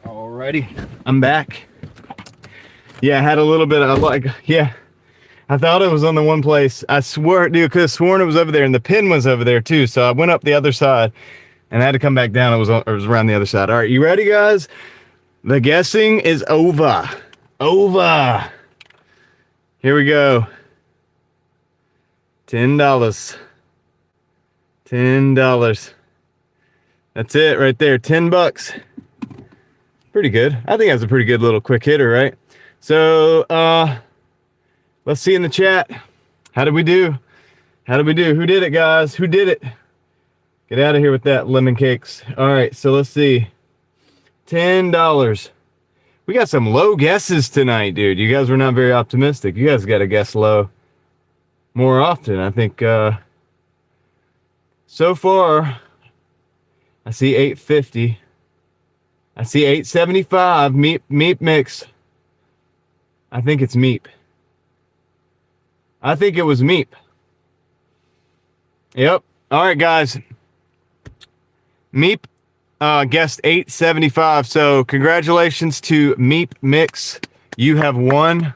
Alrighty, I'm back. Yeah, I had a little bit of I thought it was on the one place. I swear, dude, could have sworn it was over there, and the pin was over there too. So I went up the other side, and I had to come back down. It was around the other side. All right, you ready, guys? The guessing is over. Over. Here we go. $10. $10. That's it right there. $10. Pretty good. I think that's a pretty good little quick hitter, right? So, let's see in the chat. How did we do? How did we do? Who did it, guys? Who did it? Get out of here with that lemon cakes. All right, so let's see. $10. We got some low guesses tonight, dude. You guys were not very optimistic. You guys got to guess low more often. I think so far, I see 850. I see 875. Meep mix. I think it's Meep. I think it was Meep. Yep. All right, guys. Meep guessed 875. So congratulations to Meep Mix. You have won.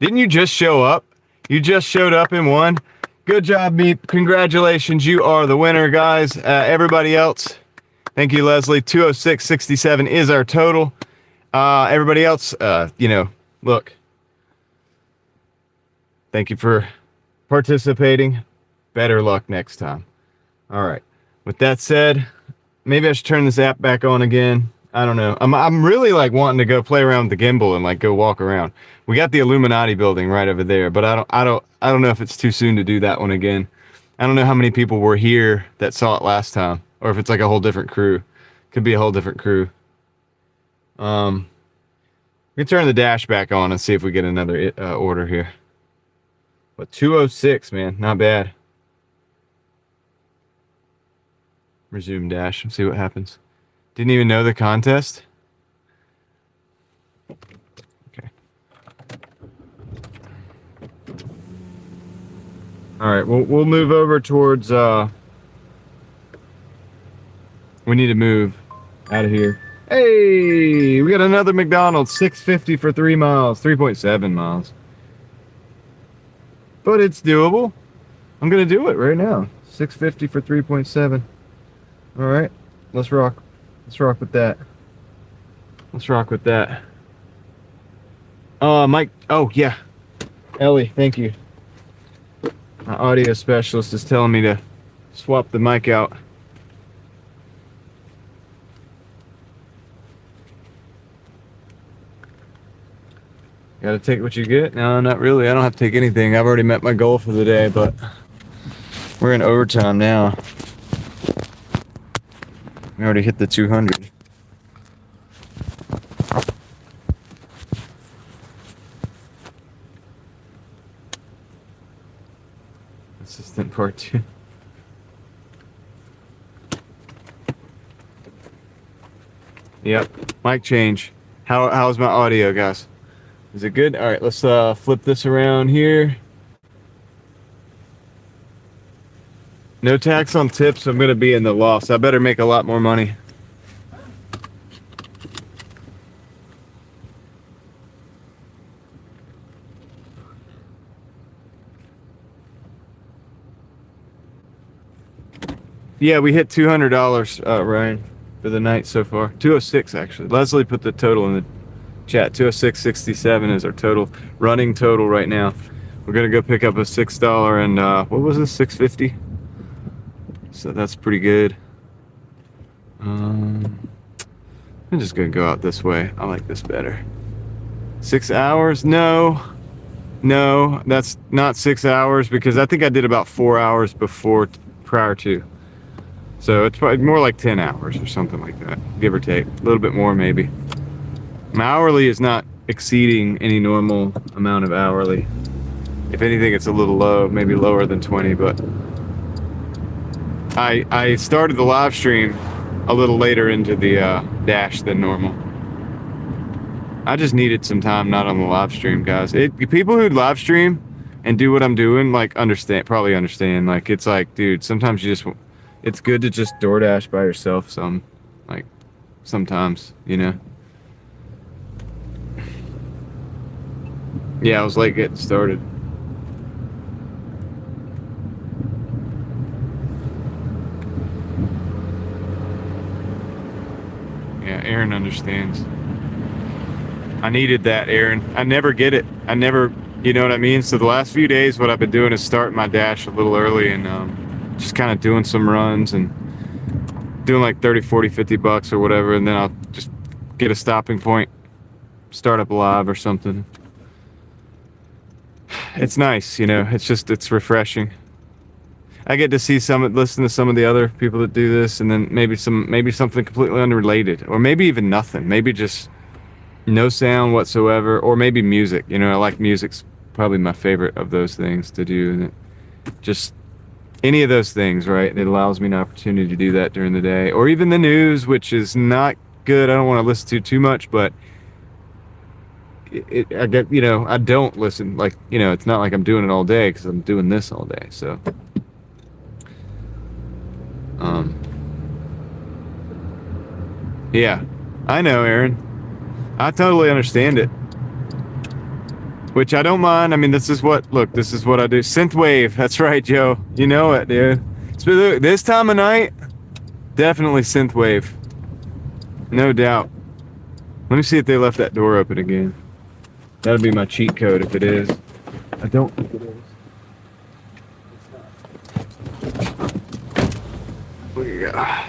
Didn't you just show up? You just showed up and won. Good job, Meep. Congratulations. You are the winner, guys. Everybody else, thank you, Leslie. 206.67 is our total. Everybody else, look. Thank you for participating. Better luck next time. All right. With that said, maybe I should turn this app back on again. I don't know. I'm really like wanting to go play around with the gimbal and like go walk around. We got the Illuminati building right over there, but I don't know if it's too soon to do that one again. I don't know how many people were here that saw it last time, or if it's like a whole different crew. Could be a whole different crew. We can turn the dash back on and see if we get another order here. But 206, man, not bad. Resume dash and see what happens. Didn't even know the contest. Okay. All right, we'll move over towards. We need to move out of here. Hey, we got another McDonald's. $6.50 for 3 miles, 3.7 miles. But it's doable. I'm gonna do it right now. $6.50 for 3.7. All right, let's rock. Let's rock with that. Let's rock with that. Mike. Oh, yeah. Ellie, thank you. My audio specialist is telling me to swap the mic out. Gotta take what you get? No, not really. I don't have to take anything. I've already met my goal for the day, but we're in overtime now. We already hit the 200. Assistant part 2. Yep. Mic change. How's my audio, guys? Is it good? All right, let's flip this around here. No tax on tips. I'm gonna be in the loss. I better make a lot more money. Yeah, we hit $200, Ryan, for the night so far. 206 actually. Leslie put the total in the chat. 206.67 is our total, running total right now. We're gonna go pick up a $6 and what was this? $6.50. So that's pretty good. I'm just gonna go out this way. I like this better. 6 hours? No, that's not 6 hours because I think I did about 4 hours before, prior to. So it's probably more like 10 hours or something like that, give or take. A little bit more maybe. My hourly is not exceeding any normal amount of hourly. If anything, it's a little low, maybe lower than 20, but I started the live stream a little later into the dash than normal. I just needed some time not on the live stream, guys. People who live stream and do what I'm doing, like, probably understand. Like, it's like, dude, sometimes it's good to just DoorDash by yourself sometimes, you know? Yeah, I was late getting started. Yeah, Aaron understands. I needed that, Aaron. I never get it. You know what I mean? So the last few days, what I've been doing is starting my dash a little early and just kind of doing some runs and doing like 30, 40, 50 bucks or whatever. And then I'll just get a stopping point, start up a live or something. It's nice, you know, it's refreshing. I get to listen to some of the other people that do this, and then maybe something completely unrelated, or maybe even nothing, maybe just no sound whatsoever, or maybe music. You know, I like music's probably my favorite of those things to do, and just any of those things, right? It allows me an opportunity to do that during the day, or even the news, which is not good. I don't want to listen to too much, but I get, you know, I don't listen, like, you know, it's not like I'm doing it all day because I'm doing this all day. So yeah, I know, Aaron. I totally understand it. which I don't mind. I mean, this is what I do. Synthwave. That's right, Joe. You know it, dude. So this time of night, definitely synthwave. No doubt. Let me see if they left that door open again. That'll be my cheat code if it is. I don't think it is. Look at that.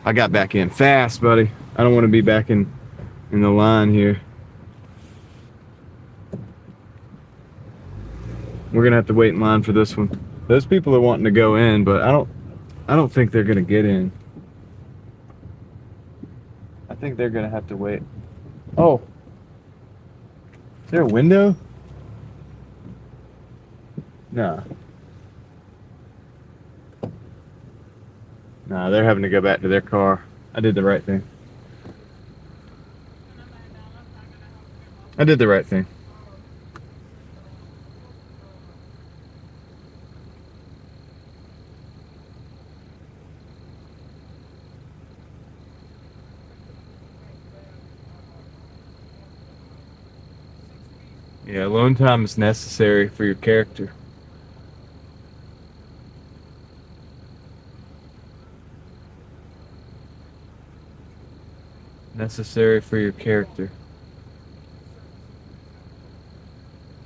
I got back in fast, buddy. I don't want to be back in the line here. We're gonna have to wait in line for this one. Those people are wanting to go in, but I don't think they're gonna get in. I think they're gonna have to wait. Oh, is there a window? Nah. Nah, they're having to go back to their car. I did the right thing. I did the right thing. Yeah, alone time is necessary for your character. Necessary for your character.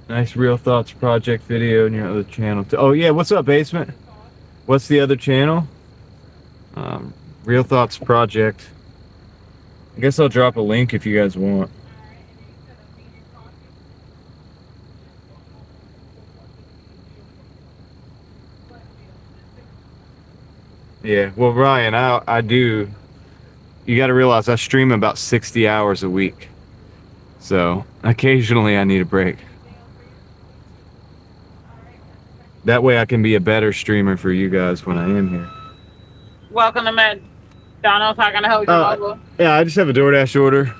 Nice Real Thoughts Project video in your other channel. Oh yeah, what's up, Basement? What's the other channel? Real Thoughts Project. I guess I'll drop a link if you guys want. Yeah, well, Ryan, I do. You got to realize I stream about 60 hours a week. So occasionally I need a break. That way I can be a better streamer for you guys when I am here. Welcome to McDonald's. How can I help you? Mobile? Yeah, I just have a DoorDash order.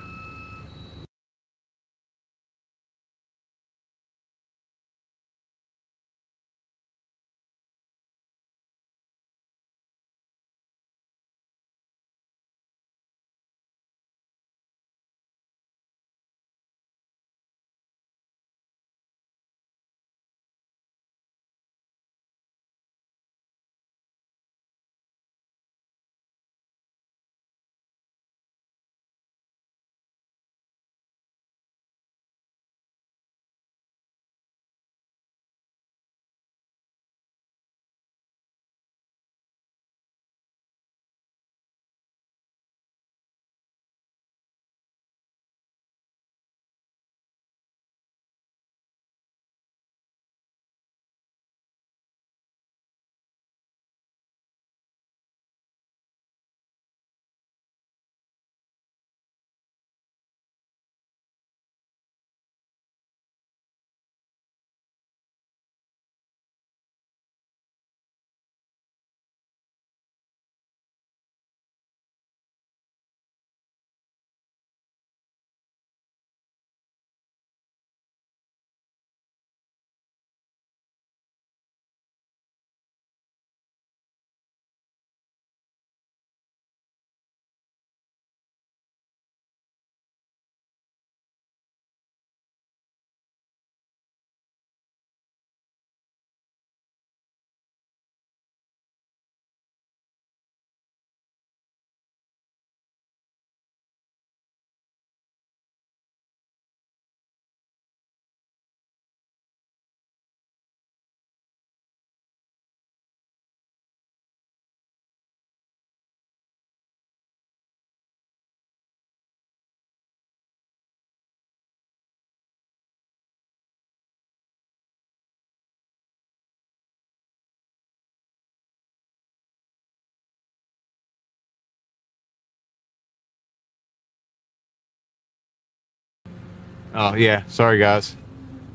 Oh yeah, sorry guys,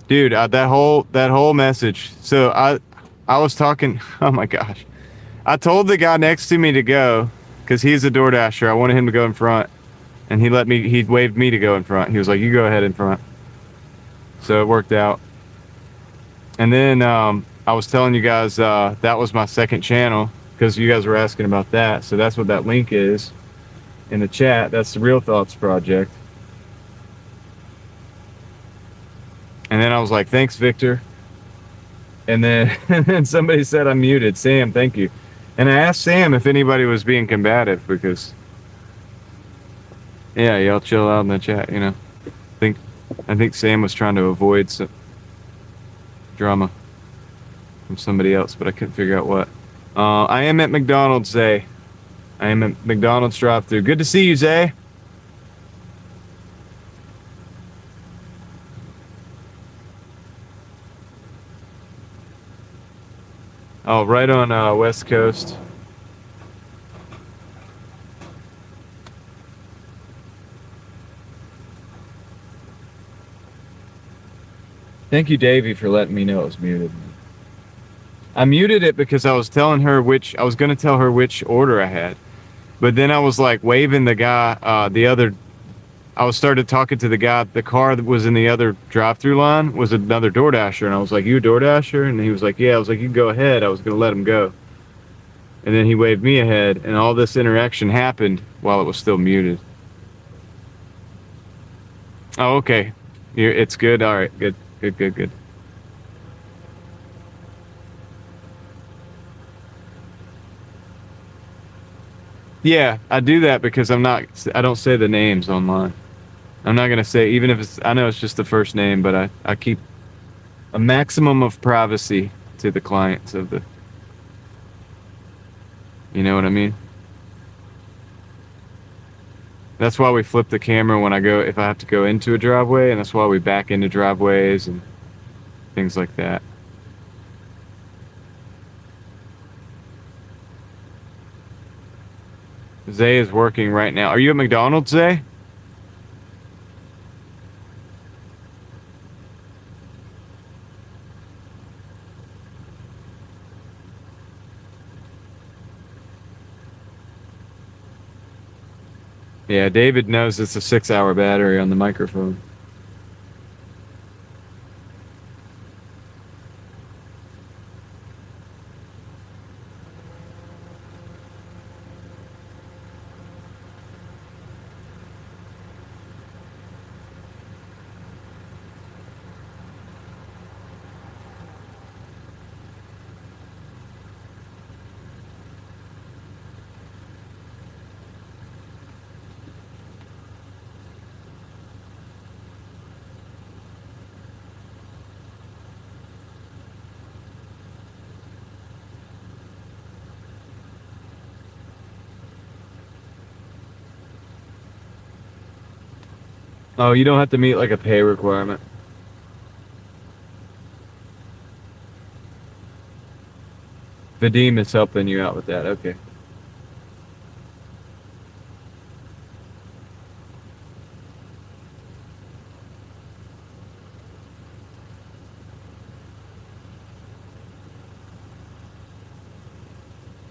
dude. That whole message. So I was talking. Oh my gosh, I told the guy next to me to go because he's a DoorDasher. I wanted him to go in front, and he waved me to go in front. He was like, "You go ahead in front." So it worked out. And then I was telling you guys that was my second channel because you guys were asking about that. So that's what that link is in the chat. That's the Real Thoughts Project. And then I was like, thanks, Victor. And then, and then somebody said I'm muted. Sam, thank you. And I asked Sam if anybody was being combative because, yeah, y'all chill out in the chat, you know. I think Sam was trying to avoid some drama from somebody else, but I couldn't figure out what. I am at McDonald's, Zay. I am at McDonald's drive-thru. Good to see you, Zay. Oh, right on West Coast. Thank you, Davey, for letting me know it was muted. I muted it because I was telling her I was going to tell her which order I had. But then I was like waving the guy, I started talking to the guy. The car that was in the other drive-through line was another Doordasher. And I was like, you a Doordasher? And he was like, yeah. I was like, you can go ahead. I was going to let him go. And then he waved me ahead. And all this interaction happened while it was still muted. Oh, okay. It's good. All right. Good. Good. Yeah, I do that because I don't say the names online. I'm not going to say, even if I know it's just the first name, but I keep a maximum of privacy to the clients of the, you know what I mean? That's why we flip the camera if I have to go into a driveway, and that's why we back into driveways and things like that. Zay is working right now. Are you at McDonald's, Zay? Yeah, David knows it's a 6-hour battery on the microphone. Oh, you don't have to meet like a pay requirement. Vadim is helping you out with that. Okay.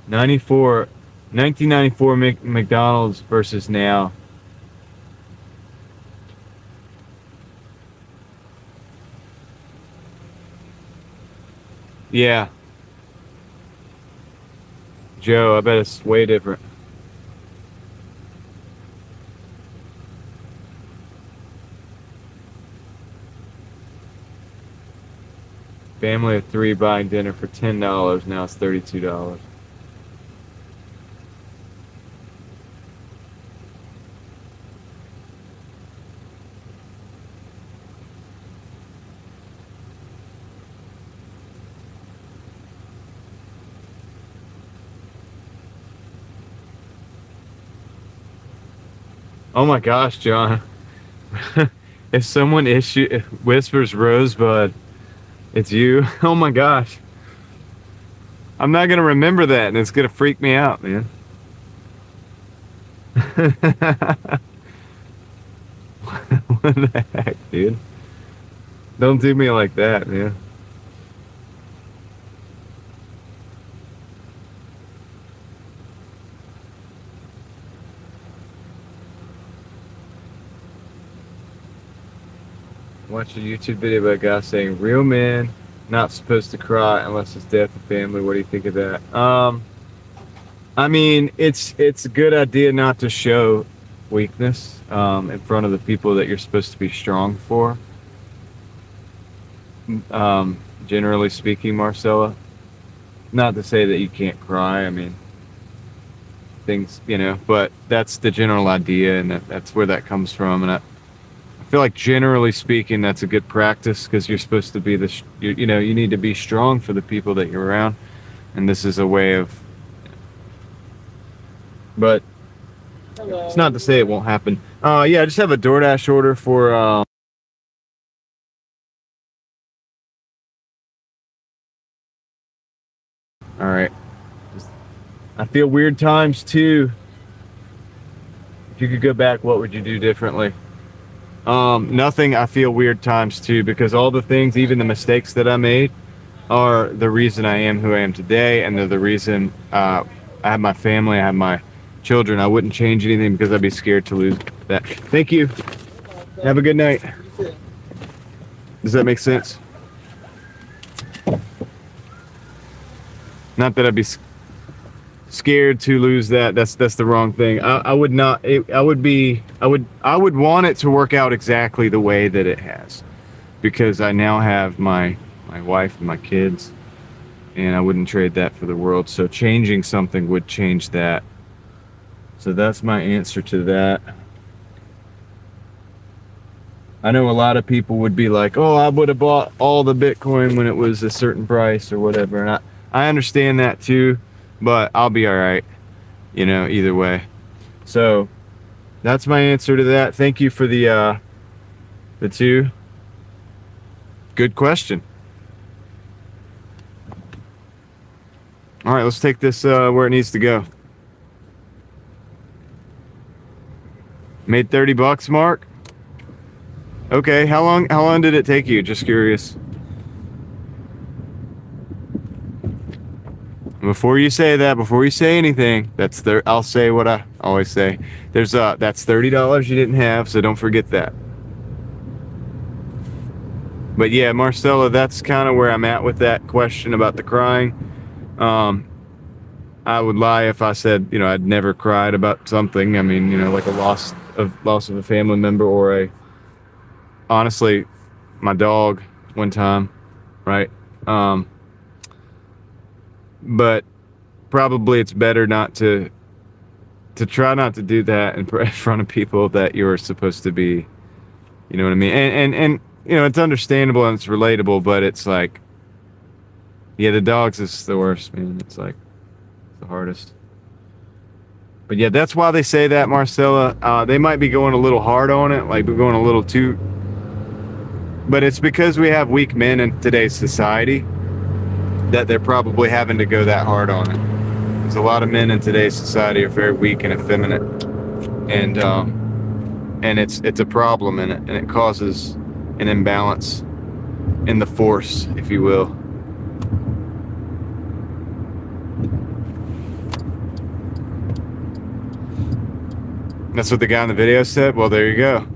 '94, 1994 McDonald's versus now. Yeah. Joe, I bet it's way different. Family of 3 buying dinner for $10. Now it's $32. Oh my gosh, John. If someone whispers Rosebud, it's you. Oh my gosh. I'm not going to remember that, and it's going to freak me out, man. What the heck, dude? Don't do me like that, man. Watched a YouTube video about a guy saying, real men not supposed to cry unless it's death of family. What do you think of that? I mean, it's a good idea not to show weakness in front of the people that you're supposed to be strong for. Generally speaking, Marcella. Not to say that you can't cry. I mean, things, but that's the general idea, and that's where that comes from. And I feel like generally speaking, that's a good practice because you're supposed to be you need to be strong for the people that you're around. And this is a way of, but it's not to say it won't happen. Yeah, I just have a DoorDash order for, all right. I feel weird times too. If you could go back, what would you do differently? Nothing. I feel weird times too because all the things, even the mistakes that I made, are the reason I am who I am today, and they're the reason I have my family, I have my children. I wouldn't change anything because I'd be scared to lose that. Thank you. Have a good night. Does that make sense? Not that I'd be scared to lose that. That's the wrong thing. I would not. I would want it to work out exactly the way that it has, because I now have my wife and my kids, and I wouldn't trade that for the world. So changing something would change that. So that's my answer to that. I know a lot of people would be like, oh, I would have bought all the Bitcoin when it was a certain price or whatever. And I understand that too, but I'll be all right, either way. So that's my answer to that. Thank you for the two. Good question. All right, let's take this where it needs to go. Made $30, Mark? Okay, how long did it take you? Just curious. Before you say that, before you say anything, I'll say what I always say. That's $30 you didn't have, so don't forget that. But yeah, Marcella, that's kind of where I'm at with that question about the crying. I would lie if I said, I'd never cried about something. I mean, like a loss of a family member, or honestly, my dog one time, right? But probably it's better not to try not to do that in front of people that you're supposed to be, you know what I mean? And it's understandable and it's relatable, but it's like, yeah, the dogs is the worst, man. It's like the hardest. But yeah, that's why they say that, Marcella. They might be going a little hard on it, like we're going a little too, but it's because we have weak men in today's society that they're probably having to go that hard on it. Because a lot of men in today's society are very weak and effeminate, and it's a problem in it, and it causes an imbalance in the force, if you will. That's what the guy in the video said? Well, there you go.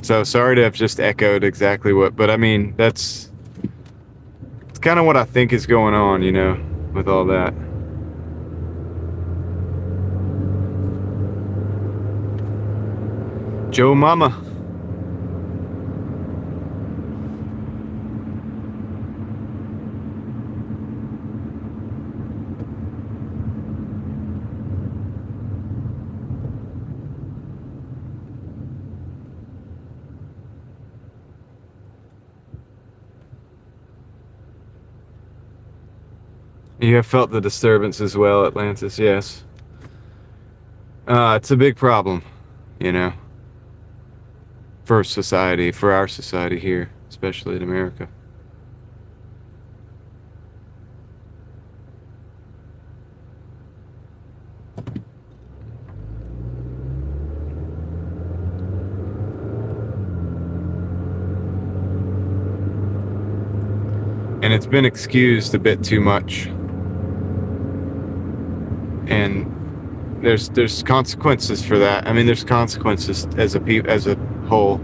So sorry to have just echoed exactly but I mean, it's kind of what I think is going on, with all that. Joe Mama. You have felt the disturbance as well, Atlantis, yes. It's a big problem, for society, for our society here, especially in America. And it's been excused a bit too much. And there's consequences for that. I mean, there's consequences as a whole.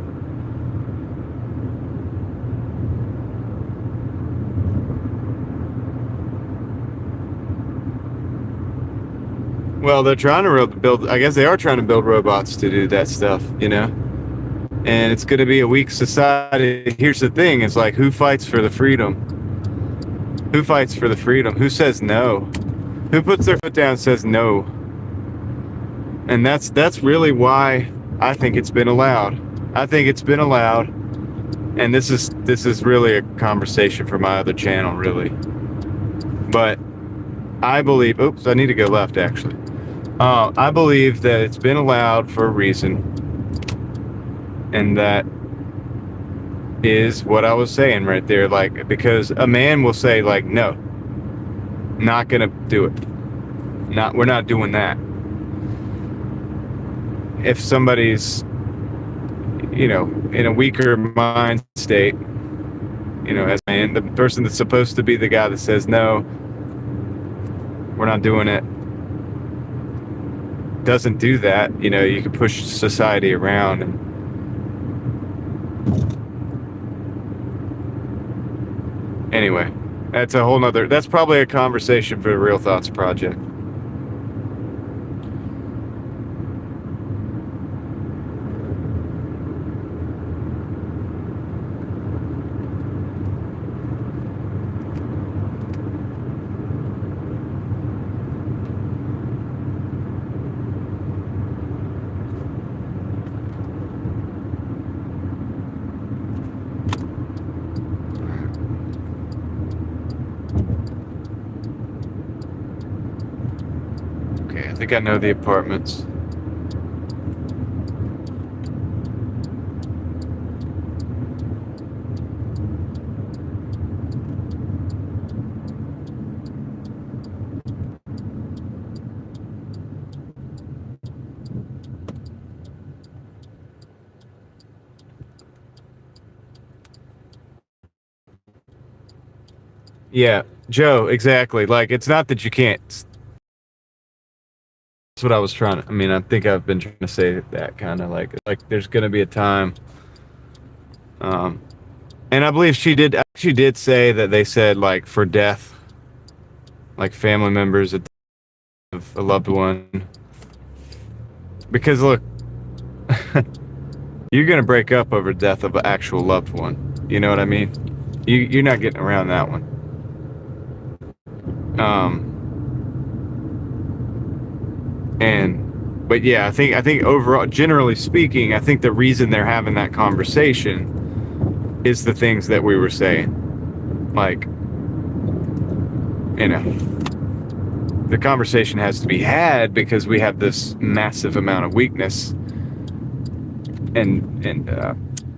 Well, they're trying to build. I guess they are trying to build robots to do that stuff, you know. And it's going to be a weak society. Here's the thing: it's like, who fights for the freedom? Who fights for the freedom? Who says no? Who puts their foot down and says no? And that's really why I think it's been allowed. I think it's been allowed. And this is really a conversation for my other channel, really. But I believe. Oops, I need to go left actually. I believe that it's been allowed for a reason, and that is what I was saying right there. Like, because a man will say, like, no, not gonna do it. We're not doing that. If somebody's, you know, in a weaker mind state, you know, as a man, the person that's supposed to be the guy that says no, we're not doing it, doesn't do that, you know, you can push society around. And anyway, that's probably a conversation for the Real Thoughts Project. I think I know the apartments. Yeah, Joe, exactly. Like, it's not that you can't. That's what I was trying to. I mean, I think I've been trying to say that kind of like there's going to be a time. And I believe she did say that they said, like, for death, like family members of a loved one. Because look, you're going to break up over death of an actual loved one. You know what I mean? You're not getting around that one. But yeah, I think overall, generally speaking, I think the reason they're having that conversation is the things that we were saying. Like, you know, the conversation has to be had because we have this massive amount of weakness and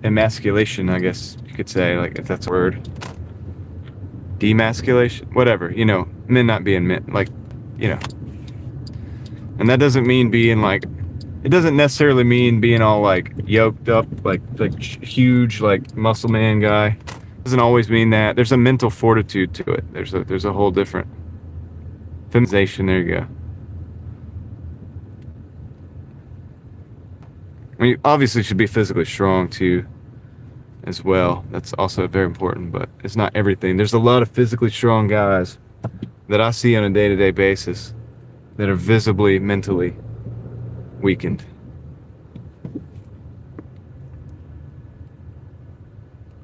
emasculation, I guess you could say, like, if that's a word. Demasculation, whatever, you know, men not being men, like, you know. And that doesn't mean being like, it doesn't necessarily mean being all like yoked up, like huge, like muscle man guy. It doesn't always mean that. There's a mental fortitude to it. There's a whole different feminization. There you go. I mean, obviously should be physically strong too, as well. That's also very important, but it's not everything. There's a lot of physically strong guys that I see on a day-to-day basis that are visibly mentally weakened.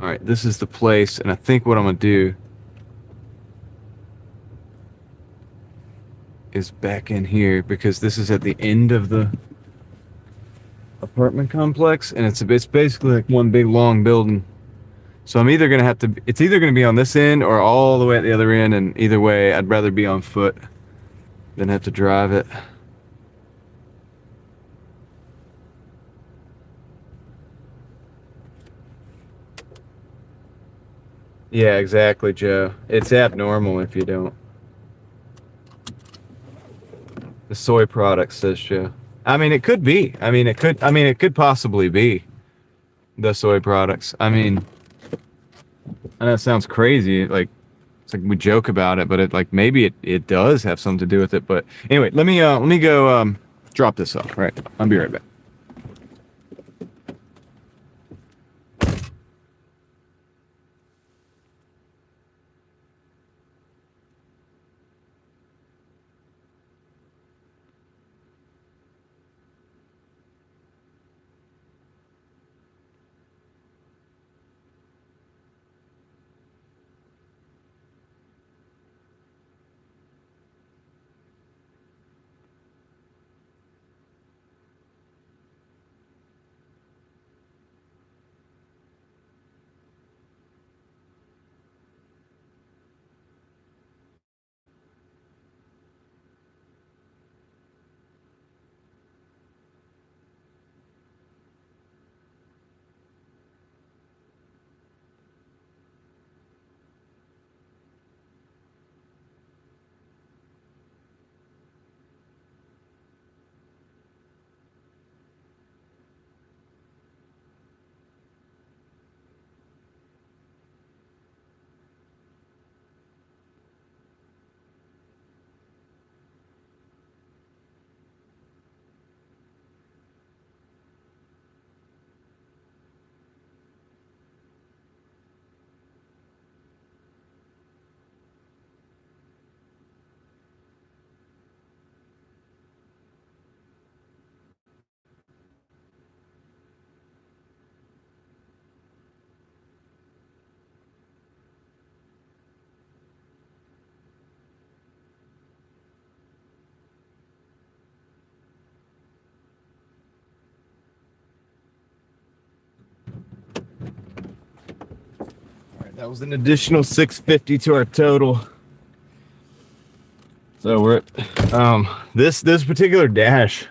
All right, this is the place, and I think what I'm gonna do is back in here because this is at the end of the apartment complex, and it's basically like one big long building. So I'm either gonna have to, it's either gonna be on this end or all the way at the other end, and either way, I'd rather be on foot than have to drive it. Yeah, exactly, Joe. It's abnormal if you don't. The soy product, says Joe. I mean, it could be. It could possibly be the soy products. I mean, I know it sounds crazy. Like, it's like we joke about it, but maybe it does have something to do with it. But anyway, let me go drop this off. Right, I'll be right back. That was an additional $6.50 to our total. So we're at, this particular dash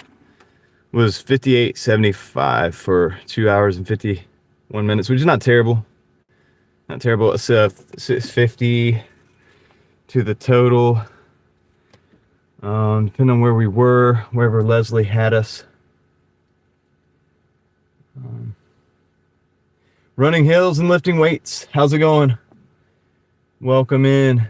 was $58.75 for 2 hours and 51 minutes, which is not terrible. Not terrible. It's $6.50 to the total. Depending on where we were, wherever Leslie had us. Running hills and lifting weights. How's it going? Welcome in.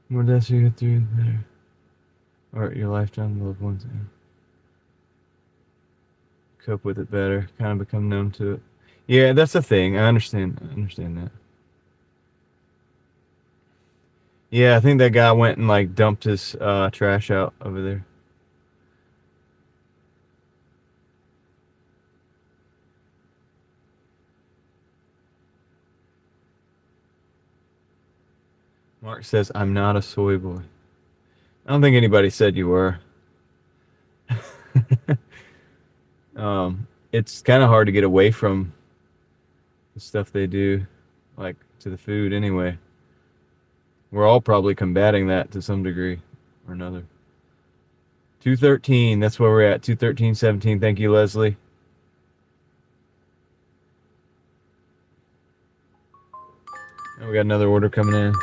More deaths you get through, the better. Or your lifetime loved ones. Yeah. Cope with it better. Kind of become numb to it. Yeah, that's the thing. I understand that. Yeah, I think that guy went and like dumped his trash out over there. Mark says, I'm not a soy boy. I don't think anybody said you were. It's kind of hard to get away from the stuff they do, like to the food anyway. We're all probably combating that to some degree or another. 213, that's where we're at. 213.17. Thank you, Leslie. And we got another order coming in.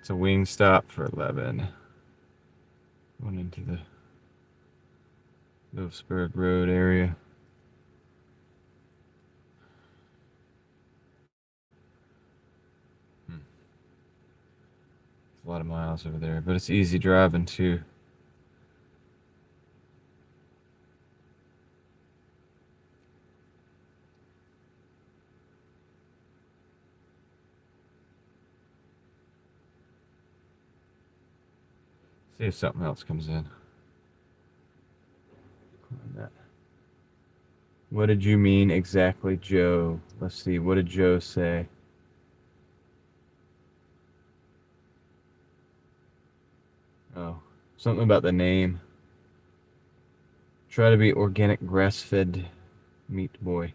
It's a wing stop for 11. Going into the Lewisburg Road area. It's a lot of miles over there, but it's easy driving too. See if something else comes in. What did you mean exactly, Joe? Let's see. What did Joe say? Oh, something about the name. Try to be organic grass-fed meat boy.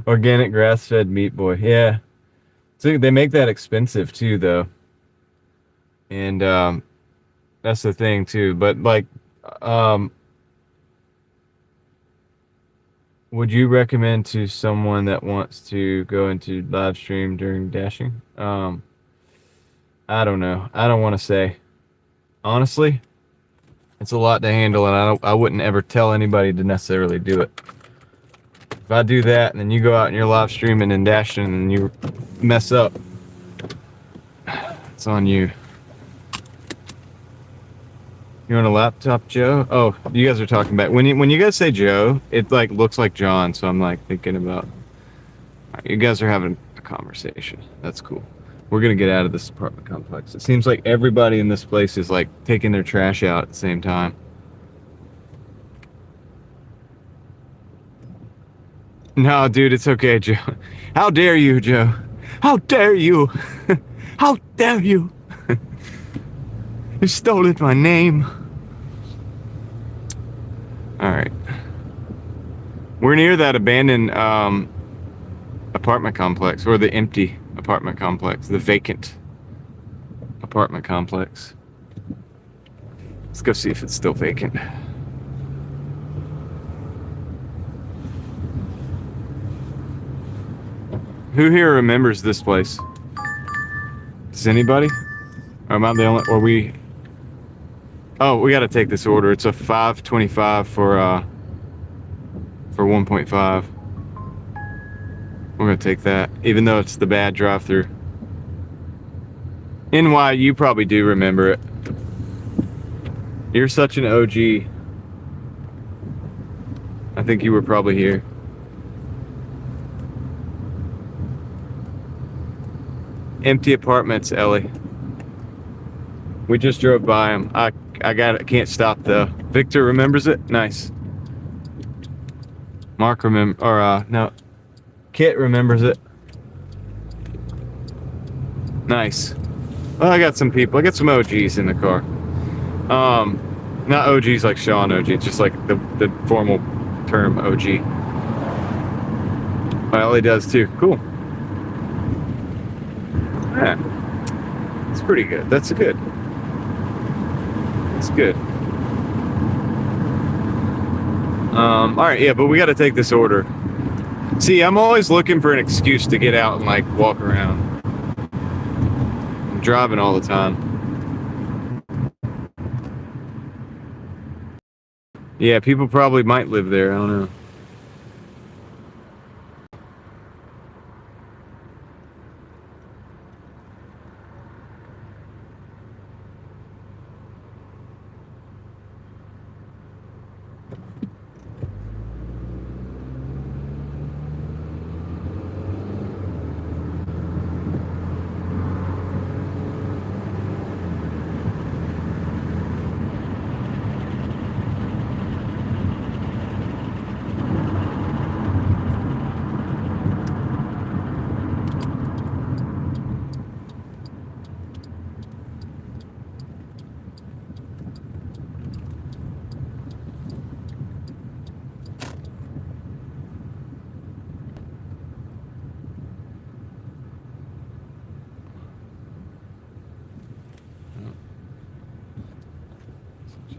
Organic grass-fed meat boy. Yeah. So they make that expensive too, though. And that's the thing too. But like, would you recommend to someone that wants to go into live stream during dashing? I don't know. I don't want to say. Honestly, it's a lot to handle, and I wouldn't ever tell anybody to necessarily do it. If I do that, and then you go out and you're live streaming and dashing, and you mess up, it's on you. You on a laptop, Joe? Oh, you guys are talking about when you guys say Joe, it like looks like John, so I'm like thinking about. Right, you guys are having a conversation. That's cool. We're gonna get out of this apartment complex. It seems like everybody in this place is like taking their trash out at the same time. No, dude, it's okay, Joe. How dare you, Joe? How dare you? How dare you? You stole my name. All right. We're near that abandoned apartment complex, or the empty apartment complex, the vacant apartment complex. Let's go see if it's still vacant. Who here remembers this place? Does anybody? Or am I the only, or we? Oh, we got to take this order. It's a 525 for 1.5. We're gonna take that, even though it's the bad drive-through. NY, you probably do remember it. You're such an OG. I think you were probably here. Empty apartments, Ellie. We just drove by him. I can't stop though. Victor remembers it. Nice. Mark no. Kit remembers it. Nice. Well, I got some people. I got some OGs in the car. Not OGs like Sean OG, just like the formal term OG. Well, he does too. Cool. Yeah. It's pretty good. That's good. It's good. All right, yeah, but we got to take this order. See, I'm always looking for an excuse to get out and like walk around. I'm driving all the time. Yeah, people probably might live there. I don't know.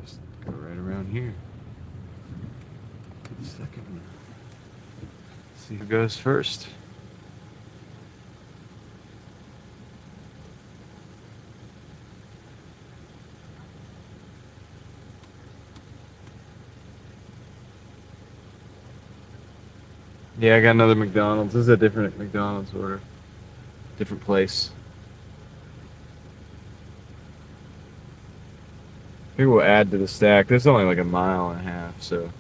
Just go right around here. The second one. See who goes first. Yeah, I got another McDonald's. This is a different McDonald's order. Different place. Maybe we'll add to the stack. This is only like a mile and a half, so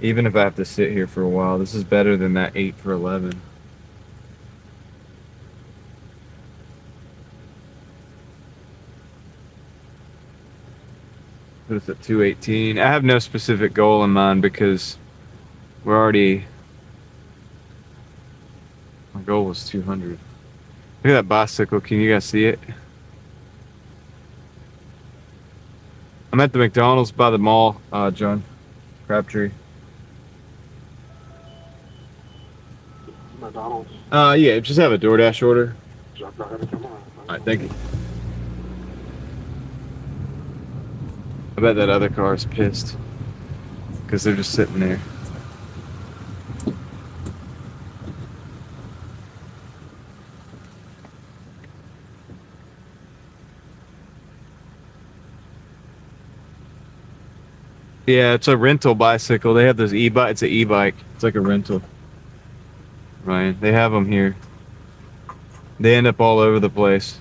even if I have to sit here for a while, this is better than that 8 for 11. Put us at 218. I have no specific goal in mind because we're already... My goal was 200. Look at that bicycle. Can you guys see it? I'm at the McDonald's by the mall, John. Crabtree. McDonald's. Yeah, just have a DoorDash order. Come on. Alright, thank you. I bet that other car is pissed. Because they're just sitting there. Yeah, it's a rental bicycle. They have those e-bike. It's an e-bike. It's like a rental. Ryan, they have them here. They end up all over the place.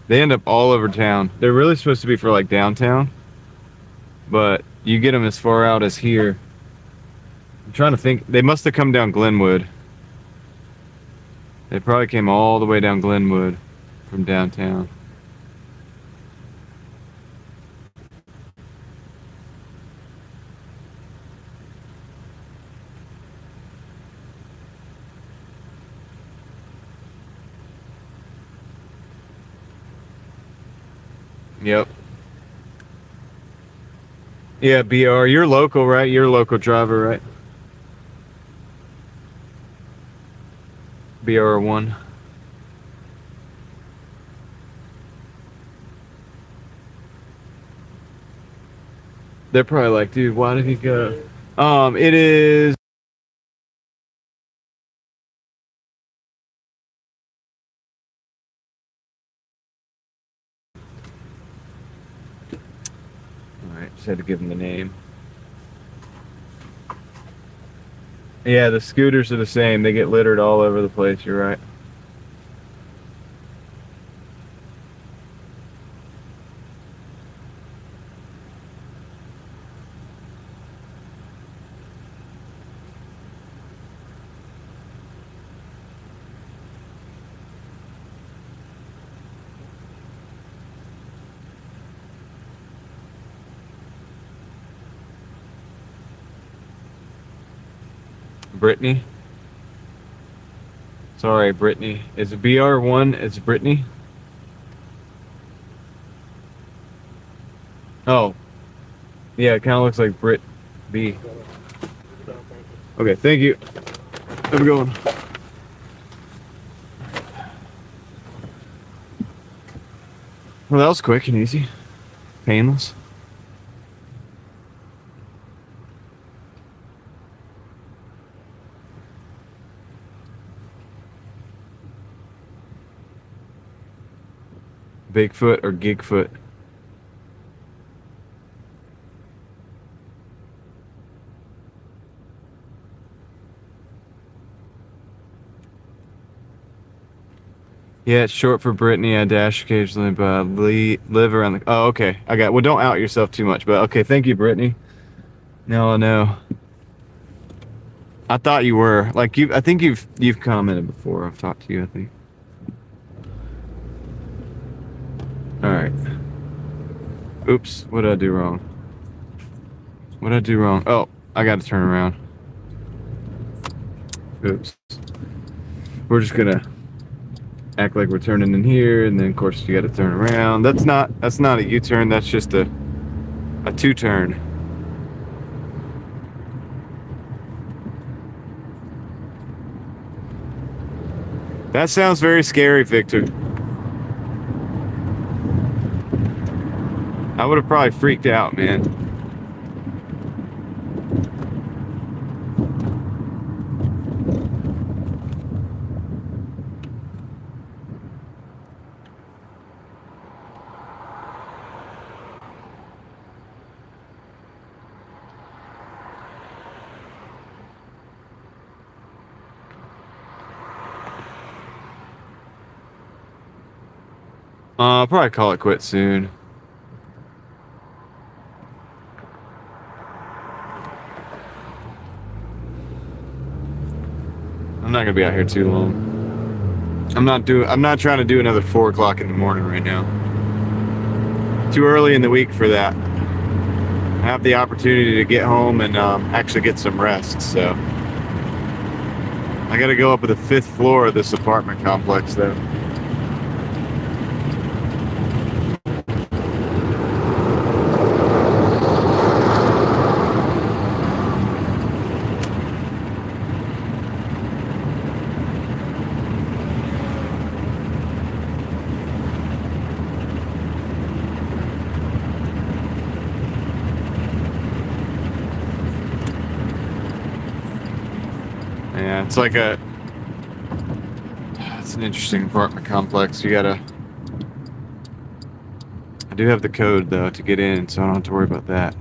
They end up all over town. They're really supposed to be for like downtown, but you get them as far out as here. I'm trying to think. They must have come down Glenwood. They probably came all the way down Glenwood from downtown. Yep. Yeah, BR, you're local, right? You're a local driver, right? BR1. They're probably like, dude, why did he go? It is... Alright, just had to give him the name. Yeah, the scooters are the same. They get littered all over the place, you're right. Brittany. Sorry, Brittany. Is it BR1? It's Brittany? Oh. Yeah, it kind of looks like Brit B. Okay, thank you. Have a good one. Well, that was quick and easy. Painless. Bigfoot or Gigfoot? Yeah, it's short for Brittany. I dash occasionally, but I live around the. Oh, okay. I got. Well, don't out yourself too much, but okay. Thank you, Brittany. Now I know. I thought you were like you. I think you've commented before. I've talked to you. I think. All right. Oops. What did I do wrong? What did I do wrong? Oh, I got to turn around. Oops. We're just gonna act like we're turning in here, and then of course you got to turn around. That's not a U-turn. That's just a two-turn. That sounds very scary, Victor. I would have probably freaked out, man. I'll probably call it quits soon. I'm not gonna be out here too long. I'm not trying to do another 4 o'clock in the morning right now. Too early in the week for that. I have the opportunity to get home and actually get some rest, so. I gotta go up to the 5th floor of this apartment complex though. Yeah, it's like it's an interesting apartment complex. I do have the code though to get in, so I don't have to worry about that.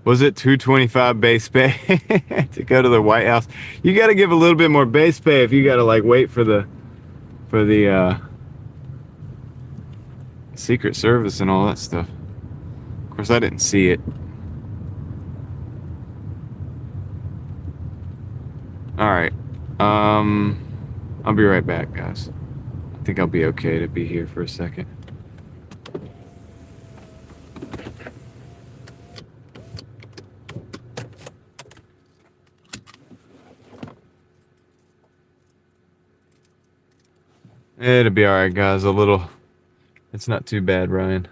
Was it 225 base pay to go to the White House? You got to give a little bit more base pay if you got to like wait for the Secret Service and all that stuff. Of course, I didn't see it. All right. I'll be right back, guys. I think I'll be okay to be here for a second. It'll be all right, guys. It's not too bad, Ryan.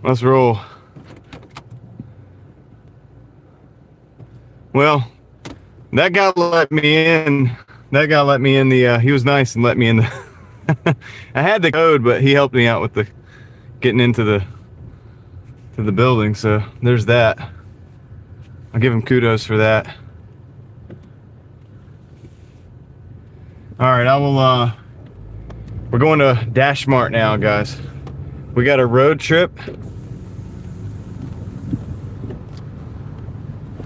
Let's roll. Well, that guy let me in. That guy let me in the, he was nice and let me in the, I had the code, but he helped me out with the, getting into the building. So there's that. I'll give him kudos for that. All right, I will, we're going to Dash Mart now, guys. We got a road trip.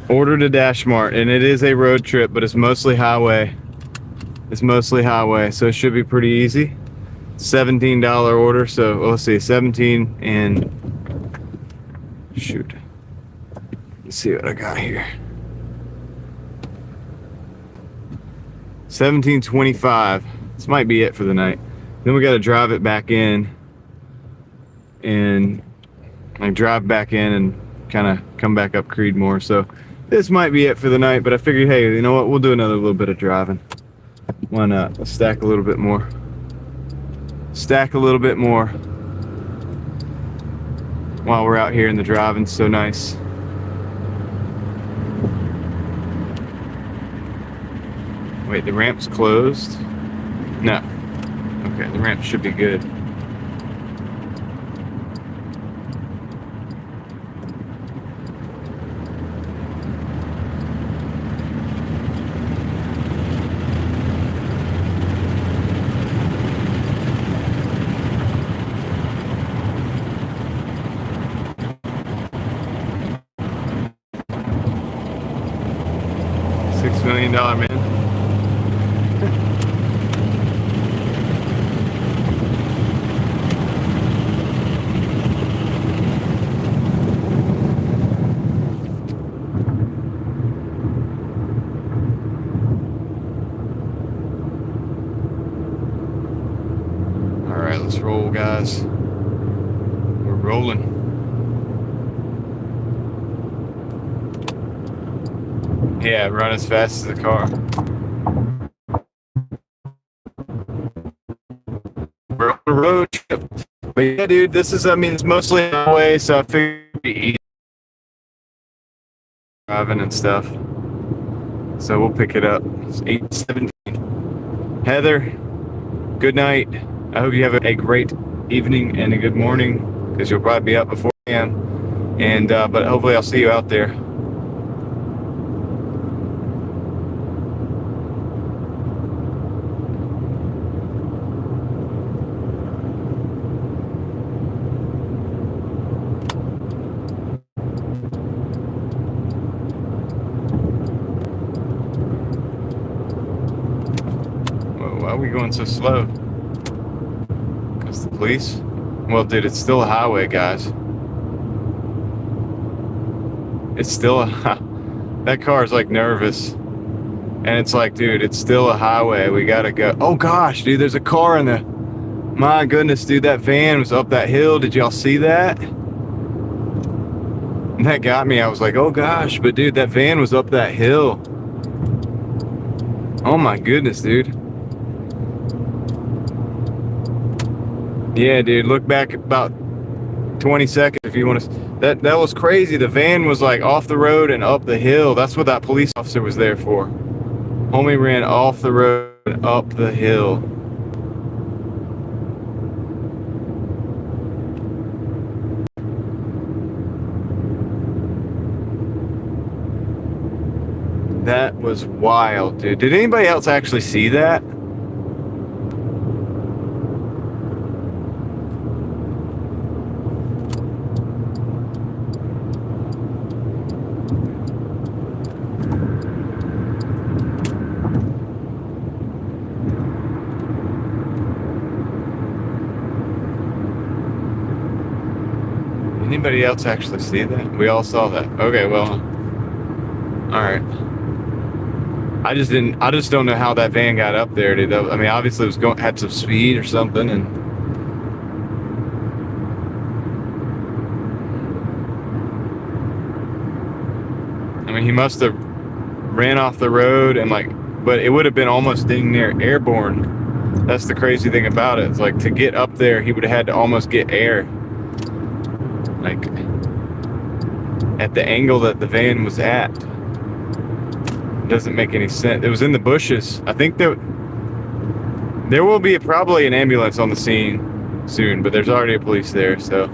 Ordered a Dash Mart, and it is a road trip, but it's mostly highway. It's mostly highway, so it should be pretty easy. $17 order, so well, let's see, 17 and shoot. Let's see what I got here. 17.25. This might be it for the night. Then we got to drive it back in, and like drive back in and kind of come back up Creedmoor. So this might be it for the night, but I figured, hey, you know what? We'll do another little bit of driving. Why not? Let's stack a little bit more. Stack a little bit more while we're out here, and the driving's so nice. Wait, the ramp's closed? No. Okay, the ramp should be good. $6 million man. All right, let's roll, guys. We're rolling. Yeah, run as fast as the car. We're on a road trip. But yeah, dude, this is, I mean, it's mostly highway, so I figured it'd be easy driving and stuff. So we'll pick it up. It's 8:17. Heather, good night. I hope you have a great evening and a good morning, because you'll probably be up before I am. And, but hopefully I'll see you out there. Why are we going so slow? Because the police? Well, dude, it's still a highway, guys. It's still a... That car is like nervous. And it's like, dude, it's still a highway. We gotta go. Oh gosh, dude, there's a car in the... My goodness, dude, that van was up that hill. Did y'all see that? And that got me. I was like, oh gosh, but dude, that van was up that hill. Oh my goodness, dude. Yeah, dude, look back about 20 seconds if you want to. That was crazy. The van was like off the road and up the hill. That's what that police officer was there for. Homie ran off the road and up the hill. That was wild, dude. Did anybody else actually see that? Anybody else actually see that? We all saw that. Okay, well, all right. I just don't know how that van got up there, dude. I mean, obviously it was had some speed or something, and I mean, he must have ran off the road and like, but it would have been almost dang near airborne. That's the crazy thing about it. It's like, to get up there, he would have had to almost get air. like at the angle that the van was at. It doesn't make any sense. It was in the bushes. I think there will be probably an ambulance on the scene soon, but there's already a police there, so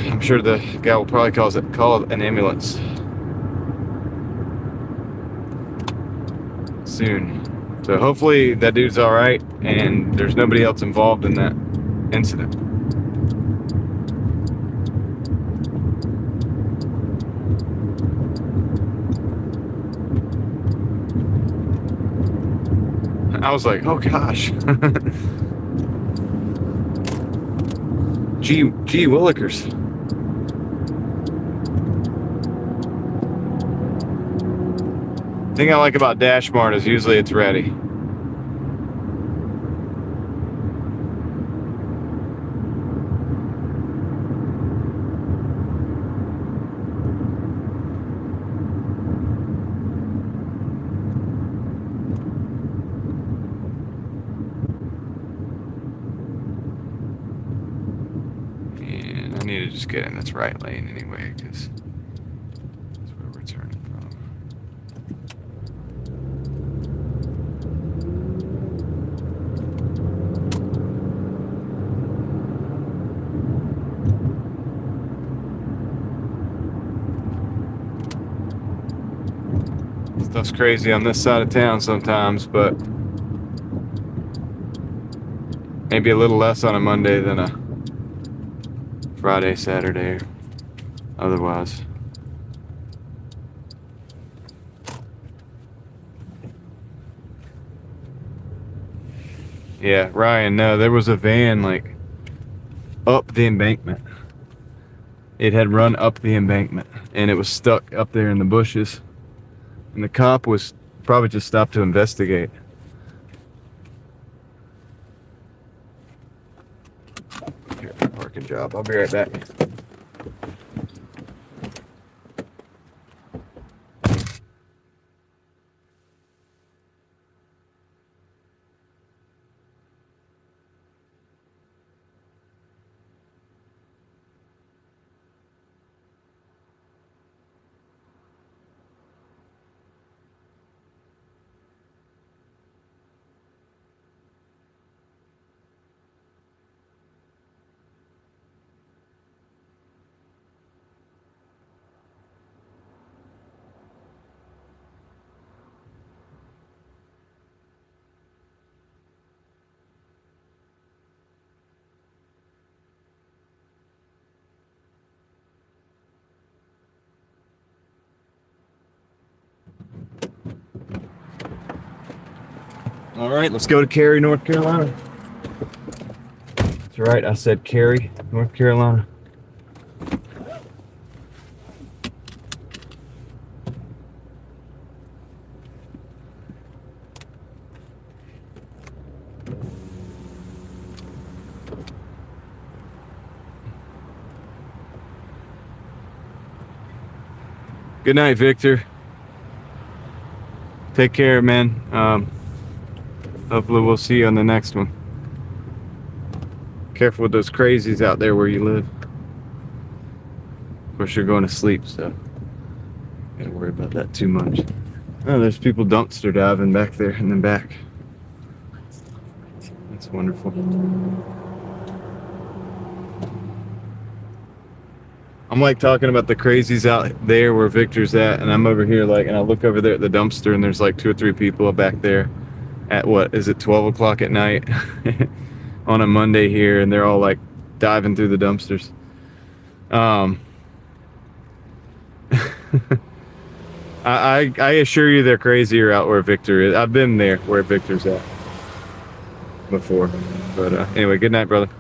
I'm sure the guy will probably call an ambulance soon. So hopefully that dude's all right and there's nobody else involved in that incident. I was like, oh gosh. Gee willikers. The thing I like about Dash Mart is usually it's ready. And I need to just get in this right lane anyway, because that's where we're turning from. Stuff's crazy on this side of town sometimes, but maybe a little less on a Monday than a Friday, Saturday, or otherwise. Yeah, Ryan, no, there was a van like up the embankment. It had run up the embankment and it was stuck up there in the bushes. And the cop was probably just stopped to investigate. Here, parking job. I'll be right back. All right, let's go to Cary, North Carolina. That's right, I said Cary, North Carolina. Good night, Victor. Take care, man. Hopefully we'll see you on the next one. Careful with those crazies out there where you live. Of course, you're going to sleep, so gotta worry about that too much. Oh, there's people dumpster diving back there and then back. That's wonderful. I'm like talking about the crazies out there where Victor's at, and I'm over here like, and I look over there at the dumpster and there's like 2 or 3 people back there at what is it, 12 o'clock at night on a Monday here, and they're all like diving through the dumpsters. I assure you they're crazier out where Victor is. I've been there where Victor's at before. But anyway, good night, brother.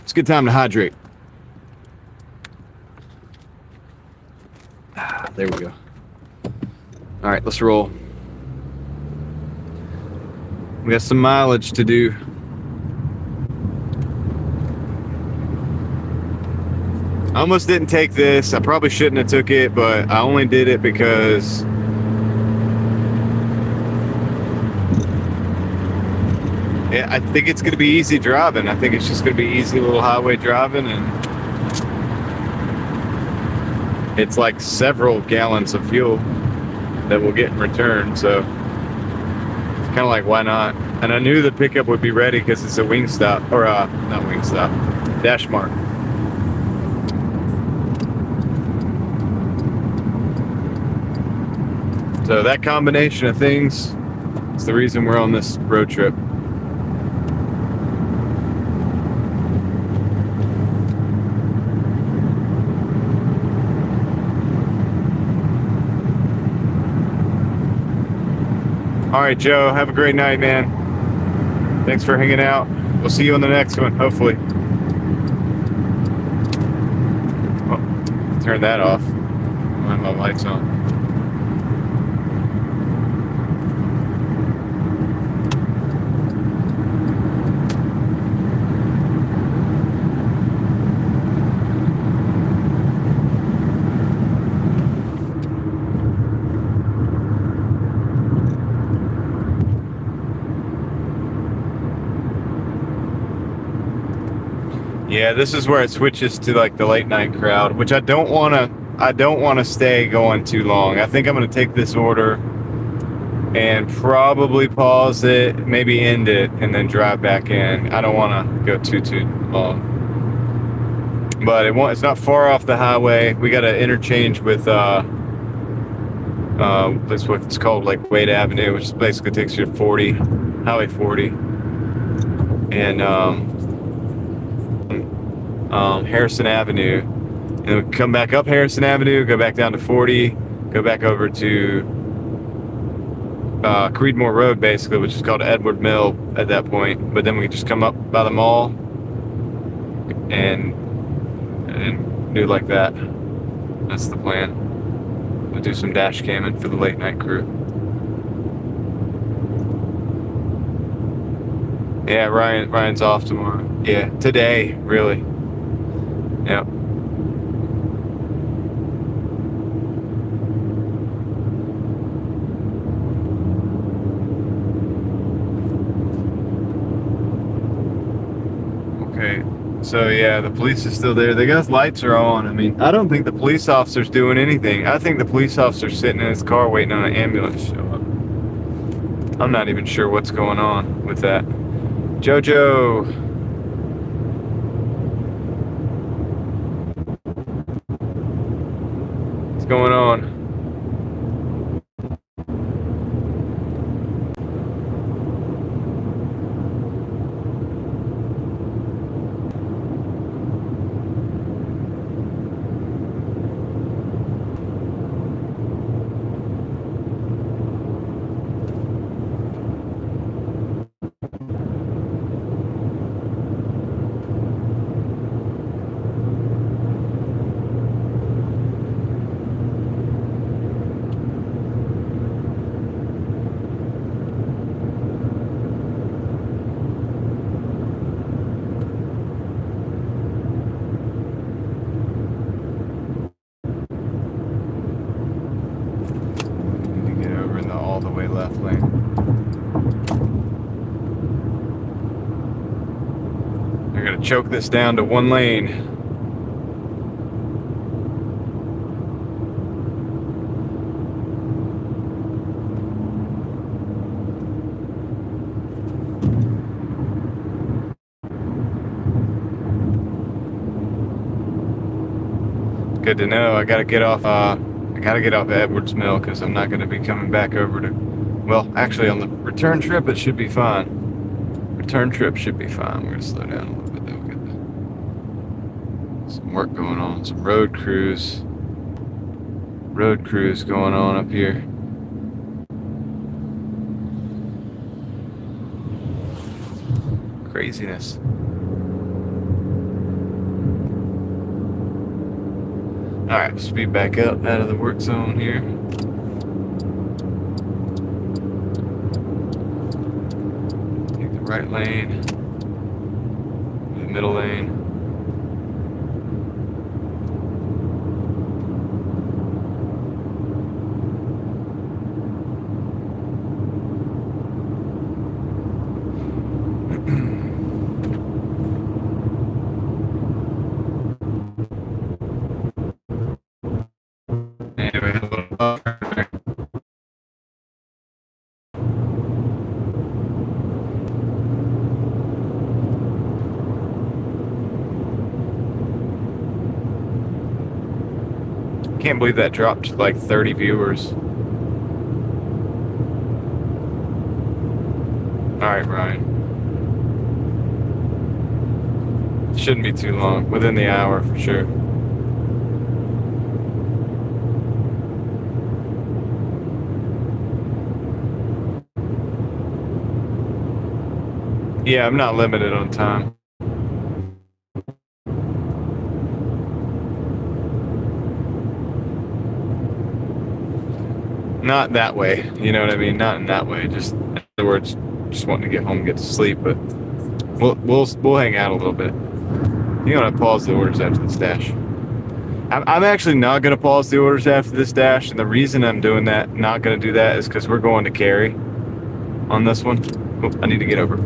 It's a good time to hydrate. There we go. All right, let's roll. We got some mileage to do. I almost didn't take this. I probably shouldn't have took it, but I only did it because I think it's going to be easy driving. I think it's just going to be easy little highway driving, and it's like several gallons of fuel that we'll get in return. So it's kind of like, why not? And I knew the pickup would be ready because it's a Wingstop, or not Wingstop, Dash Mart. So that combination of things is the reason we're on this road trip. All right, Joe, have a great night, man. Thanks for hanging out. We'll see you on the next one, hopefully. Oh, turn that off. I'll have my lights on. Yeah, this is where it switches to like the late night crowd, which I don't want to stay going too long. I think I'm going to take this order and probably pause it, maybe end it, and then drive back in. I don't want to go too long. But it's not far off the highway. We got to interchange with that's what it's called, like Wade Avenue, which basically takes you to Highway 40. And Harrison Avenue, and then we come back up Harrison Avenue, go back down to 40, go back over to Creedmoor Road, basically, which is called Edward Mill at that point. But then we just come up by the mall and do like that. That's the plan. We'll do some dash camming for the late night crew. Yeah, Ryan's off tomorrow. Yeah, today, really. Yep. Okay, so yeah, the police is still there. The guy's lights are on. I mean, I don't think the police officer's doing anything. I think the police officer's sitting in his car waiting on an ambulance to show up. I'm not even sure what's going on with that. Jojo. What's going on? All the way left lane. They're gonna choke this down to one lane. Good to know. I gotta get off Edwards Mill because I'm not going to be coming back over to, well, actually on the return trip it should be fine. Return trip should be fine. We're going to slow down a little bit though. We'll get some work going on, some road crews going on up here. Craziness. Alright, speed back up out of the work zone here. Take the right lane, the middle lane. can't believe that dropped to like 30 viewers. Alright, Ryan. Shouldn't be too long. Within the hour, for sure. Yeah, I'm not limited on time. Not that way, you know what I mean? Not in that way. Just, in other words, just wanting to get home and get to sleep. But we'll hang out a little bit. You're gonna pause the orders after this dash. I'm actually not gonna pause the orders after this dash, and the reason I'm doing that, not gonna do that, is because we're going to carry on this one. Oh, I need to get over.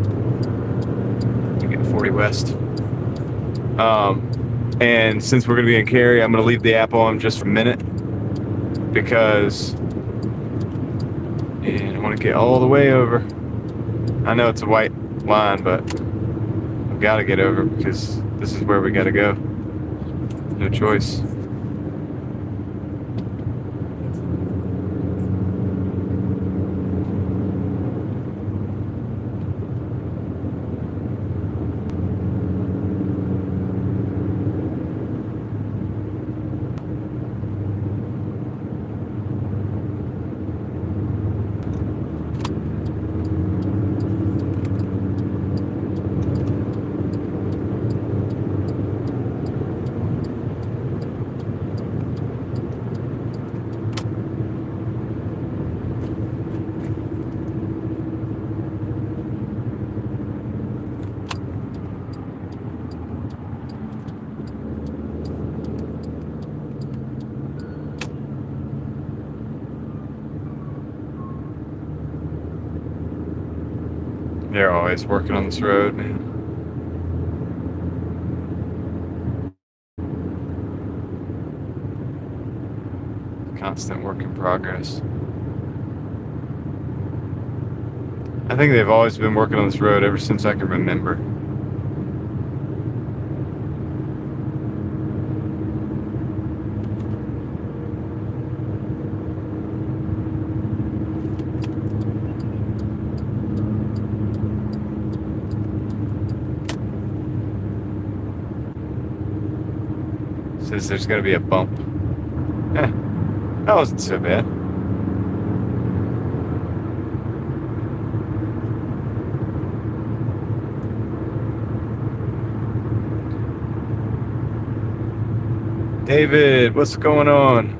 Get 40 west. And since we're gonna be in carry, I'm gonna leave the app on just for a minute because, and I want to get all the way over. I know it's a white line, but I've got to get over because this is where we got to go. No choice. They're always working on this road, man. Constant work in progress. I think they've always been working on this road ever since I can remember. Says there's gonna be a bump. That wasn't so bad. David, what's going on?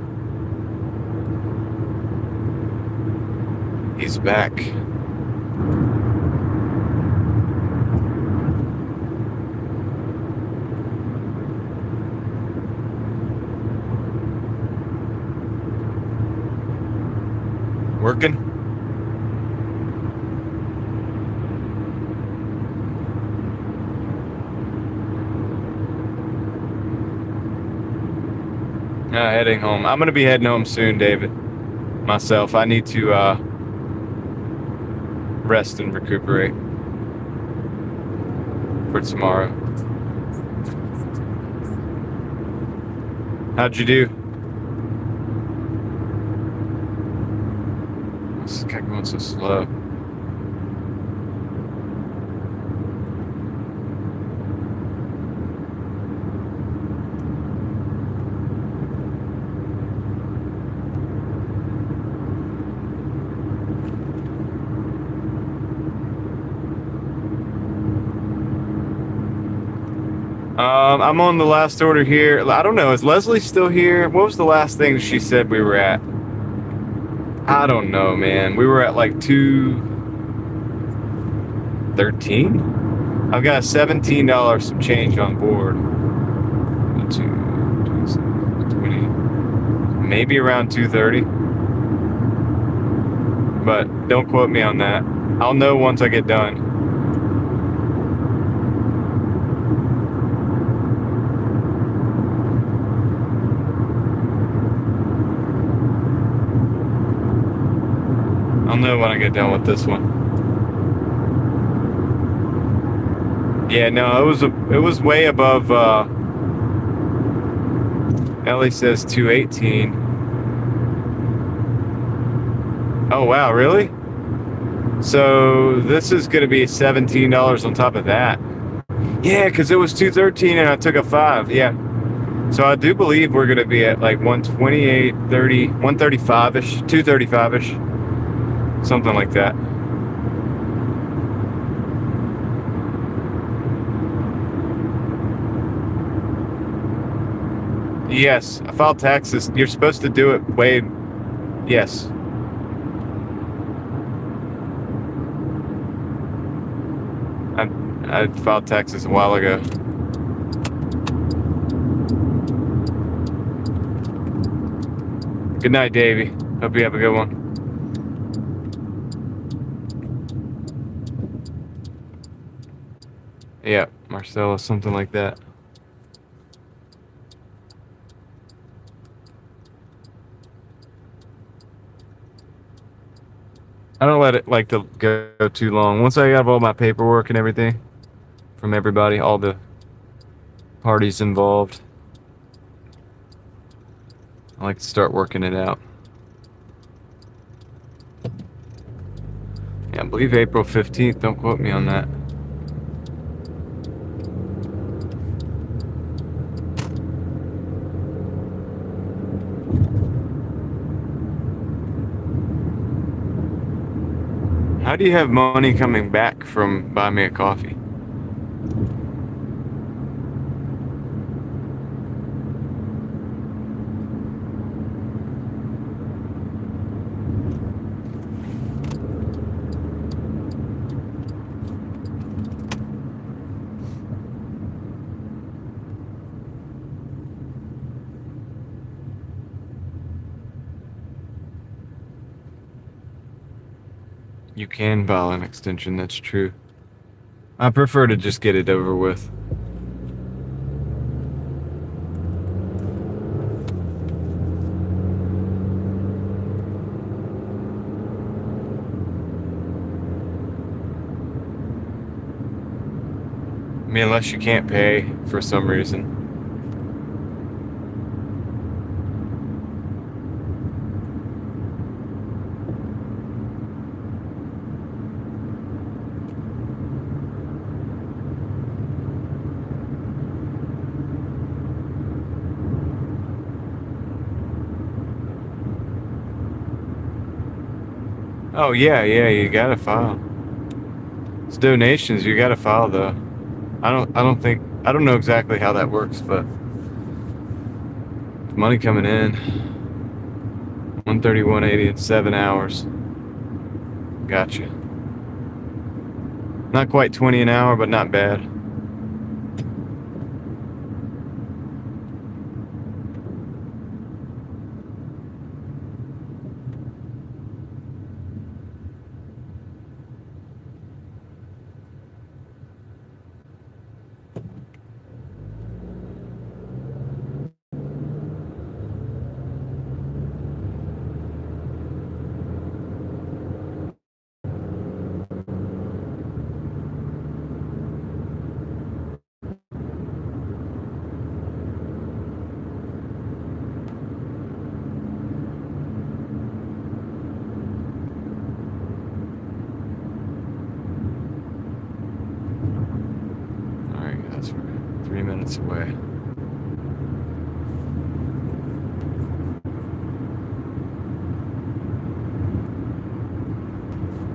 He's back. Working? Heading home. I'm gonna be heading home soon, David. Myself. I need to rest and recuperate for tomorrow. How'd you do? This guy going so slow. I'm on the last order here. I don't know. Is Leslie still here? What was the last thing she said we were at? I don't know, man. We were at like 213. I've got $17 some change on board. 20, maybe around 230. But don't quote me on that. I'll know once I get done. I'll know when I get done with this one. Yeah, no, it was way above. Ellie says 218. Oh, wow, really? So this is going to be $17 on top of that. Yeah, because it was $213 and I took a 5. Yeah. So I do believe we're going to be at like 128, 30, 135-ish, 235-ish. Something like that. Yes, I filed taxes. You're supposed to do it way... Yes. I filed taxes a while ago. Good night, Davey. Hope you have a good one. Yeah, Marcella, something like that. I don't let it like to go too long. Once I have all my paperwork and everything from everybody, all the parties involved, I like to start working it out. Yeah, I believe April 15th. Don't quote me on that. How do you have money coming back from Buy Me a Coffee? You can file an extension, that's true. I prefer to just get it over with. I mean, unless you can't pay for some reason. Oh yeah, you gotta file. It's donations, you gotta file though. I don't know exactly how that works, but money coming in. 131.80 in 7 hours. Gotcha. Not quite 20 an hour, but not bad. Alright guys, we're 3 minutes away.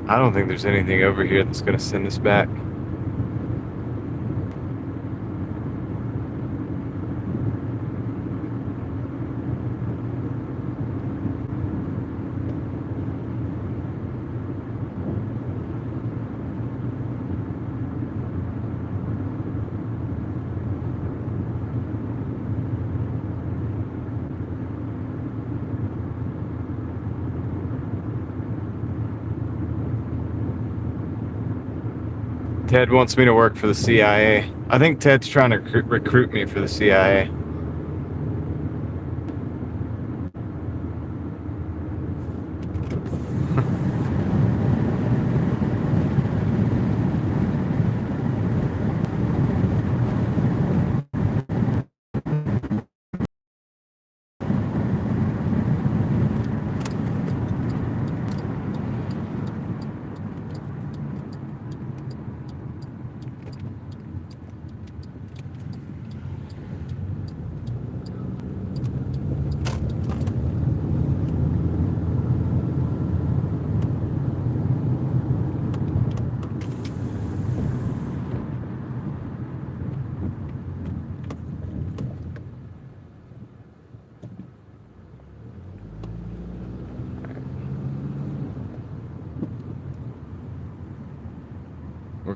I don't think there's anything over here that's gonna send us back. Ted wants me to work for the CIA. I think Ted's trying to recruit me for the CIA.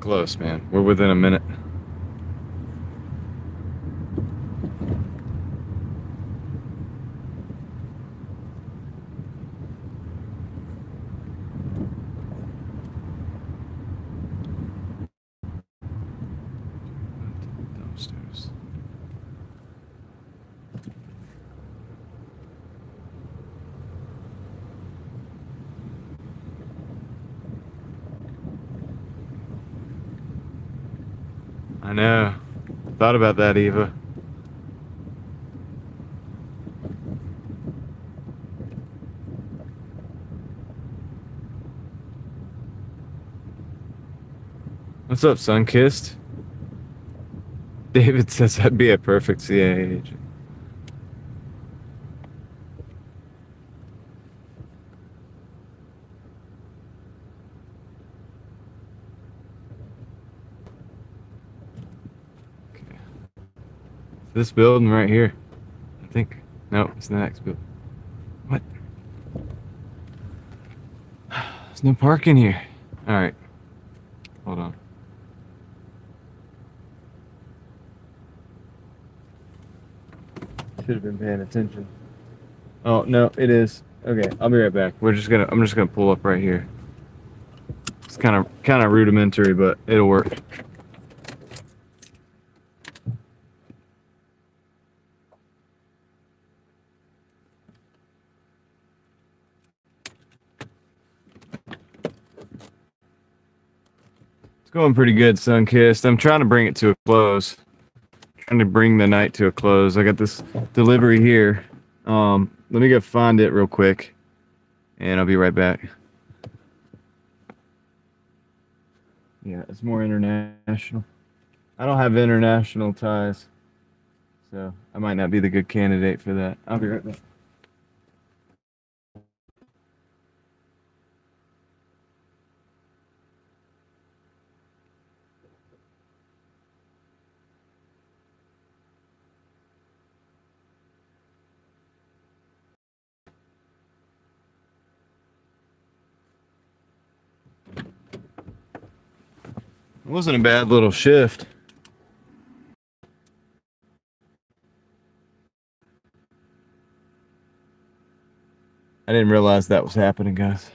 close, man. We're within a minute. Downstairs. I know. Thought about that, Eva. What's up, Sunkissed? David says I'd be a perfect CIA agent. Okay. This building right here. I think. No, it's the next building. What? There's no parking here. Alright. Hold on. Should have been paying attention. Oh no, it is. Okay, I'll be right back. I'm just gonna pull up right here. It's kind of rudimentary, but it'll work. It's going pretty good, Sunkissed. I'm trying to bring it to a close. Trying to bring the night to a close. I got this delivery here. Let me go find it real quick, and I'll be right back. Yeah, it's more international. I don't have international ties, so I might not be the good candidate for that. I'll be right back. It wasn't a bad little shift. I didn't realize that was happening, guys.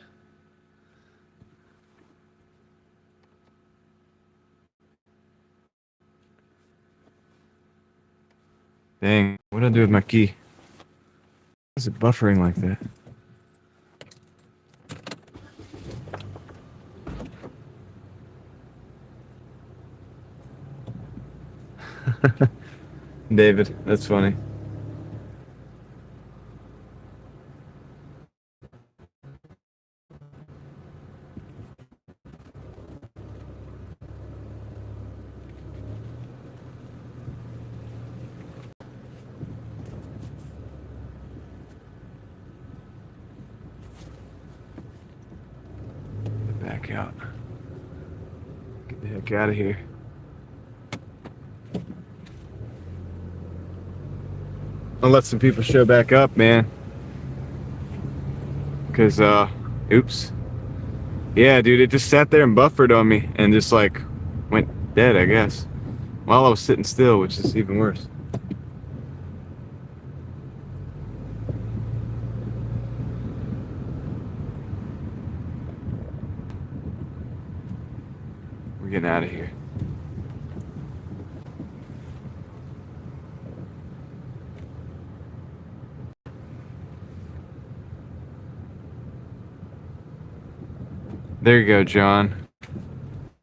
Dang, what did I do with my key? Why is it buffering like that? David, that's funny. Back out. Get the heck out of here. I'll let some people show back up, man. Cause oops. Yeah, dude, it just sat there and buffered on me and just like went dead, I guess. While I was sitting still, which is even worse. We're getting out of here. There you go, John.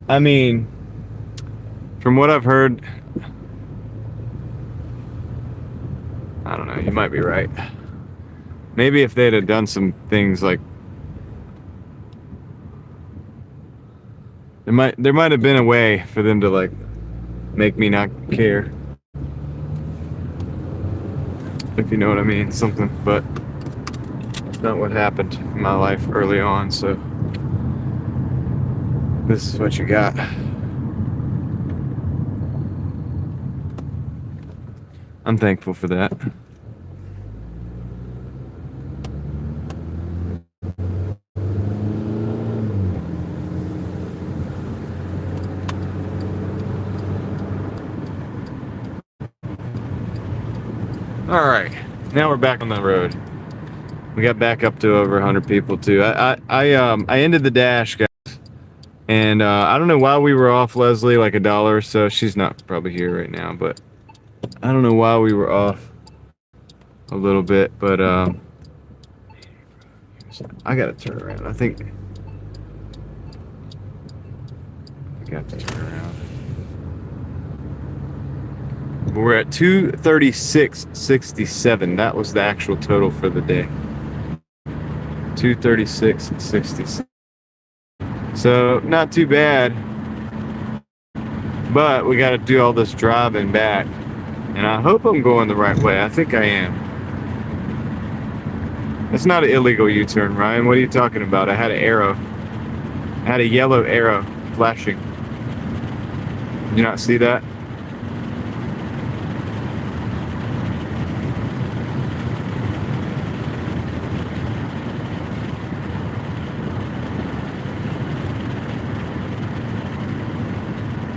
I mean, from what I've heard, I don't know, you might be right. Maybe if they'd have done some things like there might have been a way for them to like make me not care. If you know what I mean, something, but it's not what happened in my life early on, so this is what you got. I'm thankful for that. All right, now we're back on the road. We got back up to over 100 people too. I ended the dash, guys, and I don't know why we were off Leslie like $1 or so. She's not probably here right now, but I don't know why we were off a little bit. But I gotta turn around. I think I got to turn around. We're at 236.67. That was the actual total for the day. 236.67. So not too bad, but we got to do all this driving back, and I hope I'm going the right way. I think I am. That's not an illegal U-turn, Ryan. What are you talking about? I had an arrow. I had a yellow arrow flashing. Did you not see that?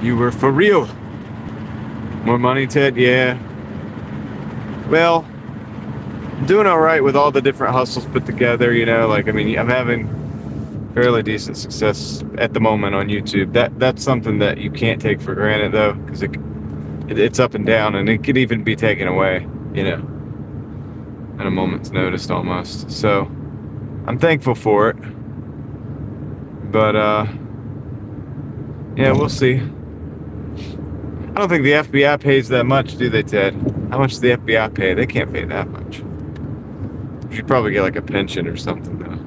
You were for real. More money, Ted? Yeah. Well, I'm doing all right with all the different hustles put together, you know, like, I mean, I'm having fairly decent success at the moment on YouTube. That's something that you can't take for granted, though, because it's up and down, and it could even be taken away, you know, at a moment's notice almost. So I'm thankful for it. But, yeah, we'll see. I don't think the FBI pays that much, do they, Ted? How much does the FBI pay? They can't pay that much. You should probably get like a pension or something, though.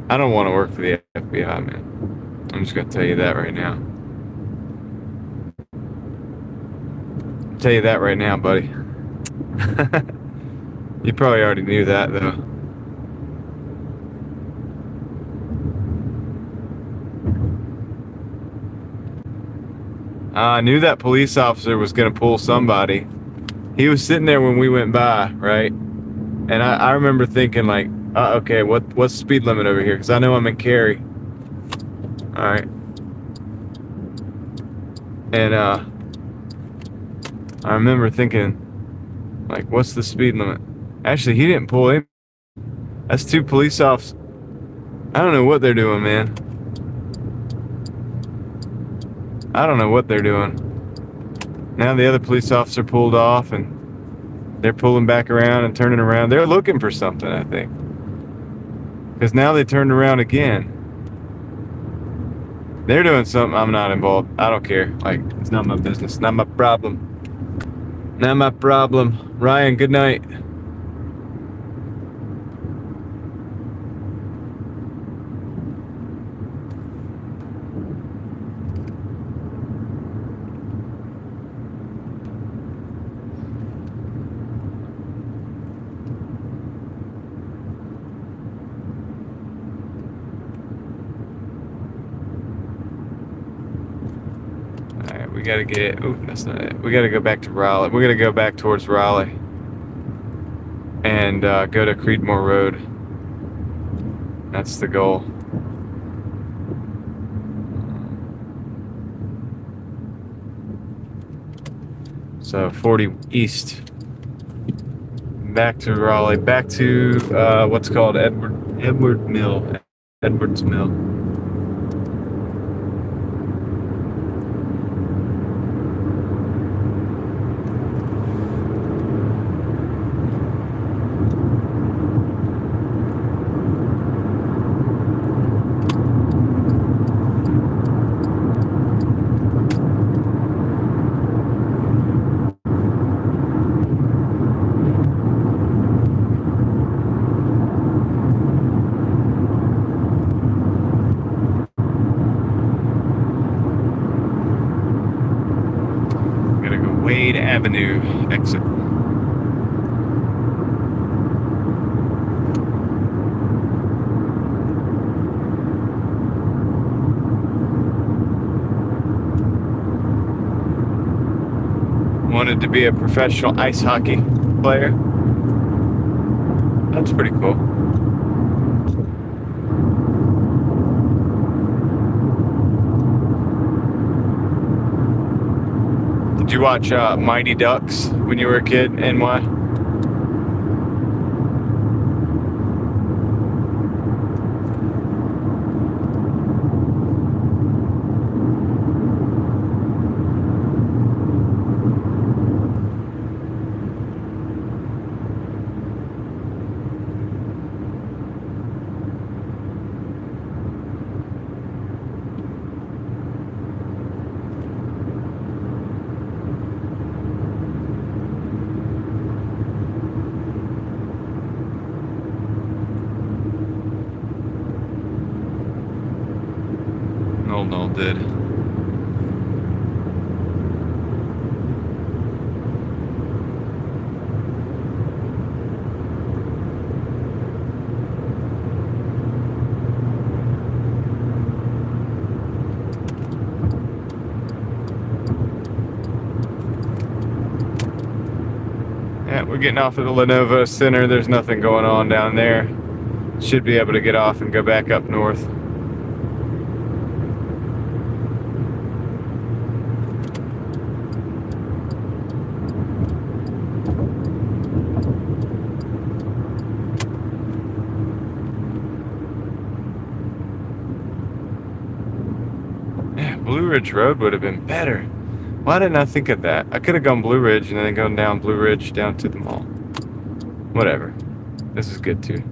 I don't want to work for the FBI, man. I'm just going to tell you that right now. I'll tell you that right now, buddy. You probably already knew that, though. I knew that police officer was going to pull somebody. He was sitting there when we went by, right? And I remember thinking, like, okay, what's the speed limit over here? Because I know I'm in Cary. All right. And I remember thinking, like, what's the speed limit? Actually, he didn't pull in. That's two police officers. I don't know what they're doing, man. I don't know what they're doing. Now the other police officer pulled off, and they're pulling back around and turning around. They're looking for something, I think. Because now they turned around again. They're doing something. I'm not involved. I don't care. Like, it's not my business. Not my problem. Not my problem. Ryan, good night. We gotta get, oh, that's not it. We gotta go back to Raleigh. We're gonna go back towards Raleigh and go to Creedmoor Road. That's the goal. So 40 east. Back to Raleigh. Back to what's called Edwards Mill. Avenue exit. Wanted to be a professional ice hockey player. That's pretty cool. Did you watch Mighty Ducks when you were a kid, NY? No, did. Yeah, we're getting off at the Lenovo Center. There's nothing going on down there. Should be able to get off and go back up north. Blue Ridge Road would have been better. Why didn't I think of that? I could have gone Blue Ridge and then gone down Blue Ridge down to the mall. Whatever. This is good too.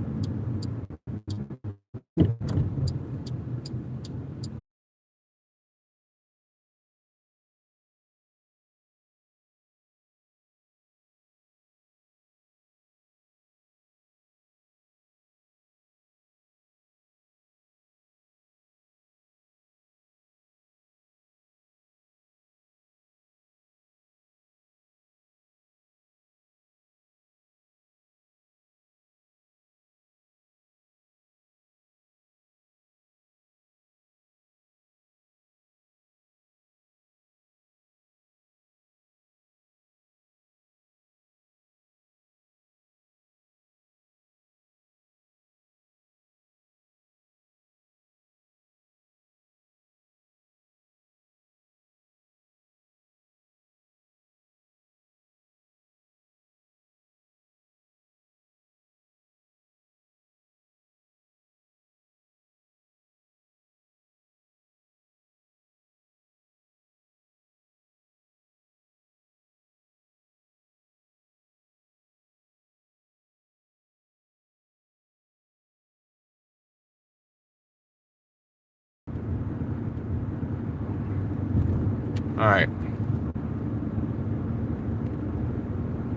All right.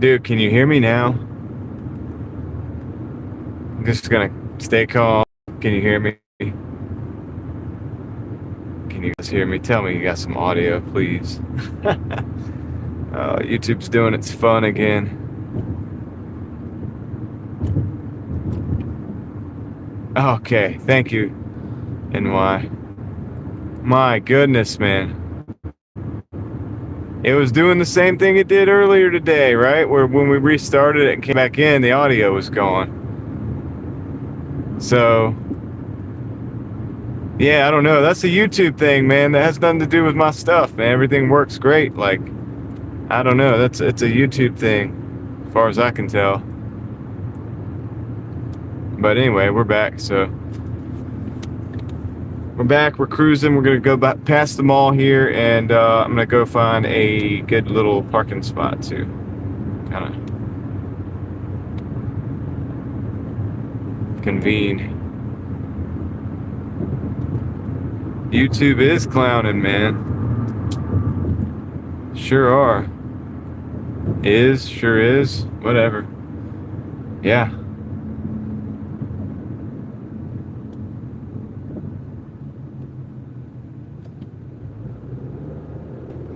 Dude, can you hear me now? I'm just gonna stay calm. Can you hear me? Can you guys hear me? Tell me you got some audio, please. YouTube's doing its fun again. Okay, thank you, NY. My goodness, man. It was doing the same thing it did earlier today, right? Where when we restarted it and came back in, the audio was gone. So, yeah, I don't know. That's a YouTube thing, man. That has nothing to do with my stuff, man. Everything works great. Like, I don't know. It's a YouTube thing, as far as I can tell. But anyway, we're back, so. We're back, we're cruising, we're gonna go back past the mall here, and I'm gonna go find a good little parking spot to kind of convene. YouTube is clowning, man. Sure are. Sure is, whatever. Yeah.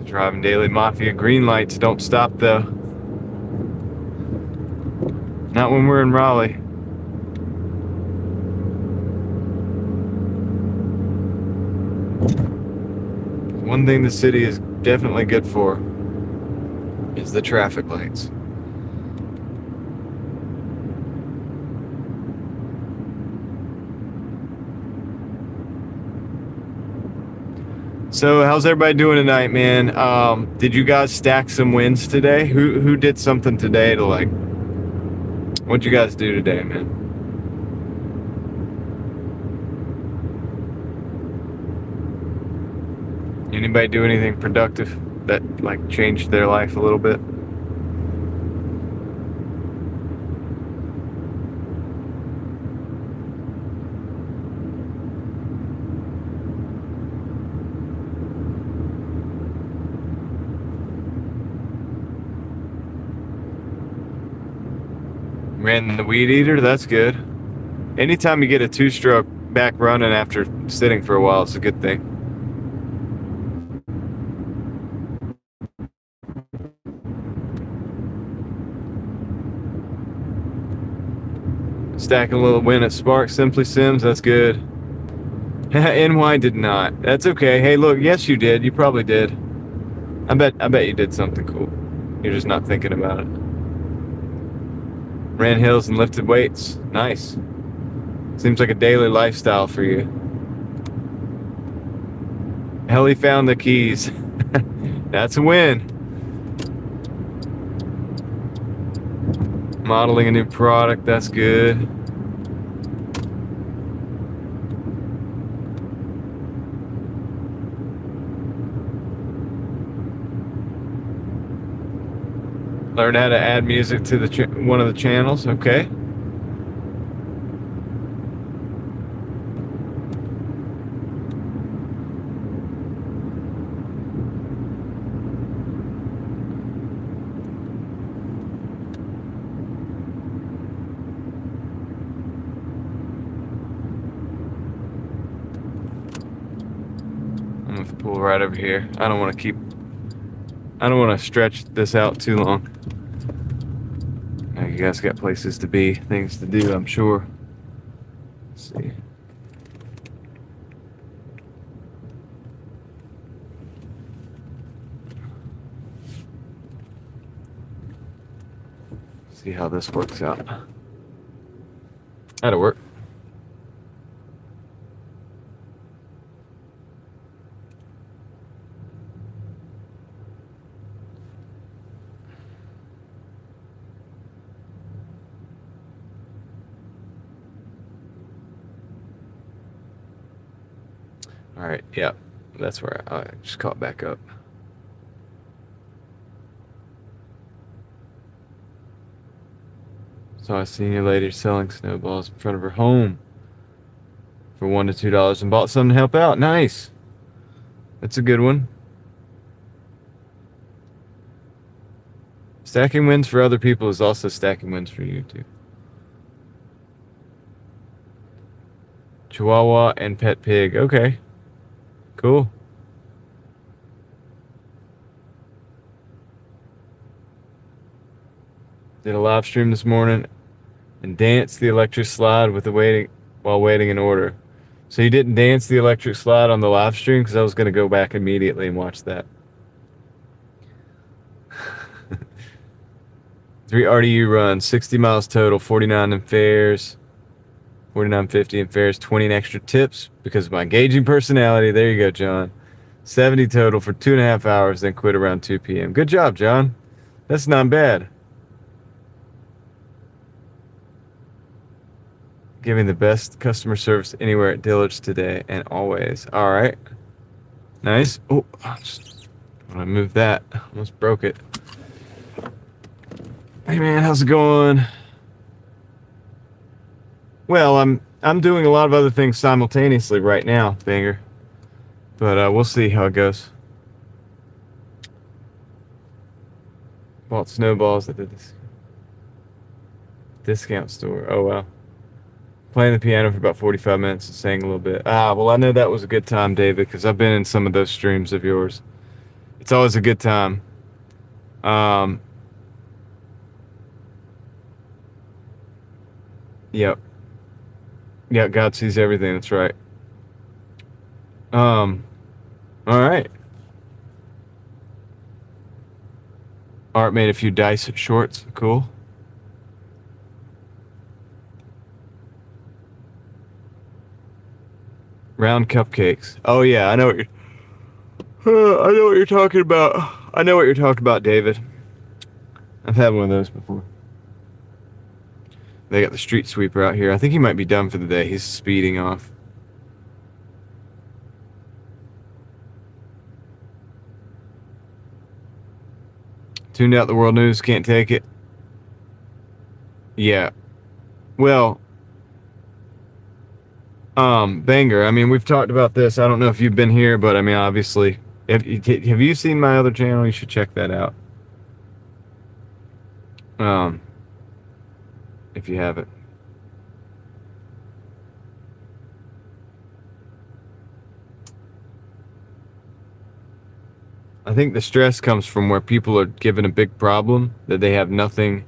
Driving Daily Mafia green lights don't stop though. Not when we're in Raleigh. One thing the city is definitely good for is the traffic lights. So how's everybody doing tonight, man? Did you guys stack some wins today? Who did something today to like? What'd you guys do today, man? Anybody do anything productive that like changed their life a little bit? Ran the weed eater, that's good. Anytime you get a two-stroke back running after sitting for a while, it's a good thing. Stacking a little win at Spark Simply Sims, that's good. NY did not. That's okay. Hey, look, yes you did. You probably did. I bet you did something cool. You're just not thinking about it. Ran hills and lifted weights. Nice. Seems like a daily lifestyle for you. Helly found the keys. That's a win. Modeling a new product, that's good. Learn how to add music to the one of the channels, okay. I'm gonna pull right over here. I don't want to stretch this out too long. Now you guys got places to be, things to do, I'm sure. Let's see. See how this works out. That'll work. All right, yeah, that's where I just caught back up. Saw a senior lady selling snowballs in front of her home for $1 to $2 and bought some to help out. Nice. That's a good one. Stacking wins for other people is also stacking wins for you too. Chihuahua and pet pig. Okay. Cool. Did a live stream this morning and danced the electric slide while waiting in order. So you didn't dance the electric slide on the live stream? Because I was going to go back immediately and watch that. 3 RDU runs, 60 miles total, 49 in fares, 49.50 in fares, 20 in extra tips because of my engaging personality. There you go, John. 70 total for 2.5 hours, then quit around 2 p.m. Good job, John. That's not bad. Giving the best customer service anywhere at Dillard's today and always. All right. Nice. Oh, just want to move that. Almost broke it. Hey man, how's it going? Well, I'm doing a lot of other things simultaneously right now, Banger. But we'll see how it goes. Bought snowballs at the discount store. Oh wow. Playing the piano for about 45 minutes and sang a little bit. Well, I know that was a good time, David, because I've been in some of those streams of yours. It's always a good time. Yep. Yeah, God sees everything. That's right. All right. Art made a few dice shorts. Cool. Round cupcakes. Oh yeah, I know what you're. I know what you're talking about. I know what you're talking about, David. I've had one of those before. They got the street sweeper out here. I think he might be done for the day. He's speeding off. Tuned out the world news. Can't take it. Yeah. Well, Banger, I mean, we've talked about this. I don't know if you've been here, but I mean, obviously, have you seen my other channel? You should check that out. If you haven't. I think the stress comes from where people are given a big problem that they have nothing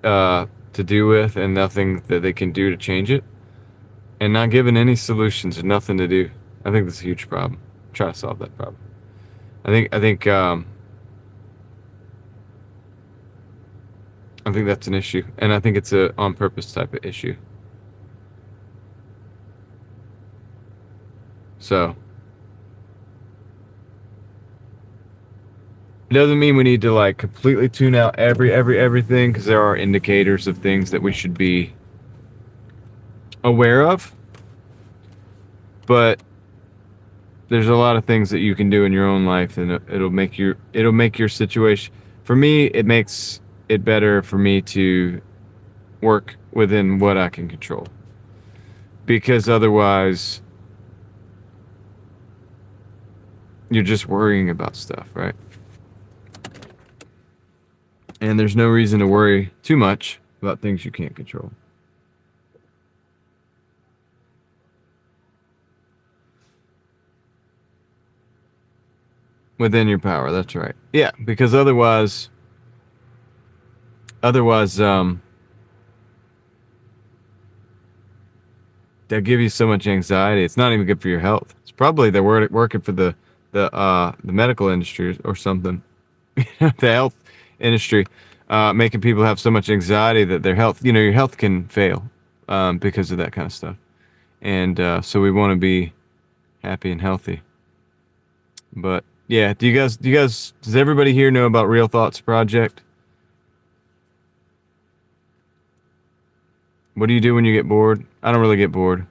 to do with and nothing that they can do to change it, and not given any solutions and nothing to do. I think that's a huge problem. Try to solve that problem. I think that's an issue, and I think it's a on purpose type of issue. So it doesn't mean we need to like completely tune out everything, because there are indicators of things that we should be aware of. But there's a lot of things that you can do in your own life, and it'll make your situation. For me, it makes it better for me to work within what I can control, because otherwise you're just worrying about stuff, right? And there's no reason to worry too much about things you can't control. Within your power, that's right. Yeah, because otherwise, they'll give you so much anxiety. It's not even good for your health. It's probably they're working for the medical industry or something. The health industry, making people have so much anxiety that their health, your health can fail because of that kind of stuff. And so we want to be happy and healthy. But yeah, does everybody here know about Real Thoughts Project? What do you do when you get bored? I don't really get bored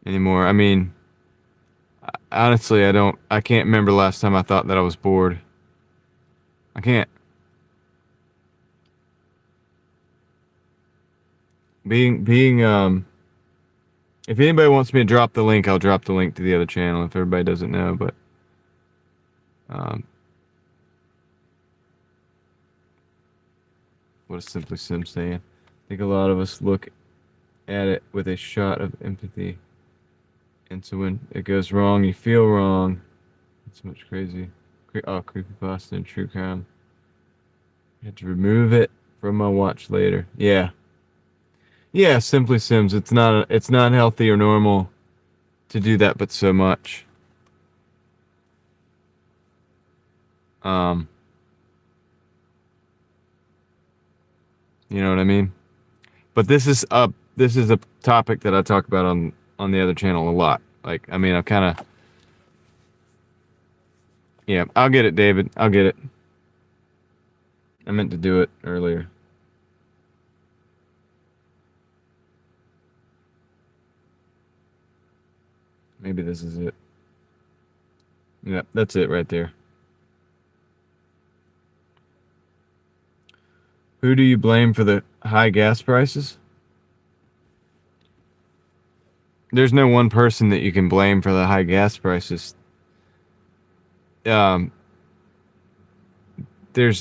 anymore. I mean, honestly, I can't remember the last time I thought that I was bored. I can't. If anybody wants me to drop the link, I'll drop the link to the other channel if everybody doesn't know, but what is Simply Sim saying? I think a lot of us look at it with a shot of empathy, and so when it goes wrong, you feel wrong. It's much crazy. Creepypasta and true crime. I had to remove it from my watch later. Yeah, Simply Sims. It's not healthy or normal to do that, but so much. You know what I mean? But this is a topic that I talk about on the other channel a lot. Like, I mean, yeah, I'll get it, David. I'll get it. I meant to do it earlier. Maybe this is it. Yeah, that's it right there. Who do you blame for the high gas prices? There's no one person that you can blame for the high gas prices. There's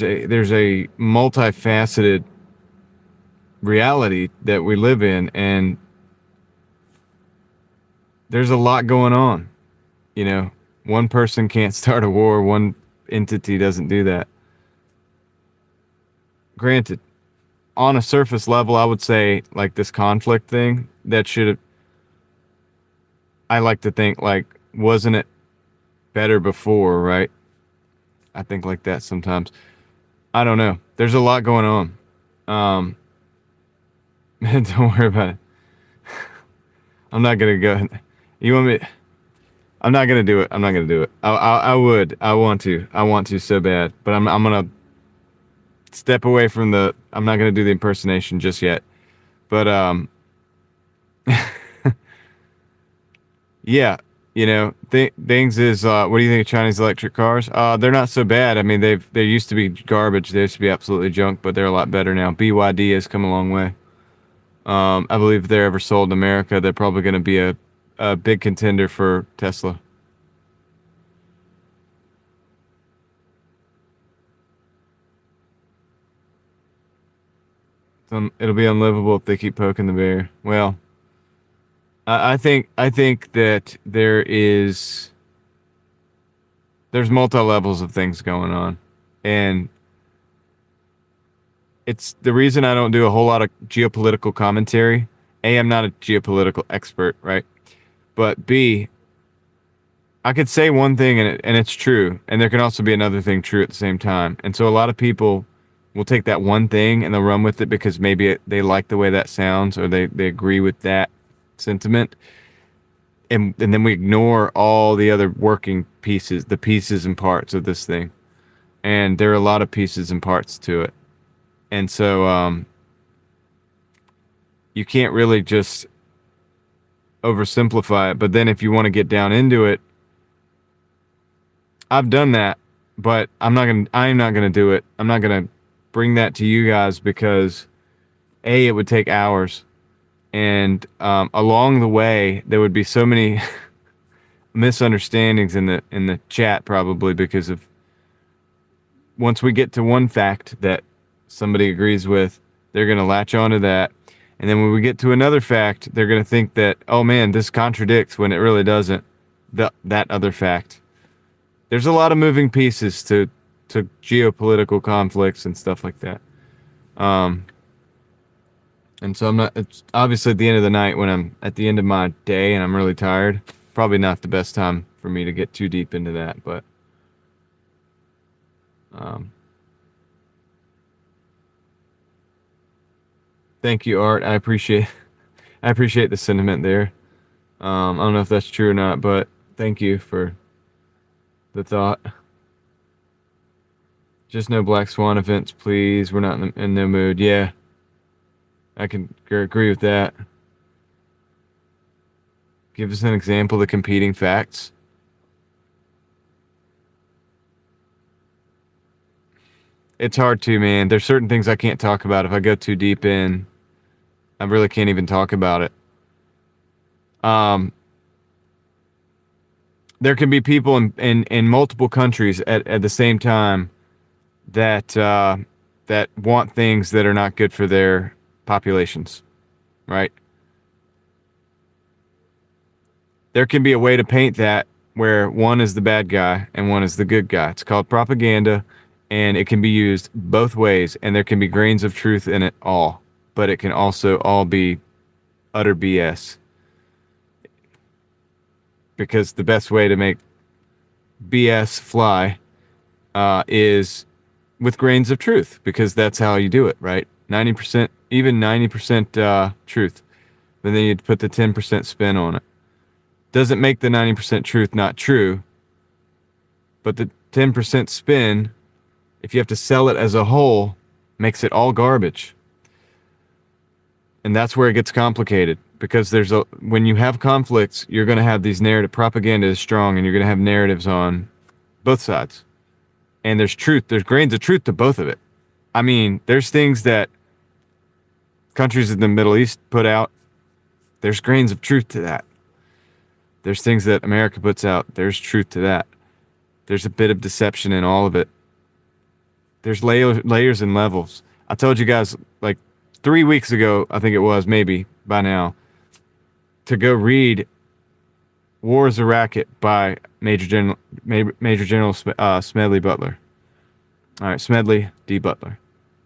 a multifaceted reality that we live in, and there's a lot going on. One person can't start a war. One entity doesn't do that. Granted, on a surface level, I would say, like, this conflict thing, that should have, I like to think, like, wasn't it better before, right? I think like that sometimes. I don't know. There's a lot going on. Don't worry about it. I'm not gonna go. You want me? I'm not gonna do it. I'm not gonna do it. I would. I want to. I want to so bad. But I'm gonna step away from the. I'm not gonna do the impersonation just yet. But yeah. You know, things is. What do you think of Chinese electric cars? They're not so bad. I mean, they used to be garbage. They used to be absolutely junk, but they're a lot better now. BYD has come a long way. I believe if they're ever sold in America, they're probably going to be a big contender for Tesla. It'll be unlivable if they keep poking the bear. Well, I think that there's multi levels of things going on, and it's the reason I don't do a whole lot of geopolitical commentary. A, I'm not a geopolitical expert, right? But B, I could say one thing and it's true, and there can also be another thing true at the same time. And so a lot of people will take that one thing and they'll run with it because maybe they like the way that sounds or they agree with that sentiment. And then we ignore all the other working pieces, the pieces and parts of this thing. And there are a lot of pieces and parts to it. And so you can't really just oversimplify it. But then if you want to get down into it, I've done that, but I'm not gonna do it. I'm not gonna bring that to you guys because A, it would take hours. And along the way, there would be so many misunderstandings in the chat probably because of once we get to one fact that somebody agrees with, they're going to latch onto that. And then when we get to another fact, they're going to think that, oh man, this contradicts when it really doesn't, that other fact. There's a lot of moving pieces to geopolitical conflicts and stuff like that. And so it's obviously at the end of the night when I'm at the end of my day and I'm really tired, probably not the best time for me to get too deep into that, but thank you, Art. I appreciate the sentiment there. I don't know if that's true or not, but thank you for the thought. Just no Black Swan events, please. We're not in no mood. Yeah. I can agree with that. Give us an example of the competing facts. It's hard to, man. There's certain things I can't talk about. If I go too deep in, I really can't even talk about it. There can be people in multiple countries at the same time that want things that are not good for their populations, right? There can be a way to paint that where one is the bad guy and one is the good guy. It's called propaganda, and it can be used both ways, and there can be grains of truth in it all, but it can also all be utter BS. Because the best way to make BS fly is with grains of truth, because that's how you do it, right? 90%, even 90% truth. But then you'd put the 10% spin on it. Doesn't make the 90% truth not true, but the 10% spin, if you have to sell it as a whole, makes it all garbage. And that's where it gets complicated, because when you have conflicts, you're going to have these narrative propaganda is strong, and you're going to have narratives on both sides. And there's grains of truth to both of it. I mean, there's things that countries in the Middle East put out. There's grains of truth to that. There's things that America puts out. There's truth to that. There's a bit of deception in all of it. There's layers and levels. I told you guys like 3 weeks ago, I think it was, maybe by now, to go read War is a Racket by Major General Smedley Butler. All right, Smedley D. Butler.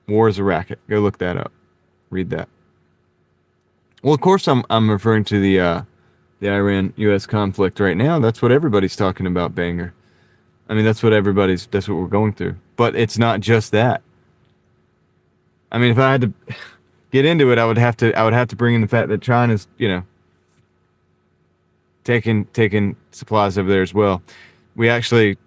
War is a Racket. Go look that up. Read that. Well, of course, I'm referring to the Iran-U.S. conflict right now. That's what everybody's talking about, Banger. I mean, that's what we're going through. But it's not just that. I mean, if I had to get into it, I would have to bring in the fact that China's, taking supplies over there as well. We actually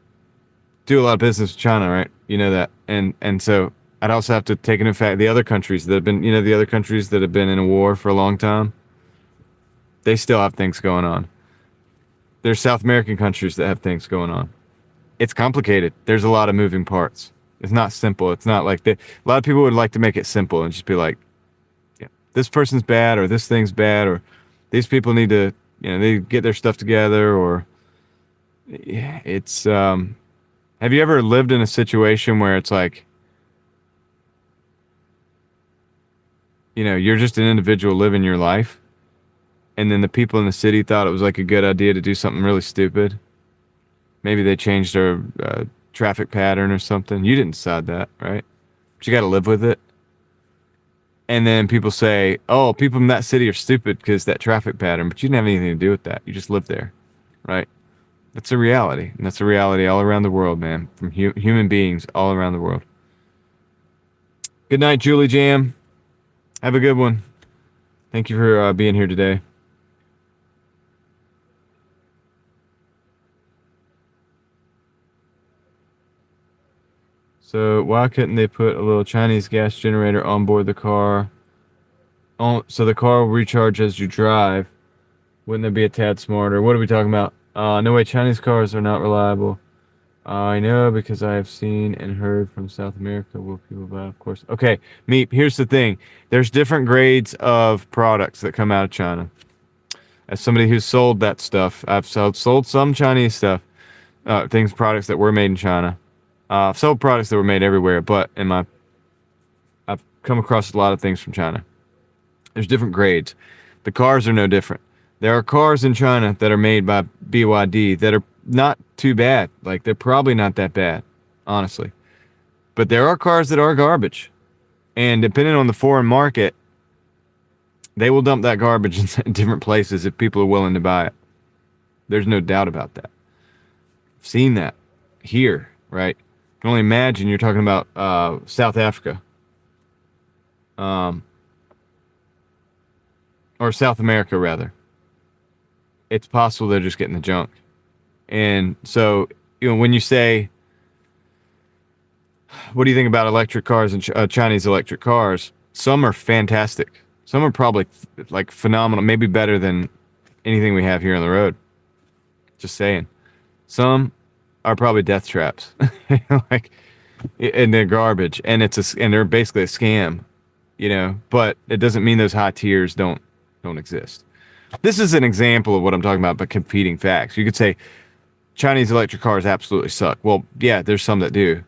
do a lot of business with China, right? You know that, and so I'd also have to take into fact the other countries that have been, the other countries that have been in a war for a long time. They still have things going on. There's South American countries that have things going on. It's complicated. There's a lot of moving parts. It's not simple. It's not like a lot of people would like to make it simple and just be like, yeah, this person's bad or this thing's bad or these people need to, they get their stuff together or yeah, it's, have you ever lived in a situation where it's like, you're just an individual living your life and then the people in the city thought it was like a good idea to do something really stupid? Maybe they changed their traffic pattern or something. You didn't decide that, right? But you got to live with it. And then people say, oh, people in that city are stupid because that traffic pattern, but you didn't have anything to do with that. You just lived there, right? That's a reality. And that's a reality all around the world, man, from human beings all around the world. Good night, Julie Jam. Have a good one. Thank you for being here today. So why couldn't they put a little Chinese gas generator on board the car? So the car will recharge as you drive. Wouldn't that be a tad smarter? What are we talking about? No way, Chinese cars are not reliable. I know because I have seen and heard from South America. Will people buy? Of course. Okay, Meep, here's the thing. There's different grades of products that come out of China. As somebody who's sold that stuff, I've sold some Chinese stuff, products that were made in China. I've sold products that were made everywhere, but I've come across a lot of things from China. There's different grades. The cars are no different. There are cars in China that are made by BYD that are not too bad. Like, they're probably not that bad, honestly. But there are cars that are garbage. And depending on the foreign market, they will dump that garbage in different places if people are willing to buy it. There's no doubt about that. I've seen that here, right? I can only imagine you're talking about South Africa. Or South America, rather. It's possible they're just getting the junk. And so, when you say, what do you think about electric cars and Chinese electric cars? Some are fantastic. Some are probably like phenomenal, maybe better than anything we have here on the road. Just saying. Some are probably death traps. And they're garbage, and and they're basically a scam, but it doesn't mean those high tiers don't exist. This is an example of what I'm talking about, but competing facts. You could say Chinese electric cars absolutely suck. Well, yeah, there's some that do,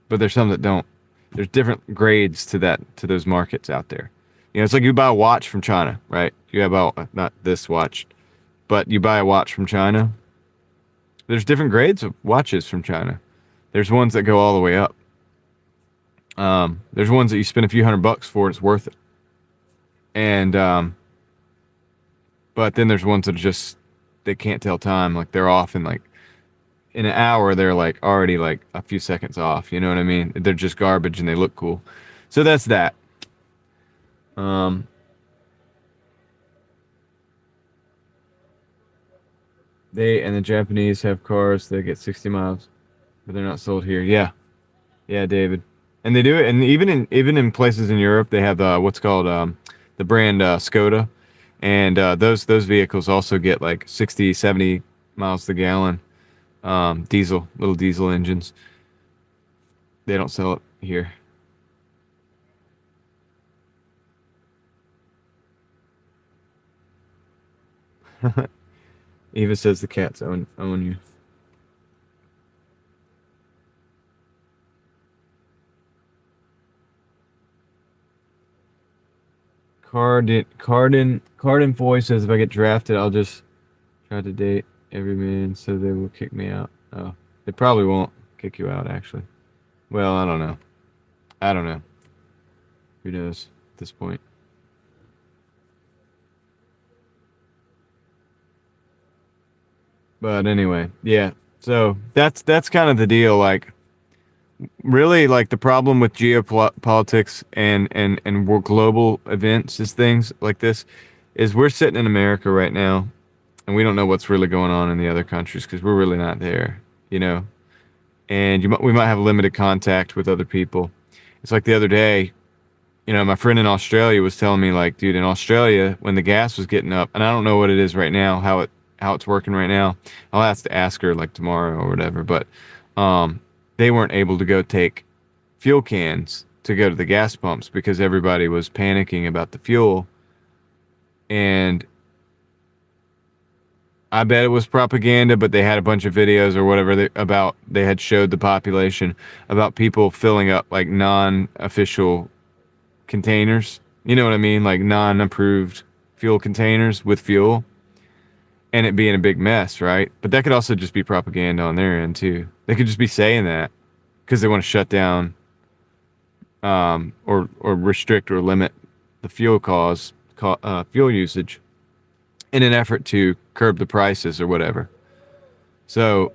but there's some that don't. There's different grades to those markets out there. It's like you buy a watch from China, right? You buy, not this watch, but you buy a watch from China. There's different grades of watches from China. There's ones that go all the way up. There's ones that you spend a few $100 for, it's worth it. And, but then there's ones that are just, they can't tell time. Like, they're off in an hour, they're already a few seconds off. You know what I mean? They're just garbage and they look cool. So that's that. They and the Japanese have cars that get 60 miles, but they're not sold here. Yeah, David. And they do it, and even in places in Europe, they have what's called the brand Skoda, and those vehicles also get 60, 70 miles to the gallon. Little diesel engines. They don't sell it here. Eva says the cats own you. Cardin Foy says if I get drafted, I'll just try to date every man so they will kick me out. Oh, they probably won't kick you out, actually. Well, I don't know. Who knows at this point? But anyway, yeah. So that's kind of the deal. Really, the problem with geopolitics and world global events is things like this is we're sitting in America right now, and we don't know what's really going on in the other countries because we're really not there, you know. And we might have limited contact with other people. It's like the other day, you know, my friend in Australia was telling me, like, dude, in Australia, when the gas was getting up, and I don't know what it is right now, how it's working right now. I'll have to ask her like tomorrow or whatever. But they weren't able to go take fuel cans to go to the gas pumps because everybody was panicking about the fuel. And I bet it was propaganda, but they had a bunch of videos or whatever they had showed the population about people filling up like non-official containers. You know what I mean? Like non-approved fuel containers with fuel, and it being a big mess, right? But that could also just be propaganda on their end too. They could just be saying that because they want to shut down or restrict or limit the fuel fuel usage in an effort to curb the prices or whatever. So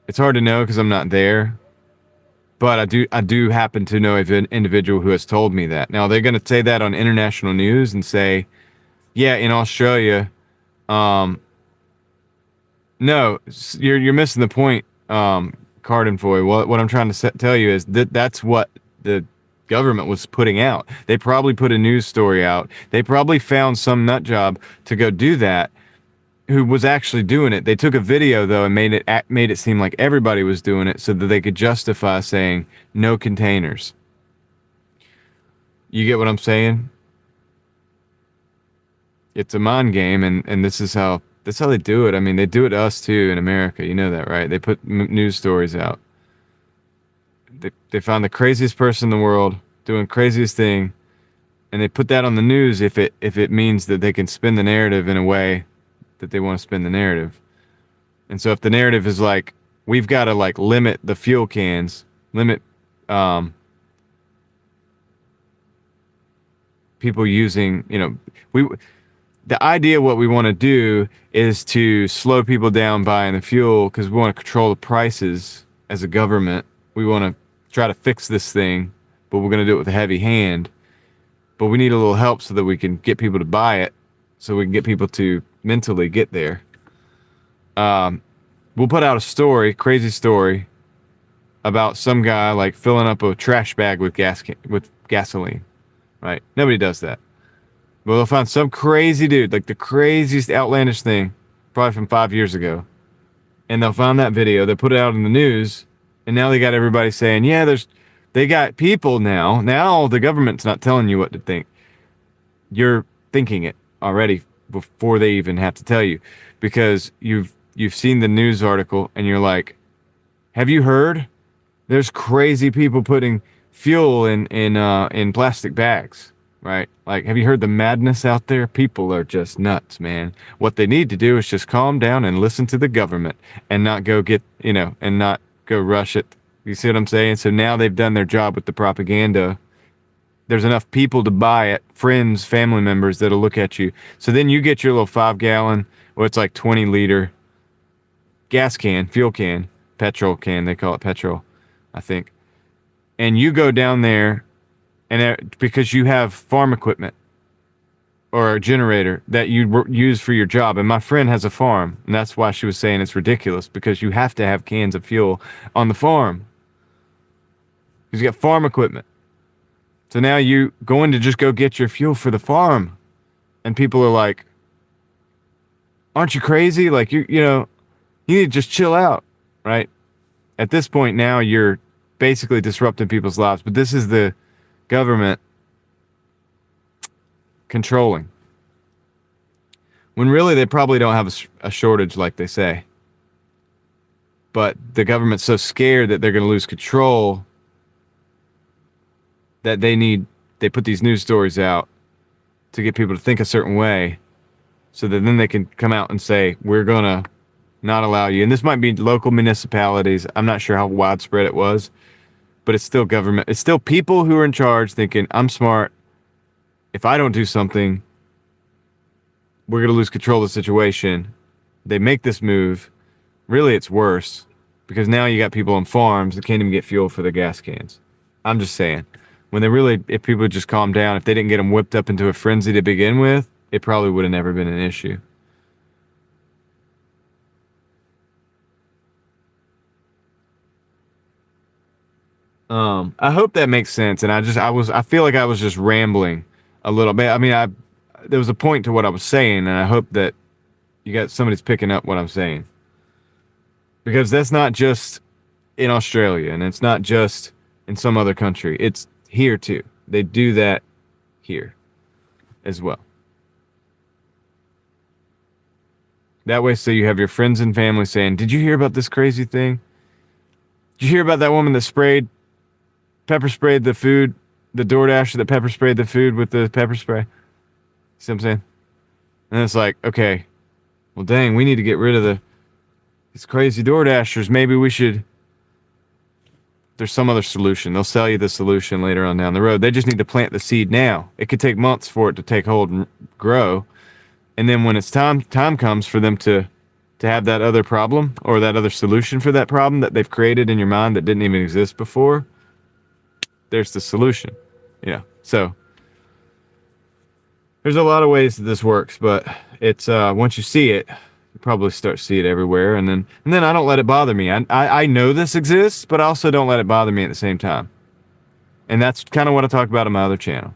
it's hard to know because I'm not there, but I do happen to know of an individual who has told me that. Now they're going to say that on international news and say, yeah, in Australia, no, you're missing the point, Cardenfoy. What I'm trying to tell you is that's what the government was putting out. They probably put a news story out. They probably found some nut job to go do that who was actually doing it. They took a video though and made it seem like everybody was doing it so that they could justify saying no containers. You get what I'm saying? It's a mind game, and this is how they do it. I mean, they do it to us too in America. You know that, right? They put news stories out. They found the craziest person in the world doing craziest thing, and they put that on the news if it means that they can spin the narrative in a way that they want to spin the narrative. And so if the narrative is like, we've got to like limit the fuel cans, limit people using, you know, the idea what we want to do is to slow people down buying the fuel because we want to control the prices as a government. We want to try to fix this thing, but we're going to do it with a heavy hand. But we need a little help so that we can get people to buy it, so we can get people to mentally get there. We'll put out a story, crazy story, about some guy like filling up a trash bag with gasoline, right? Nobody does that. But they'll find some crazy dude, like the craziest outlandish thing, probably from 5 years ago. And they'll find that video, they'll put it out in the news, and now they got everybody saying, yeah, they got people now. Now the government's not telling you what to think. You're thinking it already before they even have to tell you, because you've seen the news article and you're like, have you heard? There's crazy people putting fuel in plastic bags, right? Like, have you heard the madness out there? People are just nuts, man. What they need to do is just calm down and listen to the government and not go and not go rush it. You see what I'm saying? So now they've done their job with the propaganda. There's enough people to buy it, friends, family members that'll look at you. So then you get your little 5-gallon, or it's like 20-liter gas can, fuel can, petrol can, they call it petrol, I think. And you go down there, and because you have farm equipment or a generator that you use for your job. And my friend has a farm, and that's why she was saying it's ridiculous, because you have to have cans of fuel on the farm. Because you got farm equipment. So now you going to just go get your fuel for the farm. And people are like, aren't you crazy? Like, you need to just chill out, right? At this point now, you're basically disrupting people's lives. But this is the government controlling. When really they probably don't have a shortage like they say. But the government's so scared that they're going to lose control that they put these news stories out to get people to think a certain way, so that then they can come out and say, we're going to not allow you. And this might be local municipalities. I'm not sure how widespread it was, but it's still government. It's still people who are in charge thinking, I'm smart. If I don't do something, we're going to lose control of the situation. They make this move. Really, it's worse, because now you got people on farms that can't even get fuel for their gas cans. I'm just saying. If people would just calm down, if they didn't get them whipped up into a frenzy to begin with, it probably would have never been an issue. I hope that makes sense. And I feel like I was just rambling a little bit. I mean, there was a point to what I was saying, and I hope that somebody's picking up what I'm saying. Because that's not just in Australia, and it's not just in some other country. It's here too. They do that here as well. That way, so you have your friends and family saying, "Did you hear about this crazy thing? Did you hear about that woman that pepper sprayed the food, the Doordash that pepper sprayed the food with the pepper spray?" See what I'm saying? And it's like, okay, well, dang, we need to get rid of these crazy DoorDashers. Maybe we should. There's some other solution. They'll sell you the solution later on down the road. They just need to plant the seed now. It could take months for it to take hold and grow. And then when it's time comes for them to have that other problem or that other solution for that problem that they've created in your mind that didn't even exist before, there's the solution. Yeah. So there's a lot of ways that this works, but it's once you see it, you probably start to see it everywhere, and then I don't let it bother me. I know this exists, but I also don't let it bother me at the same time. And that's kind of what I talk about on my other channel.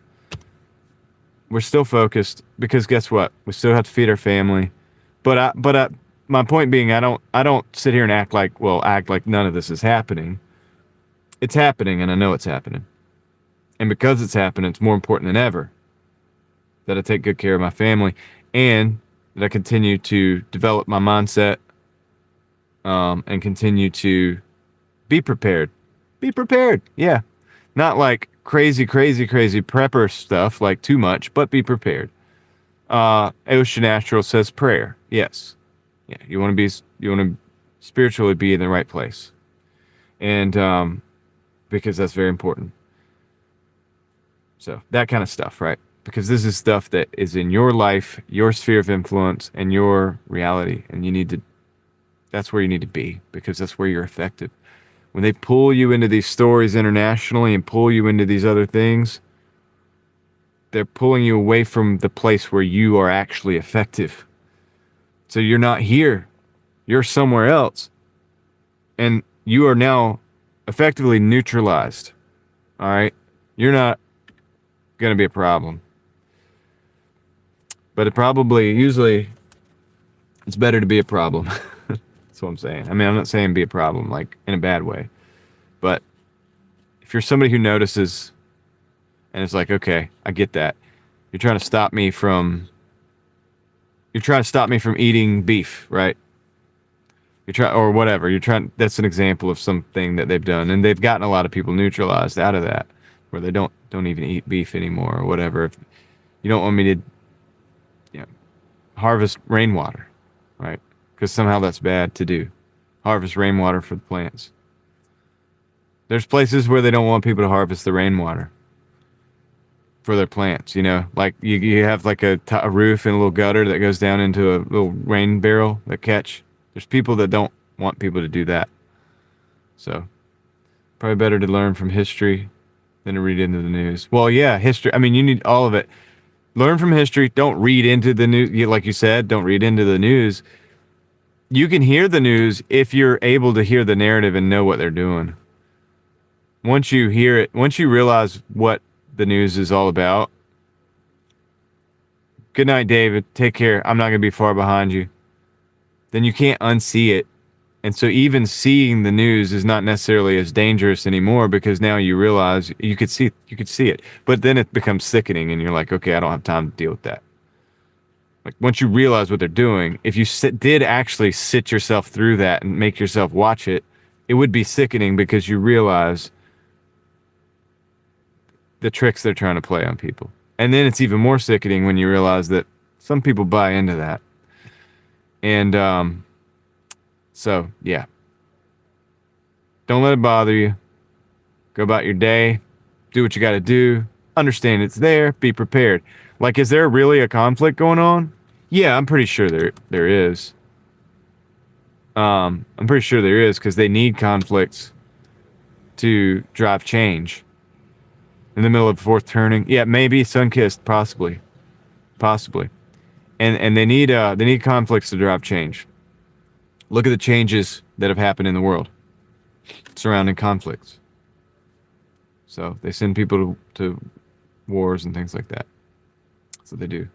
We're still focused because guess what? We still have to feed our family. But my point being, I don't sit here and act like none of this is happening. It's happening, and I know it's happening. And because it's happening, it's more important than ever that I take good care of my family and that I continue to develop my mindset and continue to be prepared. Be prepared. Yeah. Not like crazy prepper stuff, like too much, but be prepared. Ocean Natural says prayer. Yes. Yeah. You want to spiritually be in the right place. And because that's very important. So that kind of stuff, right? Because this is stuff that is in your life, your sphere of influence, and your reality. And that's where you need to be, because that's where you're effective. When they pull you into these stories internationally and pull you into these other things, they're pulling you away from the place where you are actually effective. So you're not here. You're somewhere else. And you are now effectively neutralized. All right? You're not going to be a problem. But usually, it's better to be a problem. That's what I'm saying. I mean, I'm not saying be a problem, like, in a bad way. But if you're somebody who notices, and it's like, okay, I get that. You're trying to stop me from eating beef, right? Or whatever. That's an example of something that they've done. And they've gotten a lot of people neutralized out of that, where they don't even eat beef anymore or whatever. If you don't want me to harvest rainwater, right? Because somehow that's bad to do. Harvest rainwater for the plants. There's places where they don't want people to harvest the rainwater for their plants, like you have like a roof and a little gutter that goes down into a little rain barrel that catch. There's people that don't want people to do that. So probably better to learn from history than to read into the news. Well, yeah, history. I mean, you need all of it. Learn from history. Don't read into the news. Like you said, don't read into the news. You can hear the news if you're able to hear the narrative and know what they're doing. Once you hear it, once you realize what the news is all about. Good night, David. Take care. I'm not going to be far behind you. Then you can't unsee it. And so even seeing the news is not necessarily as dangerous anymore, because now you realize you could see it. But then it becomes sickening and you're like, okay, I don't have time to deal with that. Like, once you realize what they're doing, if you did actually sit yourself through that and make yourself watch it, it would be sickening, because you realize the tricks they're trying to play on people. And then it's even more sickening when you realize that some people buy into that. And so, yeah. Don't let it bother you. Go about your day. Do what you got to do. Understand it's there. Be prepared. Like, is there really a conflict going on? Yeah, I'm pretty sure there is. I'm pretty sure there is, because they need conflicts to drive change. In the middle of fourth turning. Yeah, maybe sun-kissed, possibly. And they need conflicts to drive change. Look at the changes that have happened in the world surrounding conflicts. So they send people to wars and things like that. That's what they do.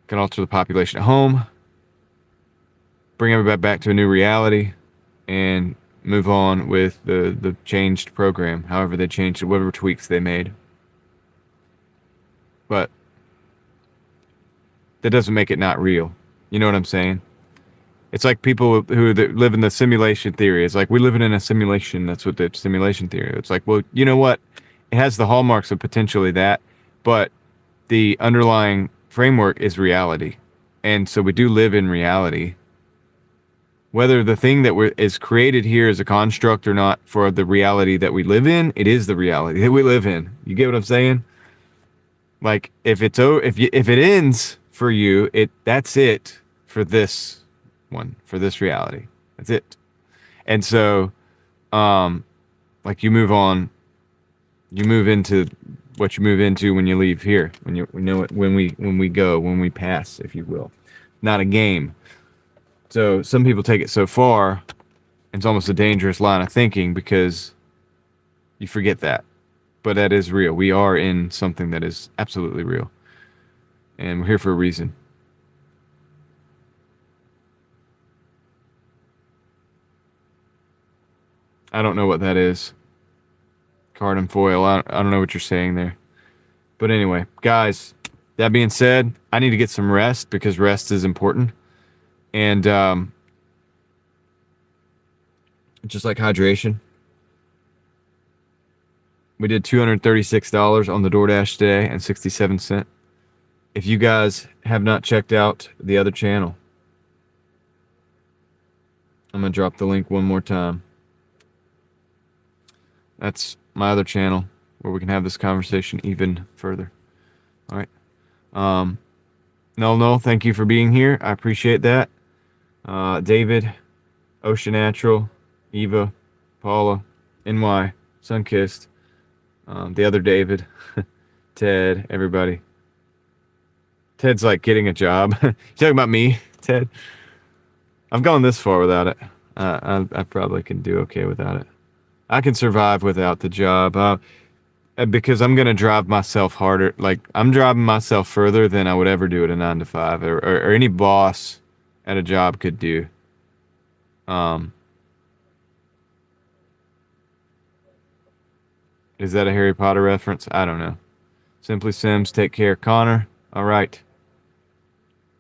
Can alter the population at home, bring everybody back to a new reality, and move on with the changed program, however they changed it, whatever tweaks they made. But that doesn't make it not real. You know what I'm saying? It's like people who live in the simulation theory. It's like, we're living in a simulation. That's what the simulation theory. It's like, well, you know what? It has the hallmarks of potentially that, but the underlying framework is reality. And so we do live in reality. Whether the thing that is created here is a construct or not for the reality that we live in, it is the reality that we live in. You get what I'm saying? Like, if it ends for you, that's it for this one, for this reality. That's it. And so, like, you move on, you move into what you move into when you leave here, when we pass, if you will. Not a game. So some people take it so far, it's almost a dangerous line of thinking because you forget that. But that is real. We are in something that is absolutely real. And we're here for a reason. I don't know what that is. Card and foil. I don't know what you're saying there. But anyway, guys, that being said, I need to get some rest because rest is important. And just like hydration, we did $236 on the Doordash today and 67 cents. If you guys have not checked out the other channel, I'm going to drop the link one more time. That's my other channel where we can have this conversation even further. All right. No, thank you for being here. I appreciate that. David, Ocean Natural, Eva, Paula, NY, Sunkissed, the other David, Ted, everybody. Ted's like getting a job. You talking about me, Ted? I've gone this far without it. I probably can do okay without it. I can survive without the job because I'm going to drive myself harder. Like, I'm driving myself further than I would ever do at a 9 to 5 or any boss at a job could do. Is that a Harry Potter reference? I don't know. Simply Sims, take care. Connor, all right.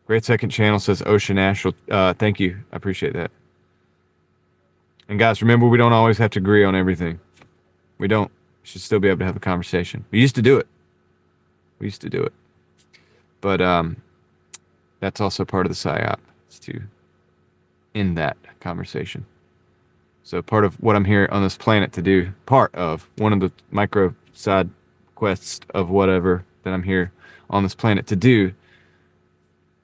Great second channel, says Ocean Astral. Thank you. I appreciate that. And guys, remember, we don't always have to agree on everything. We don't. We should still be able to have a conversation. We used to do it. But that's also part of the PSYOP, is to end that conversation. So part of what I'm here on this planet to do, part of one of the micro side quests of whatever that I'm here on this planet to do,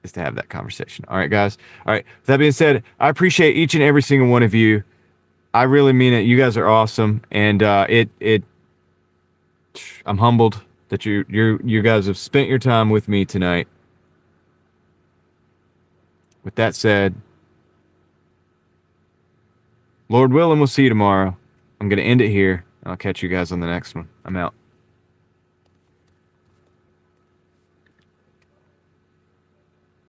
is to have that conversation. All right, guys. All right. With that being said, I appreciate each and every single one of you. I really mean it. You guys are awesome, and I'm humbled that you guys have spent your time with me tonight. With that said, Lord willing, we'll see you tomorrow. I'm going to end it here, and I'll catch you guys on the next one. I'm out.